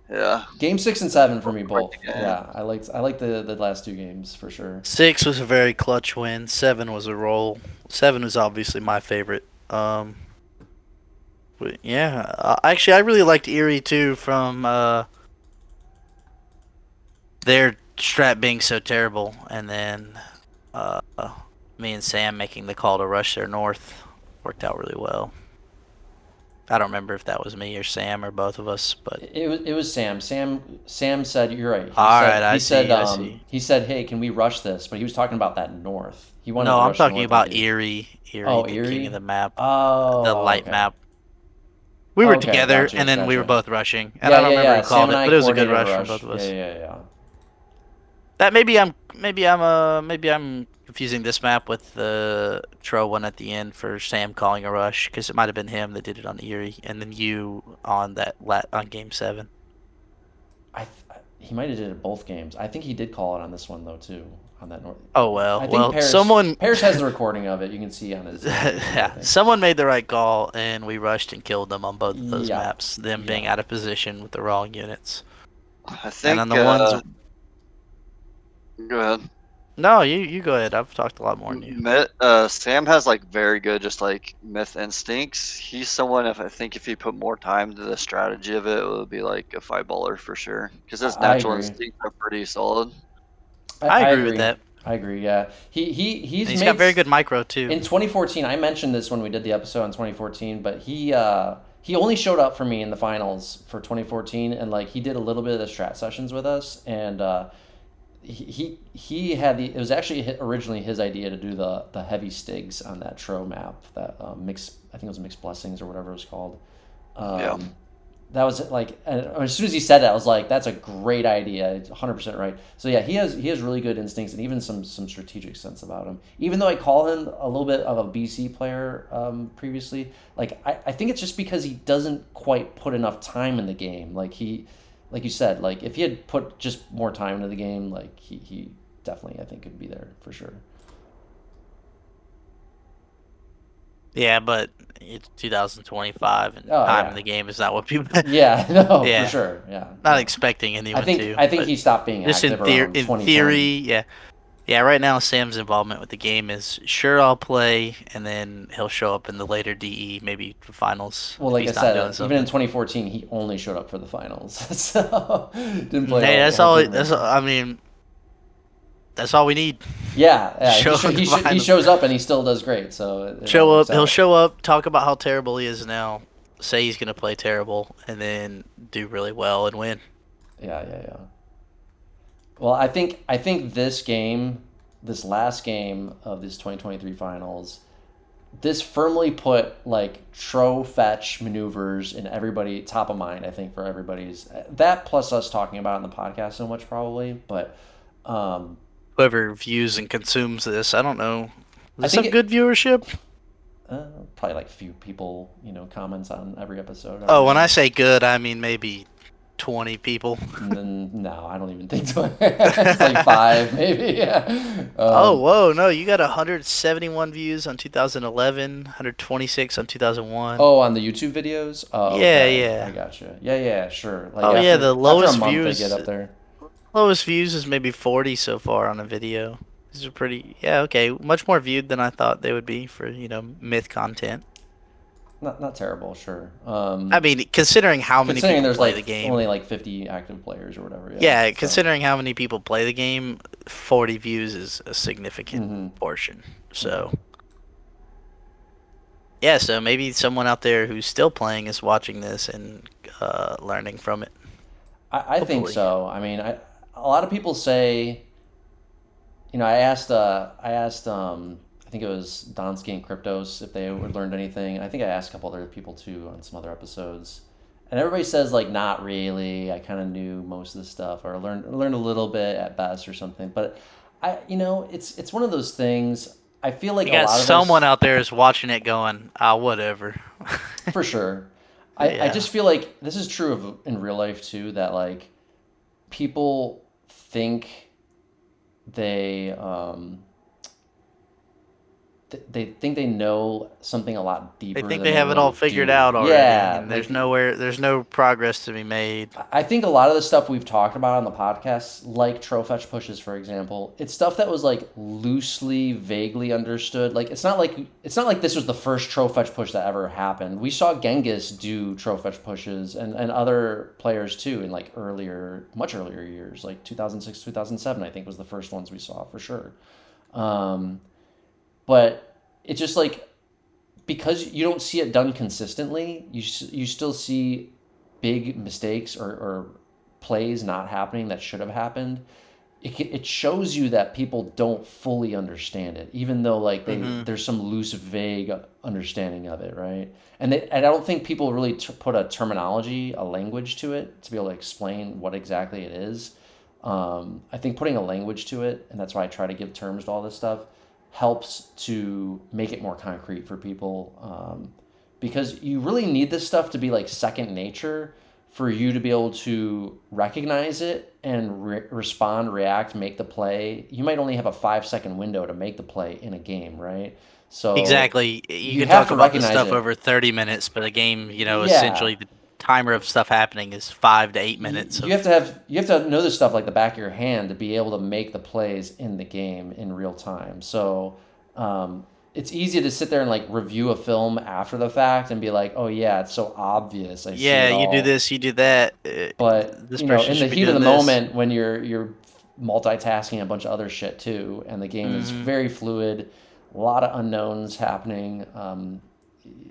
B: yeah.
A: Game 6 and 7 for me both. Yeah, I liked the last 2 games for sure.
C: 6 was a very clutch win. 7 was a roll. 7 was obviously my favorite. But yeah, actually, I really liked Eerie too from their strat being so terrible, and then me and Sam making the call to rush their north worked out really well. I don't remember if that was me or Sam or both of us, but
A: it was Sam. Sam said you're right.
C: I
A: see. He said, "Hey, can we rush this?" But he was talking about that north. He wanted.
C: No,
A: to
C: I'm
A: rush
C: talking
A: north
C: about
A: with you.
C: Eerie.
A: Oh,
C: the
A: Eerie?
C: king of the map.
A: Oh,
C: the light
A: okay.
C: map. We were
A: Okay,
C: together,
A: gotcha,
C: and then we were
A: gotcha.
C: both rushing. And I don't remember who called it, but it was a good rush from both of us.
A: Yeah.
C: That maybe I'm confusing this map with the Tro one at the end for Sam calling a rush, because it might have been him that did it on the Eerie, and then you on on game 7.
A: He might have did it both games. I think he did call it on this one though too. On that north.
C: Oh well.
A: I think
C: Someone
A: Paris has the recording of it. You can see on his.
C: yeah, someone made the right call, and we rushed and killed them on both of those
A: Yeah.
C: maps. Them being out of position with the wrong units.
B: I
C: And
B: think.
C: on the ones.
B: Go ahead.
C: No, you go ahead. I've talked a lot more than you.
B: Sam has like very good just like myth instincts. He's someone I think if he put more time to the strategy of it, it would be like a 5-baller for sure. Because his
A: I
B: natural
A: agree.
B: instincts are pretty solid.
C: I agree with that.
A: I agree. Yeah, he's
C: He's
A: made
C: got very good micro too.
A: In 2014, I mentioned this when we did the episode in 2014, but he only showed up for me in the finals for 2014, and like he did a little bit of the strat sessions with us, and he had it was actually originally his idea to do the heavy stigs on that Tro map, that I think it was mixed blessings or whatever it was called.
B: Yeah.
A: That was like, as soon as he said that, I was like, that's a great idea. It's 100% right. So yeah, he has really good instincts and even some strategic sense about him. Even though I call him a little bit of a BC player previously, like I think it's just because he doesn't quite put enough time in the game. Like you said, like if he had put just more time into the game, like he definitely, I think, could be there for sure.
C: Yeah, but it's 2025, and time in the game is not what people.
A: Yeah, no,
C: Yeah.
A: for sure. Yeah,
C: Not expecting anyone to.
A: I think he stopped being
C: just
A: active around 2010.
C: theory, yeah. Right now, Sam's involvement with the game is sure I'll play, and then he'll show up in the later DE, maybe for finals.
A: Well, like I said, even in 2014, he only showed up for the finals, so didn't play.
C: Hey, that's all. I mean, that's all we need.
A: Yeah. He shows up and he still does great. So
C: he'll show up, talk about how terrible he is now, say he's gonna play terrible, and then do really well and win.
A: Yeah. Well, I think this last game of this 2023 finals, this firmly put like Tro fetch maneuvers in everybody top of mind. I think for everybody's that plus us talking about it on the podcast so much probably, but.
C: Whoever views and consumes this, I don't know. Is this a good viewership?
A: Probably like few people, comments on every episode.
C: Oh, when I say good, I mean maybe 20 people.
A: No, I don't even think so. It's like 5, maybe. Yeah.
C: Whoa, no, you got 171 views on 2011, 126 on 2001.
A: Oh, on the YouTube videos? Oh,
C: yeah,
A: okay.
C: yeah.
A: I gotcha. Yeah, sure. Like
C: the lowest
A: after a month
C: views.
A: They get up there.
C: Lowest views is maybe 40 so far on a video. These are pretty, okay, much more viewed than I thought they would be for, myth content.
A: Not terrible, sure.
C: I mean, considering how many people
A: there's
C: play the game.
A: Only like 50 active players or whatever.
C: Yeah, considering how many people play the game, 40 views is a significant portion. So, yeah, so maybe someone out there who's still playing is watching this and learning from it.
A: I think so. I mean, a lot of people say, I asked, I think it was Donsky and Cryptos if they learned anything. I think I asked a couple other people too on some other episodes, and everybody says like not really. I kind of knew most of the stuff or learned a little bit at best or something. But it's one of those things. I feel like
C: someone out there is watching it going, whatever.
A: For sure. I just feel like this is true in real life too, that like people think they think they know something a lot deeper.
C: They think they have it all figured out already.
A: Yeah,
C: and there's no progress to be made.
A: I think a lot of the stuff we've talked about on the podcast, like Tro fetch pushes, for example, it's stuff that was like loosely, vaguely understood. Like it's not like this was the first Tro fetch push that ever happened. We saw Ghengis do Tro fetch pushes and other players too in like much earlier years, like 2006, 2007. I think was the first ones we saw for sure. But it's just like, because you don't see it done consistently, you still see big mistakes or plays not happening that should have happened. It shows you that people don't fully understand it, even though like there's some loose, vague understanding of it, right? And I don't think people really put a terminology, a language to it to be able to explain what exactly it is. I think putting a language to it, and that's why I try to give terms to all this stuff, helps to make it more concrete for people, because you really need this stuff to be like second nature for you to be able to recognize it and respond, react, make the play, you might only have a 5-second window to make the play in a game, right? So
C: Exactly. You
A: you
C: can
A: have
C: talk
A: to
C: about this
A: recognize
C: stuff
A: it.
C: over 30 minutes, but a game,
A: Yeah.
C: essentially the timer of stuff happening is 5 to 8 minutes
A: You have
C: of.
A: to know this stuff like the back of your hand to be able to make the plays in the game in real time. So it's easy to sit there and like review a film after the fact and be like, oh yeah, it's so obvious. I see
C: Yeah,
A: it
C: you do
A: all.
C: this, you do that.
A: But
C: This
A: you know,
C: person
A: in the
C: should be
A: heat of the
C: doing this.
A: moment when you're multitasking a bunch of other shit too, and the game is
C: Hmm.
A: very fluid, a lot of unknowns happening.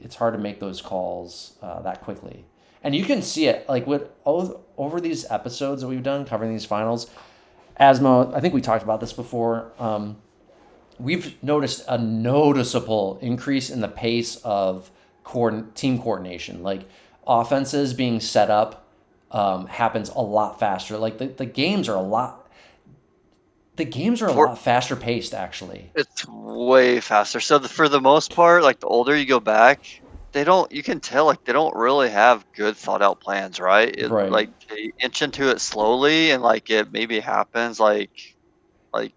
A: It's hard to make those calls that quickly. And you can see it like with over these episodes that we've done covering these finals. Asmo, I think we talked about this before. We've noticed a noticeable increase in the pace of team coordination. Like offenses being set up happens a lot faster. Like the games are a lot. The games are a
B: For
A: lot faster paced, actually.
B: It's way faster. So for the most part, like the older you go back, they don't. You can tell like they don't really have good thought out plans, right?
A: Right.
B: Like they inch into it slowly, and like it maybe happens like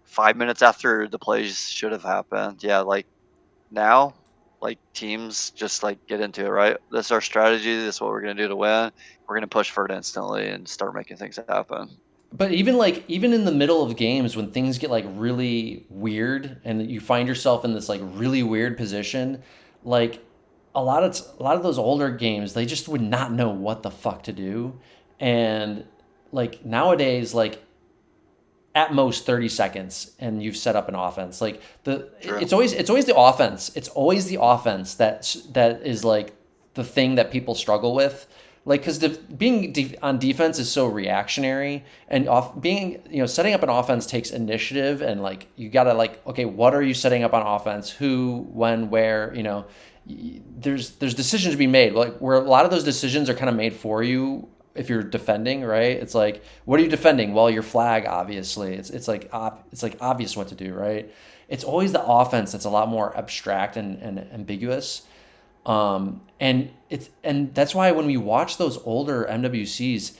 B: 5 minutes after the plays should have happened. Yeah, like now, like teams just like get into it, right? This is our strategy. This is what we're gonna do to win. We're gonna push for it instantly and start making things happen.
A: But even in the middle of games when things get like really weird and you find yourself in this like really weird position, like a lot of those older games they just would not know what the fuck to do. And like nowadays like at most 30 seconds and you've set up an offense. Like
B: True.
A: it's always the offense. It's always the offense that is like the thing that people struggle with. Like cuz being on defense is so reactionary and being, setting up an offense takes initiative and like you got to like okay, what are you setting up on offense? Who, when, where, there's decisions to be made like where a lot of those decisions are kind of made for you if you're defending, right? It's like, what are you defending? Well, your flag, obviously. It's like obvious what to do, right? It's always the offense that's a lot more abstract and ambiguous. And that's why when we watch those older MWCs,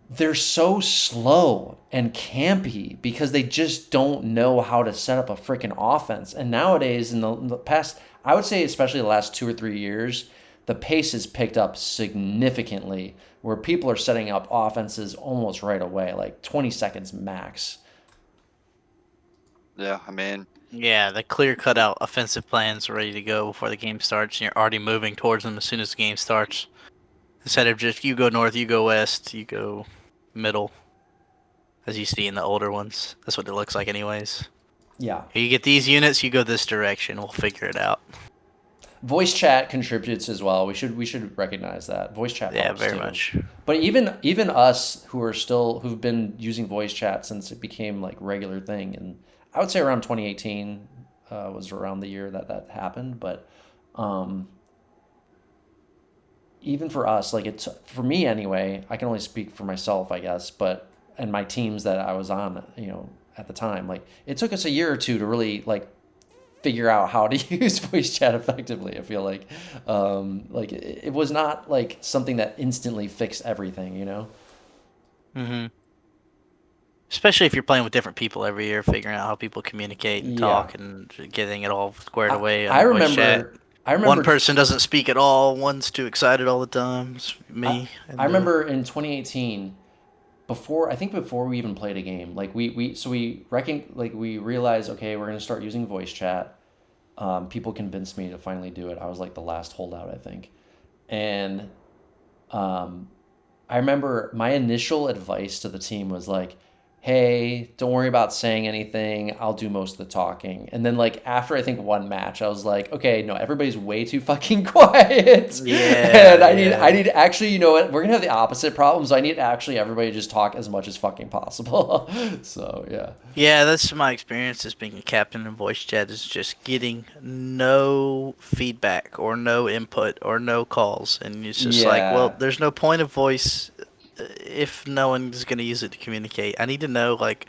A: they're so slow and campy because they just don't know how to set up a freaking offense. And nowadays, in the past, I would say, especially the last 2 or 3 years, the pace has picked up significantly where people are setting up offenses almost right away, like 20 seconds max.
B: Yeah, I mean,
C: Yeah, the clear cut out offensive plans ready to go before the game starts, and you're already moving towards them as soon as the game starts. Instead of just you go north, you go west, you go middle, as you see in the older ones. That's what it looks like, anyways.
A: Yeah.
C: You get these units, you go this direction. We'll figure it out.
A: Voice chat contributes as well. We should recognize that. Voice chat
C: Yeah,
A: helps
C: very
A: too.
C: much.
A: But even us who've been using voice chat since it became like regular thing, and I would say around 2018 was around the year that happened. But um, even for us, like it's for me anyway. I can only speak for myself, I guess. But and my teams that I was on, at the time, like it took us a year or two to really like figure out how to use voice chat effectively. I feel like it was not like something that instantly fixed everything,
C: Hmm. Especially if you're playing with different people every year, figuring out how people communicate and
A: Yeah.
C: talk and getting it all squared
A: I,
C: away
A: I
C: on voice chat.
A: remember I
C: One
A: remember
C: person doesn't speak at all. One's too excited all the time. It's
A: I,
C: me.
A: I
C: And
A: remember in 2018 before we even played a game, like we realized, okay, we're gonna start using voice chat. People convinced me to finally do it. I was like the last holdout, I think. And um, I remember my initial advice to the team was like, "Hey, don't worry about saying anything. I'll do most of the talking." And then like after I think one match, I was like, "Okay, no, everybody's way too fucking quiet."
C: yeah,
A: And I
C: yeah.
A: need actually, you know what? We're gonna have the opposite problems. I need actually everybody to just talk as much as fucking possible. So yeah.
C: Yeah, that's my experience as being a captain in voice chat is just getting no feedback or no input or no calls. And it's just like, well,
A: Yeah.
C: there's no point of voice if no one's going to use it to communicate. I need to know, like,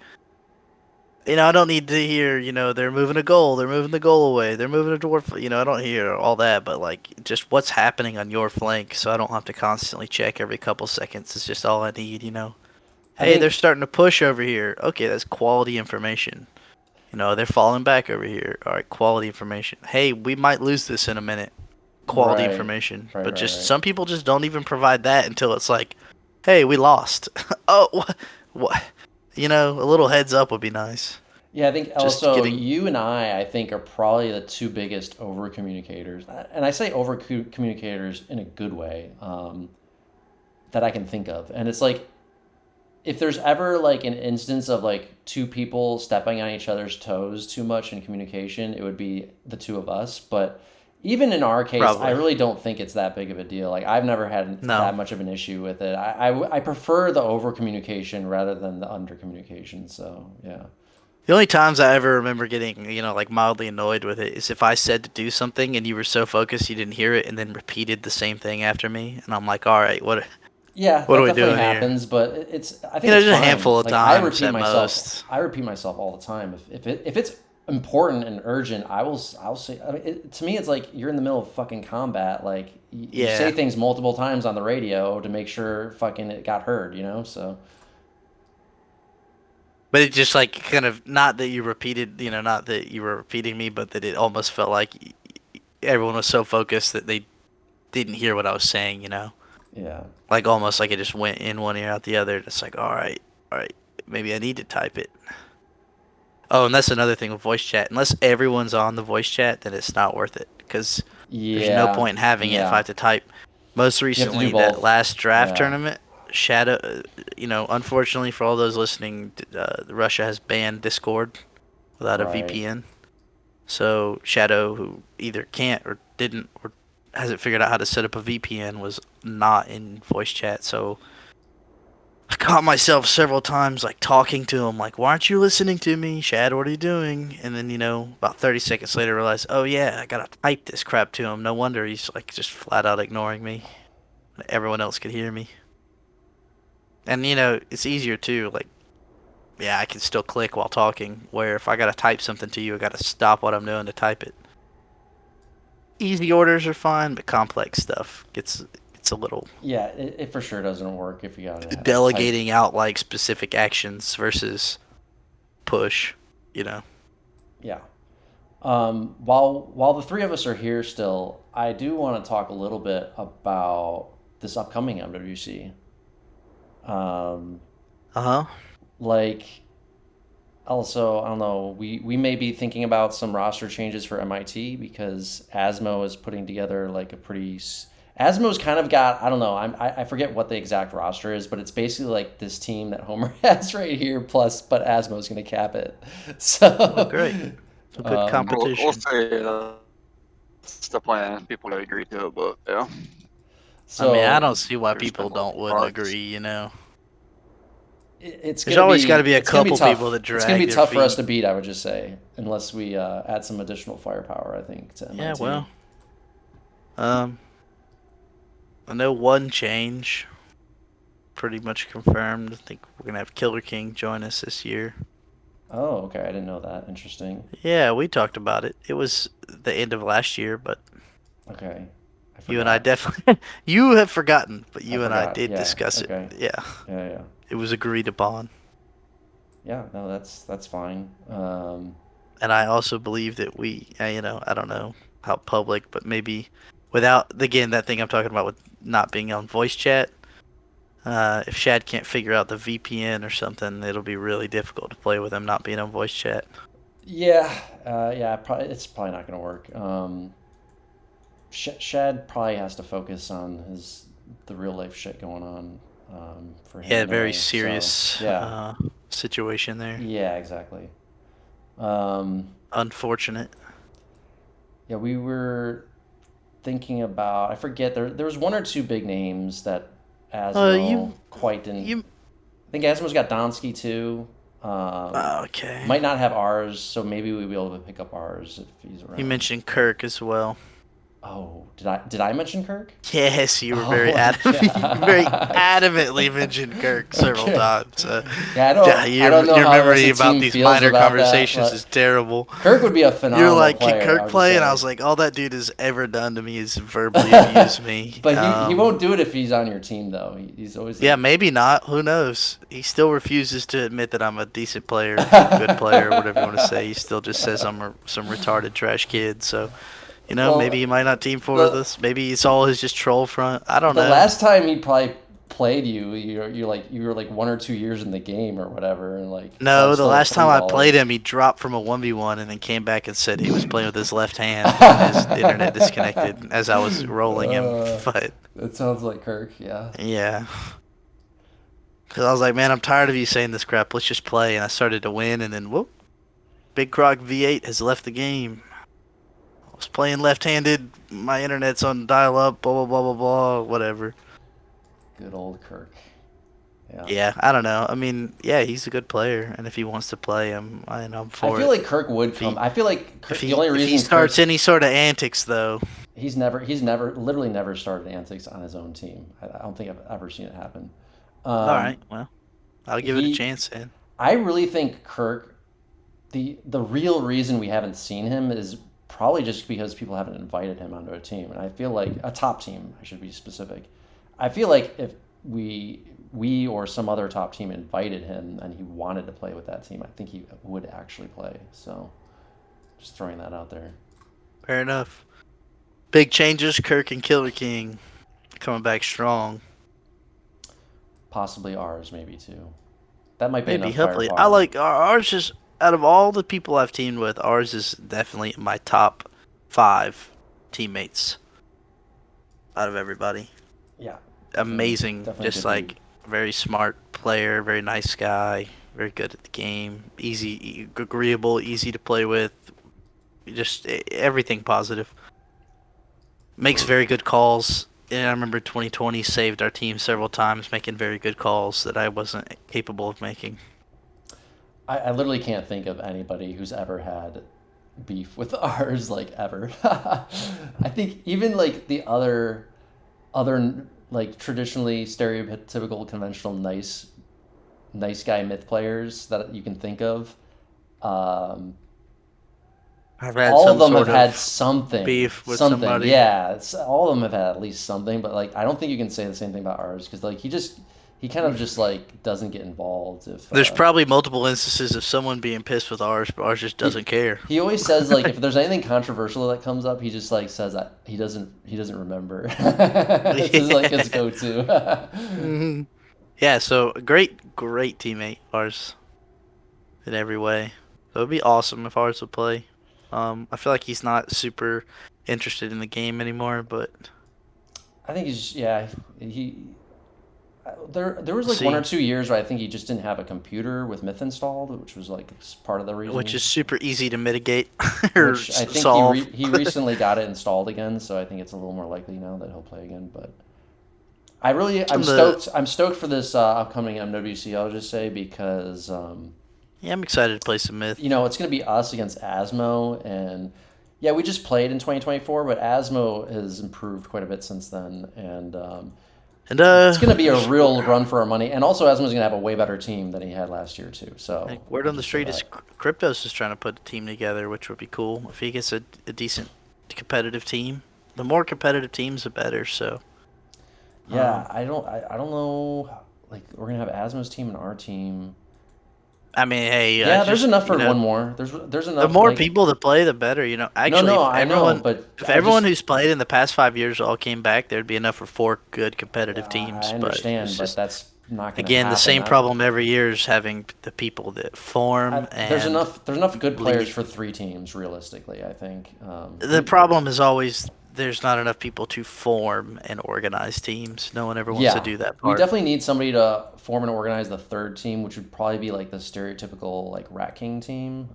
C: I don't need to hear, they're moving a goal, they're moving the goal away, they're moving a dwarf. I don't hear all that, but like just what's happening on your flank, so I don't have to constantly check every couple seconds. It's just all I need.
A: I
C: Hey, they're
A: think,
C: starting to push over here. Okay, that's quality information. They're falling back over here. All right, quality information. Hey, we might lose this in a minute. Quality
A: right,
C: information.
A: right,
C: But
A: right,
C: just
A: right.
C: some people just don't even provide that until it's like, hey, we lost. Oh, what? A little heads up would be nice.
A: Yeah, I think
C: Just
A: also
C: getting.
A: you and I think, are probably the two biggest over communicators. And I say over communicators in a good way, that I can think of. And it's like, if there's ever like an instance of like two people stepping on each other's toes too much in communication, it would be the two of us. But even in our case, I
C: Probably.
A: really don't think it's that big of a deal. Like, I've never had
C: No.
A: that much of an issue with it. I prefer the over communication rather than the under communication. So yeah.
C: The only times I ever remember getting, like mildly annoyed with it is if I said to do something and you were so focused you didn't hear it and then repeated the same thing after me. And I'm like, all right, what,
A: Yeah,
C: what are
A: that
C: we
A: definitely
C: doing here?
A: happens, but it's, I think it's
C: Just a
A: fine.
C: handful of
A: Like, I
C: times
A: repeat
C: at
A: myself.
C: most.
A: I repeat myself all the time. If it's important and urgent, I'll say. I mean, to me, it's like you're in the middle of fucking combat. Like, you say
C: Yeah.
A: things multiple times on the radio to make sure fucking it got heard. So
C: But it just like kind of not that you repeated, not that you were repeating me, but that it almost felt like everyone was so focused that they didn't hear what I was saying.
A: yeah,
C: Like almost like it just went in one ear out the other. It's like, all right, maybe I need to type it. Oh, and that's another thing with voice chat. Unless everyone's on the voice chat, then it's not worth it because there's no
A: yeah,
C: point in having it if I
A: yeah.
C: have to type. Most
A: You have to do
C: recently, that
A: both.
C: last draft
A: Yeah,
C: tournament, Shadow, unfortunately for all those listening, Russia has banned Discord without a
A: right.
C: VPN. So Shadow, who either can't or didn't or hasn't figured out how to set up a VPN, was not in voice chat. So I caught myself several times like talking to him, like, "Why aren't you listening to me, Shad? What are you doing?" And then about 30 seconds later, realized, "Oh yeah, I gotta type this crap to him. No wonder he's like just flat out ignoring me. Everyone else could hear me." And it's easier too. Like, yeah, I can still click while talking. Where if I gotta type something to you, I gotta stop what I'm doing to type it. Easy orders are fine, but complex stuff gets a little
A: Yeah, it for sure doesn't work if you gotta type.
C: delegating out like specific actions versus push. You know.
A: Yeah. While the three of us are here still, I do want to talk a little bit about this upcoming MWC. Um,
C: Uh huh.
A: like, also, I don't know, we may be thinking about some roster changes for MIT because Asmo is putting together like a pretty. Asmo's kind of got, I don't know, I forget what the exact roster is, but it's basically like this team that Homer has right here, plus, but Asmo's going to cap it.
C: Oh,
A: So,
C: great. So good
B: We'll
C: competition.
B: say that's the plan. People gotta agree to it, but yeah,
C: I mean, I
A: so
C: don't see why
B: there's been
C: people
B: multiple
C: wouldn't
B: products.
C: agree.
A: it's
C: There's
A: gonna
C: always got to
A: be
C: be a
A: it's gonna be
C: couple people
A: tough.
C: that
A: It's gonna
C: drag
A: be
C: their
A: tough for us to
C: feet.
A: beat, I would just say, unless we add some additional firepower. I think to
C: Yeah,
A: MIT.
C: well, um, I know one change pretty much confirmed. I think we're gonna have Killer King join us this year.
A: Oh, okay. I didn't know that. Interesting.
C: Yeah, we talked about it. It was the end of last year, but
A: Okay, I
C: you and I
A: forgot.
C: definitely you have forgotten, but
A: I
C: you and I
A: forgot.
C: did
A: Yeah.
C: discuss it.
A: Okay.
C: Yeah,
A: Yeah. Yeah.
C: it was agreed upon.
A: Yeah. No, that's fine.
C: And I also believe that I don't know how public, but maybe without, again, that thing I'm talking about with not being on voice chat, if Shad can't figure out the VPN or something, it'll be really difficult to play with him not being on voice chat.
A: Yeah. Yeah. It's probably not gonna work. Shad probably has to focus on the real life shit going on, for him
C: Yeah, very
A: anyway. So
C: serious
A: yeah.
C: situation there.
A: Yeah. Exactly. Um,
C: Unfortunate.
A: yeah. We were thinking about, I forget, there was one or two big names that Asmo
C: You,
A: quite didn't.
C: you,
A: I think Asmo's got Donsky too.
C: okay.
A: Might not have ours, so maybe we'll be able to pick up ours if he's
C: You
A: around.
C: mentioned Kirk as well.
A: Oh, did I mention Kirk?
C: Yes, you were
A: Oh
C: very
A: my
C: very
A: gosh.
C: adamantly mentioned Kirk several
A: Okay.
C: times.
A: Yeah, I
C: Your
A: don't know how
C: memory
A: the
C: about
A: team
C: these
A: feels
C: minor
A: about that,
C: conversations
A: but
C: is terrible.
A: Kirk would be a
C: You're
A: phenomenal
C: like, can
A: player, I
C: Kirk
A: would just
C: play? And I
A: say.
C: was like, all that dude has ever done to me is verbally abuse me.
A: But he won't do it if he's on your team though. He's always
C: Yeah,
A: like,
C: maybe not. Who knows? He still refuses to admit that I'm a decent player, good player, whatever you want to say. He still just says I'm some retarded trash kid. So, maybe
A: well,
C: he might not team for
A: the
C: us. Maybe it's all his just troll front. I don't
A: the
C: know.
A: last time he probably played you were like 1 or 2 years in the game or whatever, and like probably
C: No, the
A: still a
C: last time
A: three
C: I
A: baller.
C: played him, he dropped from a 1v1 and then came back and said he was playing with his left hand and his internet disconnected as I was rolling him. But
A: That sounds like Kirk, yeah.
C: yeah. Because I was like, man, I'm tired of you saying this crap. Let's just play. And I started to win, and then whoop, Big Croc V8 has left the game. I was playing left-handed. My internet's on dial-up. Blah blah blah blah blah. Whatever.
A: Good old Kirk. Yeah.
C: Yeah, I don't know. I mean, yeah, he's a good player, and if he wants to play, I'm
A: I
C: for
A: feel
C: it.
A: like Kirk would
C: If
A: come.
C: he
A: I feel like
C: if
A: the only
C: he
A: reason
C: starts
A: Kirk
C: any sort of antics, though,
A: literally never started antics on his own team. I don't think I've ever seen it happen.
C: all right, well, I'll give it a
A: He
C: chance then.
A: I really think Kirk, the real reason we haven't seen him is probably just because people haven't invited him onto a team, and I feel like a top team. I should be specific. I feel like if we or some other top team invited him and he wanted to play with that team, I think he would actually play. So, just throwing that out there.
C: Fair enough. Big changes. Kirk and Killer King coming back strong.
A: Possibly ours, maybe too. That might be
C: Maybe,
A: enough
C: hopefully.
A: firepower.
C: I like ours. Is out of all the people I've teamed with, ours is definitely my top 5 teammates out of everybody.
A: Yeah.
C: Amazing,
A: Definitely
C: just
A: good
C: like
A: dude.
C: very smart player, very nice guy, very good at the game, easy, agreeable, easy to play with, just everything positive. Makes very good calls. And I remember 2020 saved our team several times, making very good calls that I wasn't capable of making.
A: I literally can't think of anybody who's ever had beef with ours, like ever. I think even like the other like traditionally stereotypical conventional nice guy myth players that you can think of, um,
C: I've had
A: all of
C: some
A: them have
C: sort
A: had
C: of
A: something.
C: beef with somebody.
A: Yeah, all of them have had at least something. But like, I don't think you can say the same thing about ours because like he kind of just like doesn't get involved if
C: There's probably multiple instances of someone being pissed with ours, but ours just doesn't care.
A: he always says like if there's anything controversial that comes up, he just like says that he doesn't remember. It's just like his go-to.
C: hmm Yeah, so great teammate, ours, in every way. So it'd be awesome if ours would play. I feel like he's not super interested in the game anymore, but
A: I think he there was
C: we'll
A: like one
C: see.
A: or 2 years where I think he just didn't have a computer with Myth installed, which was like part of the
C: Which is
A: reason.
C: super easy to mitigate or
A: Which I think
C: solve.
A: he recently got it installed again, so I think it's a little more likely now that he'll play again. But I'm
C: From the
A: stoked. I'm stoked for this upcoming MWC. I'll just say because
C: Yeah, I'm excited to play some Myth.
A: it's going to be us against Asmo, and yeah, we just played in 2024, but Asmo has improved quite a bit since then, and
C: And
A: it's going to be a real run for our money. And also, Asmo's going to have a way better team than he had last year too. So
C: like, word
A: I'll
C: on the
A: just say
C: street is
A: that.
C: Cryptos is trying to put a team together, which would be cool if he gets a decent competitive team. The more competitive teams, the better. So
A: Yeah, I don't know. Like we're gonna have Asmo's team and our team.
C: I mean, hey,
A: Yeah, there's enough for one more. There's
C: the
A: enough
C: more
A: like
C: people that play, the better. Actually,
A: no, I know, but
C: if
A: I
C: everyone
A: just
C: who's played in the past 5 years all came back, there'd be enough for 4 good competitive
A: I
C: teams. But
A: understand,
C: it's
A: but
C: just
A: that's not gonna
C: again the
A: happen.
C: same problem every year is having the people that form and
A: There's enough good players
C: lead.
A: for 3 teams realistically. I think.
C: The problem is always there's not enough people to form and organize teams. No one ever wants to
A: Yeah,
C: do that
A: we
C: part.
A: definitely need somebody to form and organize the third team, which would probably be like the stereotypical like Rat King team.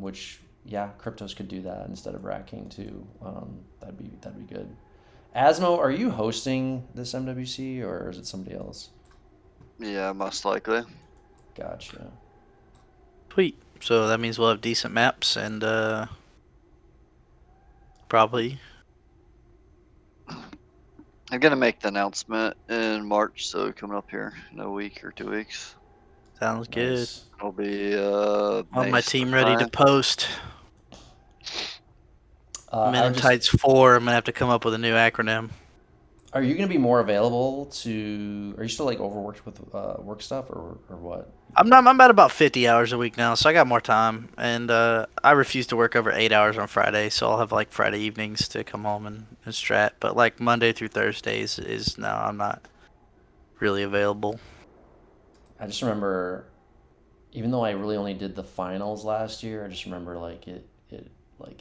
A: Which yeah, Cryptos could do that instead of Rat King too. That'd be good. Asmo, are you hosting this MWC or is it somebody else?
B: Yeah, most likely.
A: Gotcha.
C: Sweet. So that means we'll have decent maps and probably
B: I'm gonna make the announcement in March, so coming up here in a week or 2 weeks.
C: Sounds good.
A: Nice.
B: It'll be
C: On
B: May
C: my team ready to
B: 9th.
C: post.
A: I
C: Men in
A: would just.
C: Tights 4. I'm gonna have to come up with a new acronym.
A: Are you going to be more available to? Are you still like overworked with work stuff or what?
C: I'm at about 50 hours a week now, so I got more time, and I refuse to work over 8 hours on Friday, so I'll have like Friday evenings to come home and strat. But like Monday through Thursdays is no, I'm not really available.
A: I just remember, even though I really only did the finals last year, I just remember like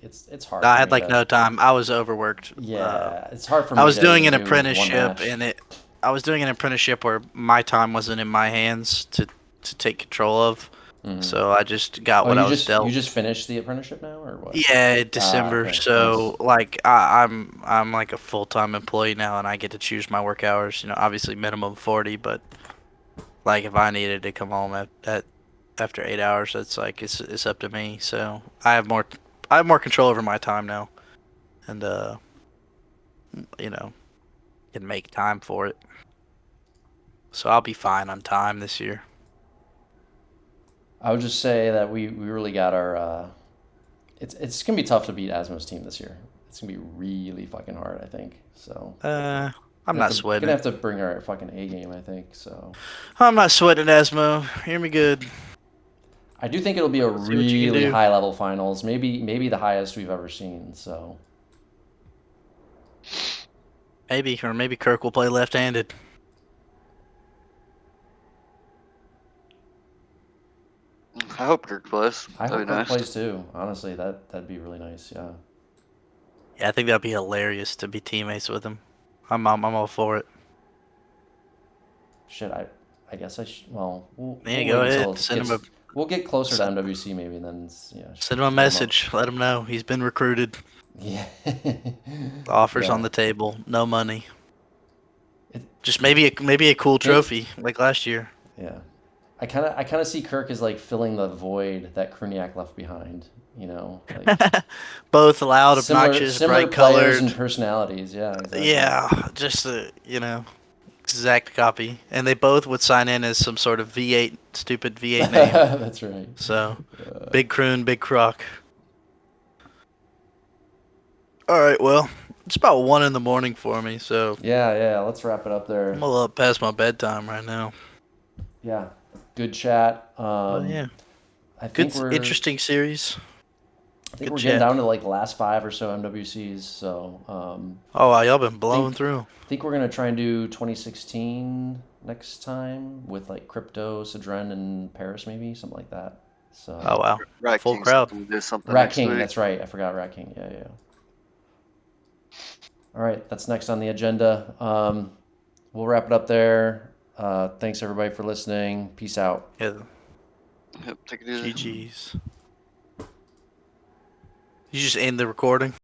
A: it's hard
C: I
A: for
C: had
A: me
C: like
A: to.
C: no time. I was overworked.
A: Yeah, it's hard for
C: I
A: me
C: was
A: to
C: doing
A: even
C: an
A: do one
C: apprenticeship,
A: match.
C: I was doing an apprenticeship where my time wasn't in my hands to take control of.
A: Mhm.
C: So I just got
A: Oh,
C: what
A: you
C: I was
A: just you
C: dealt.
A: just finished the apprenticeship now, or what?
C: Yeah,
A: Ah,
C: December.
A: okay, nice.
C: So like I'm like a full-time employee now, and I get to choose my work hours. You know, obviously minimum 40, but like if I needed to come home at after 8 hours, that's like it's up to me. So I have more control over my time now, and you know, can make time for it. So I'll be fine on time this year.
A: I would just say that we really got our. It's gonna be tough to beat Asmo's team this year. It's gonna be really fucking hard, I think. So
C: I'm not sweating
A: gonna have
C: it.
A: to bring our fucking A game, I think. So
C: I'm not sweating Asmo. Hear me good.
A: I do think it'll be a
C: See what you can
A: really
C: do.
A: high level finals. Maybe the highest we've ever seen. So
C: Maybe, or maybe Kirk will play left-handed.
B: I hope Kirk plays.
A: I
B: That'd
A: hope
B: be
A: Kirk
B: nice.
A: plays too. Honestly, that'd be really nice. Yeah.
C: Yeah, I think that'd be hilarious to be teammates with him. I'm all for it.
A: Shit, I guess well,
C: Yeah,
A: we'll
C: go
A: wait
C: ahead.
A: until it gets. We'll get closer to MWC maybe, and then yeah,
C: Send him a
A: hit him up.
C: message. Let him know he's been recruited.
A: Yeah.
C: Offers
A: Yeah.
C: on the table. No money.
A: It,
C: Just maybe a cool
A: May-
C: trophy like last year.
A: yeah. I kind of see Kirk as like filling the void that Kruniak left behind. You know, like
C: Both loud,
A: similar
C: obnoxious,
A: similar
C: bright
A: players and
C: colored.
A: personalities. Yeah, exactly.
C: Yeah, just a exact copy. And they both would sign in as some sort of V8 stupid V8 name.
A: That's right.
C: So big croon, big croc. All right, well, it's about 1 in the morning for me, so
A: Yeah. Let's wrap it up there.
C: I'm a little past my bedtime right now.
A: Yeah, good chat.
C: But yeah,
A: I
C: good,
A: think we're
C: interesting series.
A: I think
C: Good
A: we're getting
C: chat.
A: down to like the last 5 or so MWCs. So
C: Oh, wow, y'all been blowing
A: think
C: through.
A: think we're gonna try and do 2016 next time with like Crypto, Sidren, and Paris maybe something like that. So
C: Oh, wow.
B: Rat
C: Full
B: King said
C: crowd.
B: we'll do something
A: Rat
B: next
A: King,
B: week.
A: that's right. I forgot Rat King. Yeah. All right, that's next on the agenda. We'll wrap it up there. Thanks everybody for listening. Peace out.
C: Yeah,
B: Yep, take it easy.
C: GG's. You just end the recording?